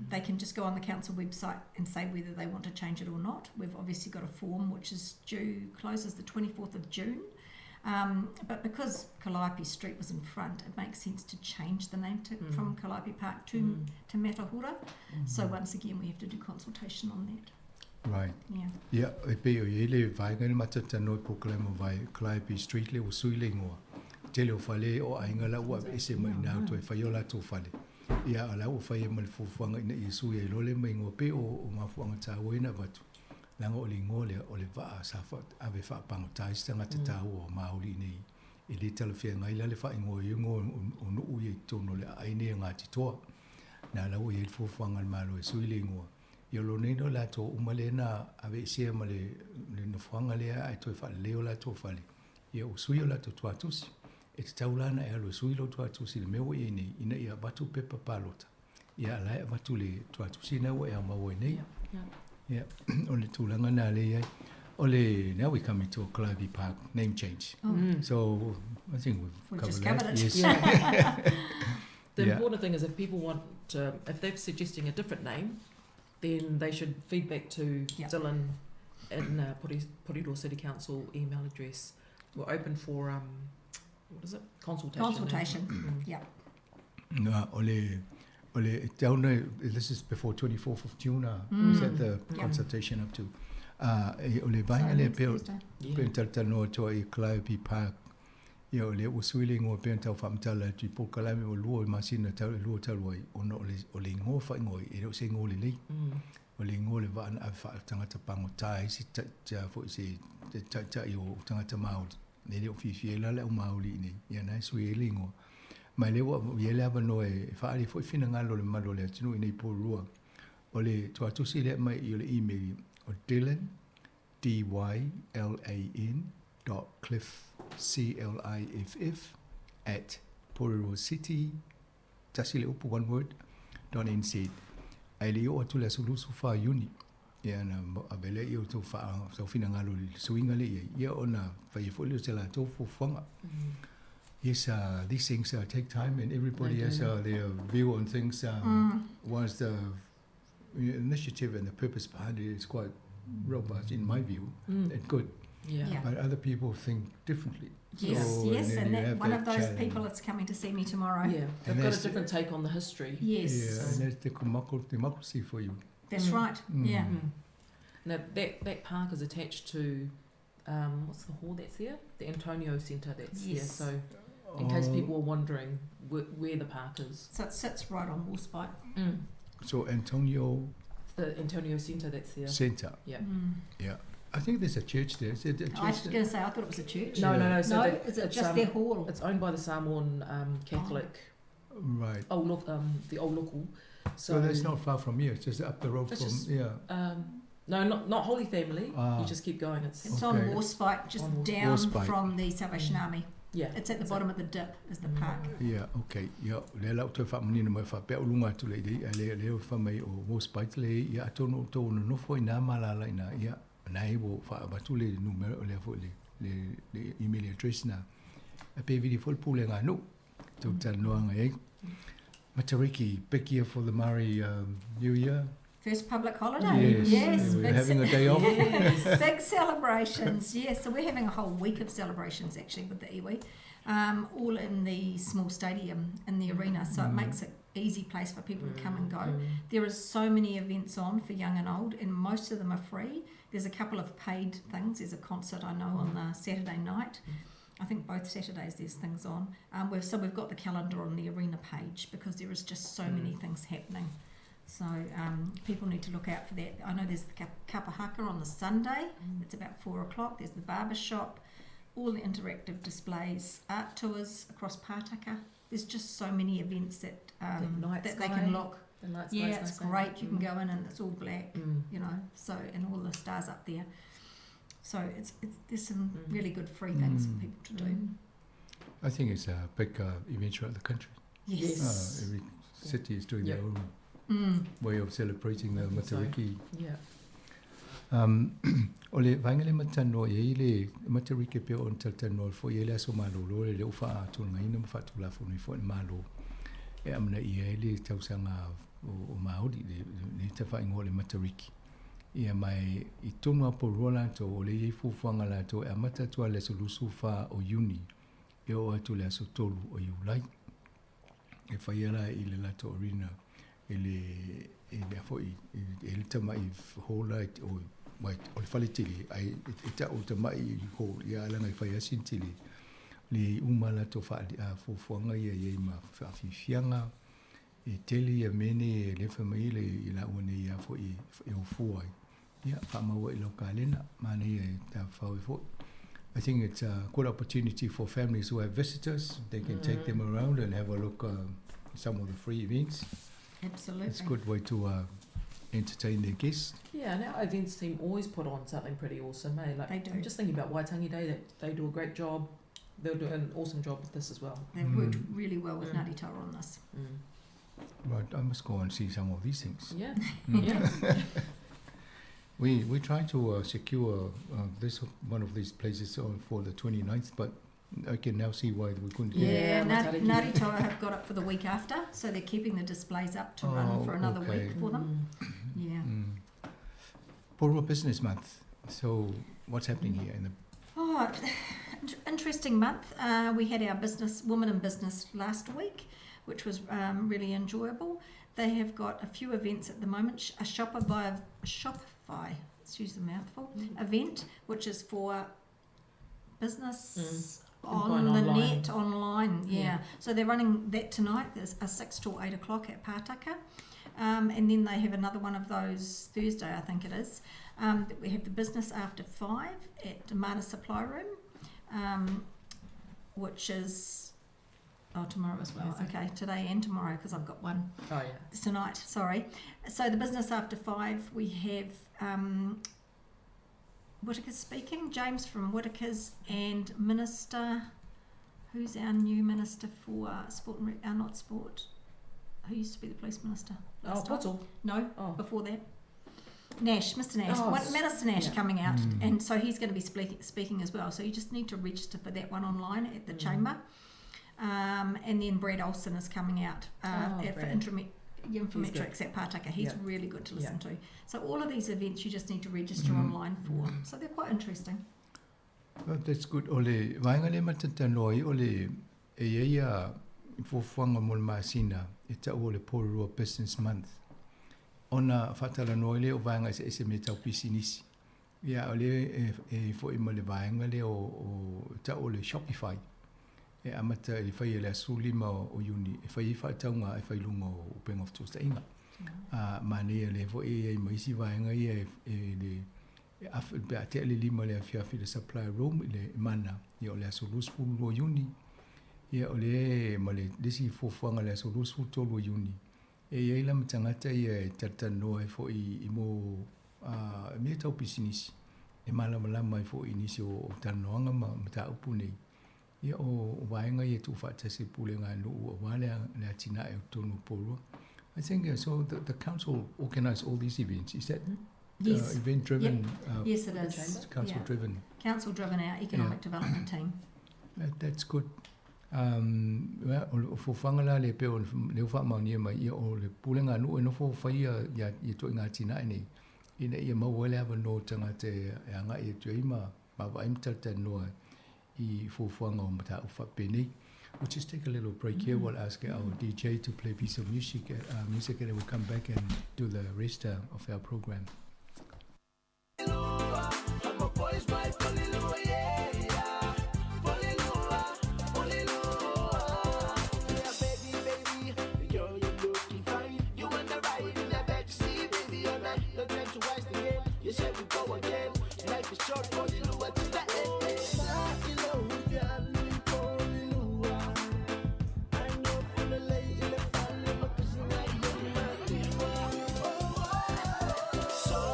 they can just go on the council website and say whether they want to change it or not. We've obviously got a form which is closes the 24th of June. But because Calliope Street was in front, it makes sense to change the name from Calliope Park to Matahura. So once again, we have to do consultation on that. Right. Yeah. Yeah, e pe o ele vai ngai matata no program vai Calliope Street le o suile ngoa. Tele o fale o ainga la ua ese mai na to e faiola to fale. Ia ala o fai mal fuanga ina i sui e lole mai ngoa pe o mafuanga ta wena vatu. Langa o le ngole o le va sa fa ave fa pango tai stanga te ta o mauli nei. E le tala fia ngai la le fa ingo ingo o no u ye tono le aine ngati toa. Na la o ye fuanga malo e suile ngoa. Yo lo nei no la to umalena ave sia male le no fuanga le ai to fa leo la to fale. Ye o sui la to tua tusi. E te taulana e alo sui lo tua tusi le meo e nei ina ia batu pepa palota. Ia la e batu le tua tusi na o e amawo e nei. Yeah, ole tūlanga nā le ai. Ole, now we come into Calliope Park name change. So I think we've just covered covered that. it. Yes. The important thing is if people want, if they're suggesting a different name, then they should feedback to Dylan in Porirua City Council email address. We're open for, what is it? Consultation. Yeah. No, ole, this is before 24th of June. Is that the consultation up to? Ole vaingale pe tal no to I Calliope Park. Ia ole usuile ngo pe tau famtala ti pokalame o luo masina tau luo tau wai ono ole ngo fa ngo I o se ngo le ole ngo le va na fa tangata pango tai si ta fo si ta yo tangata mau ne le ofifi la le mauli ni ia na suile ngo mai le wa ye le ava no e fa ali foi fina ngalo le malo le tinu nei Porirua o le to atu si le mai I le email o Dylan DYLAN.cliff CLIFF at Porirua City tasi le upu one word .nz ai le o atu le sulusu fa uni ia na abele I o to fa so fina ngalo le suinga le ia ona fa ye foi le tela to fo fanga. Yes, these things take time, and everybody has their view on things. Once the initiative and the purpose behind it is quite robust, in my view, and good. Yeah. But other people think differently. Yes, so, yes, and that one of those challenge. people that's coming to see me tomorrow. Yeah, they've got a different take on the history. Yes. Yeah, and that's the democracy for you. That's right, yeah. Now, that park is attached to, what's the hall that's there? The Antonio Centre that's there. So, in case people are wondering where the park is. So it sits right on Warspite. So Antonio... The Antonio Centre that's there. Centre. Yeah. Yeah. I think there's a church there. Is it a church? I was going to say, I thought it was a church. No. So is it just their hall? It's owned by the Samoan Catholic. Right. The old local. So that's not far from here. It's just up the road from No, not Holy Family. You just keep going. It's on Warspite, just down from the Salvation Army. Yeah. It's at the bottom of the dip, is the park. Yeah, okay. Yeah, le lau te wha manina mai wha pēo lunga tu le dei, le wha mai o Warspite le, ia atono tōna nofo I nā malala ina, ia, nai wo wha abatu le numero le fo le email address na. A pe vidi fo le pule ngā no, tau tanoanga e. Matariki, big year for the Māori New Year. First public holiday. Yes. We're having a day off. Yes, big celebrations. Yes, so we're having a whole week of celebrations actually with the iwi, all in the small stadium in the arena. So it makes it easy place for people to come and go. There is so many events on for young and old, and most of them are free. There's a couple of paid things. There's a concert I know on the Saturday night. I think both Saturdays there's things on. We've got the calendar on the arena page because there is just so many things happening. So people need to look out for that. I know there's the kapahaka on the Sunday. It's about 4 o'clock. There's the barber shop, all the interactive displays, art tours across Pātaka. There's just so many events that they can look. It's great. You can go in and it's all black, you know. So and all the stars up there. So there's some really good free things for people to do. I think it's a big event throughout the country. Yes. Every city is doing their own way of celebrating the Matariki. O le vaingale matano e le Matariki pe on taltano fo ye le so malo le ufa atu ngai no fa tu la fo ni fo malo e amna i le tausanga o maori le te fa ngole Matariki ia mai I tonu po rola to o le fu fanga la to e mata tu le solusu fa o uni e o atu le so tolu o yulai e fa yela I le la to orina ele fo I le tama I hola o Wait, o le whaletili, ai ta o te mai ho ia langa I whai asintili. Le umala to whaali a fufuanga ia ma whawhiwhianga, e teli a mene e le whamaile I la wane ia fo I o fuai. Ia, whamaua I loka lena, mana ia ta whaui fo. I think it's a good opportunity for families who have visitors. They can take them around and have a look at some of the free events. Absolutely. It's a good way to entertain their guests. Yeah, and our events team always put on something pretty awesome, eh? Like, They do. I'm just thinking about Waitangi Day, that they do a great job. They'll do an awesome job with this as well. They've worked really well with Ngāti Taura on this. Right, I must go and see some of these things. Yeah. We try to secure this one of these places for the 29th, but I can now see why we couldn't. Yeah, Ngāti Taura have got it for the week after, so they're keeping the displays up to run for another week for them. Yeah. Porua Business Month. So what's happening here in the? Oh, interesting month. We had our Women in Business last week, which was really enjoyable. They have got a few events at the moment. A Shopify, excuse the mouthful, event, which is for business on the net, online. Yeah. So they're running that tonight. There's a 6 till 8 o'clock at Pātaka. And then they have another one of those Thursday, I think it is. We have the business after 5 at the Mata Supply Room, which is tomorrow as well. Okay, today and tomorrow because I've got one. Oh yeah. Tonight, sorry. So the business after 5, we have Whitaker's speaking, James from Whitaker's, and Minister, who's our new Minister for Sport and not Sport. Who used to be the police minister? Pottle. No, before that. Nash, Mr. Nash. Oh, Minister Nash coming out, and so he's going to be speaking as well. So you just need to register for that one online at the chamber. And then Brad Olsen is coming out for Infometrics at Pātaka. He's really good to listen to. So all of these events you just need to register online for. So they're quite interesting. Well, that's good. Ole vaingale matatano ole eia fofuanga mol masina eta ole Porua Business Month. Ona fatala noile o vainga se meta pisinisi. Ya ole fo imole vaingale o ta ole Shopify. E amata I whai ele asulima o uni, e whai whaataunga e whai lunga o Peng of Tosta inga. Mane ele fo e maisi vaenga ia e te ale lima le awhiawhi le supply room le mana ia o le aso lusfulu o uni. Ia o le ma le desi fofuanga le aso lusfulu tolu o uni. E ia ila matangata ia e tatano e fo I mo mea tau pisinisi. E malama fo I nisi o tanoanga ma mata upu nei. Ia o vaenga ia tu whaatase pule ngā no ua wale le atina e tonu Porua. I think so the council organise all these events. Is that event driven? Yep. Yes, it is. Council driven. Council driven, our economic development team. That's good. Well, o whangala le peo le whaamaunia mai ia o le pule ngā no e no whawhai ia to ngā tina ene. Ina ia mawele awa no tanga te anga ia tu ima ma waimtalta noa. We'll just take a little break here. We'll ask our DJ to play a piece of music, and then we'll come back and do the rest of our program. So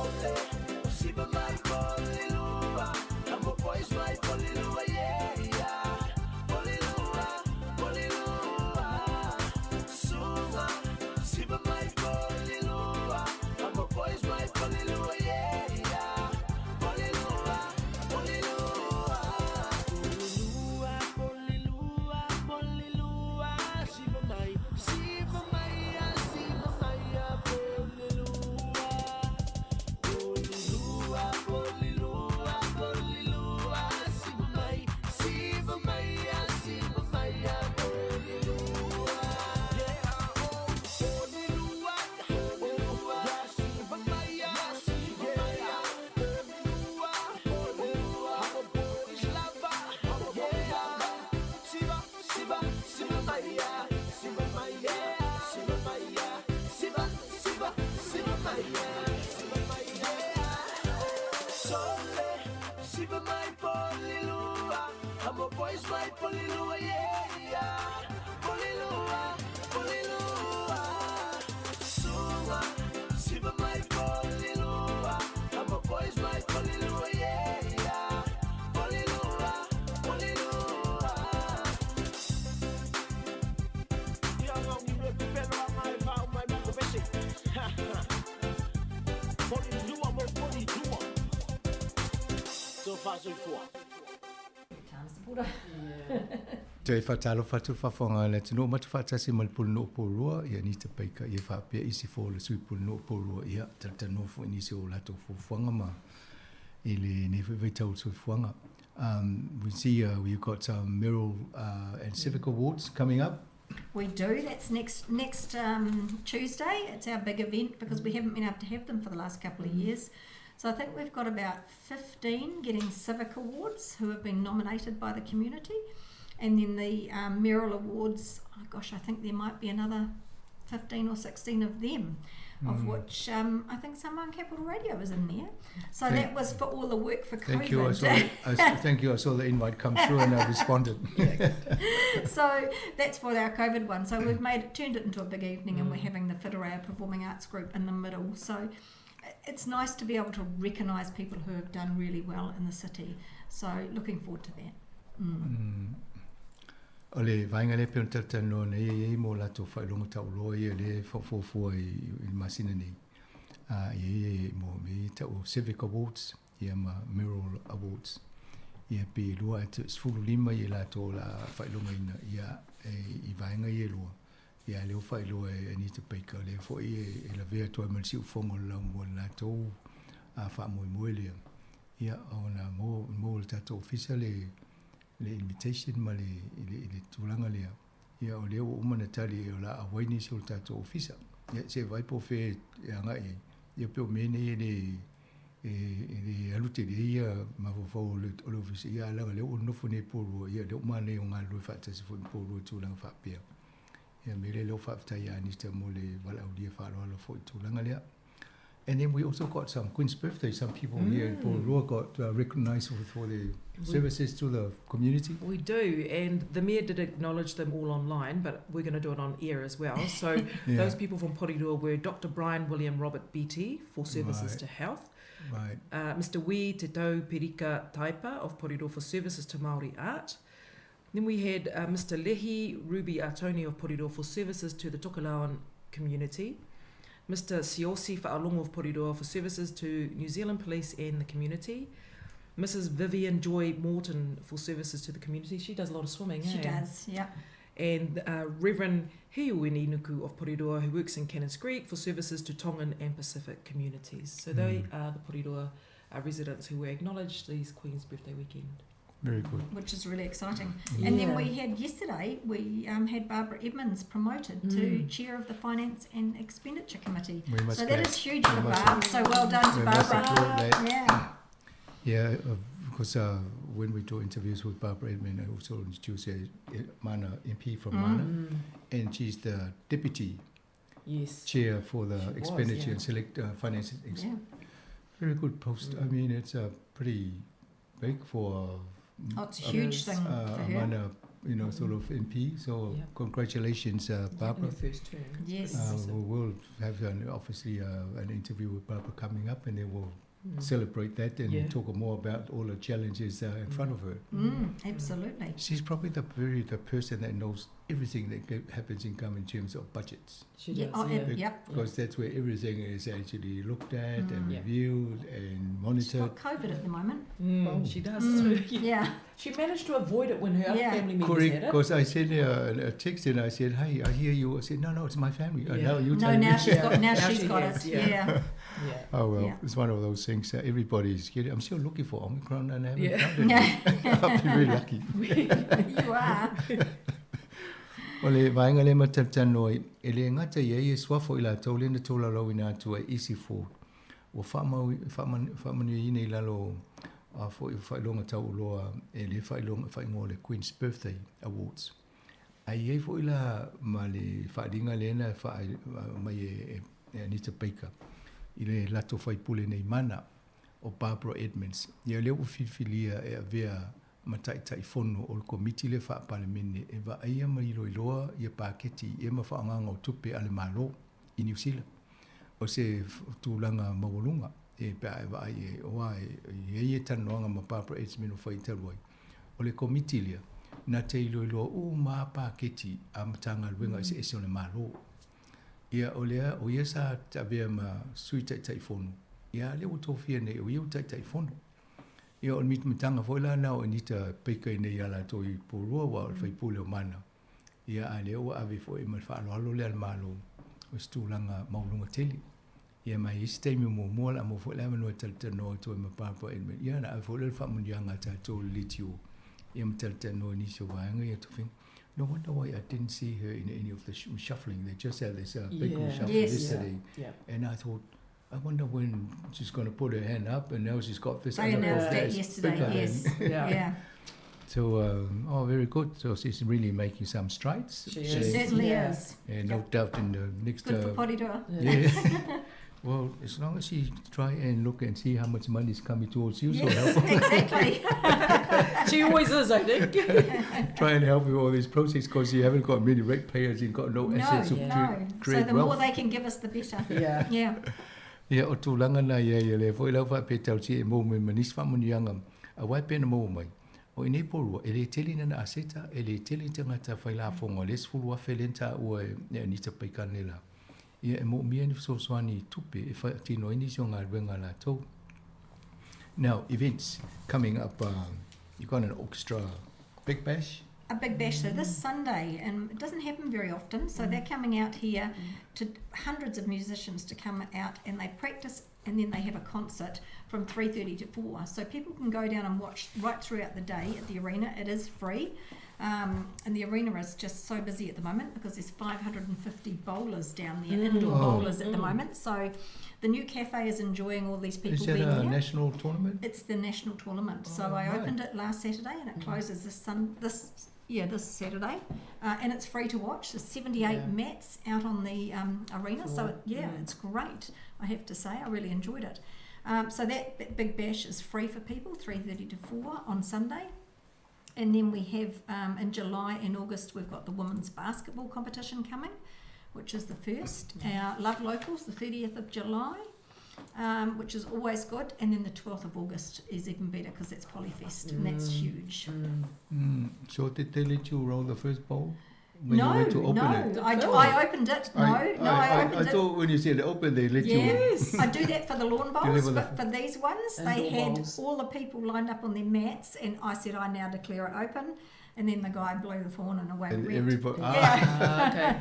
polilua, yeah. Polilua, polilua. Sunga, siva mai polilua. I'm a boys my polilua, yeah. Polilua, polilua. Young on you rip the better on my vow, my motivation. Polilua, mo polilua. So far, so far. Te whatalo whatu whawhanga le tino matu whatasi mal pulu no pōrua ia ni te peika ia whapea isi fō le sui pulu no pōrua ia tata nofo inisi o lato fuanga ma ili ne whaitau sui fuanga. We see we've got some mural and civic awards coming up. We do. That's next Tuesday. It's our big event because we haven't been able to have them for the last couple of years. So I think we've got about 15 getting civic awards who have been nominated by the community. And then the Merrill Awards, oh gosh, I think there might be another 15 or 16 of them, of which I think Samoa Capital Radio is in there. So that was for all the work for COVID. Thank you. I saw the invite come through and I responded. So that's for our COVID one. So we've turned it into a big evening and we're having the Whitireia Performing Arts Group in the middle. So it's nice to be able to recognise people who have done really well in the city. So looking forward to that. Ole vainga le peo tata no nei mo la to whailonga tau loa ia le whafofua i masina nei. Ia mo me tau Civic Awards, ia ma Mural Awards. Ia pe lua atu sfulu lima ia la to la whailonga ina ia i vainga ia lua. Ia leo whailoa e ni te peika le fo e la vea toa mansi ufongo la mua la to wha moe lea. Ia ona mo le tato ofisa le invitation ma le tūlanga lea. Ia o leo umana tali o la awaini se o le tato ofisa. Ia se vaipo fe anga e. Ia peo mene le alute le ia mawawau le ofisa. Ia alanga leo o nofo ne pōrua. Ia leo mane o ngā lue whaatasi fo pōrua tūlanga whaapea. Ia mele leo whaafitai a nista mo le walaudia whaaloala fo tūlanga lea. And then we also got some Queen's birthday. Some people here in Pōrua got recognised for their services to the community. We do, and the Mayor did acknowledge them all online, but we're going to do it on air as well. So those people from Porirua were Dr. Brian William Robert BT for services to health, Mr. Wee Te Tau Perika Taipa of Porirua for services to Māori art. Then we had Mr. Lehi Ruby Atoni of Porirua for services to the Tokelauan community. Mr. Siosi Whaalongo of Porirua for services to New Zealand Police and the community. Mrs. Vivian Joy Morton for services to the community. She does a lot of swimming. She does, yeah. And Reverend Hiuini Nuku of Porirua, who works in Cannons Creek for services to Tongan and Pacific communities. So they are the Porirua residents who were acknowledged this Queen's birthday weekend. Very good. Which is really exciting. And then we had yesterday, we had Barbara Edmonds promoted to Chair of the Finance and Expenditure Committee. So that is huge for Barb. So well done to Barbara. Yeah, because when we do interviews with Barbara Edmonds, I also introduce Mana MP from Mana, and she's the Deputy Chair for the Expenditure and Select Finance. Very good post. I mean, it's pretty big for... it's a huge thing for her. Mana, sort of MP. So congratulations, Barbara. First term. Yes. We will have obviously an interview with Barbara coming up, and then we'll celebrate that and talk more about all the challenges in front of her. Absolutely. She's probably the person that knows everything that happens in government in terms of budgets. She does, because that's where everything is actually looked at and reviewed and monitored. She's got COVID at the moment. She does too. Yeah. She managed to avoid it when her other family members had it. Because I sent her a text and I said, "Hey, I hear you." I said, "No, it's my family." Now you tell me. Now she's got it. Yeah. Oh well, it's one of those things that everybody's getting. I'm still looking for Omicron and I haven't found it. I'll be very lucky. You are. Ole vainga le matatano e le ngata ye swafo ila tole na tola lo ina tu isi fo. O famani ine lalo fo longa tau loa e le longa le Queen's Birthday Awards. Ai fo ila male dinga lena mai Anita Baker. Ile lato fai pule nei mana o Barbara Edmonds. Ia leo fifilia e vea matai fono o le komiti le fa palemene e va ia mai loiloa ia paketi e ma fa nganga o tupe ale malo i New Zealand o se tūlanga maulunga e pa e va e o ai e tanoanga ma papa e mino fai talwai o le komiti le na te loiloa o ma paketi a matanga luenga se ese o le malo ia o lea o ia sa tabea ma sui tai fono ia le o tofia nei o iu tai fono ia o mit mitanga foi la na o nita peka nei ala to i purua wa o fai pule o mana ia a le o ave foi ma fa lo le al malo o stulanga maulunga teli ia mai este mi mo la mo foi la no tel no to ma papa e ia na foi le fa munjanga ta to litiu ia tel no ni so wa ia to fin. No wonder why I didn't see her in any of the shuffling. They just had this big shuffle yesterday. Yeah. And I thought, I wonder when she's going to put her hand up, and now she's got this. I announced that yesterday, yes. Yeah. So, very good. So she's really making some strides. She certainly is. And no doubt in the next... Good for potty tour. Yeah. Well, as long as you try and look and see how much money is coming towards you, yes, so help. Exactly. She always is, I think. Try and help with all these projects because you haven't got many ratepayers, you've got no assets to create so the wealth. more they can give us, the better. Yeah. Ia o tūlanga na ia le foi lau wha pe tau si e mō me manis wha muni anga a wai pēna mō mai. O i nei porua, e le teli na aseta, e le teli tangata whai la whonga, le sfulu wa whelenta ua e anita paikane la. Ia e mō mia ni whasoswani tupe e whai tino ini sio ngā ruenga la tau. Now, events coming up, you've got an orchestra big bash. A big bash, so this Sunday, and it doesn't happen very often, so they're coming out here to hundreds of musicians to come out and they practice and then they have a concert from 3:30 to 4. So people can go down and watch right throughout the day at the arena. It is free. And the arena is just so busy at the moment because there's 550 bowlers down there, indoor bowlers at the moment. So the new cafe is enjoying all these people being here. Is that a national tournament? It's the national tournament. So I opened it last Saturday and it closes this Saturday. And it's free to watch. There's 78 mats out on the arena. Cool. So it's great, I have to say. I really enjoyed it. So that big bash is free for people, 3:30 to 4 on Sunday. And then we have in July and August we've got the women's basketball competition coming, which is the first. Our Love Locals, the 30th of July, which is always good. And then the 12th of August is even better because it's Polyfest and that's huge. So did they let you roll the first bowl? No, I opened it. I opened it. I thought when you said open, they let you. Yes, I do that for the lawn bowls, but for these ones, they had all the people lined up on their mats, and I said, I now declare it open. And then the guy blew the horn and away we went. Everybody, okay.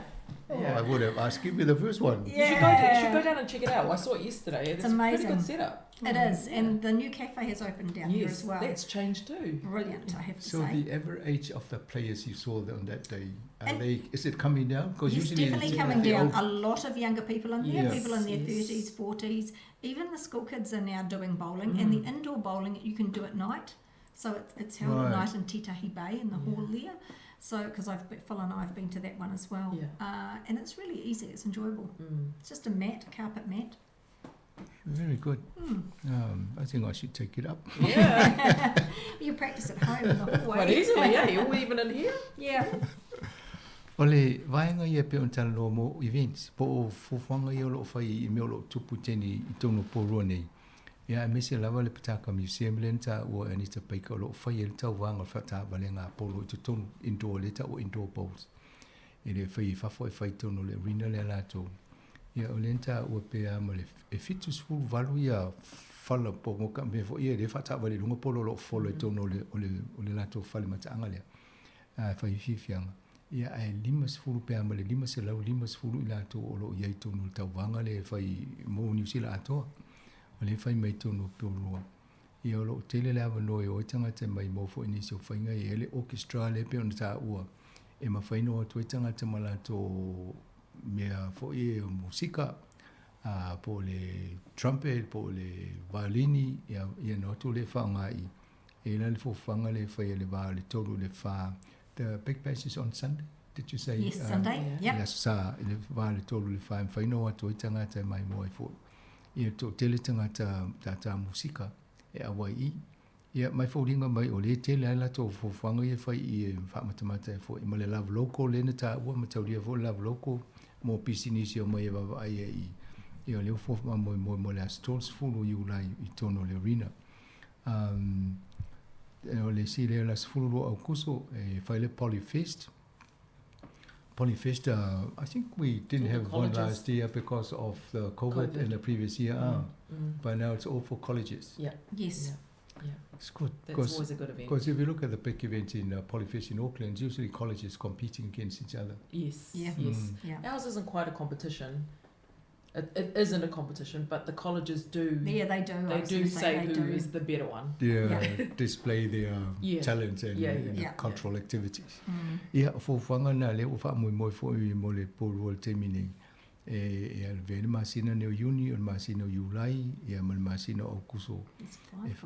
I would have asked, give me the first one. Yeah. You should go down and check it out. I saw it yesterday. It's amazing. Pretty good setup. It is, and the new cafe has opened down here as well. That's changed too. Brilliant, I have to say. So the average age of the players you saw on that day, is it coming down? Because it's usually definitely coming down. A lot of younger people in there, people in their 30s, 40s. Even the school kids are now doing bowling, and the indoor bowling you can do at night. So it's held at night in Titahi Bay in the hall there. So, because Phil and I have been to that one as well. And it's really easy, it's enjoyable. It's just a carpet mat. Very good. I think I should take it up. Yeah. You practice at home in the hallway. Quite easily, or even in here. Yeah. Ole, vaenga ia pe on talo mo events, po o fufanga ia lo fai I me lo tupu teni I tono porua nei. Ia me se lava le pataka museum lenta o anita paika lo fai el tau vanga fata valenga polo I tono indoor leta o indoor bowls. Ele fai fai tono le arena le lato. Ia o lenta o pe ama le fitus full valu ia fala po mo ka me fo ia le fata vale lunga polo lo folo I tono le lato fale matanga le. Fai fifianga. Ia ai limas fulu pe ama le limas lau limas fulu I lato o lo ia I tono le tau vanga le fai mo New Zealand atoa. O le fai mai tono pulua. Ia o lo tele le ava noi o tangata mai mo fo inisio whainga I ele orchestra le pe ona tā ua. E ma whaino atu e tangata malato mea fo I musika, po le trumpet, po le violini, ia no atu le whaangai. E la le fo whanga le whai le wā le tolu le wha. The big bash is on Sunday, did you say? Yes, Sunday, yep. Yes, sa le wā le tolu le wha. Whaino atu e tangata mai mo e fo. Ia to tele tangata tata musika e awai I. Ia, mai whauringa mai o le te lai lato whawhanga ia whai i whamatamata e fo i male lava loko le na tā ua matauria fo lava loko mō pisinisi o mai e wawa ai i o leo whawha mo le astos fulu i ulai i tono le arena. O le si leo las fulu lo au kuso e whai le Polyfest. Polyfest, I think we didn't have one last year because of the COVID in the previous year. But now it's all for colleges. Yeah. Yes. Yeah. Yeah. It's good. That's always a good event. Because if you look at the big events in Polyfest in Auckland, usually colleges competing against each other. Yes. Yeah. Yes. Yeah. Ours isn't quite a competition. It isn't a competition, but the colleges do. Yeah, they do. They do say who is the better one. Display their talents and cultural activities. Ia fo fanga na le ufa mo fo I mo le polo te mini e al vene masina ne uni o masina Julai ia mal masina o kuso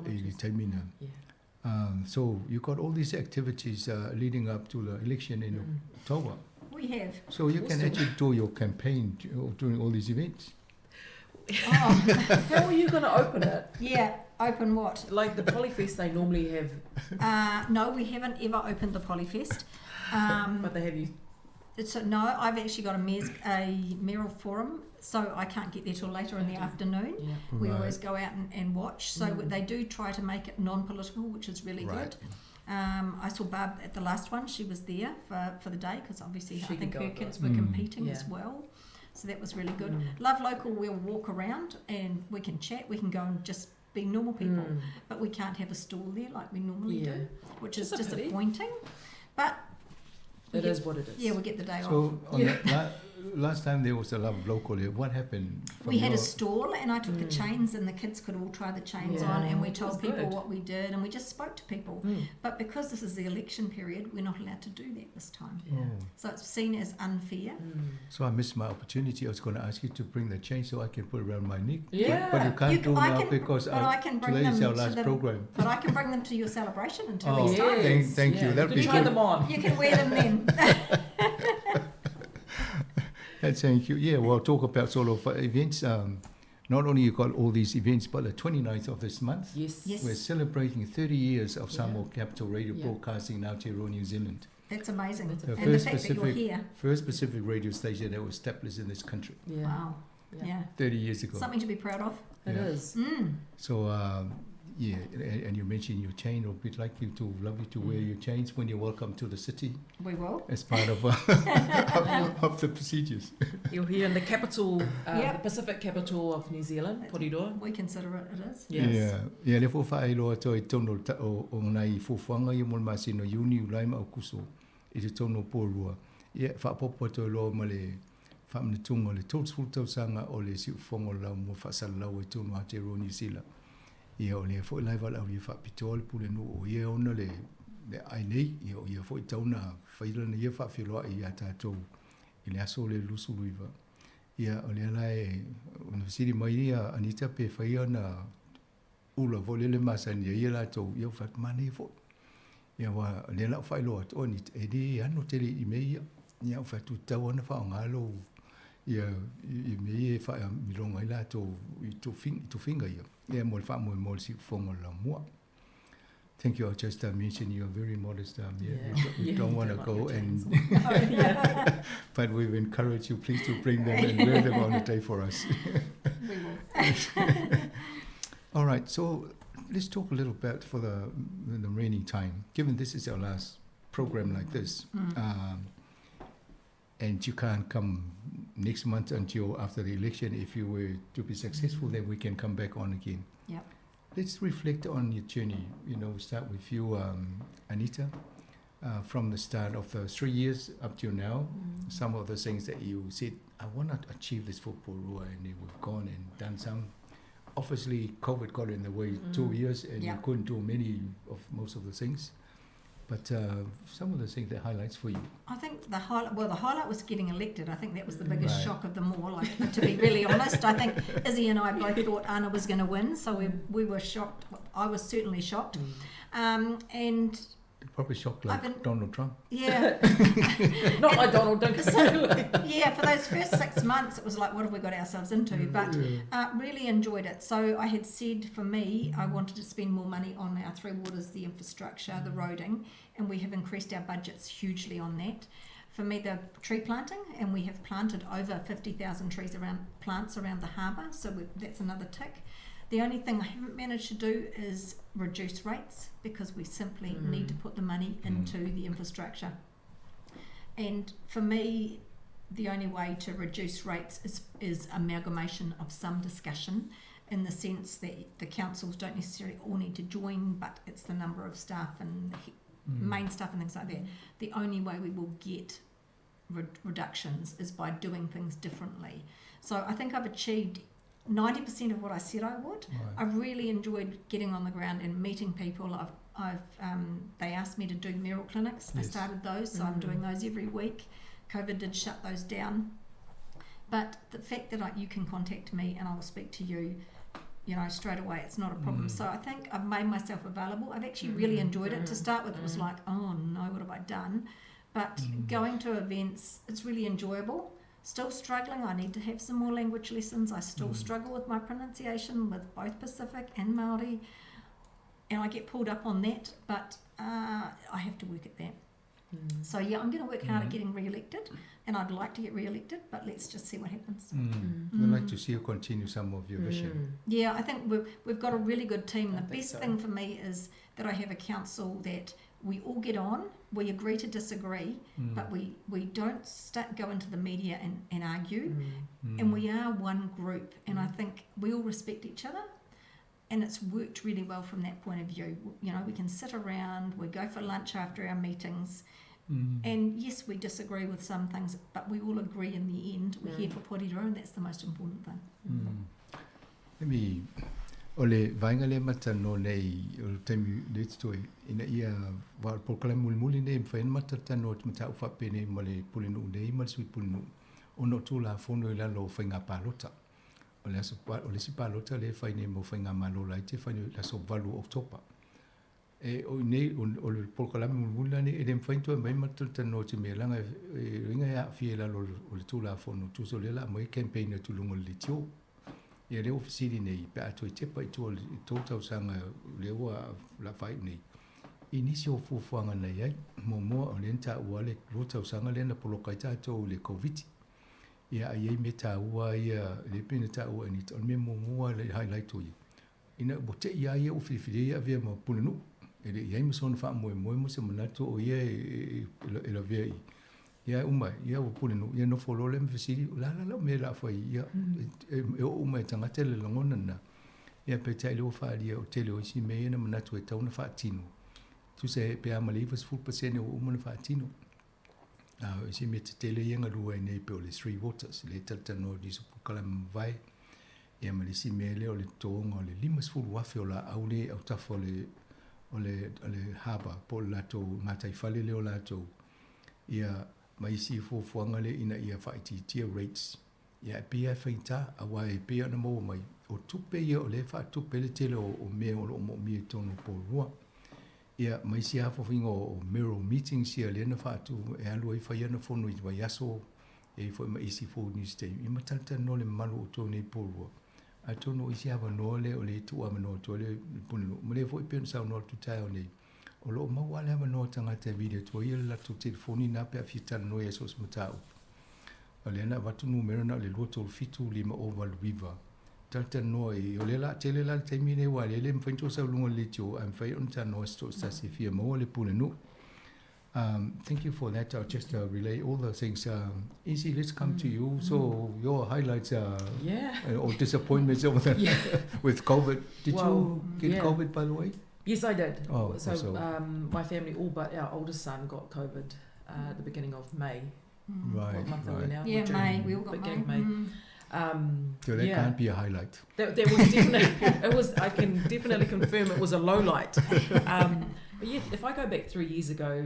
e le termina. So you got all these activities leading up to the election in October. We have. So you can actually do your campaign during all these events. How are you going to open it? Yeah, open what? Like the Polyfest they normally have. No, we haven't ever opened the Polyfest. But they have you. No, I've actually got a mayoral forum, so I can't get there till later in the afternoon. Yeah. We always go out and watch. So they do try to make it non-political, which is really good. I saw Barb at the last one. She was there for the day because obviously I think her kids were competing as well. So that was really good. Love Local, we'll walk around and we can chat. We can go and just be normal people. But we can't have a stall there like we normally do, which is disappointing. But it is what it is. Yeah, we get the day off. So last time there was a Love Local here. What happened? We had a stall and I took the chains and the kids could all try the chains on and we told people what we did and we just spoke to people. But because this is the election period, we're not allowed to do that this time. So it's seen as unfair. So I missed my opportunity. I was going to ask you to bring the chain so I can put it around my neck. Yeah. But you can't do now because today is our last program. But I can bring them to your celebration in 2 weeks' time. Thank you. That'd be try good. them on. You can wear them then. Thank you. Yeah, we'll talk about sort of events. Not only you got all these events, but the 29th of this month, we're celebrating 30 years of Samoa Capital Radio broadcasting in Aotearoa, New Zealand. That's amazing. The and the fact that you're here. First Pacific radio station that was established in this country. Yeah. Wow. Yeah. 30 years ago. Something to be proud of. It is. So, and you mentioned your chain. We'd like you to wear your chains when you welcome to the city. We will. As part of of the procedures. You're here in the capital, the Pacific capital of New Zealand, Porirua. We consider it is. Yes. Yeah, le fofa ilo to tono o nai fofanga i mo masino uni ulai ma kuso. I te tono porua. Ia fa popo to lo male fa mnitungo le tolsful sanga o le si fongo la mo fa sala o tono Aotearoa New Zealand. Ia o le fo lai vala o fa pitol pule no o ia ona le ai nei ia fo tauna faila na ia fa filo ia tatou i le aso le lusu luiva ia o le lai ona siri mai ia Anita pe faia na ula vo le masani ia la to ia fa mane fo ia wa le la fa lo to ni e di ano tele i mei ia fa tu tau ona fa ngalo ia i mei fa milonga ila to to finga ia yeah, more si fongo la mua. Thank you. I just mentioned you're very modest. We don't want to go and, but we've encouraged you. Please do bring them and wear them on the day for us. We will. All right. So let's talk a little bit for the remaining time. Given this is our last program like this, and you can't come next month until after the election. If you were to be successful, then we can come back on again. Yeah. Let's reflect on your journey. Start with you, Anita, from the start of the 3 years up till now. Some of the things that you said, I want to achieve this for Porua, and we've gone and done some. Obviously, COVID got in the way 2 years, and you couldn't do most of the things. But some of the things that highlights for you. I think the highlight was getting elected. I think that was the biggest shock of them all. Like, to be really honest, I think Izzy and I both thought Anna was going to win, so we were shocked. I was certainly shocked. And Probably shocked like Donald Trump. Yeah. Not like Donald, don't Yeah, for those first 6 months, it was like, what have we got ourselves into? But really enjoyed it. So I had said, for me, I wanted to spend more money on our Three Waters, the infrastructure, the roading, and we have increased our budgets hugely on that. For me, the tree planting, and we have planted over 50,000 plants around the harbour, so that's another tick. The only thing I haven't managed to do is reduce rates, because we simply need to put the money into the infrastructure. And for me, the only way to reduce rates is amalgamation of some discussion, in the sense that the councils don't necessarily all need to join, but it's the number of staff and main staff and things like that. The only way we will get reductions is by doing things differently. So I think I've achieved 90% of what I said I would. Right. I've really enjoyed getting on the ground and meeting people. They asked me to do mayoral clinics. Yes. I started those, so I'm doing those every week. COVID did shut those down. But the fact that you can contact me and I will speak to you, straight away, it's not a problem. So I think I've made myself available. I've actually really enjoyed it. To start with, it was like, oh no, what have I done? But going to events, it's really enjoyable. Still struggling. I need to have some more language lessons. I still struggle with my pronunciation with both Pacific and Māori, and I get pulled up on that, but I have to work at that. So yeah, I'm going to work hard at getting re-elected, and I'd like to get re-elected, but let's just see what happens. We'd like to see you continue some of your vision. Yeah, I think we've got a really good team. The best thing for me is that I have a council that we all get on, we agree to disagree, but we don't go into the media and argue, and we are one group, and I think we all respect each other, and it's worked really well from that point of view. We can sit around, we go for lunch after our meetings, and yes, we disagree with some things, but we all agree in the end we're here for Porirua, and that's the most important thing. Maybe ole vainga le matano nei o temi le toi ina ia wa pokala mulmuli nei fain matano mata ufa pene mole pulinu nei mal sui pulinu ono tula fono ila lo fainga palota ole si palota le faine mo fainga malola te faine la so valu oktoba o nei o le pokala mulmuli nei ele fain to mai matano te me langa ringa ya fiela lo le tula fono tu so le la mo campaign tu lungo le tio ia leo ofisiri nei pe atu te pa tu tau sanga leo la fai nei inisi o fufuanga nei ai mo o lenta wale lo tau sanga lena polo kai to le covid ia ai meta ua ia le pena ta ua ni to me mo le highlight to ina bote ia ia o fifiri ia via mo pulunu ele ia mo son fa mo se manato o ia ela via ia uma ia o pulenu ia no follow le mfisiri la me la foi ia o uma tanga tele longona na ia pe tai lo fa dia o tele o si me na mana tu tau na fa tino tu se pe amali was full percent o uma fa tino si me tele ia ngalu nei pe o le Three Waters le tata no di su kalam vai ia mali si me le o le tonga le limas full wafe o la aule au tafo le haba po la to matai fale le o la to ia mai si fuanga le ina ia whaititia rates. Ia pia whaita, awa e pia na mo mai. O tupe ia o le wha tupe le tele o mea o lo mo mea tono po rua. Ia mai si hafo whinga o mayoral meetings ia le na whatu e alu e whaia na whono i wai aso e fo ma isi fo news day. I matalita no le malu o tone po rua. A tono isi hawa no le o le tua mano to le punino. Ma le fo i pia na sao no tu tai o nei. O lo mawale ama no tangata video to ia la tu telefoni na pe afita no ia sos matau. Ale na watu numero na le loto fitu lima over river. Talta no e o le la tele la temine wa le mfento sa lungo le tio am fai on ta no sto sta si fia mo le pule no. Thank you for that. I'll just relay all the things. Easy, let's come to you. So your highlights or disappointments with COVID. Did you get COVID, by the way? Yes, I did. Oh, so my family, all but our oldest son, got COVID at the beginning of May. Right. What month are we now? Yeah, May. We all got May. So that can't be a highlight. That was definitely. I can definitely confirm it was a low light. But yeah, if I go back 3 years ago,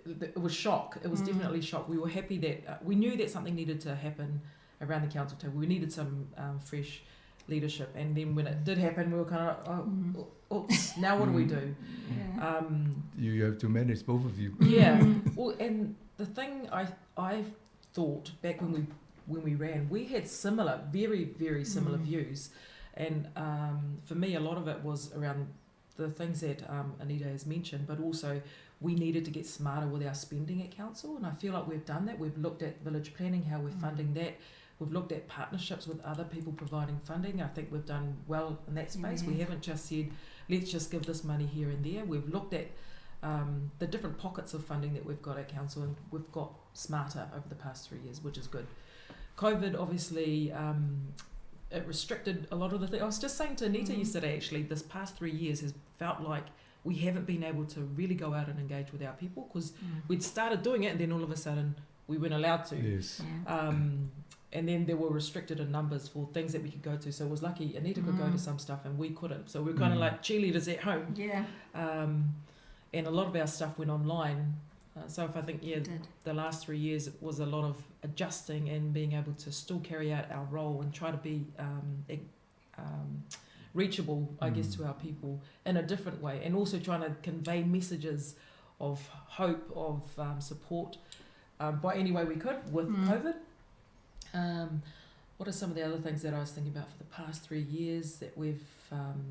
it was shock. It was definitely shock. We were happy that we knew that something needed to happen around the council table. We needed some fresh leadership. And then when it did happen, we were kind of, oops, now what do we do? Yeah. You have to manage both of you. Yeah. Well, and the thing I thought back when we ran, we had very similar views. And for me, a lot of it was around the things that Anita has mentioned, but also we needed to get smarter with our spending at council, and I feel like we've done that. We've looked at village planning, how we're funding that. We've looked at partnerships with other people providing funding. I think we've done well in that space. We haven't just said, let's just give this money here and there. We've looked at the different pockets of funding that we've got at council, and we've got smarter over the past 3 years, which is good. COVID, obviously, it restricted a lot of the things. I was just saying to Anita yesterday, actually, this past 3 years has felt like we haven't been able to really go out and engage with our people, because we'd started doing it and then all of a sudden we weren't allowed to. Yes. And then there were restricted in numbers for things that we could go to. So it was lucky Anita could go to some stuff and we couldn't. So we're kind of like cheerleaders at home. Yeah. And a lot of our stuff went online. So if I think, the last 3 years it was a lot of adjusting and being able to still carry out our role and try to be reachable, I guess, to our people in a different way, and also trying to convey messages of hope, of support by any way we could with COVID. What are some of the other things that I was thinking about for the past 3 years that we've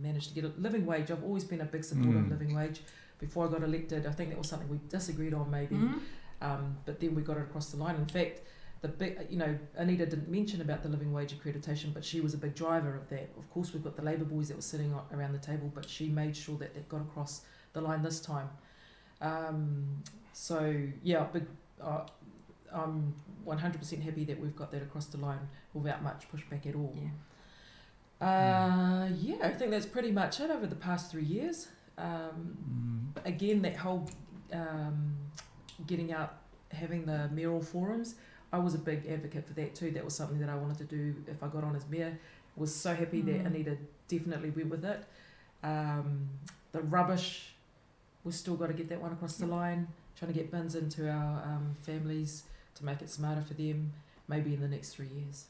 managed to get? A living wage. I've always been a big supporter of living wage. Before I got elected, I think that was something we disagreed on maybe, but then we got it across the line. In fact, the big, Anita didn't mention about the living wage accreditation, but she was a big driver of that. Of course, we've got the Labour boys that were sitting around the table, but she made sure that that got across the line this time. I'm 100% happy that we've got that across the line without much pushback at all. I think that's pretty much it over the past 3 years. Again, that whole getting out, having the mayoral forums, I was a big advocate for that too. That was something that I wanted to do if I got on as mayor. Was so happy that Anita definitely went with it. The rubbish, we've still got to get that one across the line, trying to get bins into our families to make it smarter for them, maybe in the next 3 years.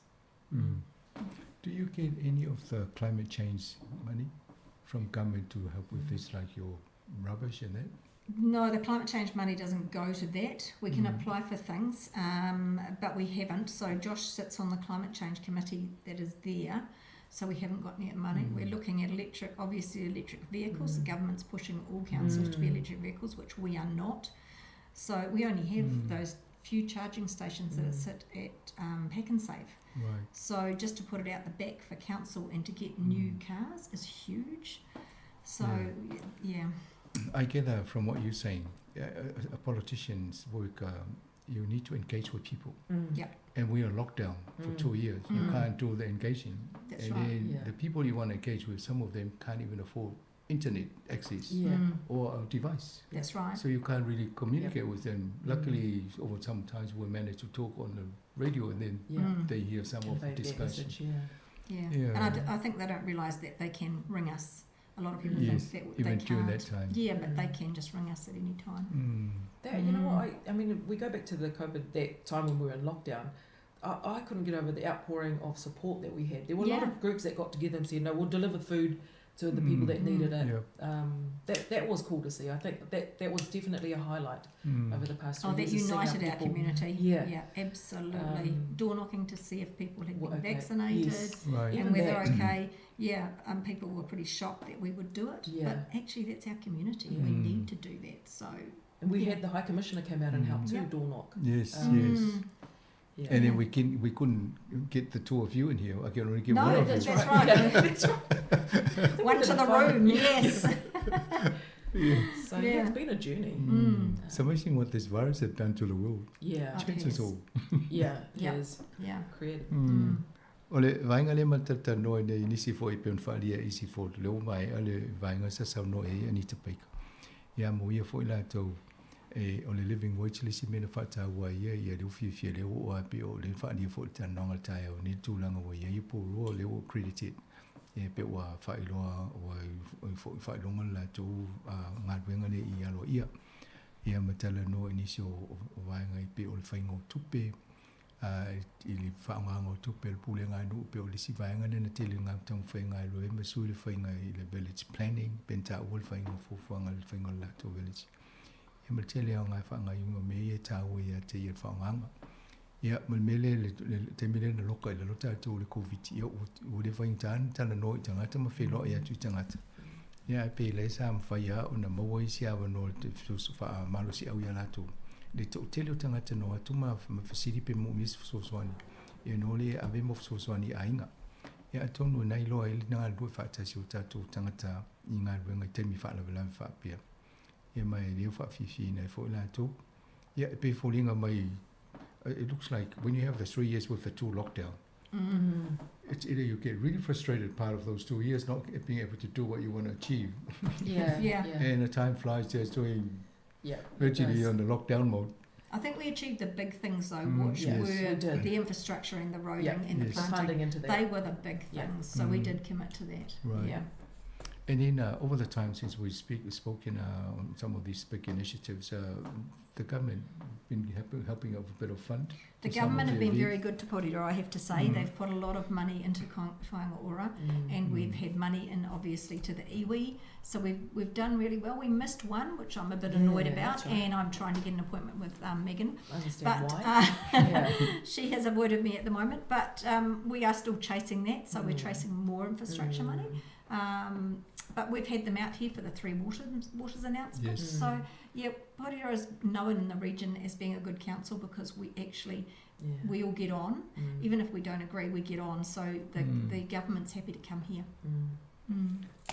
Do you get any of the climate change money from government to help with this, like your rubbish and that? No, the climate change money doesn't go to that. We can apply for things, but we haven't. So Josh sits on the climate change committee that is there. So we haven't got any money. We're looking at electric vehicles. The government's pushing all councils to be electric vehicles, which we are not. So we only have those few charging stations that sit at Hack and Save. Right. So just to put it out the back for council and to get new cars is huge. So, I get that from what you're saying. A politician's work, you need to engage with people. And we are locked down for 2 years. You can't do the engaging. That's and right. then the people you want to engage with, some of them can't even afford internet access or a device. That's right. So you can't really communicate with them. Luckily, over sometimes we manage to talk on the radio, and then they hear some of the discussion. And I think they don't realise that they can ring us. A lot of people think that even they during can't. that time. Yeah, but they can just ring us at any time. You know what, I mean, we go back to the COVID, that time when we were in lockdown, I couldn't get over the outpouring of support that we had. There were a lot of groups that got together and said, no, we'll deliver food to the people that needed it. That was cool to see. I think that was definitely a highlight over the past 3 years. That united our community. Yeah, absolutely. Door knocking to see if people had been vaccinated and whether okay. People were pretty shocked that we would do it. But actually that's our community. We need to do that. So and we had the High Commissioner came out and helped too, door knock. Yes. And then we couldn't get the two of you in here. I can only get one of you. That's right. That's right. One to the room, yes. So it's been a journey. It's amazing what this virus has done to the world. Changes all. It is. Creative. Ole vainga le matata no ne inisi fo ipe unfalia isi fo leo mai ale vainga sa sa no e ani te paika. Ya mo ia fo ila to ole living wage le si mena fata wa ia le ufi le o api o le fa ni fo ta nonga tai o ni tu langa wa ia po ro le o credited. Pe wa fa ilo wa fa longa la tu ngat wenga le ia lo ia. Ia matala no inisi o vainga ipe o le faingo tupe. I li whaanganga o tupe le pule ngai nu pe o le si vaenga nena te le ngam tang whainga loe ma sui le whainga I le village planning penta ul whainga fufuanga le whainga lato village. E ma te leo ngai whaanga iunga me e tāua ia te ia whaanganga. Ia mele te mele na loka I le lota tō le COVID ia u le whainga tāna tana no I tangata ma whelo ia tu tangata. Ia pe le sa mwhaia o na maua I si awa no te wha malo si au ia lato. Le tō tele o tangata no atu ma whasiri pe mo mis whasoswani. Ia no le ave mo whasoswani a inga. Ia atonu nai loa ili nga lua whaatasi o tātou tangata I ngā ruenga I temi whaalawa whaapia. Ia mai leo whaafifi nei fo ila tō. Ia pe fōlinga mai, it looks like when you have the 3 years with the 2 lockdown, it's either you get really frustrated part of those 2 years not being able to do what you want to achieve. Yeah. And the time flies just doing Yeah, virtually on the lockdown mode. I think we achieved the big things though, which Yes. were the infrastructure and the roading and the Yes. planting. Funding into that. They were the big things, so we did commit to that. Right. Yeah. And then over the time since we spoken on some of these big initiatives, the government been helping out with a bit of fund. The government have been very good to Porirua, I have to say. They've put a lot of money into Whainga Ora, and we've had money in obviously to the iwi. So we've done really well. We missed one, which I'm a bit annoyed about, and I'm trying to get an appointment with Megan. I understand but, why. she has avoided me at the moment, but we are still chasing that, so we're chasing more infrastructure money. But we've had them out here for the 3 waters announcement. Yes. So yeah, Porirua is known in the region as being a good council because we actually we all get on. Even if we don't agree, we get on. So the government's happy to come here.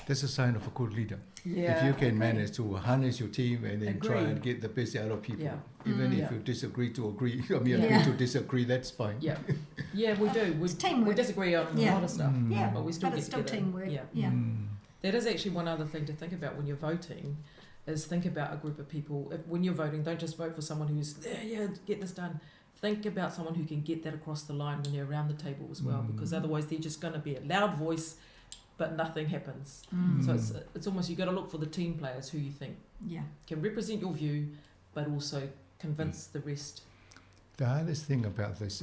That's a sign of a good leader. Yeah, if you can manage to harness your team and then try Agree. and get the best out of people, Yeah. even if Yeah. you disagree to agree, I mean, Yeah. agree to disagree, that's fine. Yeah, yeah, we do. We teamwork. disagree on a lot of stuff, Yeah, but we still but get it's still together. teamwork. Yeah. Yeah. That is actually one other thing to think about when you're voting, is think about a group of people. When you're voting, don't just vote for someone who's get this done. Think about someone who can get that across the line when they're around the table as well, because otherwise they're just going to be a loud voice, but nothing happens. So it's almost, you got to look for the team players who you think can represent your view, but also convince the rest. The hardest thing about this,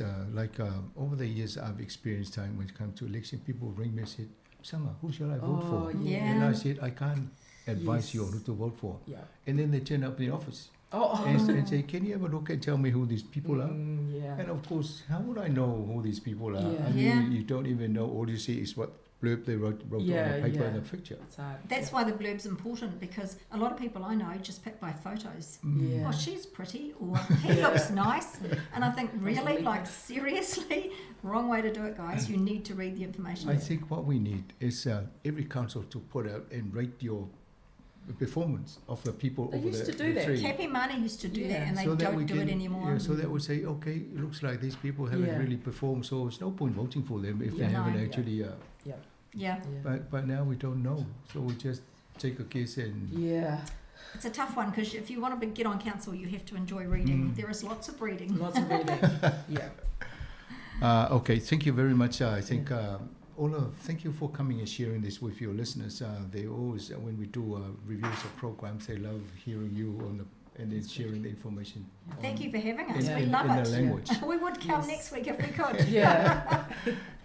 over the years I've experienced time when it comes to election, people ring me and say, Sanga, who shall I vote for? yeah. And I said, I can't advise you on who to vote for. Yeah. And then they turn up in the office Oh. and say, can you have a look and tell me who these people are? Yeah. And of course, how would I know who these people are? Yeah. I mean, Yeah. you don't even know. All you see is what blurb they wrote on Yeah, the paper yeah. and the picture. It's hard. That's why the blurb's important, because a lot of people I know just pick by photos. Yeah. Oh, she's pretty, or he looks nice. And I think, really, like, seriously, wrong way to do it, guys. You need to read the information. I think what we need is every council to put out and rate your performance of the people They over used the to do that. three. Cappy Mana used to do that, and they So that we don't do it can- anymore. Yeah, so that we say, okay, it looks like these people haven't Yeah. really performed, so it's no point voting for them if they Yeah. haven't No. actually. Yeah. But now we don't know, so we just take a guess and. Yeah. It's a tough one, because if you want to get on council, you have to enjoy reading. There is lots of reading. Lots of reading. Yeah. Okay, thank you very much. I think Ola, thank you for coming and sharing this with your listeners. They always, when we do reviews of programs, they love hearing you and then sharing the information. Thank you for having us. In- We in- love in it. the language. We would come Yes. next week if we could. Yeah.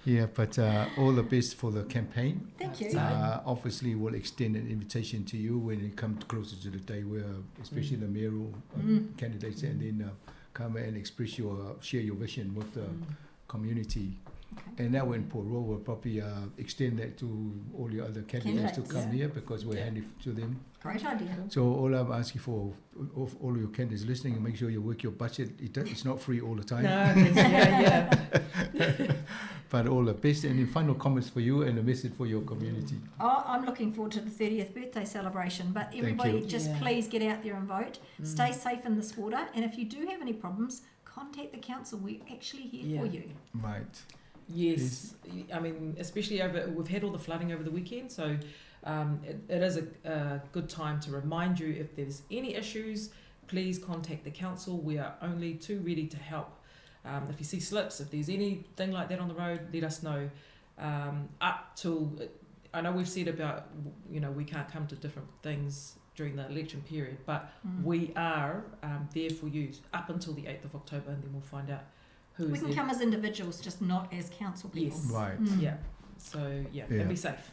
Yeah, but all the best for the campaign. Thank you. Obviously, we'll extend an invitation to you when it comes closer to the day where, especially the mayoral candidates, and then come and share your vision with the community. Okay. And now when Porirua will probably extend that to all your other candidates to come here, because we're handy to them. Great idea. So all I'm asking for, of all your candidates listening, make sure you work your budget. It's not free all the time. But all the best. And then final comments for you and a message for your community. Oh, I'm looking forward to the 30th birthday celebration, but everybody you. just please get out there and vote. Stay safe in this water, and if you do have any problems, contact the council. We're actually here for you. Right. Yes, I mean, especially we've had all the flooding over the weekend, so it is a good time to remind you, if there's any issues, please contact the council. We are only too ready to help. If you see slips, if there's anything like that on the road, let us know. Up till, I know we've said about, we can't come to different things during the election period, but we are there for you up until the 8th of October, and then we'll find out We can come as individuals, just not as council people. Yes. Right. Yeah. So and be safe.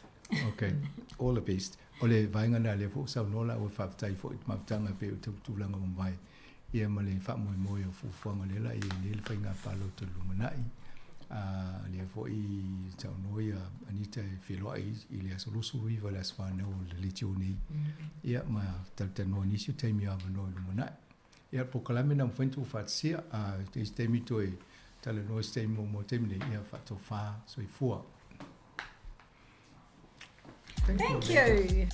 Okay. All the best. Ole vainga na le fo sa no la o fa tai fo ma tanga pe tu langa mo vai. Ia ma le fa mo o fu fanga le la i le fainga palo te lumanai. Le fo i tau no ia anita filo ai i le solusu riva las fa no le tioni. Ia ma tal no ni si te mi ava no lumanai. Ia po kalame na mfentu fa sia te stemi toi tale no stemi mo temle ia fa to fa so i fua. Thank you.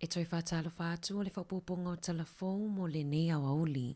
Toi whātalo whātu o le whapupunga o telefon mo le nei au auli.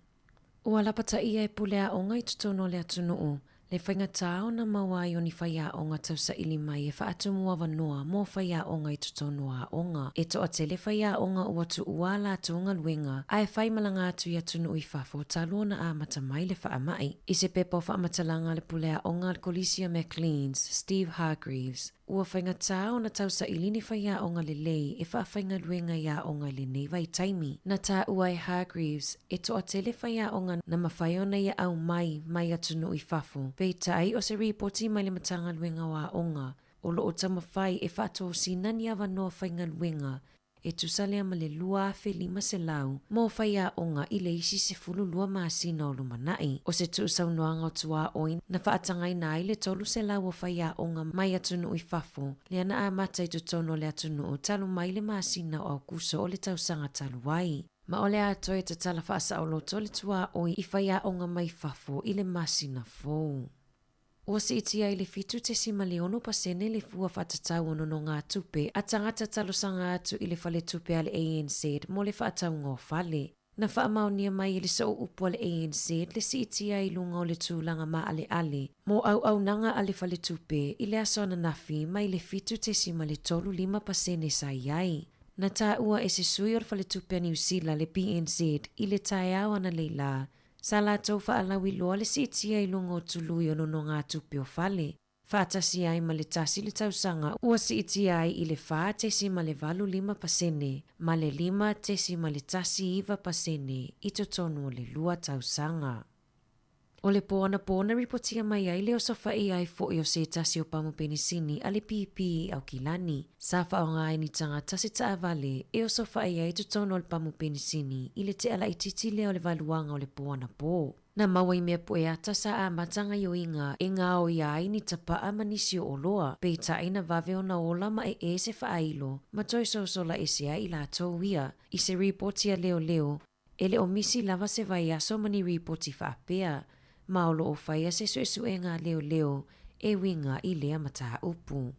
Ua lapata ia e pulea o ngai tutono le atunuu, le whaingatao na mawai o ni whaia o ngā tausa ili mai e whaatumua wanoa mō whaia o ngai tutono a onga. E toa te le whaia o ngā uatu ua la tuunga luenga, a e whaimalanga atu i atunuu i whafo taluona a mata mai le whaamai. I se pepa o whamatalanga le pulea o ngā Colicia McLeans, Steve Hargreaves, ua whaingatao na tausa ilini whaia o ngā lelei e whaawhainga luenga ia o ngā lenei vai taimi. Na tā uai Hargreaves, e toa te le whaia o ngā na mawhaiona ia au mai atunuu i whafo. Pei tai o se ripoti mai le matanga luenga wa onga, o loo tamawhai e whaato sinani awa noa whainga luenga, e tusalea ma le lua fe lima se lau, mō whaia onga i le isi se fulu lua maasina o lumanai. O se tuusau noanga o tua oin, na whaatangai na i le tolu se lau o whaia onga mai atunu i whafo, le ana a matai tutono le atunu o talu mai le maasina o au kuso o le tausanga talu wai. Ma ole a toi te tala whaasa o loto le tua oi i whaia onga mai whafo i le maasina fōu. O se iti ai le fitu te sima leono pasene le fua whatatau ono no ngā tupe, a tangata talosanga atu i le whale tupe ale ANZ mo le whaatau ngō whale. Na whaamaunia mai i le so upu ale ANZ le si iti ai lunga o le tūlanga ma ale ale, mo au nanga ale whale tupe i le asona nafi mai le fitu te sima le tolu 5% sa iai. Na tā ua e se sui or whale tupe New Zealand le PNZ i le tae au ana leila, sa la tau whaalawi loa le si tia i lungo tului ono no ngā tupe o whale. Whaatasi ai ma le tasi le tausanga ua si tia ai i le wha tesi ma le valu 5%, ma le 5 tesi ma le tasi 1% i to tonu o le lua tausanga. O le pōna ripotia mai ai leo sofa i ai fo i o se tasi o pamu penisini a le pipi au kilani. Sa wha o ngai ni tangata se taa vale e o sofa i ai tutono o le pamu penisini i le te ala i titi leo le valuanga o le pōna pō. Na maua i mea po e ata sa a matanga yo inga e ngā o iai ni tapa a manisi o loa. Pei tai na vave o na ola ma e se whaailo, ma toi sosola e sea i la tauia. I se ripotia leo, ele o misi lava se vai aso mani ripoti whaapea. Maolo o whaia se suesuenga leo e winga i lea mata upu.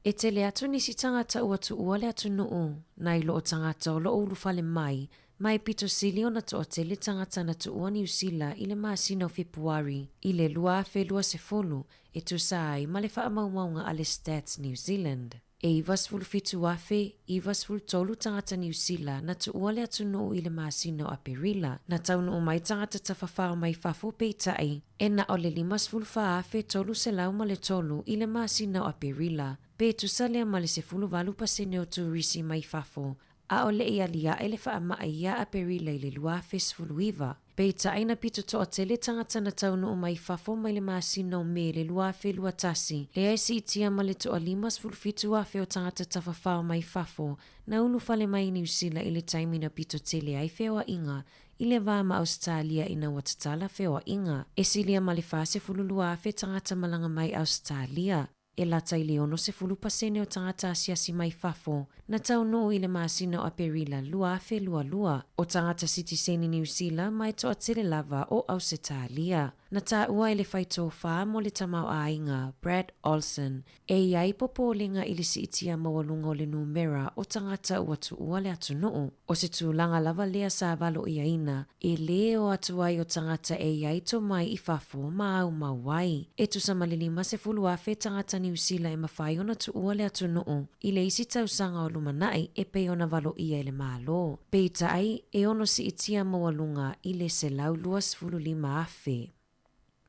E te le atu nisi tangata ua tu ua le atu nuu, na ilo o tangata o lo ulu fale mai pito sili o na to o te le tangata na tu ua ni usila i le maasina o Februari, i le lua fe lua se folu, e tu sai ma le wha maunga ale Stats New Zealand. E iwasfulu fitu afe, iwasfulu tolu tangata New Zealand na tu uale atu nuu ile maasino a perila. Na taunu umai tangata tafafao mai fafo peitai. E na ole limasfulu faa afe tolu se lau male tolu ile maasino a perila. Pe tu salia male se fulu valu pasene o turisi mai fafo. A ole ia lia ele faa maa ia a perila ile luafe sfulu iwa. Peita aina pito toa tele tangata na taunu o mai fafo mai le maasino me le luafe luatasi. Le aisi itia ma le toa limas fulfitu afe o tangata tafafao mai fafo. Na ulu fale mai New Zealand ile taimina pito tele ai fewa inga. Ile vama Australia ina watatala fewa inga. Esilia ma le fase fulu luafe tangata malanga mai Australia. E lata ile ono se fulu pasene o tangata asiasi mai fafo. Na taunu ile maasino a perila luafe lua. O tangata citizeni New Zealand mai toa tele lava o Australia. Na ta ua ile faito faa mo le tamau ainga Brad Olsen. E iai popolinga ili si itia mawalunga o le numera o tangata watu ua le atu nuu. O se tūlanga lava lea sa valo iaina. E leo atu ai o tangata e iai to mai i fafo ma au mawai. E tu samalilima se fulu afe tangata New Zealand e mawhai ona tu ua le atu nuu. Ile isi tausanga o lumanai e pe ona valo ia ele malo. Peita ai e ono si itia mawalunga ile se lau luas fulu lima afe.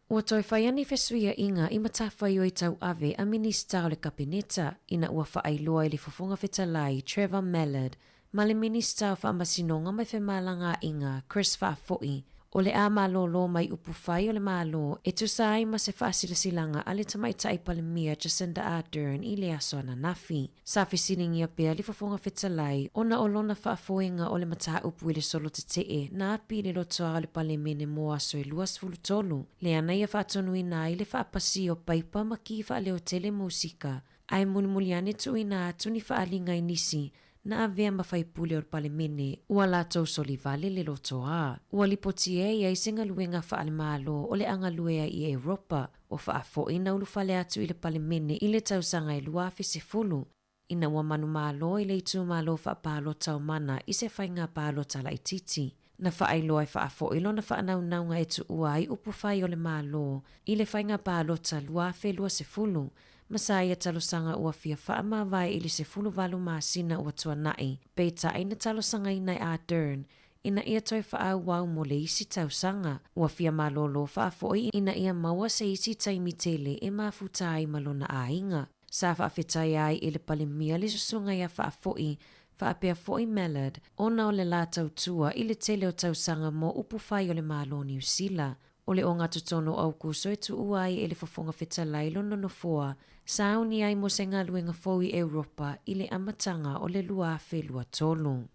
Ua toi whaiani fesuia inga i matawhai o i tau ave a minista o le kabineta ina ua whaailoa i le fofonga fetalai Trevor Mallard ma le minista o whaamasinonga mai whemalanga inga Chris Whaafoi o le a malolo mai upufai o le malo e tu sai ma se whaasilasilanga a le tamaitai palemia Jacinda Ardern i le aso ana nafi. Sa fisiningi a pea li fofonga fetalai o na olona whaafoenga o le mata upu i le solo te tee na api le lotoa o le palemene mo aso e luas fulu tolu. Le ana ia whaatonu ina i le whaapasi o paipa ma ki whaaleo tele musika. Ai mulimuliane tu ina tuni whaalinga inisi na avea mawhaipule o palemene ua latou solivale le lotoa. Ua lipotie ia i senga luenga whaale malo o le anga luea i Europa o whaafo ina ulufale atu i le palemene i le tausanga i luafe se fulu. Ina ua manu malo i le itu malo whaapalo tau mana i se whainga palo tala i titi. Na whaailoa i whaafo ilo na whaanaunanga e tu ua i upufai o le malo i le whainga palo ta luafe lua se fulu. Masaya talosanga ua fia whaamawai ili se fulu valu maasina ua tuanai. Peita aina talosanga ina Ardern. Ina ia toi whaau wau mo le isi tausanga. Ua fia malolo whaafoi ina ia maua se isi taimitele e mafutai malona ainga. Sa whaafetai ai ili palemia li susunga ia whaafoi. Whaapea foi Mallard. Ona o le la tautua ili tele o tausanga mo upufai o le malo New Zealand. O le o ngā tutono au kuso e tu uai e le fofonga fetalai lono no foa, sauni ai mo se ngā luenga foui Europa i le amatanga o le luafe lua tolu.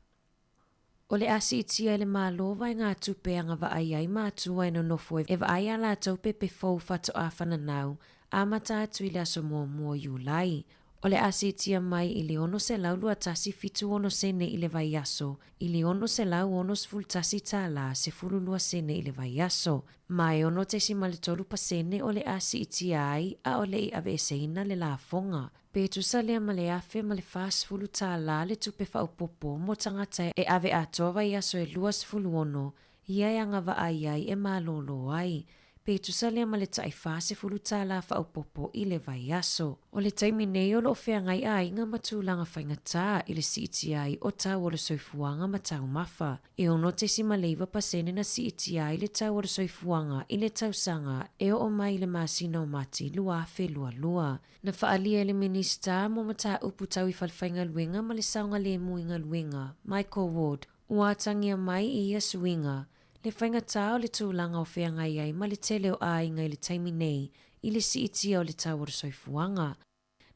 O le asi itia le malo vai ngā tupe anga va ai ai mātua e no nofo e va ai ala tau pepe fou fato a whananau, a mata atu i le aso mua Iulai. O le asi itia mai i le ono se lau lua tasi fitu ono sene i le vai aso, i le ono se lau ono sful tasi tala se fulu lua sene i le vai aso. Mai ono te si male tolu pa sene o le asi itia ai a o le i ave eseina le la fonga. Pe tu salea male afe male fas fulu tala le tupe fa upopo mo tangata e ave atoa vai aso e lua sfulu ono, ia anga va ai ai e malolo ai. Pe tu salea male tai fase fulu tala fa upopo i le vai aso. O le taimi nei o lo fea ngai ai nga matulanga whaingata i le siiti ai o tau o le soifuanga ma tau mafa. E ono te si maleiva pasene na siiti ai le tau o le soifuanga i le tau sanga e o mai le masina o mati luafe lua. Na whaalia le minista mo mata upu tau i falwhainga luenga ma le saunga le muinga luenga, Michael Ward, uatangia mai i ia suinga. Le whainga tau le tūlanga o whea ngai ai ma le tele o ai ngai le taimi nei i le siitia o le tau o le soifuanga.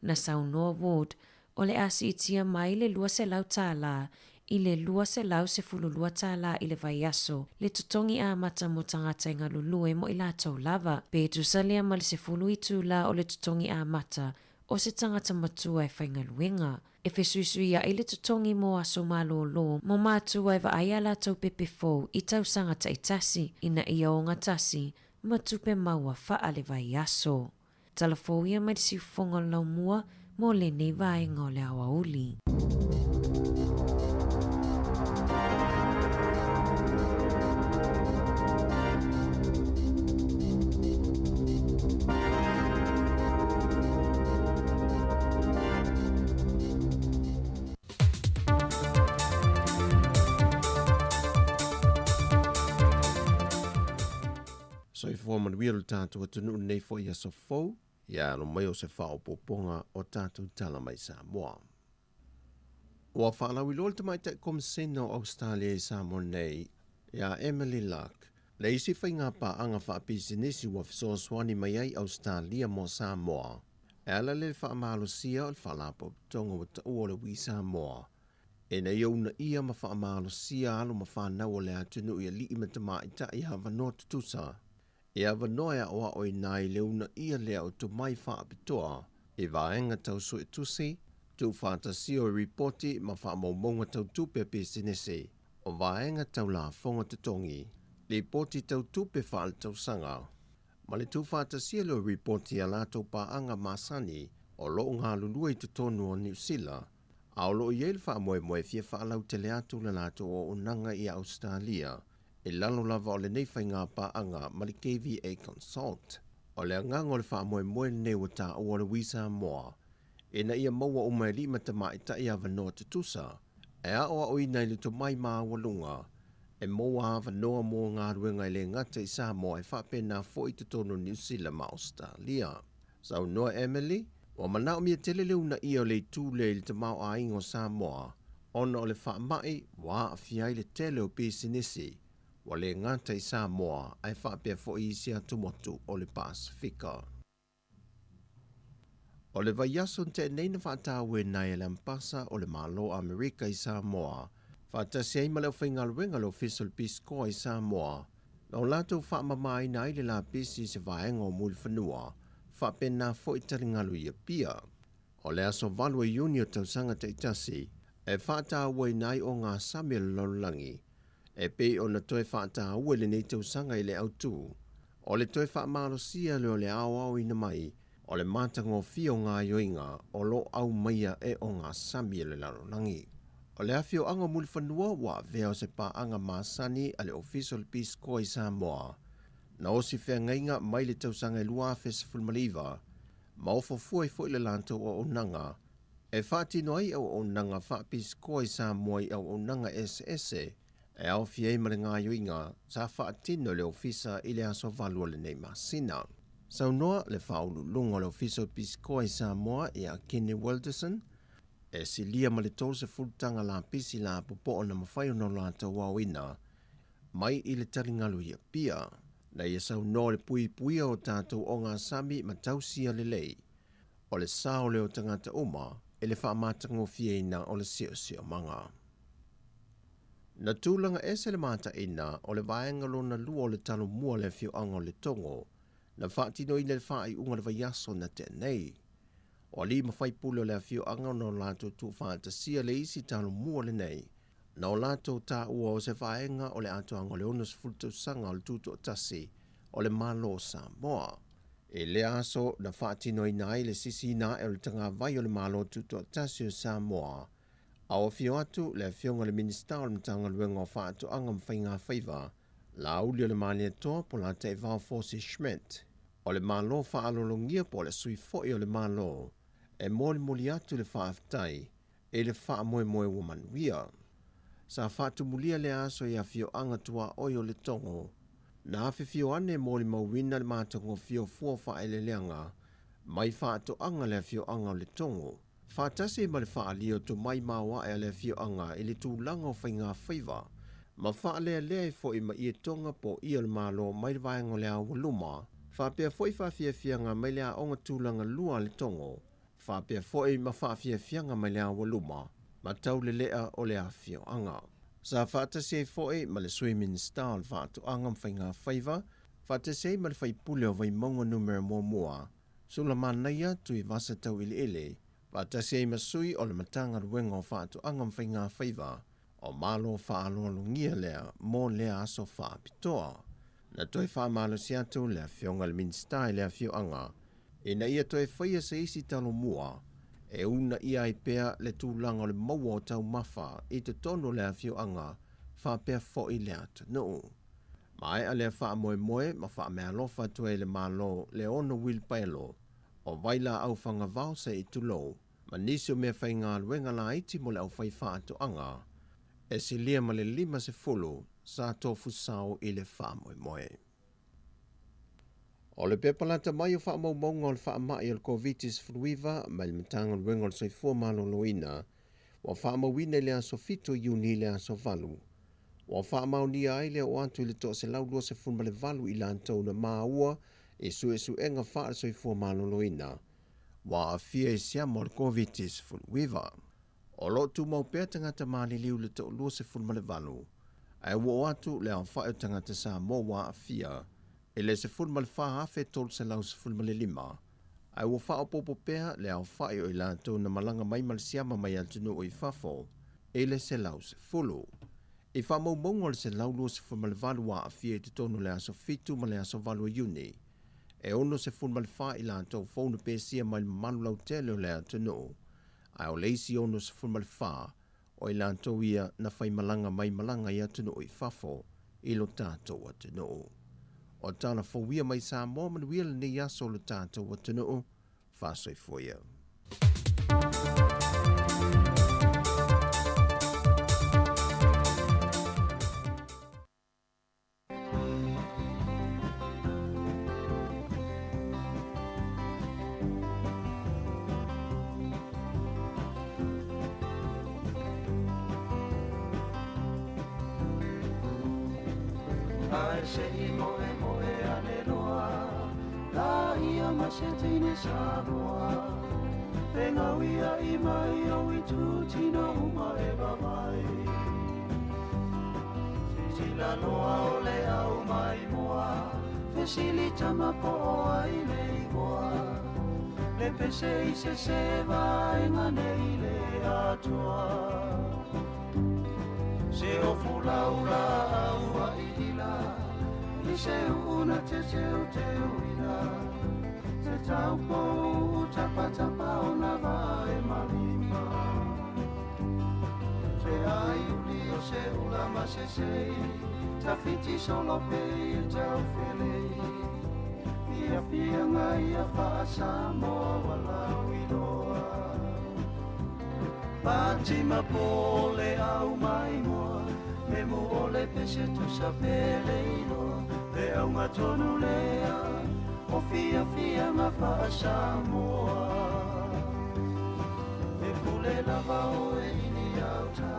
Na saunoa Ward, o le a siitia mai le lua se lau tāla, i le lua se lau se fulu lua tāla i le vai aso, le tutongi a mata mo tangata inga lulue mo i la tau lava, pe tu salea ma le se fulu i tūla o le tutongi a mata, o se tangata matua e whainga luenga. E whesuisuia i le tutongi mo aso malolo, mo mātua e wa aia la tau pepe fou i tau sangata i tasi, ina ia o ngā tasi, matupe maua wha le vai aso. Talafou ia mai si fonga lau mua, mo le nei vai ngā le awa uli. 24 manuia lo tātou atunu nei fo ia sofou, ia lo mai o se whao poponga o tātou tala mai Samoa. Ua whālau I lol tamai te komisena o Australia I Samoa nei, ia Emily Luck, le isi whainga pa anga wha pisinisi wa fisoswani mai ai Australia mo Samoa. E ala le wha amalo sia o le whalapo tonga wa tau o le wi Samoa. E na iau na ia ma wha amalo sia alo ma whanau o le atunu ia li ima tama I ta I hawa no tutusa. E awa noa oa oi nai leu na ia lea o tu mai wha apitoa. E vaenga tau so e tusi, tu whata si o reporti ma wha maumonga tau tupe pisinisi. O vaenga tau la fonga tutongi. Reporti tau tupe wha al tau sanga. Ma le tūwhata sielo reporti a lātou paanga masani o loo ngā lulua I tutonu o New Zealand. A o loo iel wha moe moe fia whaalau tele atu la lātou o unanga I Australia. E lalo lava o le nei whainga paanga ma le KVA Consult. O le angang o le wha moe moe nei wa tā o le wisa moa. E na ia maua o mai lima tama I ta ia vanoa tutusa. E a oa oi nei le to mai maa walunga. E moa ava noa mo ngā ruenga I le ngata I Samoa e whapena fo I tutono New Zealand ma Australia. Sau noa Emily, o manao mia tele leu na ia o le tūle I le tamau a ingo Samoa. Ona o le whaamai, wa a fiai le tele o pisinisi. Wa le ngata I Samoa ai whapea fo I isia tumotu o le Pasifika. O le vaiaso te neina whaatawe nai e lampasa o le malo Amerika I Samoa. Whaatasi ai maleo whaingaluenga lo Official Peace Corps I Samoa. Na o lātou whaamamai nai le la pisi se vaenga o muli whanua. Whapena fo I taringalu I a pia. O le aso valu e uni o tausanga te itasi. E whaatawe nai o ngā Samuel Lolangi. E pe o na toe whaatawe le nei tausanga I le autu. O le toe whaamalo sia leo le au au ina mai. O le mātango fio ngā yoinga o lo au maia e o ngā Samuel Lolangi. O le afio anga muli whanua wa veo se pa anga maasani a le Official Peace Corps I Samoa. Na osi whea ngainga mai le tausanga I lua festival maliva. Ma ofo fuai fo le lanto o onanga. E whaatino ai au onanga wha Peace Corps I Samoa I au onanga SS. E au fiei mare ngā yoinga sa whaatino le ofisa I le aso valua le nei masina. Sau noa le whaulu lunga le Official Peace Corps I Samoa I a Kenny Wilderson. E si lia ma le tau se fultanga la pisi la popo o na mawhai o no la tau wawina. Mai I le taringalu I a pia. Na ia sau no le pui pui o tātou o ngā sami ma tausia le lei. O le sao leo tangata uma, e le whaamatango fieina o le sio manga. Na tūlanga e se le mata ina o le vaengalo na lua o le talo mua le fio anga o le tongo. Na whaatino I le whaai unga le vaiaso na te nei. O li mawhai pule o le fio anga no lato tu whaatasia le isi talo mua le nei. Na o lato tā ua o se whaenga o le ato anga le onus fultu sanga o le tuto o tasi o le malo Samoa. E le aso na whaatino I nai le sisi na e o le tanga vai o le malo tuto o tasi o Samoa. A o fio atu le fionga le minista o le mtanga luenga o whaato anga mwhainga whaiva. La uli o le mani toa po la te vau Forsi Schmidt. O le malo whaalolongia po le sui foi o le malo. E moli atu le whaaftai e le wha moe moe wamanuia. Sa whaatu mulia le aso I a fio anga tua oi o le tongo. Na awhi fio ane moli mauwina le mātango fio fua wha ele leanga. Mai whaatu anga le fio anga o le tongo. Whaatase ma le wha lio to mai mawa e le fio anga e le tūlanga o whainga whaiva. Ma wha lea lea fo I ma I tonga po I le malo mai le vaengo lea waluma. Wha pia foi wha fia fianga mai lea onga tūlanga lua le tongo. Wha pia foi ma wha fia fianga mai lea waluma. Ma tau le lea o lea fio anga. Sa whaatase foi ma le swimming style whaatu anga mwhainga whaiva. Whaatase ma le whaipule o vai maunga numera mua. Sula manaia tui vasa tau ele. Whaatase ma sui o le matanga ruenga o whaatu anga mwhainga whaiva. O malo whaaloa lungia lea mo lea aso whaapitoa. Na toi whaamalo siatu lea fionga le minsta lea fio anga. E na ia toi whaia se isi talo mua. E una ia I pea le tūlanga o le maua o tau mawha I te tono lea fio anga. Wha pea fo I lea tanu. Mai a lea wha moe moe ma wha mea lofa tue le malo le ono wil paelo. O waila au whanga vau se I tulo. Ma nisi o mea whainga luenga la iti mo le au whai wha atu anga. E si lia ma le 5 se fulu sa tofu sao I le wha moe moe. O le pepalata mai o whaamaumaunga o le whaamai o le COVID-19 mai le matanga luenga o le soifua maloloina. Wa whaamauina le aso fito iuni le aso valu. Wa whaamaunia ai le o antu i le toa se laulua se funma le valu i lantou na maua e su enga wha le soifua maloloina. Wa afia e siama o le COVID-19. O lo tu mau pea tangata maliliu le toa lua se funma le valu. Ai wo atu le au wha e tangata Samoa wa afia. E le se funma le wha hafe tolu se lau se funma le lima. Ai wo wha o popo pea le au wha o i lantou na malanga mai malisiama mai altunu o i fafo. E le se lau se fulu. E wha mau le se lau lua se funma le valu wa afia i te tonu le aso fitu ma le aso valu iuni. E ono se funma le wha i lantou fonu pesia mai le malu lau tele o le altunu. Ai o leisi ono se funma le wha o i lantou ia na whai malanga mai malanga i atunu o i fafo i lo tātou atunu. O tana fawia mai Samoa manuia le nei aso le tātou atunu whasoi foia. Ai se i moe ane loa, la ia ma se tine Samoa. Penga wia i mai o i tūtino uma e wawai. Sila loa o le au mai moa, fesili tama po o ai nei moa. Le pese i se sewa e ngane i le atua. Se o fulaula au a ila, i se una te uina. Se tau po tapa o na vai malima. Se ai uli o se ulama se sei, ta fiti solo pe il tau felei. Fia ngai a fa Samoa walau iloa. Fatima pole au mai moa, me mo ole pese tu sapele ino, le au matonu lea, o fia ma fa Samoa. E pule lava o e ini au ta,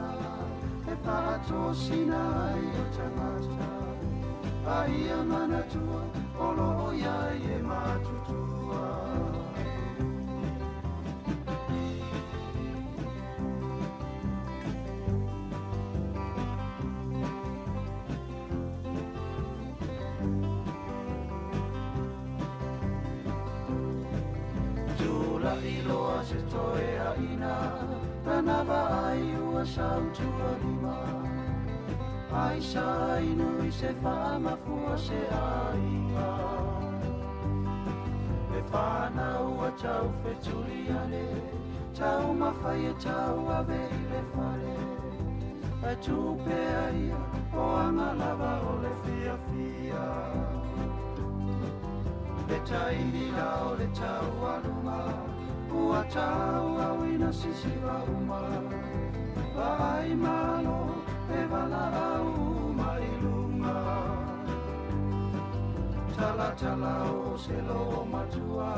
e pa ato sina ai o tangata, ai a mana tua, o lo ia e matutua. Iloa se toe a ina, tanava ai ua sautua lima. Ai sa inu i se whaama fua se a inga. E whana ua tau whetuli ane, tau mawhai e tau ave i le whare. E tupe a ia, o anga lava o le fia fia. Le taini la o le tau aluma, ua tau au ina sisi wa uma. Wa ai malo, e wala au mai lunga. Tala o se lo matua,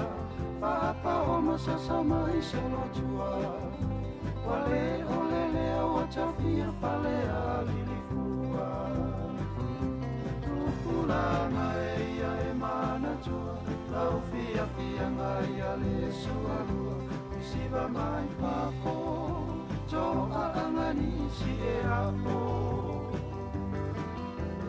whaapa o masasa mai se lo tua. Wale o lele o atawhia whale a lilifua. Tupulanga e ia e mana tua, lau fia ngai a le sualua. Siva mai whafo, to a angani si e hapo.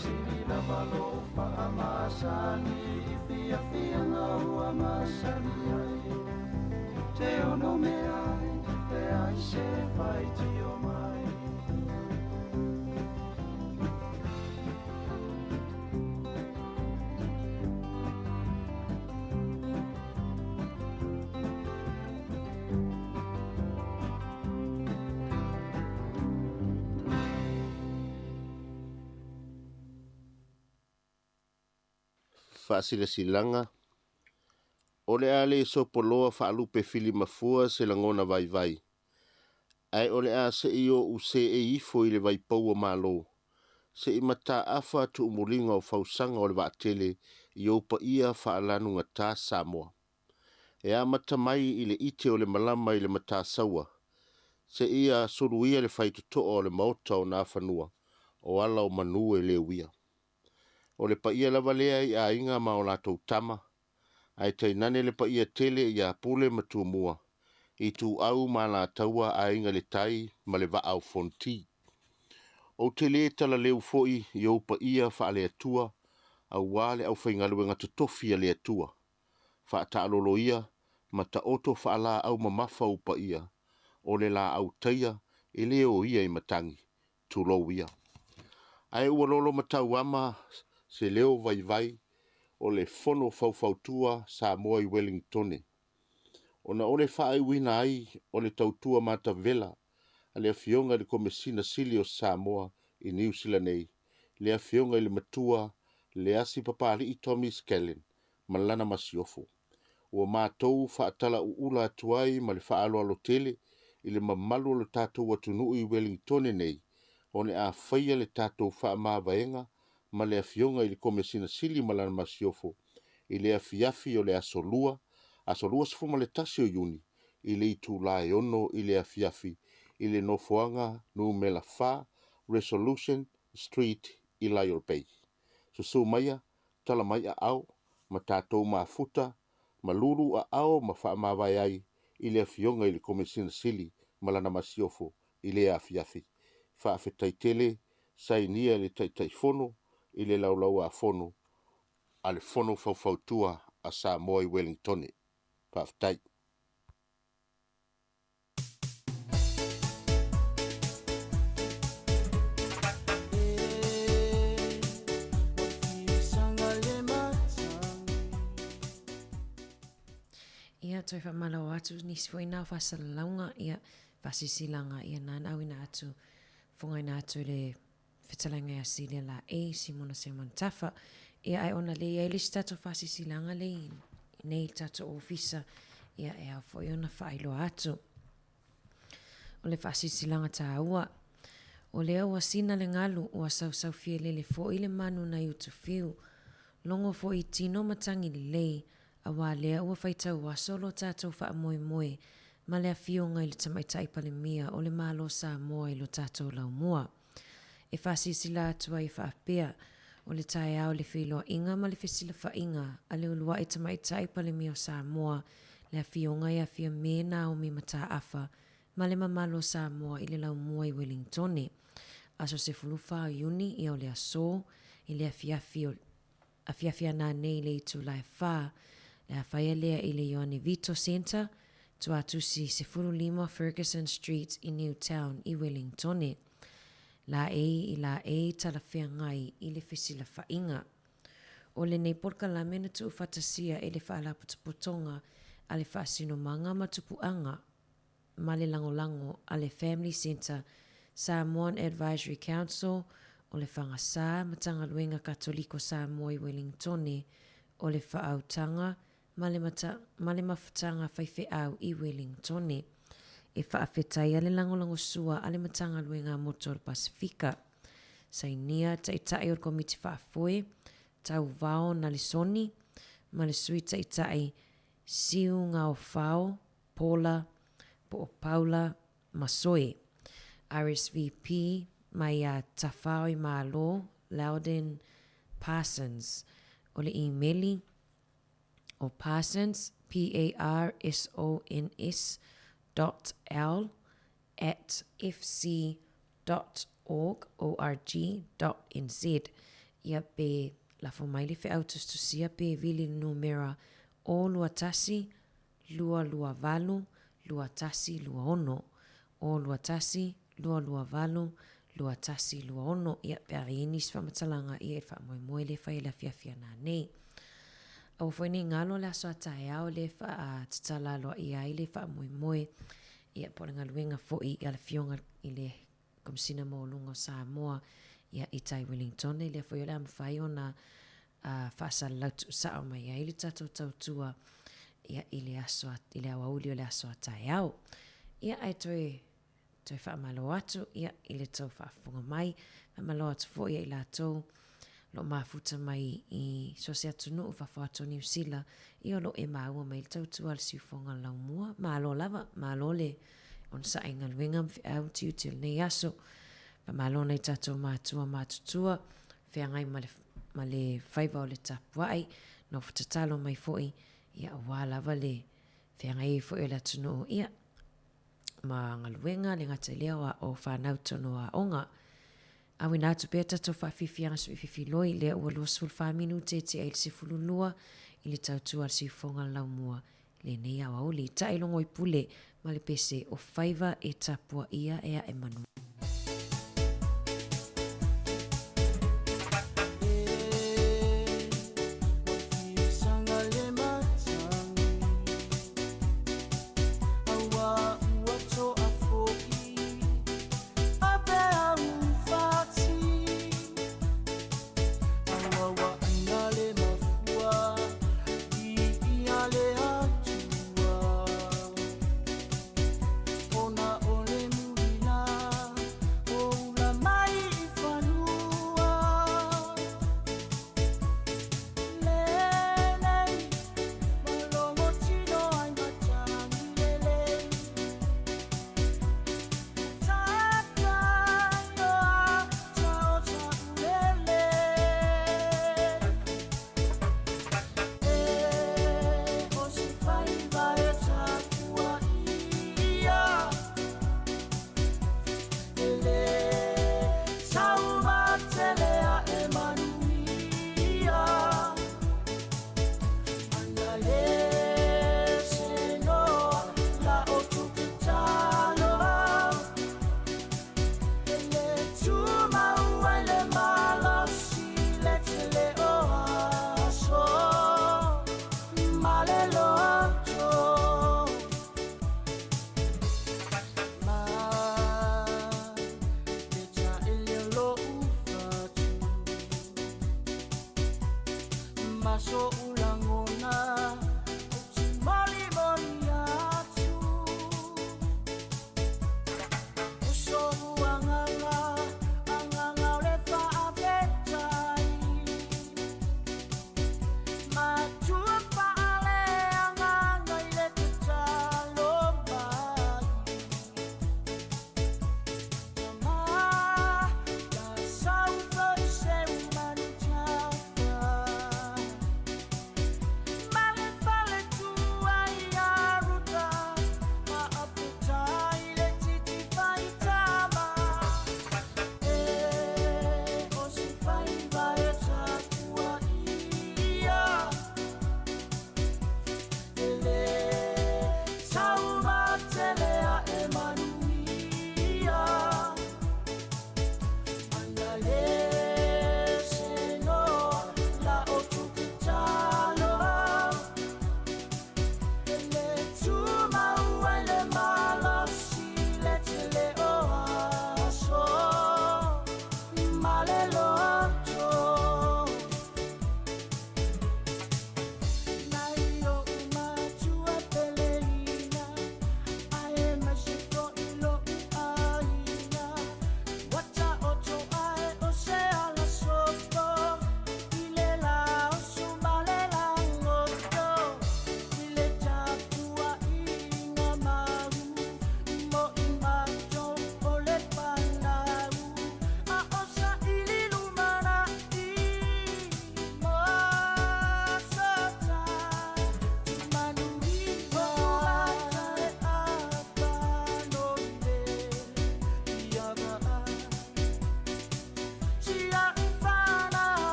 Sili la malo wha amasani, fia ngau amasani ai. Te ono me ai, te ai se whai ti o mai. Whaasile silanga. O le ale so poloa whaalupe fili mafua se langona vai. Ai o le a se i o u se e ifo i le vai paua malo. se i mata afa tu umulinga o fausanga o le vaatele i opa ia whaalanu ngata Samoa. E a mata mai i le ite o le malama i le mata saua. Se ia suruia le whaituto o le maota o nā whanua, o ala o manu e le uia. O le paia lava lea i a inga ma o lātou tama, ai tainane le paia tele i a pule matua i tu au ma la taua a inga le tai ma le va au fonti. O te le tala leu foi i o paia wha le atua, au wale au whaingalu ngata tofi a le atua. Wha ta alolo ia, ma ta oto wha la au mamafa o paia, o le la au taia e leo ia i matangi, tu lo ia. Ai ua lolo matau ama se leo vai o le fono faufautua Samoa i Wellingtone. Ona ole whaai wina ai o le tautua mata vela a le fionga le komesina sili o Samoa i New Zealand nei. Le fionga i le matua le asi papali i Tommy Skellen malana masiofo. Ua mātou whaatala uula atuai ma le whaalo alo tele i le mamalu le tātou atunu i Wellingtone nei. One a whaia le tātou wha māwaenga ma le fionga i le komesina sili malana masiofo. I le afiafi o le asolua sifuma le tasi o Juni, i le itu lae ono i le afiafi, i le nofoanga nu mela fa, Resolution Street i Lyell Bay. Susu maia, tala mai a au, ma tātou mafuta, ma lulu a au ma wha mawai ai, i le afionga i le komisina sili, malana masiofo, i le afiafi. Wha awhetai tele, sai nia le taitai fono, i le laulau a fono, a le fono faufautua a Samoa i Wellingtone. Paftai. Ia toi fa malau atu nisi foi nā whasalaunga ia whasisilanga ia nāna au ina atu whunga ina atu le whitalanga ia sile la e Simona Simon Tafa ia ai ona le ia ilisi tato whasisilanga le nei tato ofisa ia e au foi ona whailo atu. O le whasisilanga tā ua o le au asina le ngalu ua sau fie le fo i le manu na iutu fiu longo fo i tino matangi le lei a wā lea ua whaitau a solo tātou wha moe moe ma lea fionga i le tamaitai pale mia o le malo sa moa i lo tātou lau mua. E whasisila atua i whaapea o le tae au le whiloa inga ma le whisila wha inga a le ulua i tamaitai pale mia o sa moa lea fionga i a fia mena o mi mata afa ma le mamalo sa moa i le lau mua i Wellingtone. Aso se fulufa o Juni i o le aso i le afiafia nā nei le itu lai wha le hawhaia lea i le Ioane Vito Center, tu atusi se furu lima Ferguson Street i Newtown i Wellingtone. La e talawhia ngai i le whisila whainga. O le nei porka la mena tu ufatasia e le whaalaputupotonga a le whaasino manga matupuanga ma le langolango a le Family Center Samoan Advisory Council o le whangasa matanga luenga katoliko Samoa i Wellingtone o le whaautanga ma le mawhatanga whaiwhi au i Wellingtone. E whaawhetai le langolango sua a le matanga luenga motor Pasifika. Sai nia taitai o komiti whaafoe, tau vao na le soni, ma le sui taitai siu ngao whao, Paula, po Paula, Masoe. RSVP mai a tawhao i malo, Loudon Parsons, o le e-maili o Parsons, parsons@fc.org.nz. Ia pe la fomaili fe autostusia pe vili numera o luatasi, lua valu, luatasi, lua ono. O luatasi, lua valu, luatasi, lua ono. Ia pe arinis whamatalanga ia e whamoe le whai la fiafia nā nei. Au foi ni ngalo le aso atae au le wha tatala loa ia i le wha moe ia porenga luenga foi i ala fionga i le komsina mo lunga Samoa ia i tai Wellington le foi le amwhai o na whaasa lautu sao mai ia i le tatou tautua ia i le aso i le awauli o le aso atae au ia ai toi toi whaamalo atu ia i le tau whaafunga mai, whaamalo atu fo ia i la tau, lo mafuta mai i so se atu nuu whawhato New Zealand, i o lo e maua mai le tau tua le siufonga lau mua, malo lava, malo le, on sa inga luenga mwhi au tiu til nei aso, whaamalo nei tatou mātua mātutua, whea ngai ma le whaiva o le tapuai, no whatatalo mai foi, ia wā lava le, whea ngai foi o le atu nuu ia, ma ngaluenga le ngata lea o whanau tono a onga. Awi nā tu pēta tō whawhiwhi angasu i whiwhi loi lea ua lua sifulu whaminu te te eil sifulu lua i le tautua al siufonga lau mua le nei awa uli. Ta ilongo i pule ma le pese o whaiva e tapua ia ea e manu.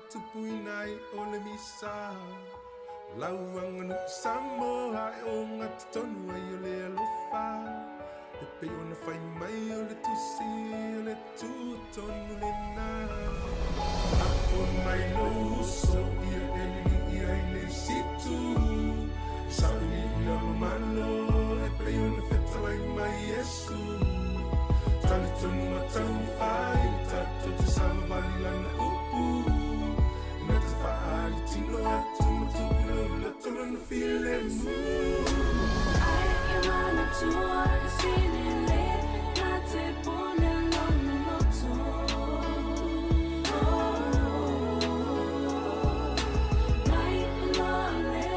tupu inai o le misa. Lau wanganu Samoa e o ngata tonu ai o le alofa. E pe ona fai mai o le tusi o le tutonu le nā. Ako mai no uso ia elili ia i le situ. Sauni ina o malo e pe ona fetalai mai Yesu. Tali tonu matau fai tato te sama vali lana upu. Na te faali tino atu matupu la tolo na file mu. Ai e mana tua sini le na te pone lono loto. Mai e lole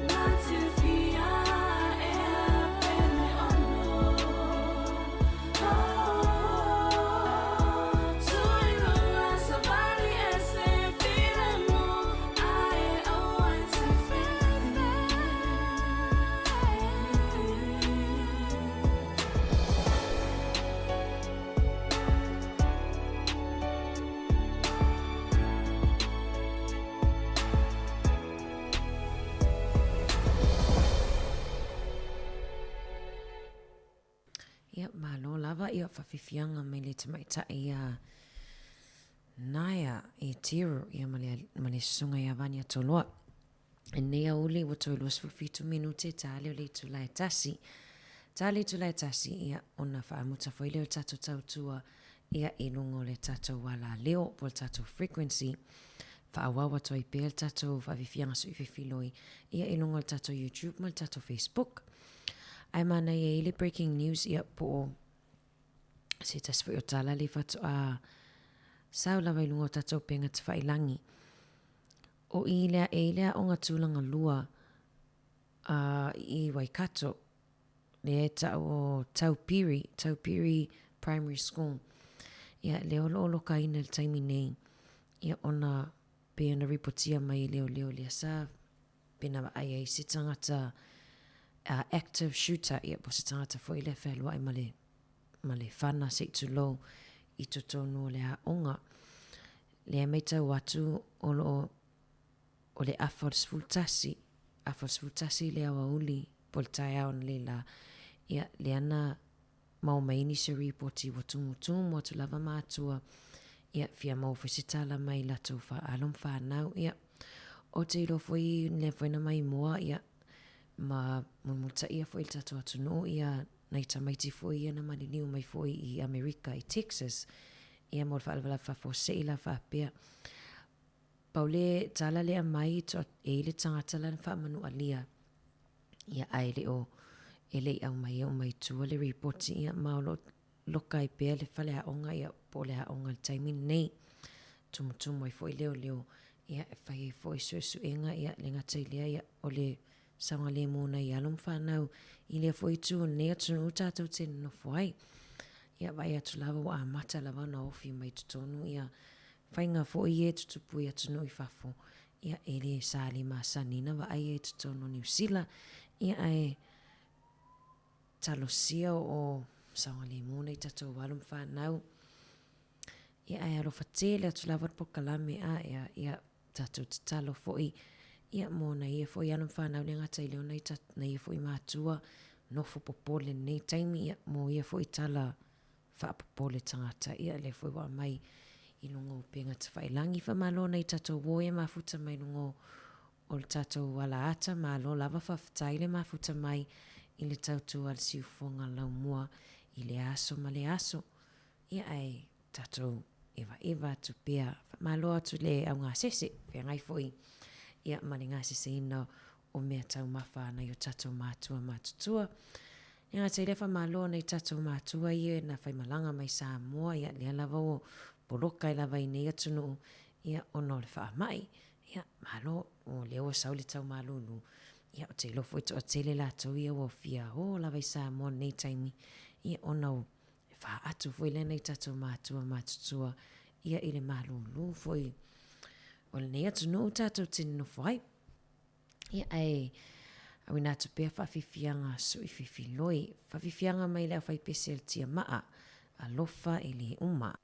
na te fia e pene ono. Tui lunga sa vali e se file mu. Ai e oai te fefe. Ia malo lava ia whawhiwhianga mai le tamaita ia naia e tiru ia male sunga ia vania toloa. E nea ule wato ilua 5 minute tale o le tulai tasi. Tale tulai tasi ia ona whaamuta whaile o tato tautua ia ilungo le tato wala leo po le tato frequency. Whaawawa toi pēl tato whawhiwhianga sui whiwhiloi ia ilungo le tato YouTube ma le tato Facebook. Ai mana ia ile breaking news ia po se tasfo o tala le fatu a sao lava ilungo tato penga te whailangi. O ilea o ngā tūlanga lua i Waikato le ta o Taupiri Primary School. Ia leo lo ka ina le taimi nei. Ia ona pe ana ripotia mai leo lea sa pena ai se tangata active shooter ia po se tangata fo ile whelua i male whana se tu lo i to tonu le a onga. Le meita watu o le afosfultasi le awa uli po le tai au le la ia le ana mau maini se ripoti watumutumu watu lava mātua ia fia mau whisitala mai lato wha alum whanau ia o te ilo fwoi le fwena mai mua ia ma mumuta ia fwoi tato atu no ia nei tamaiti fwoi ia na maliniu mai fwoi i Amerika i Texas ia mo wha fo seila wha pia Paule tala lea mai to e le tangata lan wha manu alia. Ia ai le o ele au mai tua le reporti ia mao loka i pea le whale a onga ia po le a onga le taimi nei. Tumutumu ai fwoi leo ia e whai e fwoi suesu enga ia le ngatai lea ia o le saunga le mōna i alum whanau i le fwoi tu nea tunu utatou tēnu no fwai. Ia vai atu lava wa a mata lava na ofi mai tutonu ia whainga fwoi e tutupu ia tunu i whafo. Ia ele sāli māsanina wa ai e tutonu New Zealand. Ia ai talosia o saunga le mōna i tatou walum whanau. Ia ai alo whatele atu lava po kalame a ia tatou te talo fwoi. Ia mōna ia fwoi alum whanau le ngata i leo na ia fwoi mātua nofo popole nei taimi ia mō ia fwoi tala whaapopole tangata. Ia le fwoi wa mai i lungo penga te whailangi wha malo nei tatou woe mafuta mai lungo o le tatou wala ata malo lava whawhataile mafuta mai i le tautu al siufonga lau mua i le aso ma le aso. Ia ai tatou eva tu pia malo atu le au ngā sese pia ngai fwoi. Ia mani ngā sese ina o mea tau mawhana i o tatou mātua mātutua. Ia ngā teile wha malo nei tatou mātua ia na whaimalanga mai Samoa ia lea lava o poloka i lava i nei atunu ia ono le wha mai. Ia malo o leo sau le tau malulu. Ia o te lofo i to a tele lato ia o fia o lava i Samoa nei taimi. Ia ono wha atu fwoi le nei tatou mātua mātutua ia i le malulu fwoi. O le nei atunu tatou tinu fwai. Ia ai awina tu pia whawhiwhianga sui whiwhiloi. Whawhiwhianga mai leo whaipese el tia maa a lofa i le uma.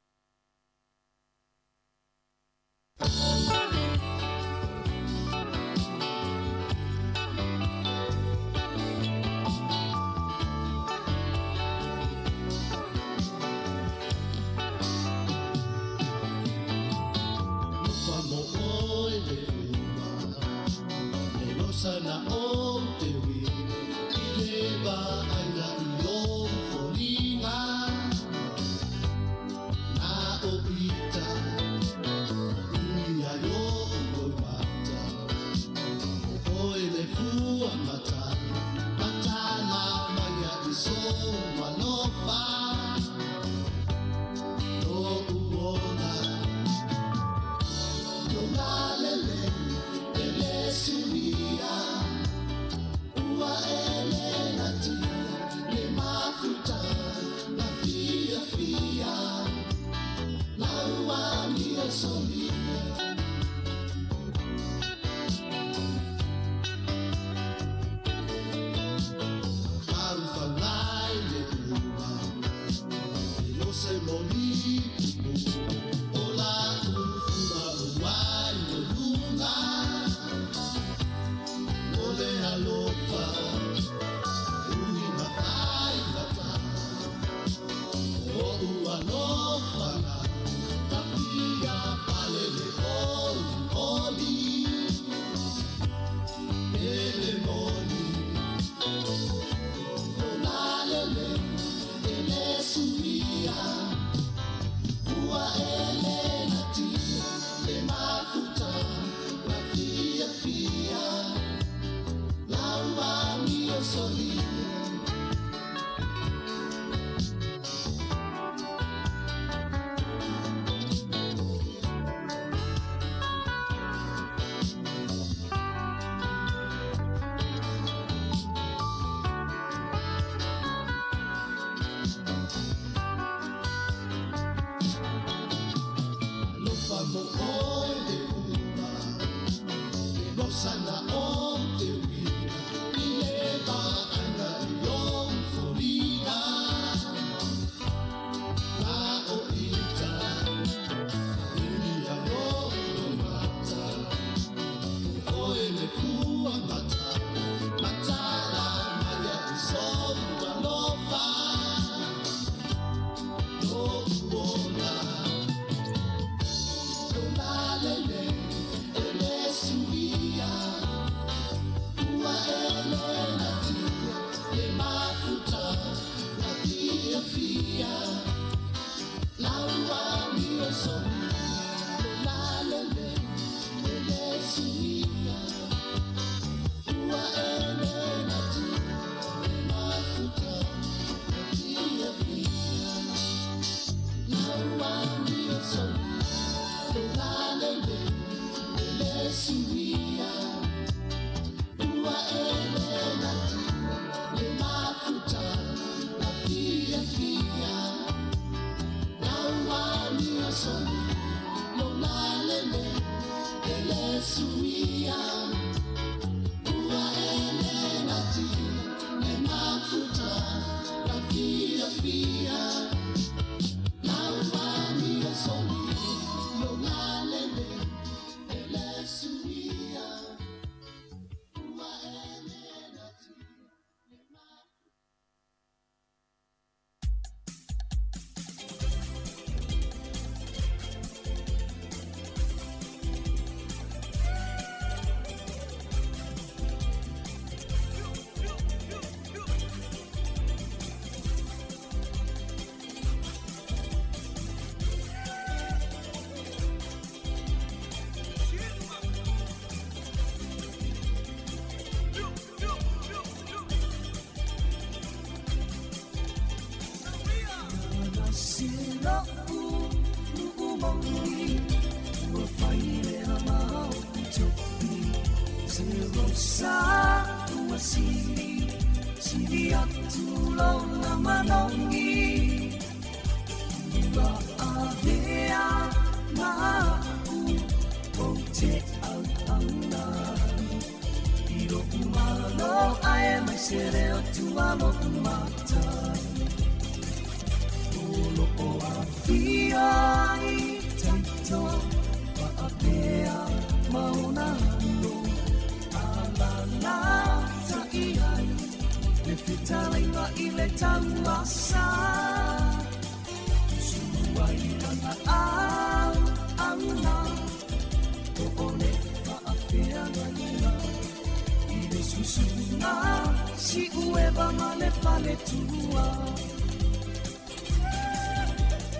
si ueva male fale tua.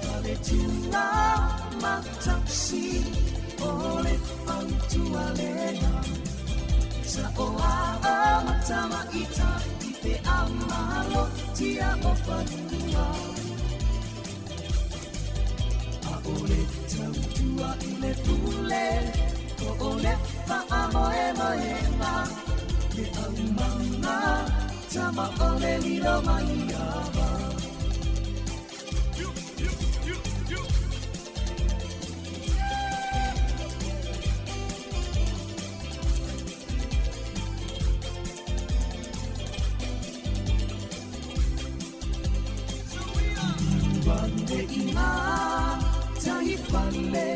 Fale tua matapsi ole fantua lena. Sa oa matama ita ipe amalo tia ofanua. A ole tautua ile pule ko ole fa amoe moema. Le aumanga tama ole lilo maiaba. Vande ina tai vale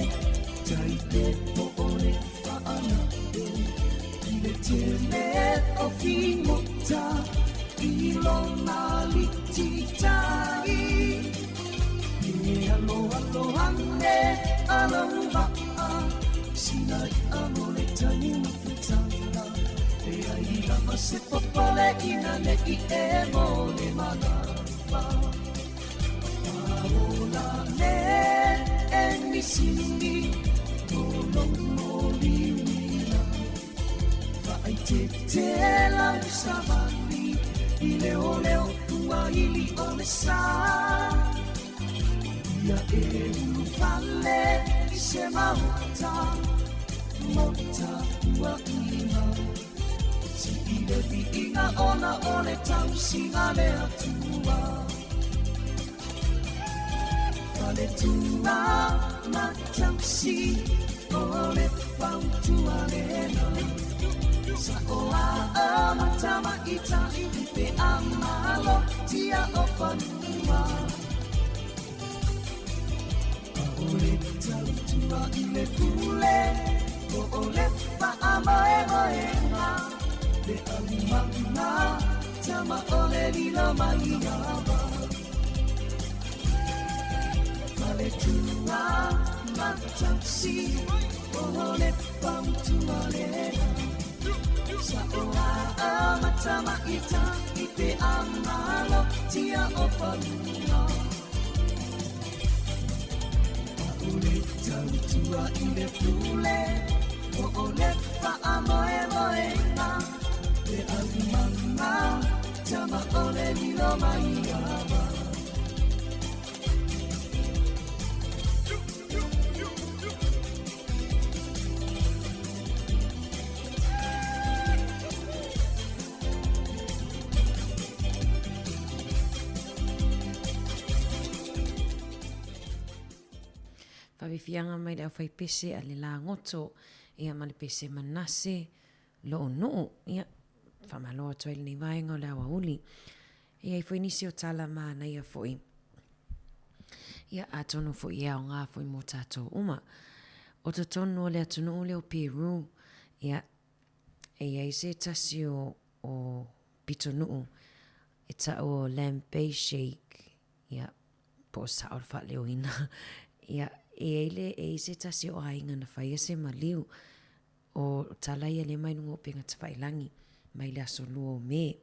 tai te po ole fa ana. Le tele o fimota ilona lititai. Ni alo ane aloha sinai amore tani mafutanga. E ai lava se popole ina ne I e mole manapa. Paola ne e misini tolo moli. Ai te la usavani I leo leo tua ili ole sa. Ia e ulu fale I se mauta mota ua ina. Si ide vi ina ona ole tau singa le atua. Fale tua matausi ole pautua lena. Sa oa matama ita ipe amalo tia ofanua. Ole tautua ile kule o ole fa amae moena. Le aumanga tama ole lilo maiaba. Fale tua matausi ole pautua lena. Sa oa matama ita ipe amalo tia ofanua. Ole tautua ile pule o ole fa amoe moena. Le aumanga tama ole lilo maiaba. Whawhiwhianga mai le au whaipese a le la ngoto ia ma le pese manase lo nuu ia whamaloa toi le ni vaenga o le awa uli ia I whainisi o tala maa na ia fwoi ia atonu fwoi ia o ngā fwoi mo tātou uma o to tonu o le atunu o le o Peru ia ia I se tasi o pito nuu e ta o lambe shake ia po sa o wha leo ina ia ele e se tasi o ainga na whaia se maliu o talai le mai nungo penga te whailangi mai le aso luo me.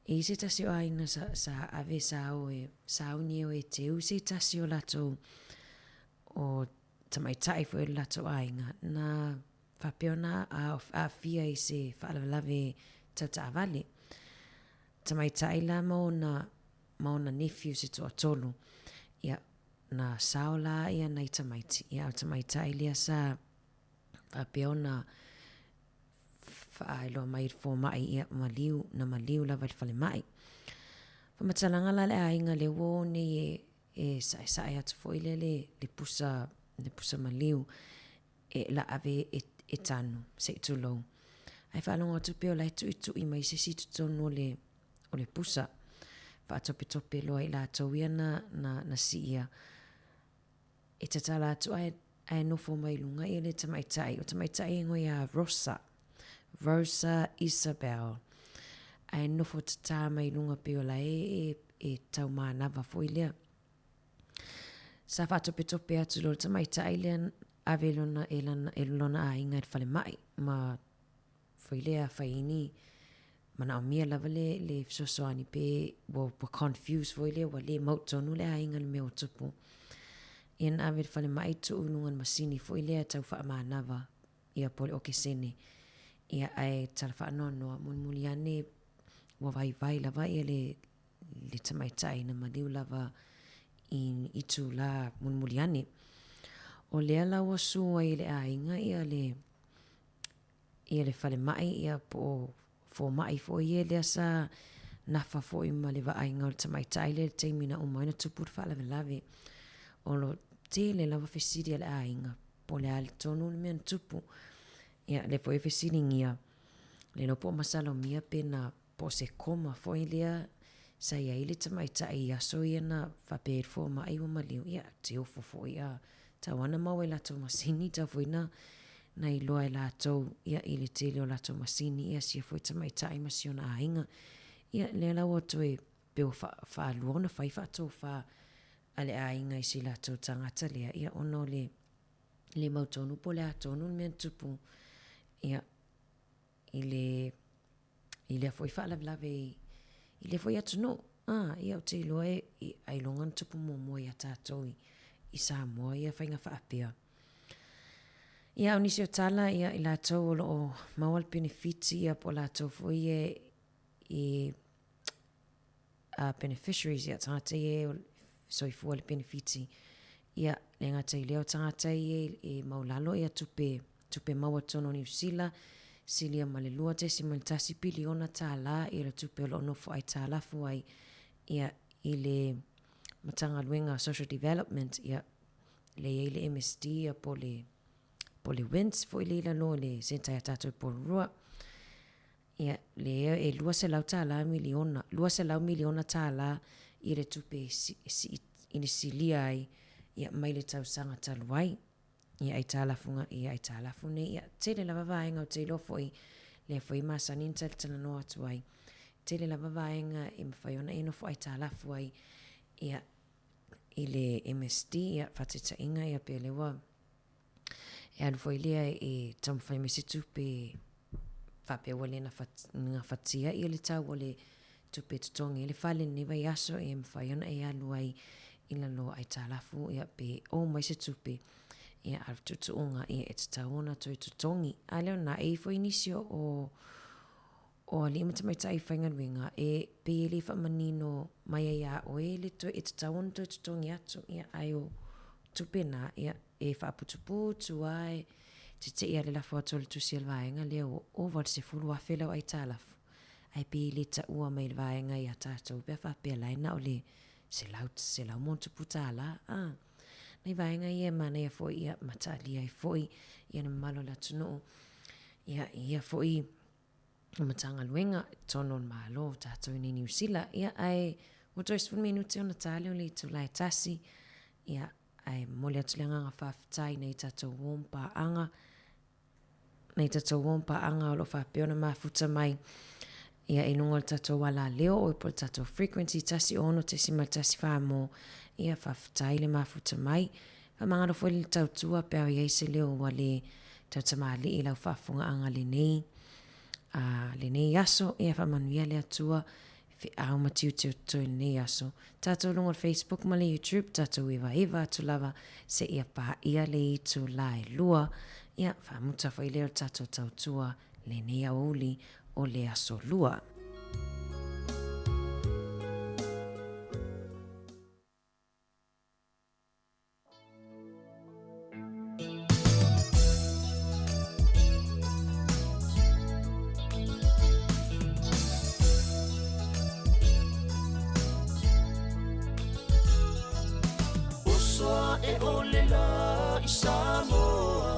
E se tasi o ainga sa ave sao e sao ni o e te u se tasi o lato o tamai tai fo e lato ainga na whapeona a fia I se whaalawalawe tauta avale. Tamai tai la maona nephew se toa tolu ia na saola ia na itamaiti ia tamaita ilia sa fapeona failo mai fo mai ia maliu la vai fale mai famatalanga la le ainga le wone e sa atu fo ile le pusa maliu e la ave e tanu se tulo ai falonga tu pe la tu I mai se situ tonu le pusa fa tope lo I la tawia na sia e tatala atu ai no fo mai lunga I le tamaitai ngo ia Rosa Isabel ai no fo tata mai lunga pe ola e tau manava fo ilia sa fa tope atu lo tamaitai le avelona elona ainga fale mai ma fo ilia faini mana o mia lava le fisoasoani pe wa confuse foi le wa le mautonu le ainga le mea o tupu. Ia na ave fale mai tu unungan masini foi le tau wha maanava ia pole o ke sene. Ia ai tala wha anonoa muliane wa vai lava ia le tamaitai na maliu lava i tu la muliane. O lea la wa sua i le ainga ia le fale mai ia po fo mai fo ia le sa nafa fo i ma le va ainga o le tamaitai le teimina o maina tupu fa lave. O lo te le lava fesiri le ainga po le ali tonu le mea tupu. Ia le fo e fesiri ngia le no po masalo mia pena po se koma fo i lea sa ia ile tamaitai ia so ia na whaper fo mai o maliu ia te ofo fo ia tawana mau e lato masini ta fo ina na iloa e lato ia ile te leo lato masini ia sia fo tamaitai masiona ainga ia le la woto e peo fa luona fai fa to fa ale ainga isi lato tangata lea ia ono le mautonu po le atonu me tupu ia ile foi fa lave ile foi atu no ia o te iloa e ailongan tupu mo ia tātou i Samoa ia whainga whaapea. Ia o nisi o tala ia i lātou o mawal benefiti ia po lātou foi e beneficiaries ia tangata ia soifua le benefiti ia le ngata i leo tangata ia e maulalo ia tupe maua tono New Zealand silia malelua te simalitasi biliona tāla i le tupe lo nofo ai tāla fuai ia i le matanga luenga social development ia le MSD ia po le wins fo i le no le sentai tato po rua ia le e lua se lau miliona tāla i le tupe inisilia ai ia mai le tausanga taluai ia ai tālafunga ia ai tālafune ia tele lava vaenga o te lofo i le foi masanin tala no atuai tele lava vaenga i mwhaiona ino fo ai tālafu ai ia i le MSD ia whatita inga ia pe lewa e anu foi lea e tamwhai mesitu pe whape wale nga whatia ia le tau wale tupe tutongi le whale niwa i aso e mwhaiona e anu ai ila lo ai tālafu ia pe o mai se tupe ia ar tutuunga ia e tataona toi tutongi a leo na e foi inisio o li matamaitai whaingaruenga e pe li whamanino mai ia o e le toi e tataona toi tutongi atu ia ai o tupena ia e whaaputuputu ai te ia le lafo atole tusi al vaenga leo o wad se fulu a whelau ai tālafu ai pe li ta ua mai le vaenga ia tātou pia whapea laina o le se lau montu putala nei vaenga ia mana ia foi ia matali ai foi ia na malo la tuno ia foi matanga luenga tono malo tato ni New Zealand ia ai o 2 minutos ona tale o le tulai tasi ia ai mole atulenga nga whaftai nei tato wompa anga o lo whapeona mafuta mai ia inungo tato wala leo o ipo tato frequency tasi ono te simal tasi whamo ia whaftai le mafuta mai whamangaro foi le tautua pēo iei se leo wale tautamali i lau whafunga anga le nei aso ia whamanuia le atua au matiu te toi nei aso tato lungo Facebook ma le YouTube tato iwa atu lava se ia pa ia le itu lai lua ia whamuta foi leo tato tautua le nei auli o le aso lua. Osa e olela i Samoa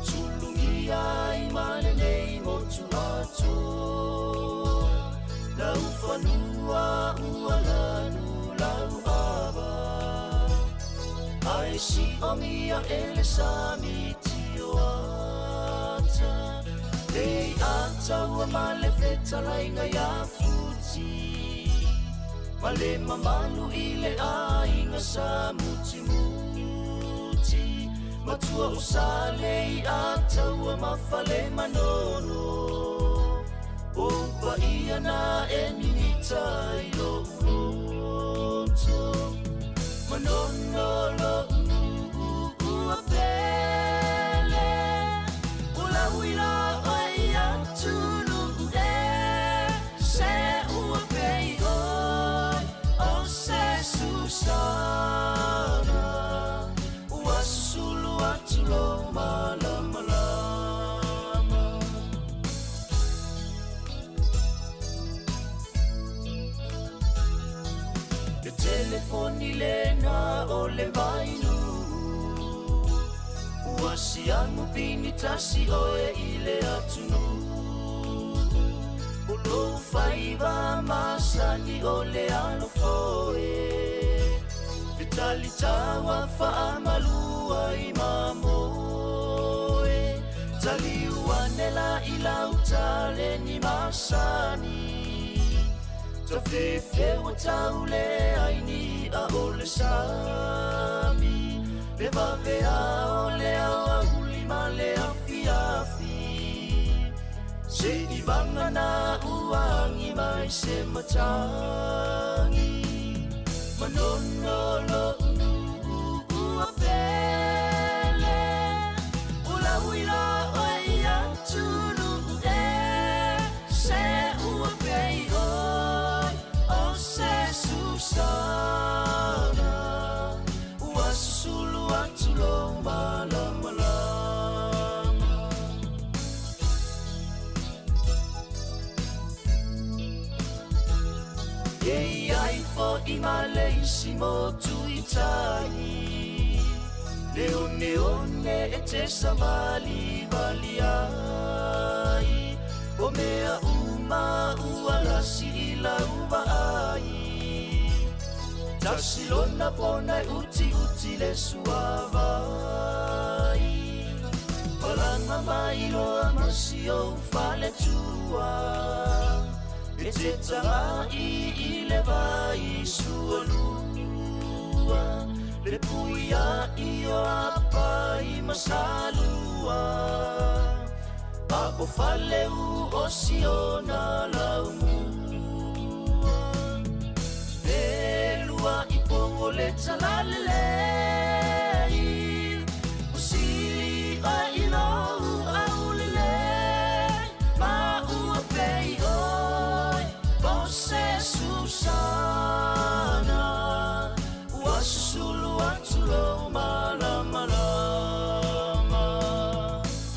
Sulungi ai male nei motu atu Lau whanua ualanu lau ava Ai si omia ele sami tio ata Ei ata ua male feta lainga ya futi Male mamalu ile ainga sa muti Matua usale i ata ua mafale manono Opa ia na e minita I lo uroto Manono lo ua pele Ula huila oi atunu e Se ua pei oi O se susana Ua sulu atu lo malama Telefoni lena o le vainu Ua sianu pini tasi oe I le atunu Ulo faiva masani o le alofoe Vitali tawa faamalua I mamoe Tali uanela ila utale ni masani Tafefe wa taule aini a ole sami Le vave a ole a huli ma le afi Se I vanga na uangi mai se matangi Manono lo ua pele Ula huila oi atunu e Se ua pei Susana Ua sulu atu lo malama Ei ai fo I Malaysi mo tuitai Leone one e te samali vali ai O mea uma ua lasi ila uva ai Tasilona pona uti le suavai Palanga mai loa masio fale tua E te tangai I le vai sualua Le puia I o apa I masalua A o fale u o siona laumu I pongo le talalele Usili a ilo aulele Ma ua pei oi Bose Susana Ua susulu atu lo malama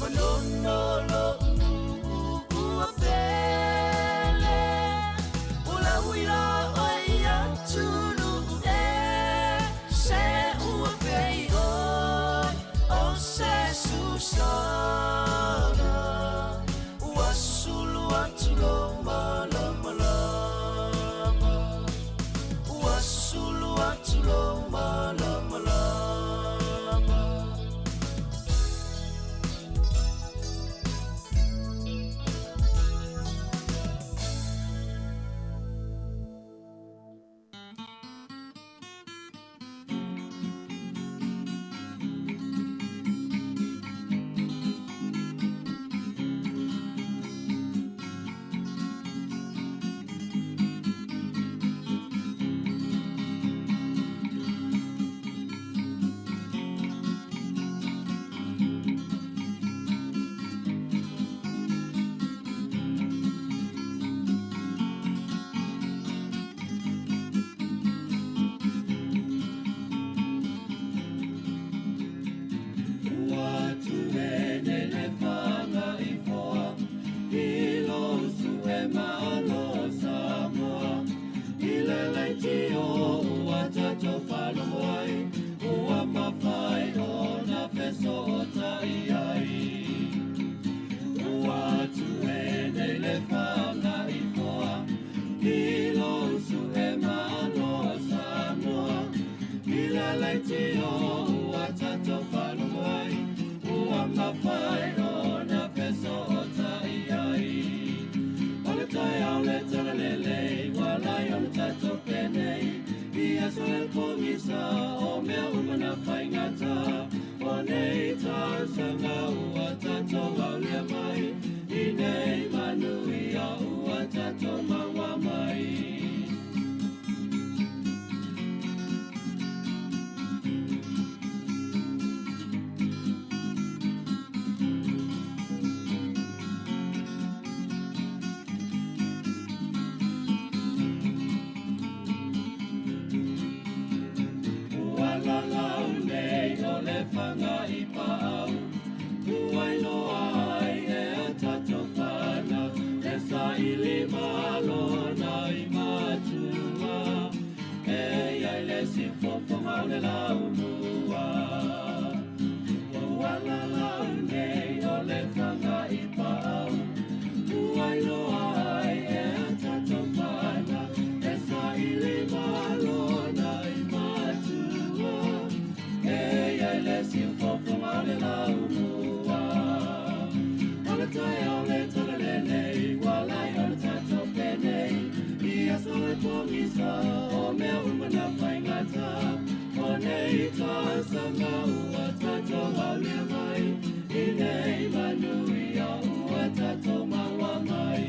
Manono lo ua pele Ula huila oi atu Susana Ua sulu atu lo malama Ua sulu atu lo malama Sanga ua tato au lea mai, I nei manui au sole pongisa o mea umana whaingata o nei tā sanga ua tato halia mai I nei manui a ua tato maua mai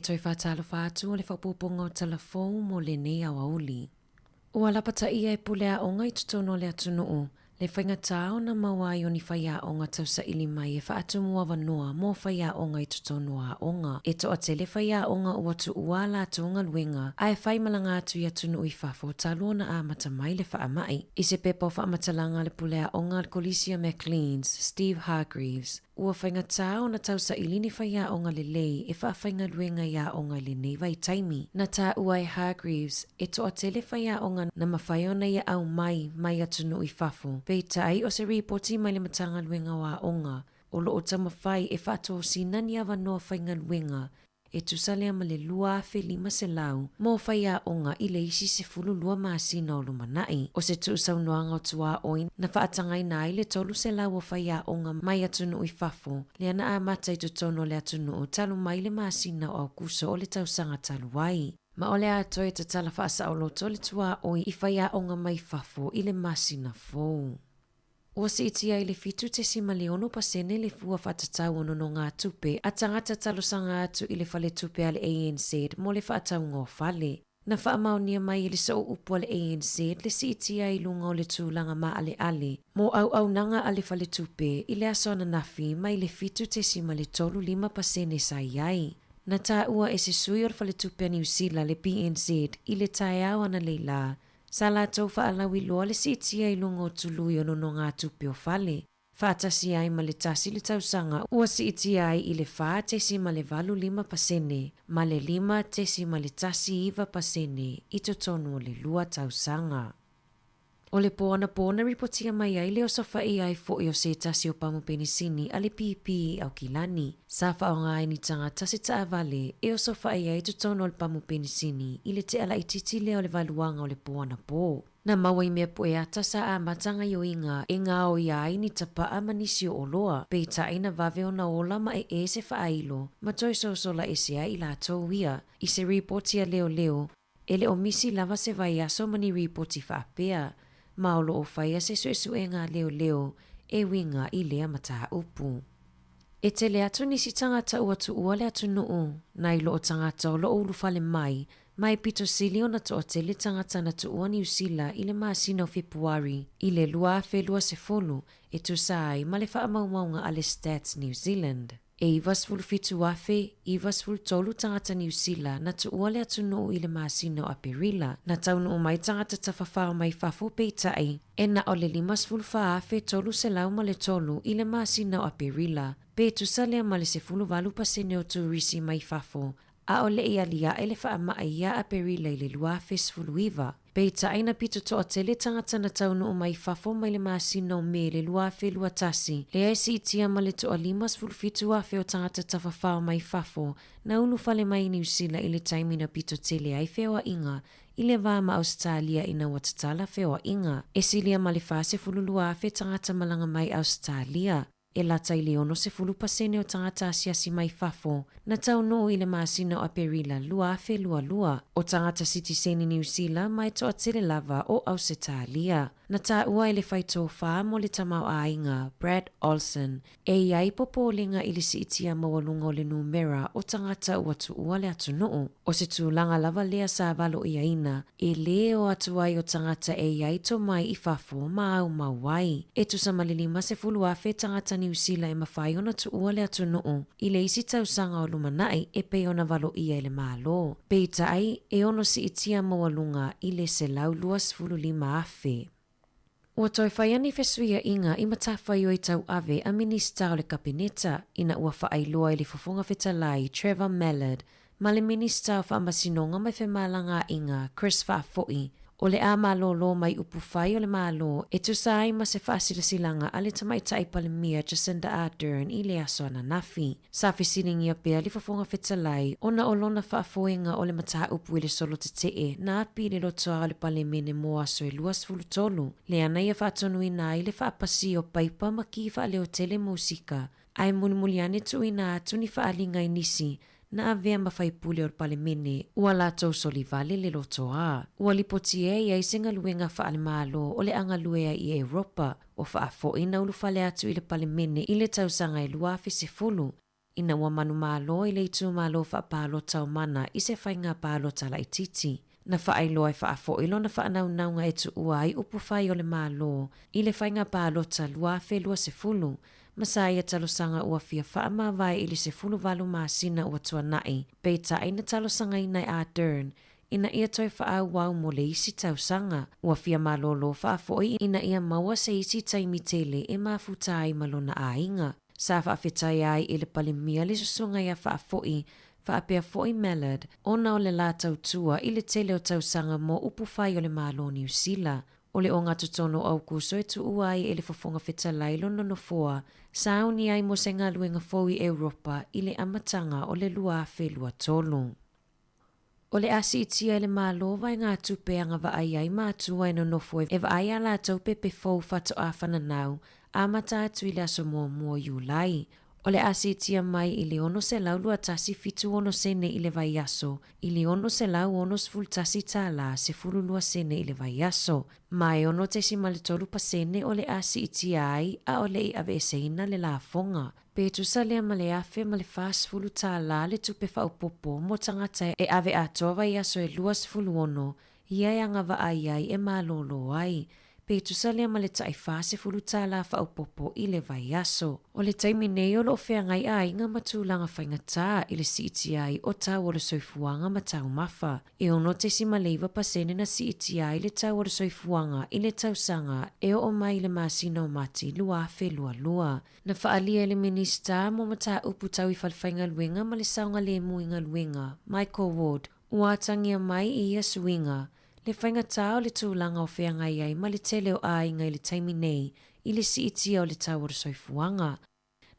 toi whātalo whātu o le whapuponga o telefou mo le nei au auli. Ua lapata ia e pulea o ngai tutono le atunuu, le whaingatao na mawai o ni whaia o ngā tausa ili mai e whaatumua wanoa mō whaia o ngai tutono a onga. E toa te le whaia o ngā uatu ua la tuunga luenga, a e whaimalanga atu i atunuu i whafo taluona a matamai le whaamai. I se pepa o whaamatalanga le pulea o ngā Colicia McLeans, Steve Hargreaves, ua whaingatao na tausa ili ni whaia o ngā lelei e whaawhainga luenga ia o ngā lenei vai taimi. Na tā ua e Hargreaves, e toa te le whaia o ngā na mawhaiona ia au mai atunuu i whafo. Pei tai o se reporti mai le matanga luenga wa onga, o lo o tamawhai e whaato sinani awa noa whainga luenga, e tusalea ma le lua fe 5 se lau, mō whaia onga i le isi se fulu lua maasina o lumanai. O se tuusau noanga o tua oin, na whaatangai nai le tolu se lau o whaia onga mai atunuu i whafo, le ana a matai to tono le atunuu talu mai le maasina o au kuso o le tausanga talu wai. Ma ole a toi te tala whaasa o loto le tua oi I whaia onga mai whafo I le masina fōu. Ua si iti ai le fitu te sima leono pasene le fua whatatau ono no ngā tupe a tangata talosanga atu I le whale tupe ale ANC mo le whaatau ngō whale. Na whaamaunia mai I le so upu ale ANC le si iti ai lunga o le tūlanga ma ale ale. Mo au nanga ale whale tupe I le asona nafi mai le fitu te sima le tolu 5% sa iai. Na tā ua e se sui o le whale tupe a New Zealand le PNZ I le tae au ana leila. Sa la tau whaalawi loa le si tia I lunga o tului ono no ngā tupe o whale. Whaatasi ai ma le tasi le tausanga ua si tia ai I le wha tesi ma le valu 5%, ma le 5 tesi ma le tasi 1% I to tonu o le lua tausanga. O le pōna ripotia mai ai le o sofa ai fo I o se tasi o pamu penisini a le pipi au kilani. Sa whaonga ai ni tangata se taa vale e o sofa ai to tono o le pamu penisini I le te ala ititi le o le valuanga o le pōna pō. Na mawai mea po e ata sa a matanga I o inga e ngā o iai ni tapa a manisi o loa. Pei tai na vave o na ola ma e se whaailo ma toi sosola e se ai I la tau ia. I se ripotia leo e le o misi lava se vai aso mani ripoti whaapea. Maolo o whaia se sue ngā leo e winga I lea mata upu. E te le atu nisi tangata ua tua le atu nuu, nai lo o tangata o lo ulu whale mai pito sili o na to o te le tangata na tua New Zealand I le maasina o Februari, I le lua fe lua se folu, e tu sai ma le wha maunga a le Stats New Zealand. E ivasfulu fitu afe, ivasfulu tolu tangata New Zealand na tuua le atu nuu i le masino a Perila. Na taunu mai tangata tawhawhao mai fafo peitai. E na o le 5 afe tolu se lau ma le tolu i le masino a Perila. Pe tusalea ma le 10 o turisi mai fafo. A o le ia lia e le wha ia a Perila i le 2 Peita aina pito to a tele tangata na taunu o mai fafo mai le masino me le 2 tasi. Le aisi itia ma le to a 5 afe o tangata tawhawhao mai fafo. Na unu fale mai New Zealand i le taimina pito tele ai fewa inga. I le vama Australia ina watatala fewa inga. E silia ma le fase fululua afe tangata malanga mai Australia. E lata i le 10% o tangata asiasi mai fafo. Na taunu i le masino a Perila lua afe lua. O tangata sitiseni New Zealand mai to a tele lava o Australia. Na ta ua i le whaito wha mo le tamau a inga, Brad Olsen. E iai popolinga i le si itia mawalunga o le numera o tangata ua tu ua le atu nuu. O se tūlanga lava lea sa valo i aina. E leo atu ai o tangata e iai to mai i fafo ma au mawai. E tu sa malilima se fulu afe tangata New Zealand e mawhai ona tu ua le atu nuu. I le isi tausanga o lumanai e pe ona valo ia i le malo. Peita ai e ono si itia mawalunga i le se lau 25 afe. Ua toi whaiani fesuia inga i matawhai o i tau ave a minista o le kabineta ina ua whaailoa i le fofonga fetalai Trevor Mallard ma le minista o whaamasinonga mai whemalanga inga Chris Whaafoi o le a malolo mai upu whai o le malo e tusai ma se whaasilasilanga a le tamaitai palemia Jacinda Ardern i le aso ana nafi. Sa whisiringi a pia le fofonga fetalai o na olona whaafoenga o le mataha upu i le solo te tee na api le lotoa o le palemene mo aso e 2 le anai a whaatonu ina i le whaapasi o paipa ma ki whaaleo tele musika. Ai mulimuliane tu ina tuni whaalinga i nisi na avea mawhaipule o palemene ua lātou solivale le lotoa. Ua lipotie i aisenga luenga whaale malo o le anga luea i Europa o whaafo ina ulufale atu i le palemene i le tausanga e 2 ina ua manu malo i le itu malo whaapalo tau mana i se whainga palo tala i titi. Na whaailoa i whaafo ilo na whaanaunanga e tu ua i upu whai o le malo i le whainga palo ta 2 Masaya talosanga ua fia whaamawai ili se valu maasina ua tuanai. Peita aina talosanga ina i Ardern. Ina ia toi whaau wau mo le isi tausanga. Ua fia malolo whaafoi ina ia maua se isi taimitele e mafutai malona a inga. Sa whaafetai ai ili palimia le susunga ia whaafoi. Whaapea foi Mallard. Ona o le la tautua ili tele o tausanga mo upufai o le malo New Zealand. O le o ngā tutono au kuso e tu uai e le fofonga fetalai lono no foa, sauni ai mo se ngā luenga fau i Europa i le amatanga o le 2 O le asi itia le malo vai ngā tupe anga va ai ai mātua e no nofo e va ai ala tau pepe fau fato a whananau, amata atu i le aso mua Iulai. O le asi itia mai i le ono se lau lua tasi fitu ono sene i le vai aso, i le ono se lau ono sful tasi tala se fulu lua sene i le vai aso. Mai ono te si malitolu pa sene o le asi itia ai a o le i ave eseina le la fonga. Petu sa lea ma le afe ma le fas fulu tala le tupe fa upopo mo tangata e ave atoa vai aso e luas fulu ono, iai anga va ai e malolo ai. Petu sa lea ma le tai fase fulu tala fa upopo i le vai aso. O le taimi nei o lo fea ngai ai nga matulanga whaingata i le siiti ai o tau o le soifuanga ma tau mafa. E ono te si maleiva pasene na siiti ai le tau o le soifuanga i le tausanga e o mai le masina o mati lua fe lua. Na whaalia le minista mo mata upu tau i falwhainga luenga ma le saunga le muinga luenga, Michael Ward, uatangia mai i ia suinga. Le whainga tau le tūlanga o whea ngai ai ma le tele o ai ngai le taimi nei i le siitia o le tau o le soifuanga.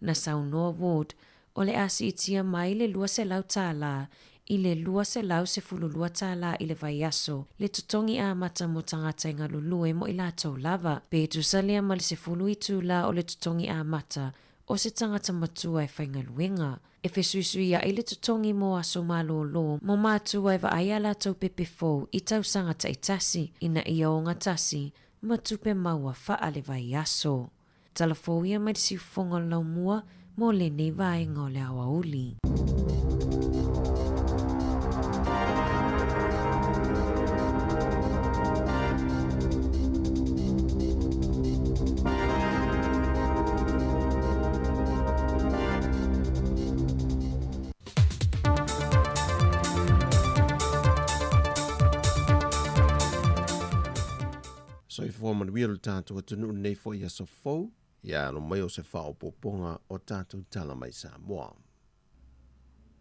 Na saunoa Ward, o le a siitia mai le lua se lau tāla, i le lua se lau se fulu lua tāla i le vai aso, le tutongi a mata mo tangata inga lulue mo i la tau lava. Petu salia ma le se fulu i tūla o le tutongi a mata, o se tangata matua e whainga luenga. E whesuisui a ile tutongi mo aso malolo, mo mātua e wa aia la tau pepe fau i tau sangata i tasi, ina ia o ngā tasi, matupe maua wha le vai aso. Talafou ia mai si fonga lau mua, mo le nei vai ngā le awa uli. So I fua manuia lo tātou atunu nei fo ia so fau, ia lo mai o se whao poponga o tātou tala mai Samoa.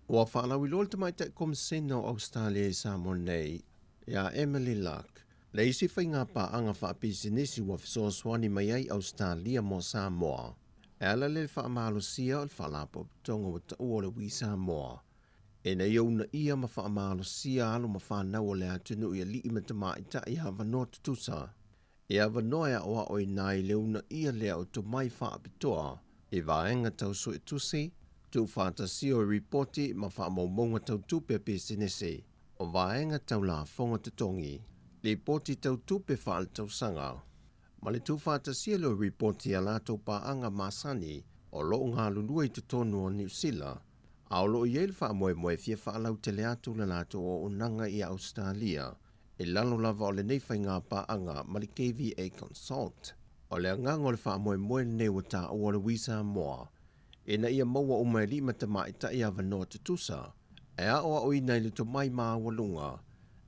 Ua whaalau I lol te mai te komisena o Australia I Samoa nei, ia Emily Luck, le isi whainga pa anga whaapisinisi wa fisoswani mai ai Australia mo Samoa. E ala le whaamalosia o whaalapo tonga wa ta ua le wi Samoa. E na iona ia ma whaamalosia alo ma whanau o le atunu ia li ima tama ita I hawa no tutusa. E awa noa oa oi nai le una ia lea o to mai whaapitoa, e vaenga tau sui tusi, tu whaatasi o reporti ma whaamaumonga tau tupe pisinese, o vaenga tau la fonga tutongi, le poti tau tupe whaal tau sanga. Ma le tu whaatasi o reporti a lato pa anga masani, o loo ngā lulua I tutonu o New Zealand, a o loo iel whaamoe fia whaalau tele atu la lato o unanga I Australia, e lalo lava o le nei whainga pa anga ma le KVA Consult. O le angang o le whaamoe nei wa ta o le wisa moa. E na ia maua o mai lima ta mai ta ia vanoa tutusa. E a oa oi nei le to mai maa walunga.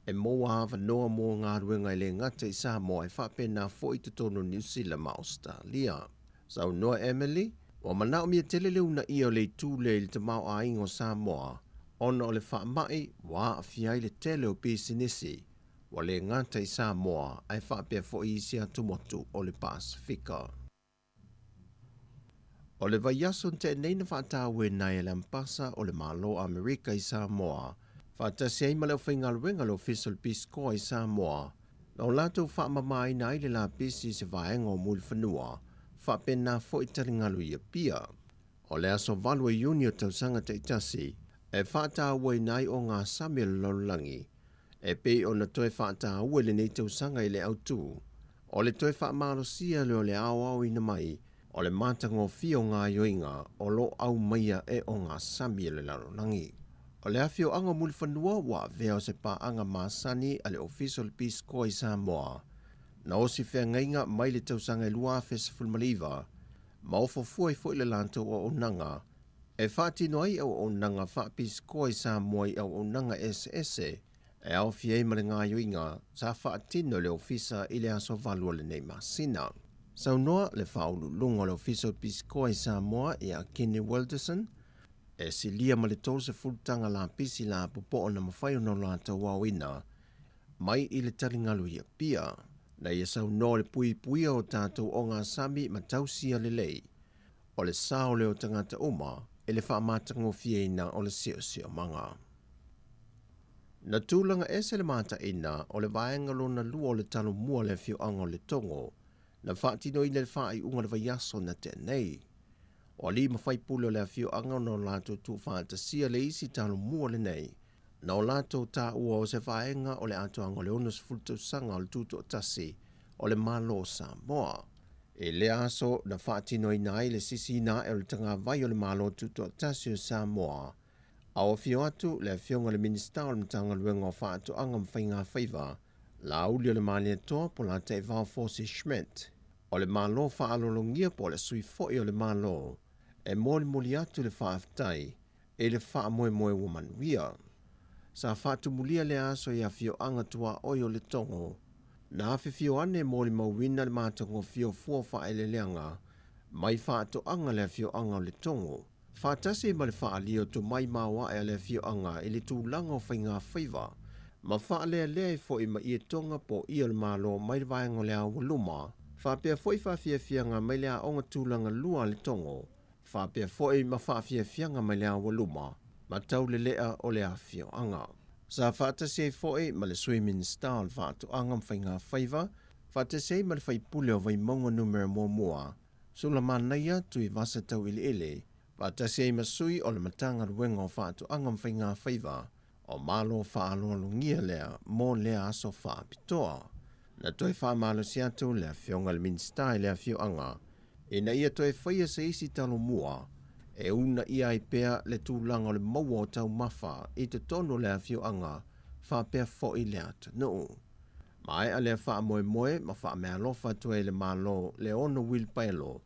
E moa vanoa mo ngā ruenga I le ngata I Samoa e whapena fo I tutono New Zealand ma Australia. Sau noa Emily, wa mana o mia tele leu na ia o le tūle le te mau a ingo Samoa. Ona o le whaamai, wa a fiai le tele o pisinisi. Wa le ngata I Samoa ai whapea fo I isia tumotu o le Pasifika. O le vaiaso te neina whaatawe nai e lampasa o le malo Amerika I Samoa. Whaatasi ai maleo whaingaluenga lo Official Peace Corps I Samoa. Na o lato whaamamai nai le la pisi se vaenga o muli whanua. Whapena fo I taringalu I a pia. O le aso valua Unio tausanga te itasi. E whaatawe nai o ngā Samuel Lolangi. E pe o na toe whaata ua le nei tausanga I le autu. O le toe whaamaro sia leo le au ina mai, o le mātango fio ngā yoinga, o lo au maia e o ngā sami le laronangi. O le afio anga muli whanua wa veo se pa anga maasani a le Official Peace Corps I Samoa. Na osi whea ngainga mai le tausanga I lua Festival Maliva, ma ofo fuai fo I le lanto o onanga, e whaatino ai au onanga wha Peace Corps I Samoa I au onanga SS, e au fiei mare ngā yoinga, sa whaatino le ofisa I le aso valua le nei masina. Sau noa le whaulu lunga le Official Peace Corps I Samoa I a Kenny Wilderson, e si lia ma le tose fultanga la pisi la popo o na mawhai o na lata wawina, mai I le taringalu I a pia, na ia sau noa le pui o tātou o ngā sami ma tausia le lei, o le sao leo tangata uma, e le whaamatango fieina o le sio manga. Na tūlanga e se le mata ina o le vaenga lona lua o le talo mua le fio anga o le tongo, na whaatino I le whaai unga le vaiaso na te nei. O li mawhai pule o le fio anga no lato tu whaatasia le isi talo mua le nei, na o lato tā ua o se vaenga o le ato anga o le onus fulto sanga o le tuto tasi o le malo Samoa. E le aso na whaatino I nai le sisi na e o le tanga vai o le malo tuto tasi o Samoa, a o fio atu le fionga le minista o le mtanga luenga o whaatu anga mwhainga whaiva, la uli o le malia toa po la te vau Fosi Schmidt. O le malo whaalolongia po le sui foi o le malo, e moli atu le whaaftai, e le wha moe wamanuia. Sa whaatu mulia le aso I a fio anga tua oi o le tongo, na awhi fio ane moli mauwina le mātango fio fua wha ele leanga, mai whaatu anga le fio anga o le tongo. Whaatasi ma le whaalio to mai mawa e le fio anga I le tūlanga o whainga whaiva, ma whaalea lea fo I ma ia tonga po ia le malo mai le vaenga lea waluma, whapea foi whawhia fianga mai lea onga tūlanga lua le tongo, whapea foi ma whawhia fianga mai lea waluma, ma tau le lea o lea fio anga. Sa whaatasi foi ma le swimming style whaatu anga mwhainga whaiva, whaatasi ma le whaipule o vai maunga numero mua, sula manaia tui vasa tau ili, whaatasi ma sui o le matanga ruenga o whaatu anga mwhainga whaiva, o malo whaalolongia lea mo lea aso whaapitoa. Na toi whaamalo siatu lea fionga le minstai lea fio anga, e na ia toi whaia sa isi talo mua, e una ia I pea le tūlanga o le maua o tau mawha I te tono lea fio anga, whapea fo I lea tanu. Mai a lea wha moe ma wha mea lofa tue le malo le ono wilpaelo,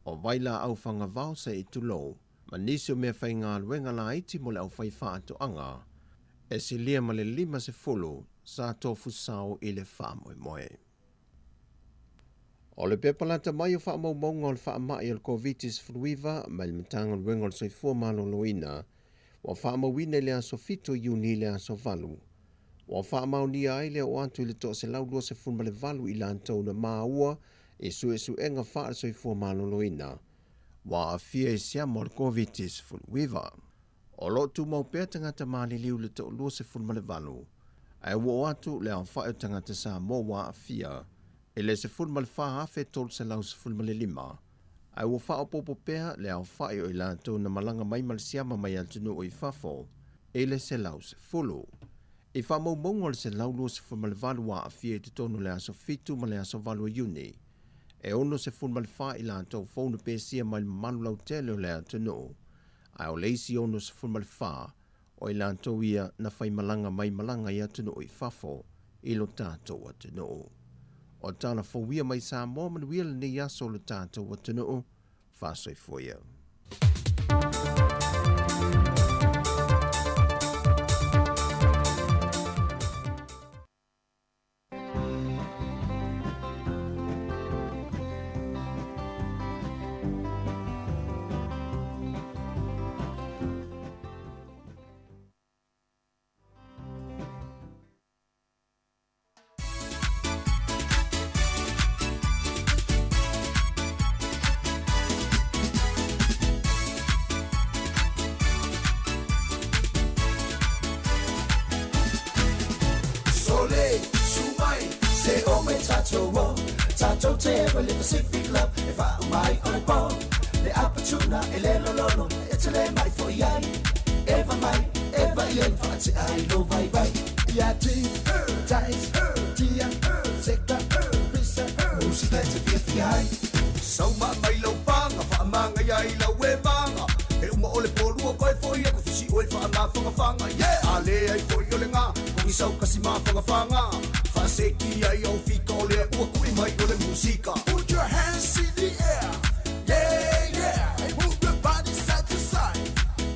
o waila au whanga vau se I tulo, ma nisi o mea whainga luenga la iti mo le au whai wha atu anga, e si lia ma le 5 sa tofu sao I le wha moe. O le pepa lata mai o whaamaumau o le whaamai o le COVID-19 mai le matanga le wenga o le soifua maloloina. Wa whaamawina le aso fito Juni le aso valu. Wa whaamau ai le o atu le toa se laulua se funma le valu i lantou na maua e su enga wha le soifua maloloina. Wa afia e siamo le COVID-19. O lo tu mau pea tangata maliliu le toa lua se funma le valu. Ai wo atu le au whae tangata Samoa afia. E le se funma le wha hafe tol se lau se funma le lima. Ai wo wha popo pea le au whae o i lantou na malanga mai malisiama mai altunu o i fafo. E le se lau se fulu. E wha mau mongo le se lau lua se funma le valu wa afia i te tonu le aso fitu ma le aso valu a Juni. E ono se funma le wha i lantou fonu pesia mai malu lau tele o le altunu. Ai o leisi ono se funma le wha o i lantou ia na whai malanga mai malanga i atunu o i fafo i lo tātou atunu. O tāna fawia mai Samoa manuia le nei aso le tātou atunu whasoi foia. Tato te le Pacific love e fa mai on the ball le apatuna e le lolo e te le mai for yai eva mai eva yen fa ti ai lo vai vai ya ti ties tia secta visa musica te fi yai so ma mai lo panga fa manga yai la we manga e uma ole polu ko e foi e ko si o fa na fanga yeah ale ai foi yo le nga ko i sau kasi ma fanga fa se ki ai o fi ko le o ko i mai o le musica put your hands in the air yeah yeah hey, move your body side to side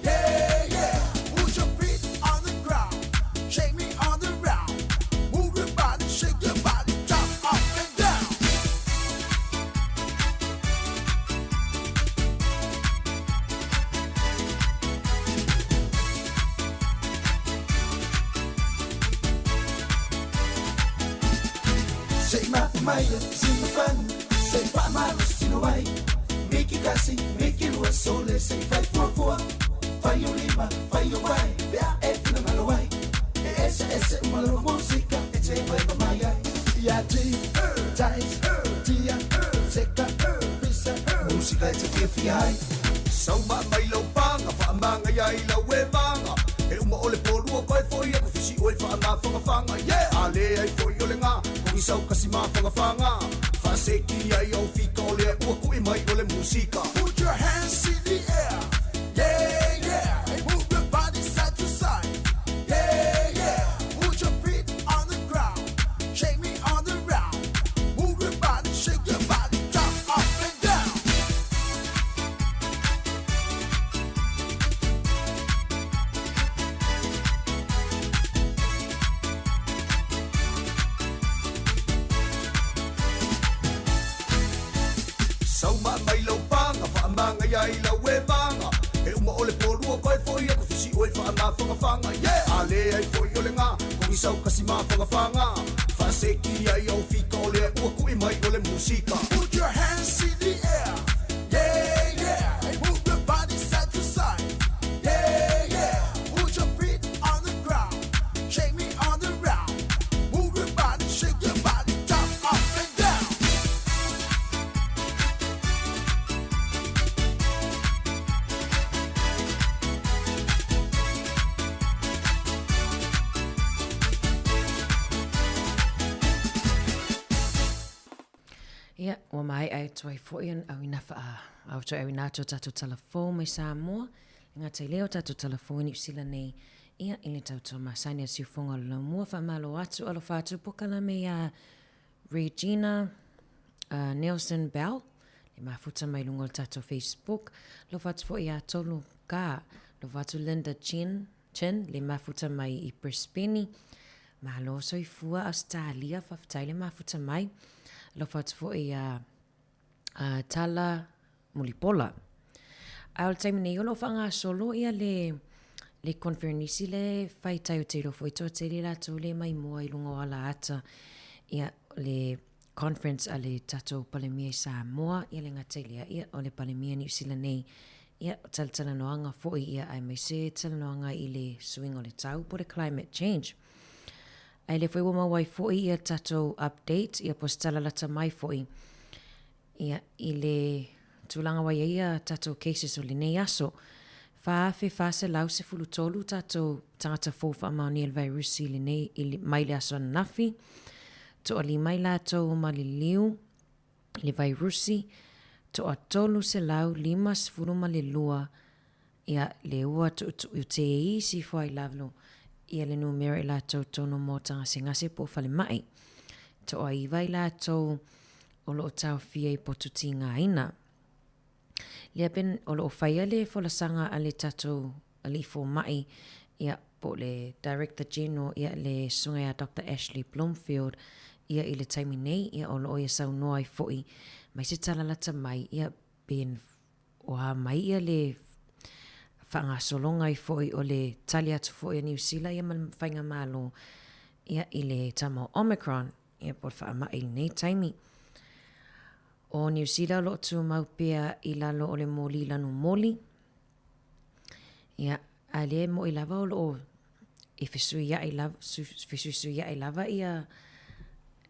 yeah yeah put your feet on the ground shake me on the ground move your body shake your body jump up and down say my maya sing the fun say pa ma sino vai make it kasi make it was so let's say 544 fai o lima fai o vai bea e fina malo vai ese malo musica e te vai pa maya ya ti ties tia secta visa musica e te fi ai so ma mai lo panga fa manga ya i la we manga e uma ole polu ko e foi e ko fisi o fa na fanga yeah ale ai foi o le nga ko i sau kasi ma fanga fa se ki ai o fi ko le o ko i mai o le musica put your hands in the air yeah yeah hey, move your body side to side yeah yeah put your feet on the ground shake me on the ground move your body shake your body jump up and down so ma mai lo panga fa manga ya i la we manga e uma ole polu ko e foi e ko fisi o fa na fanga yeah ale ai foi o le nga ko i sau kasi ma fanga fa se ki ai o fi ko le o ko i mai o le musica put your hands in the air yeah yeah hey, move your body side to side yeah yeah put your feet on the ground shake me on the ground move your body shake your body jump up and down Ia, ua mai ai tuai foian au ina wha au tu au ina tatu telefon mai Samoa. Ngā tai leo tatu telefon ni usila nei. Ia, ili tau tau masani a siufonga la mua wha malo atu alo whātu pokana me a Regina Nelson Bell. Le mafuta mai lungo tatu Facebook. Lo whātu fo ia tolu ka. Lo whātu Linda Chen, le mafuta mai i Brisbane. Malo soifua Australia whaftai le mafuta mai. Lo whātu fo ia tala mulipola. Ai o le taimi nei o lo whanga solo ia le konferenisi le whai tai o te rofo i toa te le lato le mai mua i lunga wala ata ia le conference a le tatou palemia i Samoa ia le ngatelia ia o le palemia New Zealand nei ia tala noanga foi ia ai mai se tala noanga i le swing o le tau po le climate change. Ai le foi wama wai foi ia tatou update ia postala lata mai foi ia i le tulanga wai ia tatou cases o le nei aso Fa'afe fase lau se fulutolu tatou tangata fofa maoni el virusi le nei i mai le aso nafi. To ali mai la tau maliliu le virusi. To atolu se lau 5 le lua ia le ua tu te isi fwai lavlo ia le numero la tau tono mo tanga singase po fale mai. To ai la tau o lo tau fia i potuti ngā ina. Lea ben o lo whaia le folasanga a le tatou a li fo mai ia po le Director General ia le sunga Dr. Ashley Bloomfield ia i le taimi nei ia o lo ia sau noa i foi mai se talalata mai ia ben o ha mai ia le whanga solonga i foi o le tali atu foi a New Zealand ia man whainga malo ia i le tamo Omicron ia po wha mai nei taimi. O New Zealand lo tu mau pea i lalo o le moli lanu moli. Ia, a le mo i lava o lo e fesui ia i lava ia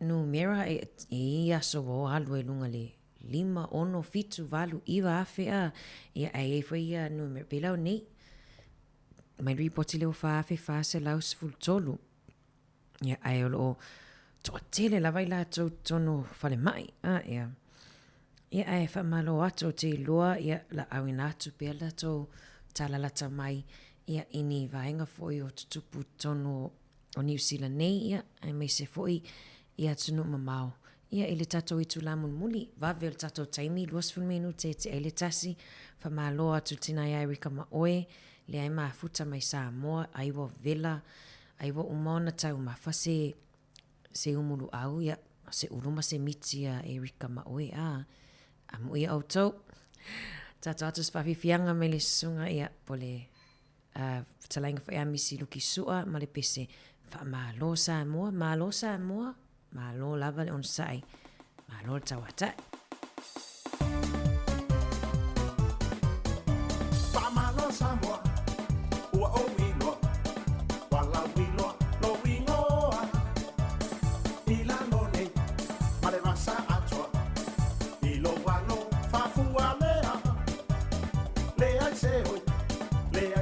numera ia so o halu e lunga le 5, 6, 7, 8 iwa afe a ia ai e foi ia numera pela o nei. Mai ripoti leo fa afe fa se lau sful tolu. Ia ai o lo toa tele lava i la tono fale mai. Ia. Ia ai whamalo ato te lua ia la awina atu pia la tau talalata mai ia ini vaenga foi o tutupu tono o New Zealand nei ia ai mai se foi ia tunu mamau. Ia ili tato i tulamun muli vave o tato taimi 2 minu te ele tasi whamalo atu tina ia Erika Maoe le ai mafuta mai Samoa aiwa vela aiwa umona tau mafase se umuru au ia se uruma se mitia Erika Maoe Amu ia auto. Tata atus whawhiwhianga me le sunga ia po le talainga whaia misi luki sua ma le pese malo Samoa, malo lava le on sai, malo tawata. Malo Samoa, ua o wilo, wala wilo, lo wingoa, ilano nei, mare masa atua.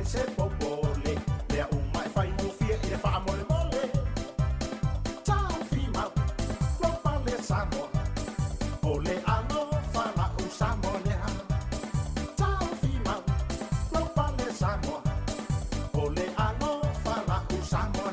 Se popole, le umai fai mu fie i le fa mole mole. Tau fima, lo pale Samoa, ole ano fala u Samoa. Tau fima, lo pale Samoa, ole ano fala u Samoa.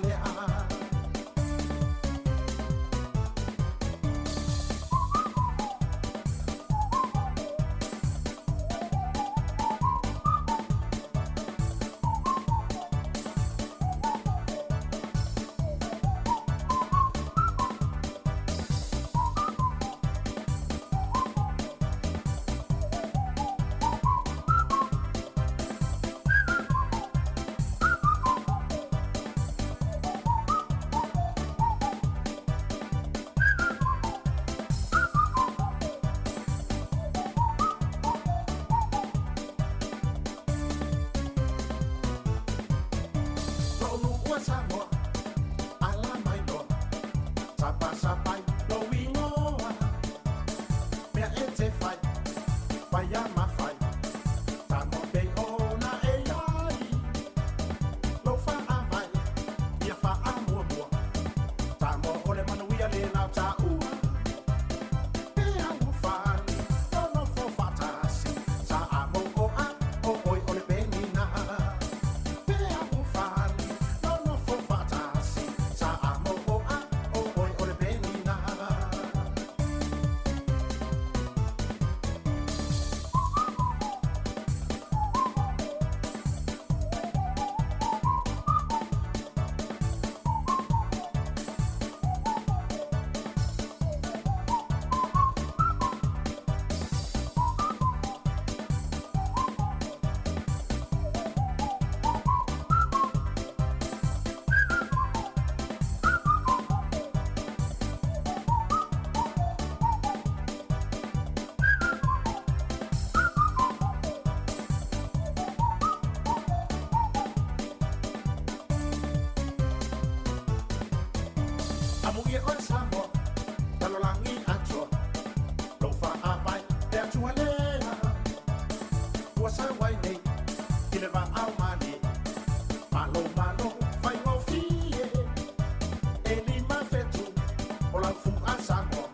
fu a Samoa.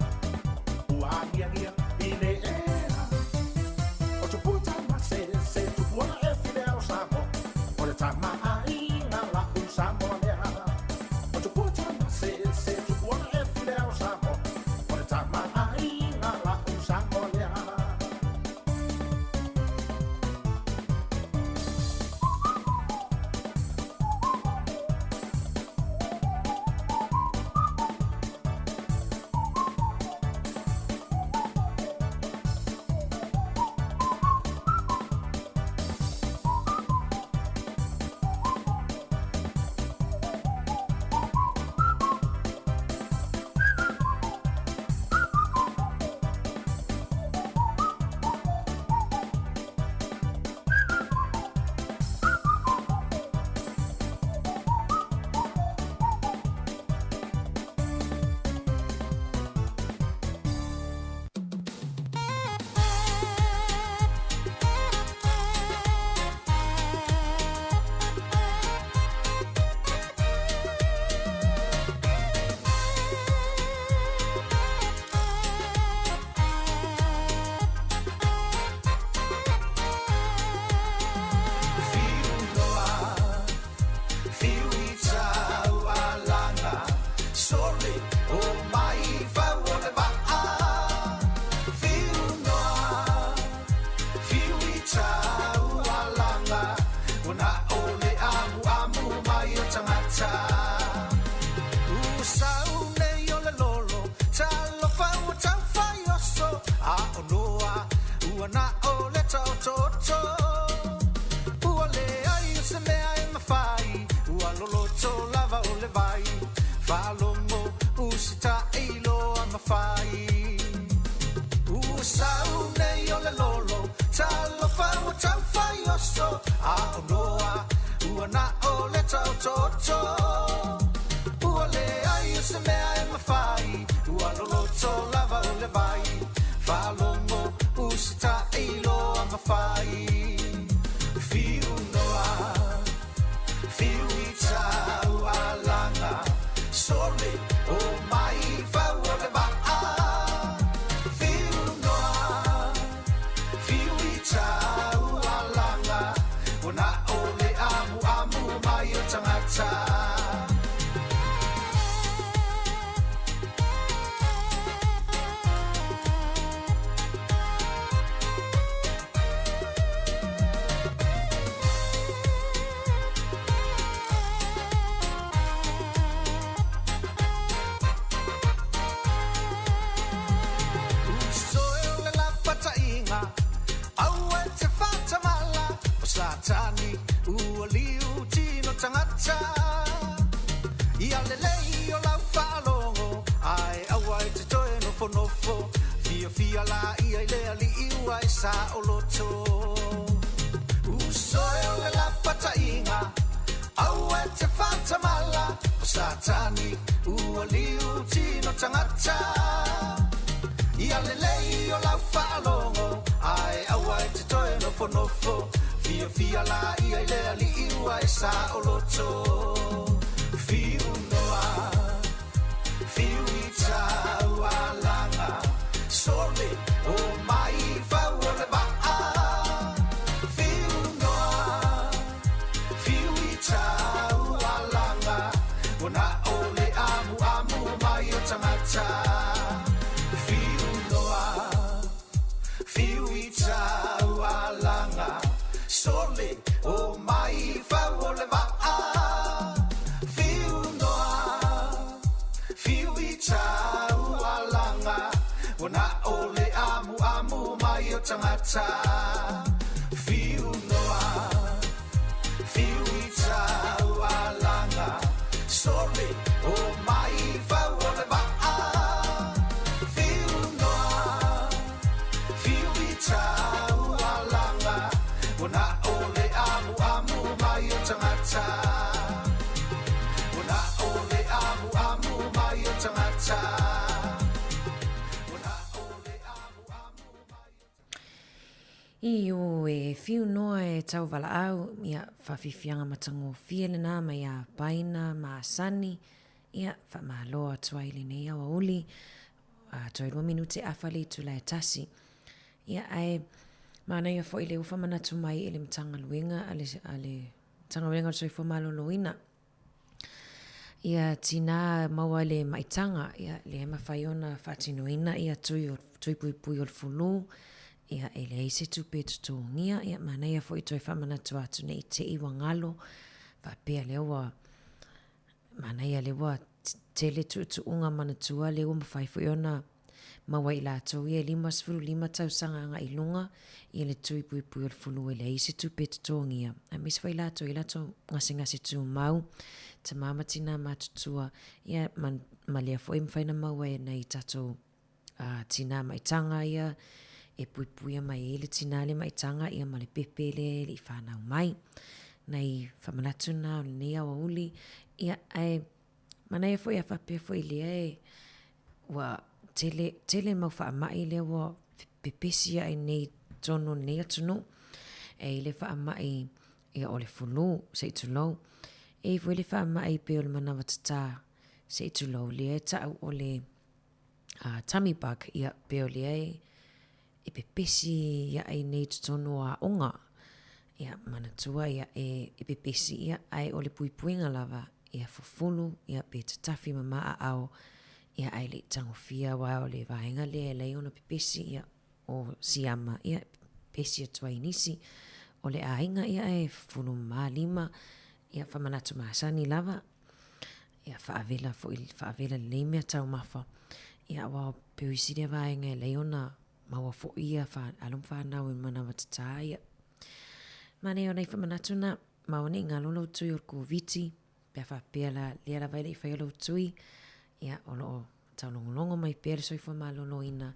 Ua ngia ngia i le ea. O tu puta ma se tu puana e file au Samoa. O le tama a inga la u Samoa lea. O tu puta ma se tu puana e file au Samoa. O le tama a inga la u Samoa lea. Io e fiu noa e tau wala au ia whawhiwhianga matango whiele nā mai a paina ma sani Ia, whamaloa atua i le nei awa uli. Toi 2 minute awhali tu lai tasi. Ia ai, mana ia fo i le ufa manatu mai i le mtanga luenga, ale tanga luenga soifo malolo ina. Ia tina maua le maitanga, ia le ema whaiona whatinoina, ia tui pui pui o le fulu, ia e le eise tupe tutungia, ia mana ia fo i toi whamanatu atu nei te iwa ngalo, whapea lewa, mana ia lewa tele tuunga manatua lewa mawhai fo iona maua i lato ia 5 tausanga nga ilunga, ia le tui pui pui o le fulu e le eise tupe tutungia. A misi fo i lato ngasi tu mau, ta mama tina matutua, ia malia fo i mwhaina maua e nei tato tina maitanga ia, e pui pui mai e le tina le maitanga ia ma le pepele le i whanau mai. Nei whamanatu na o le nei awa uli, ia ai, mana ia fo i a whapea fo i lea e, wa tele mau wha mai le wa pepesi ai nei tono nei atunu, e le wha mai ia o le fulu, se i tulau, e fo le wha mai pe o le manawa tata, se i tulau lea ta au o le tummy bug ia pe o lea e pepesi ia ai nei tono a onga, ia manatua ia e pepesi ia ai o le puipuinga lava, ia fufulu, ia pe tatafi mama a au, ia ai le tangofia wa o le vaenga le ona pepesi ia o siama, ia pepesi atua inisi, o le ainga ia e fufulu ma 5, ia whamanatu maasani lava, ia whaavela le mea tau mafa, ia wa peo isi le vaenga le ona maua fo ia alum whanau in manawa tata ia. Mane o nei whamanatu na maone ngā lolo tui o koviti, pia whapea la lea la vaile i whaiolo tui, ia o loo tau longolongo mai pere soifo ma lolo ina,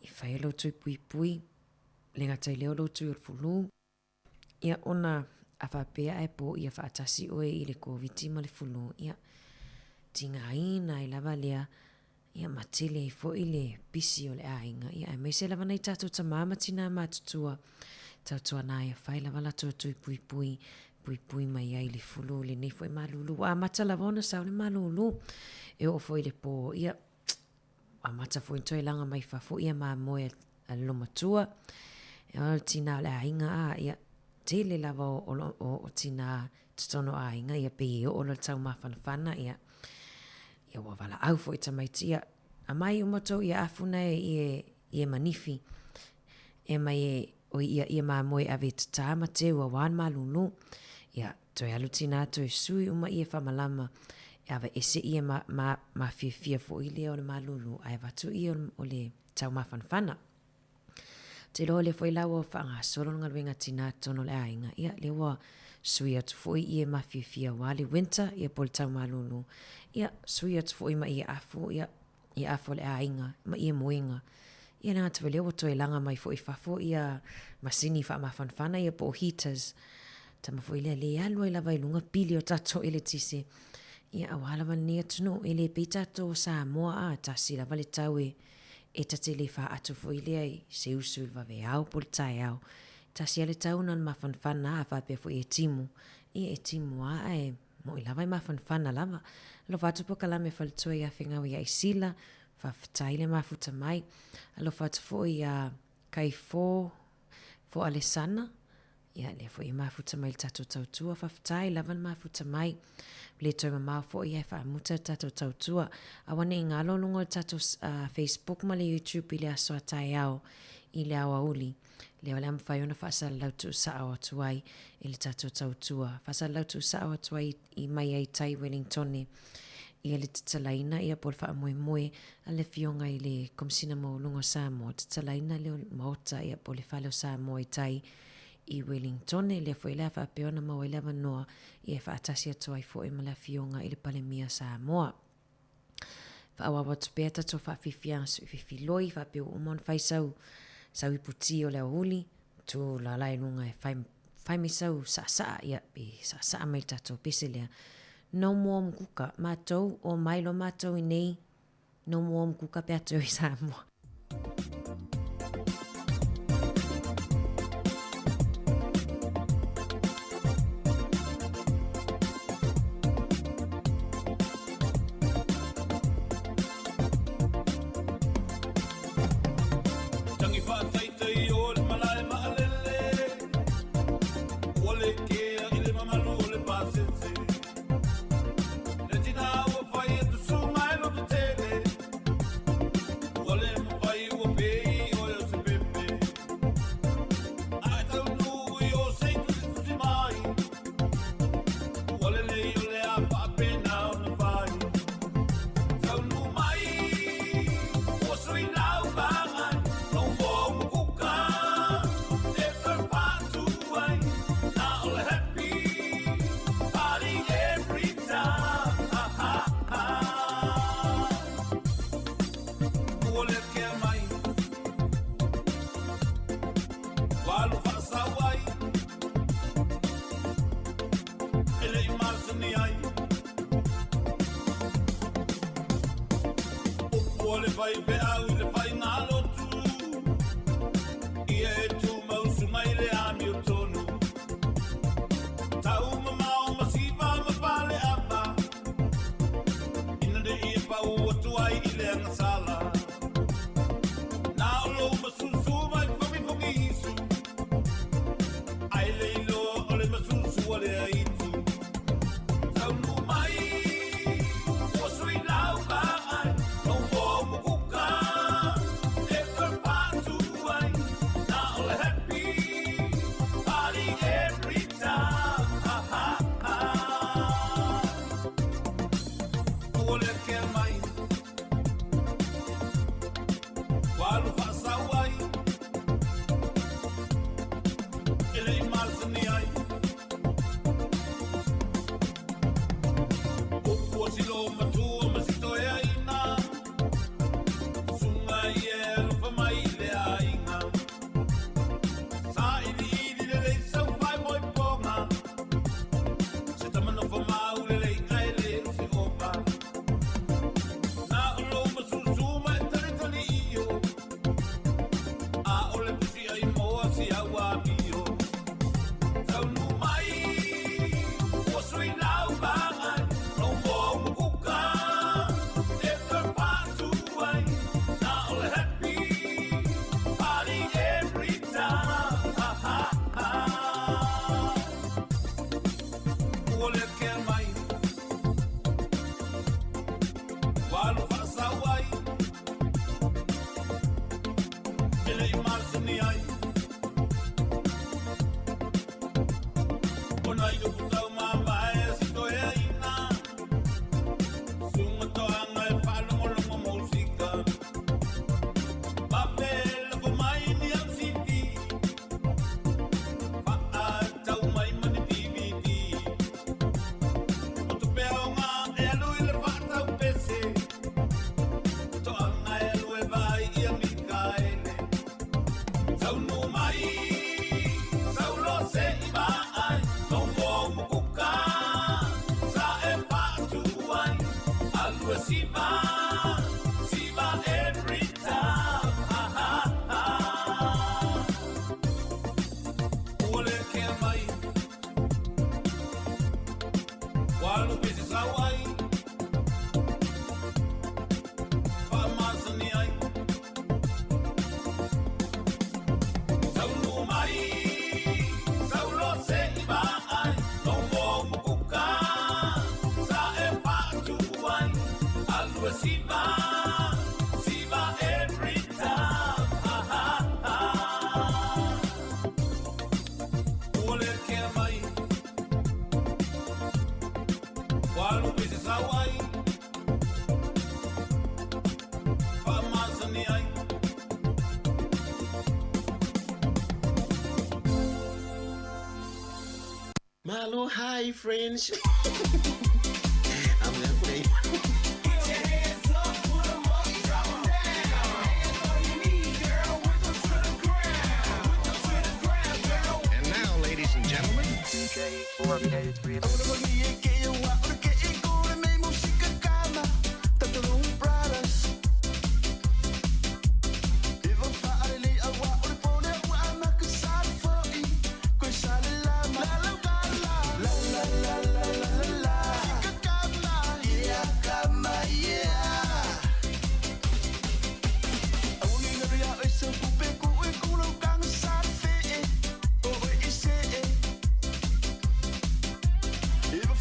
i whaiolo tui pui pui, le ngatai leo lo tui o fulu, ia ona a whapea e po ia whaatasi oe i le koviti ma le fulu, ia tinga ina i lava lea, ia matele i fo i le pisi o le ainga, ia e meise lava nei tato ta mama tina matutua, tau tua na ia whai lava la tui pui pui mai ai le fulu, le nei fo i malulu, a mata lava ona sau le malulu, e o fo i le po, ia a mata fo i toi langa mai fo ia maa moe a lomatua, e o tina le ainga a, ia tele lava o tina tutono ainga, ia pe o lo tau mawhanawhana, ia wawala au fo i tamaiti, ia a mai umato ia afuna e manifi, e mai o ia maa moe ave tatama te ua wan malulu, ia toi alu tina toi sui uma ia whamalama, e ava ese ia ma fia fo i lea o le malulu, ai watu ia o le tau mawhanawhana. Te loa le foi lawa whanga solo nga luenga tina tono le ainga, ia le wa sui atu foi ia ma fia wale winter, ia pol tau malulu, ia sui atu foi ma ia afo le ainga, ma ia moenga, ia nga te leo toi langa mai foi fafo, ia masini wha mawhanawhana, ia po heaters, tama foi le alua i lava ilunga pili o tato ele tise, ia awala mani atunu, ele peitato Samoa a tasi lava le tau e tate le wha atu fo i lea i se usu il vawe au pol tai au. Tasi ale tau nan mawhanwhana a whapea fo i e timu. I e timu a e mo i lava i mawhanwhana lava. Lo whatu po kalame whalitua i a whengaw i a isila, whawhatai le mafuta mai. Lo whatu fo i a kai fo ale sana. Ia le fo i mafuta mai tato tautua, whawhatai lava le mafuta mai. Le toi mamau fo i e whaamuta tato tautua. Awane i ngalo lungo tato Facebook ma le YouTube i le asoa tai au i le awa uli. Le wale amwhai ona whaasala lautu sao atuai i le tato tautua. Whaasala lautu sao atuai i mai ai tai Wellingtone. I le tatalaina i a pol wha moe moe a le fionga i le komsina mo lungo Samoa. Tatalaina le maota i a pol le whaleo Samoa i tai i Wellingtone, le fo i lea whapeona mau i lewa noa i e whaatasi atua i fo i mala fionga i le palemia Samoa. Whaawawa tupea tato whaafifiang su fifiloi, whapeo umon whaisau sau i puti o leo huli, tu la lai lunga e whai mi sau saa ia pe saa mai tato pese lea. No mua mkuka mātou o mailo mātou i nei, no mua mkuka pe atou i Samoa. Ole ke mai Walu whasawai Ele I marsani ai Ole vai pe au le vai ngalo tu Ia e tu mausu mai le ami o tonu Tau mamau masiva mapale apa Ina de ia pau atu ai I le angasala Na olo masusu mai whami whangi isu Ai leilo ole masusu ole aitu Tau nu mai Osui lau bangai Nau mo mukuka E karpatu ai Na ole happy Party every time Ha ha ha Ole ke mai Walu whasawai Ele I marsani ai Upo silo matua masito e aina Sunga I e rupa mai le ainga Sa ili le sau whai moi ponga Se tamana whamau le ai le se opa Na ulo masusu mai tari tari iyo A ole pusi ai moa si awa mio Tau nu mai Osui lau bangai Nau mo mukuka E karpatu ai Na ole happy Party every time Ha ha ha Ole ke mai Walu whasawai Ele I marsani ai Ona I upu tau mamae si toe aina Sunga toanga e whalongolongo musika Papela ko mai ni am siti Tau mai mani DVD O tu peonga e alui le whatau pese Toanga e alui vai I a Mikaele Tau nu mai Tau lo se I vai Nau mo mukuka Sa e whatu ai Alua siva Siva every time Ha ha ha Ole ke mai Walu pese sawai Whamasani ai Tau nu mai Tau lo se I vai Nau mo mukuka Sa e whatu ai Alua siva Siva every time Ha ha ha Ole ke mai Walu pese sawai Whamasani ai Malo, hi friends. I'm gonna play. And now, ladies and gentlemen, DJ 4K3. If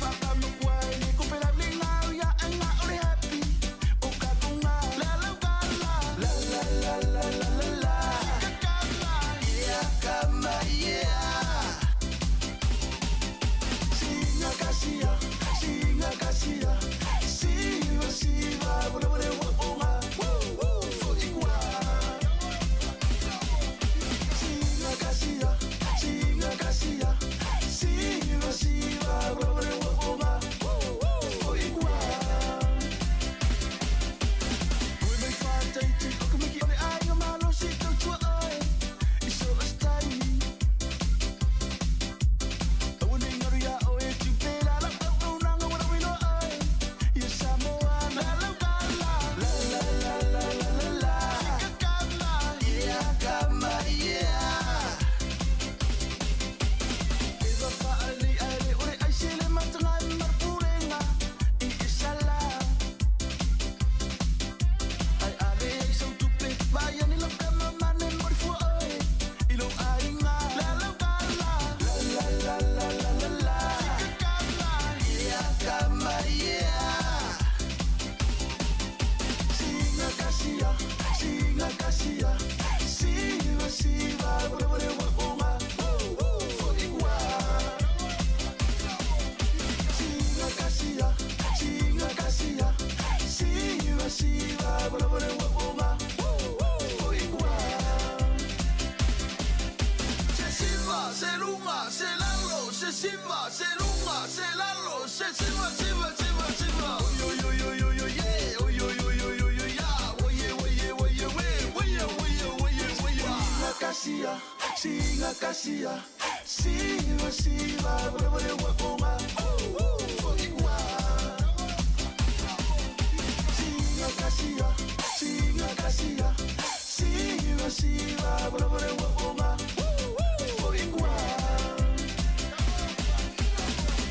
kasia siva siva bore wa uma foi igual singa kasia siva siva bore wa uma foi igual se siva se luma se lalo se siva se luma se lalo se siva siva siva siva yo yo yo yo yo yeah oh yo yo yo yo yo yeah oh yeah oh yeah oh yeah oh yeah oh yeah oh yeah oh yeah kasia singa kasia siva siva bore wa uma foi igual singa kasia siva siva bore wa uma foi igual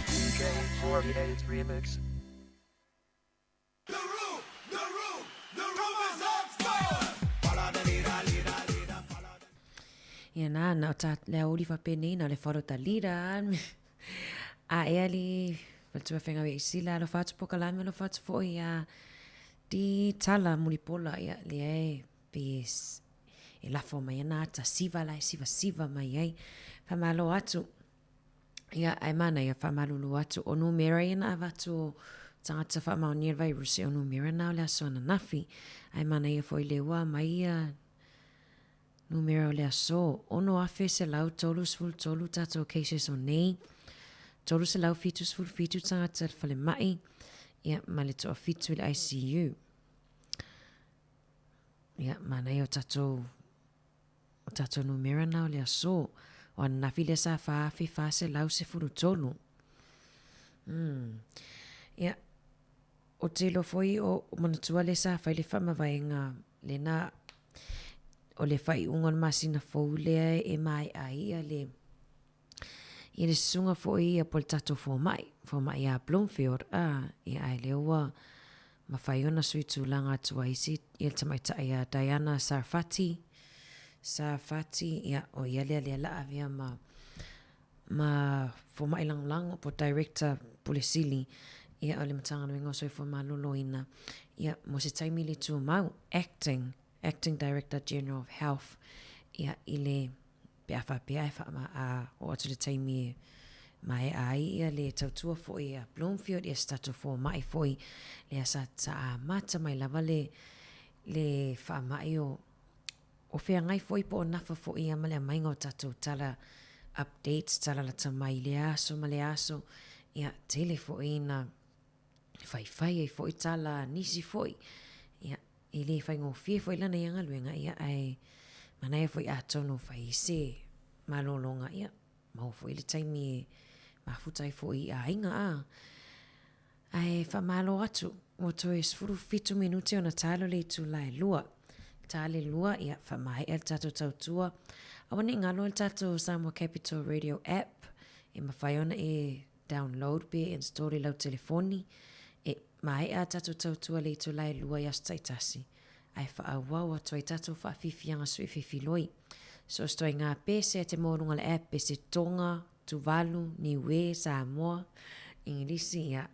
DK48 remix. Ia nā, nā o tā lea uri whapene nā le wharo ta lira. A ea li, whaltua whenga we isila, lo whatu pokalame, lo whatu fo ia di tala muripola ia le e pes. E lafo mai ana ta siva lai, siva mai ai. Whamalo atu. Ia ai mana ia whamalulu atu. O numera ina avatu tangata whamao nirvai rusi o numera nao lea soana nafi. Ai mana ia fo i lewa mai ia numero lea so. Ono afe se lau tolu svul tolu tato cases o nei. Tolu se lau fitu svul fitu tangata whale mai. Ia male toa fitu ili ICU. Ia mana ia o tato numero nao lea so. O anafi le sa whaafi whaase lau se furu tolu. Ia, o te lo foi o manatua le sa whai le whamawaienga le na o le whai ungon masina fau lea e mai ai a le i le sunga foi a pol tato fo mai a Bloomfield i ai le ua ma whai ona sui tūlanga atua isi i le tamaitai a Diana Sarfati ia o ia lea la avia ma fo mai lang po director polisili ia o le matanga wengo soi fo malolo ina ia mo se taimi le tu mau acting director general of health ia ile peafa ma a o atu le taimi mai ai ia le tautua fo ia Bloomfield ia statu fo mai foi le sa ta mata mai lava le fa mai o fea ngai foi po nafa fo ia male mai ngau tatu tala updates tala la tamai le aso ia tele fo ina fai e fo tala nisi foi ia ile fai ngo fie foi lana yanga luenga ia ai mana ia foi atono fai se malolonga ia mau foi le taimi mafutai foi a inga ai fa malo atu o toi sfuru fitu minuti ona talo le tu lai lua tale lua ia fa mai el tato tautua awani ngalo el tato Samoa Capital Radio app e mawhaiona e download pe install lau telefoni e mai a tato tautua le tu lai lua ia staitasi ai fa awau a toi tato fa fifianga sui fifiloi so stoi ngā pese te morunga le app e se tonga Tuvalu Niue Samoa Ingilisi ia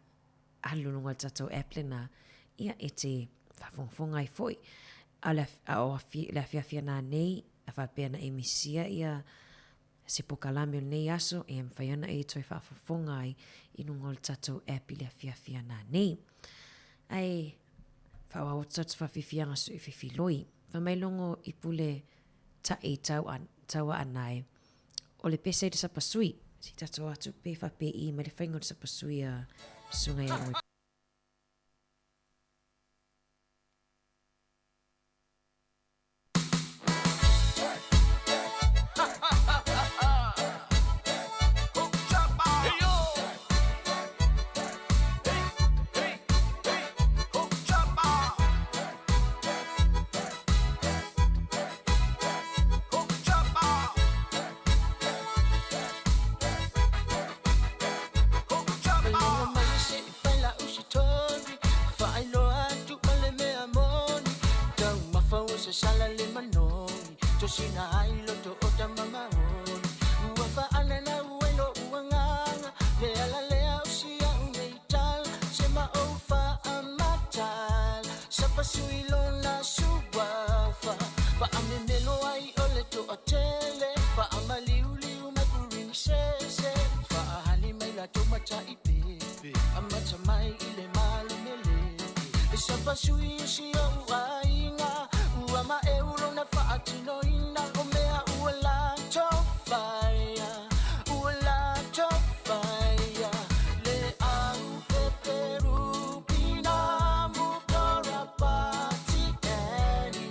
alununga le tato app lena ia e te whawhongwhonga i foi la fia na nei a fa pena emisia ia se pokalame nei aso e mfaiana e toi fa fonga ai inungol tato app la fia na nei ai fa wa tsats fa fia nga su fifiloi fa mai longo ipule ta e tau anai o le pese de sapasui si tato atu pe fa pe I me le faingo de sapasui a sunga ya mo sala le manoni to sina ai lo to ota mama on ua fa ana na ueno uanga le ala le ausia uneital se ma o fa amatal sa pasui lo na suwa fa pasui si o ainga ua ma e ulo na faatino ina o mea ua la tofaya ua la tofaya le au peperu pina mutora pati eni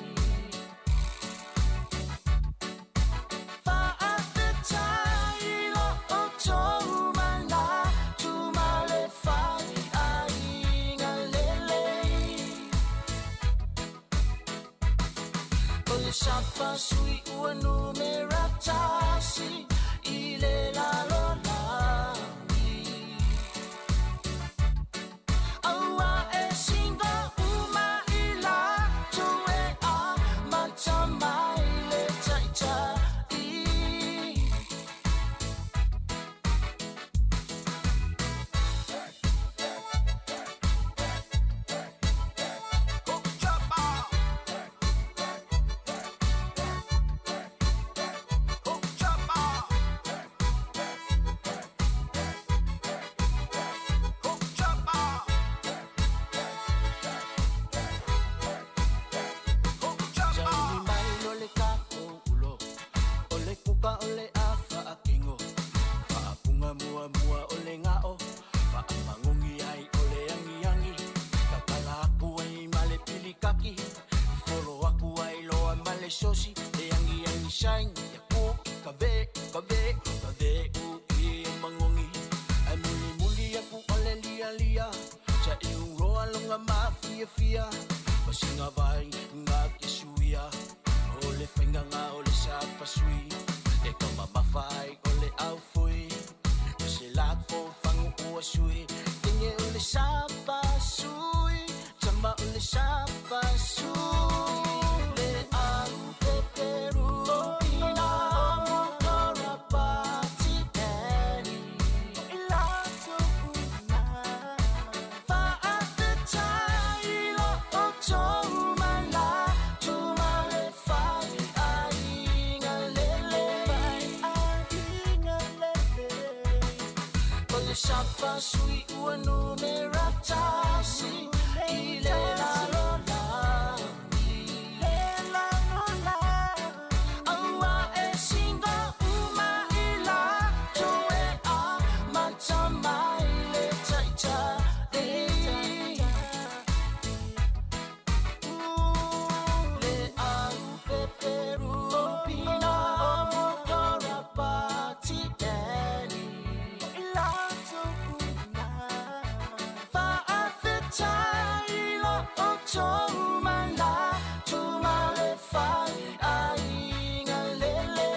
faatetai lo o toumana tumale fai ainga lelei o le sapa sui ua numera tasi i le lalolani aua e singa uma i la tue a matamai le taitai sosi e angi angi shine ya ko kave u e mangongi ai muli muli ya ku ole lia lia cha e un roa longa mafia fia masinga vai nga kisuia ole penga nga ole sa pasui e kama mafai ole au foi se la ko fangu o sui tinge ole sa pasui chama ole sa pasui Sapa sui ua numera tasi i le lalolani aua e singa uma i la tue a matamai le taitai le au peperu pina motora pati deni Tomala, tomale fai ainga lele,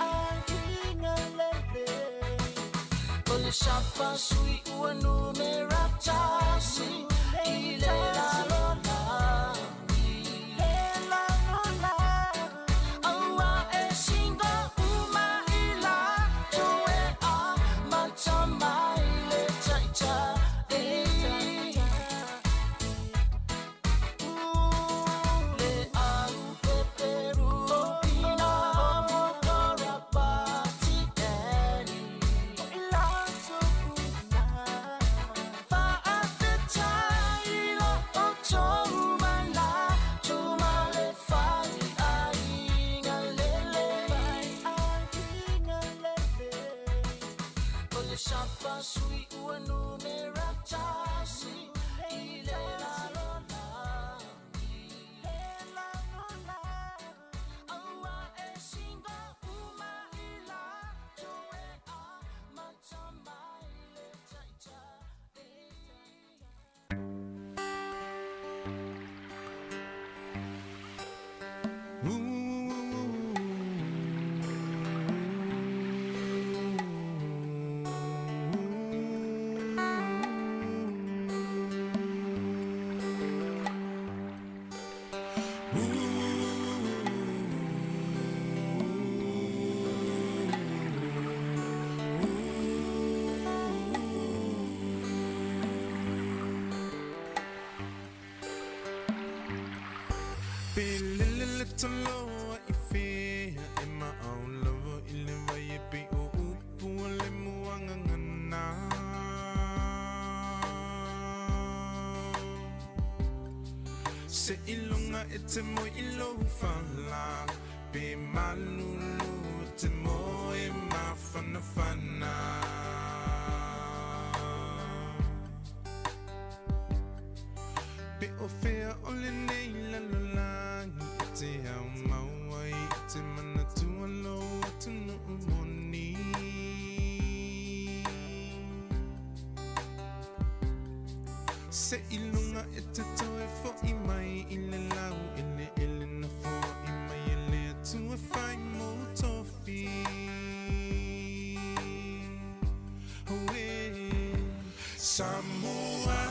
ainga lele. Ole sapa sui ua numera tasi i le lalolani, aua e singa uma i la tue a matamai le taitai. Sapa sui ua numera tasi i le lalolani aua e singa uma i la tue a matamai le taitai Taloa I fea e ma'au lava I le vai e pi o upu a le muanga ngana Se ilunga e te mo ilo whala Pe malulu te mo e mawhana whana Pe o whea o le nei lalolangi E te au maua I te mana tua lo atu no umoni Se ilunga e te toe fo I mai I le lau ele na fo I mai e le atu e whai mo tofi Hoe Samoa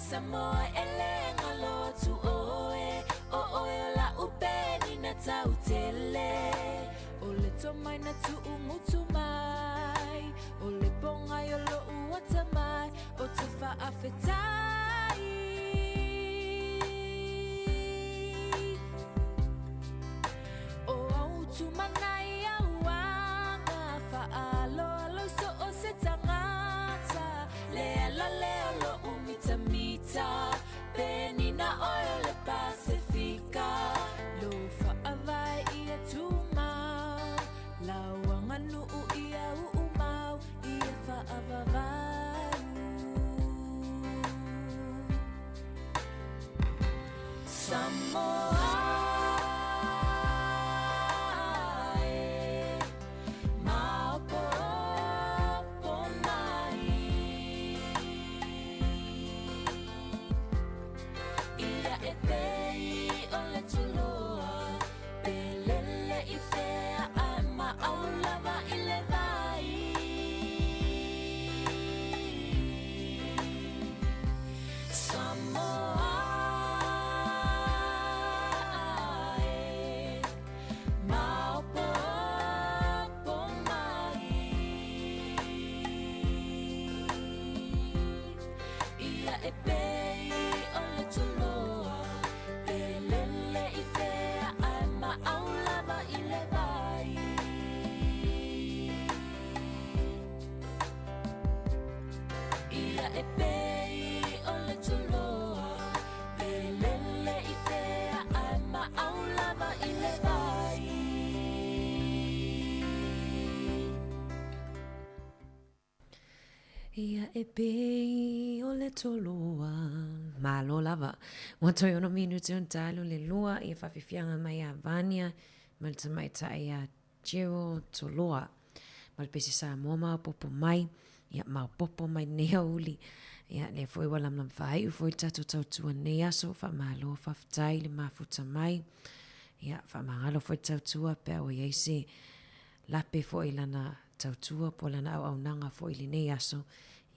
Samoa ele ngalo tu oe o oe la upeni na tautele o le tomai na tu umutu mai o le ponga yo lo uata mai o te whaafetai o au tu manai au anga whaalo alo so o se tangata lea lo umita Peni na oil le Pacifica Lo whaavai ia tuma Lauanga nuu ia uumau Ia whaavavau Samoa Ia e pei o le toloa. Malo lava. Watoi ono minuti on talo le lua ia whawhiwhianga mai a Vania. Mal te mai tai a Jero toloa. Mal pesi sa mua popo mai. Ia mau popo mai nea uli. Ia le foi walam lam whai u foi tatu tau tua nea so wha malo whaftai le mafuta mai. Ia wha mangalo foi tau tua pia o iaise lape foi lana tautua po lana au nanga fo ili nei aso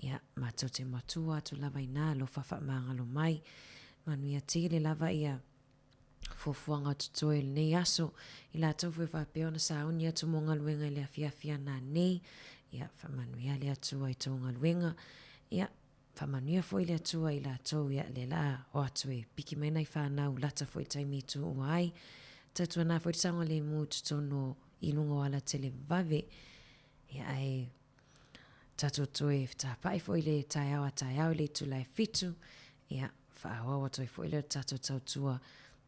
ia matau te matua atu lava ina lo fafa mangalo mai manuia tile lava ia fofuanga tutoe ili nei aso ila tau fwe whapeo na sauni atu monga luenga ili afiafia na nei ia whamanuia li atua i taunga luenga ia whamanuia fo ili atua ila tau ia le la o atu e piki mena i whanau lata fo i taimitu uai tatua na fo i sanga le mu tutono ilunga wala tele vave ia ai tato toe ftapai fo ile tai au le tulai fitu ia whaawawa toi fo ile tato tautua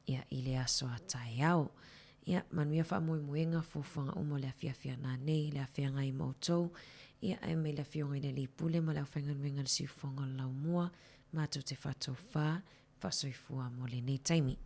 ia ile aso a tai au Ia, manuia wha moenga fōwhanga umo le awhiawhia nā nei, le awhianga I mautou. Ia, ai me le whionga I le li pule, ma le awhainganuenga le siufonga lau mua, mātou te whātou whā, whasoifua mo le nei taimi.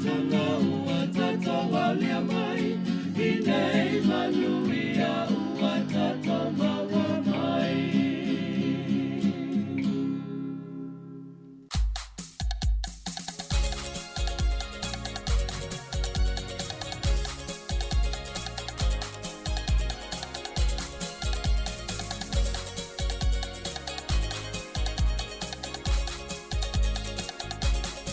Sanga ua tata wale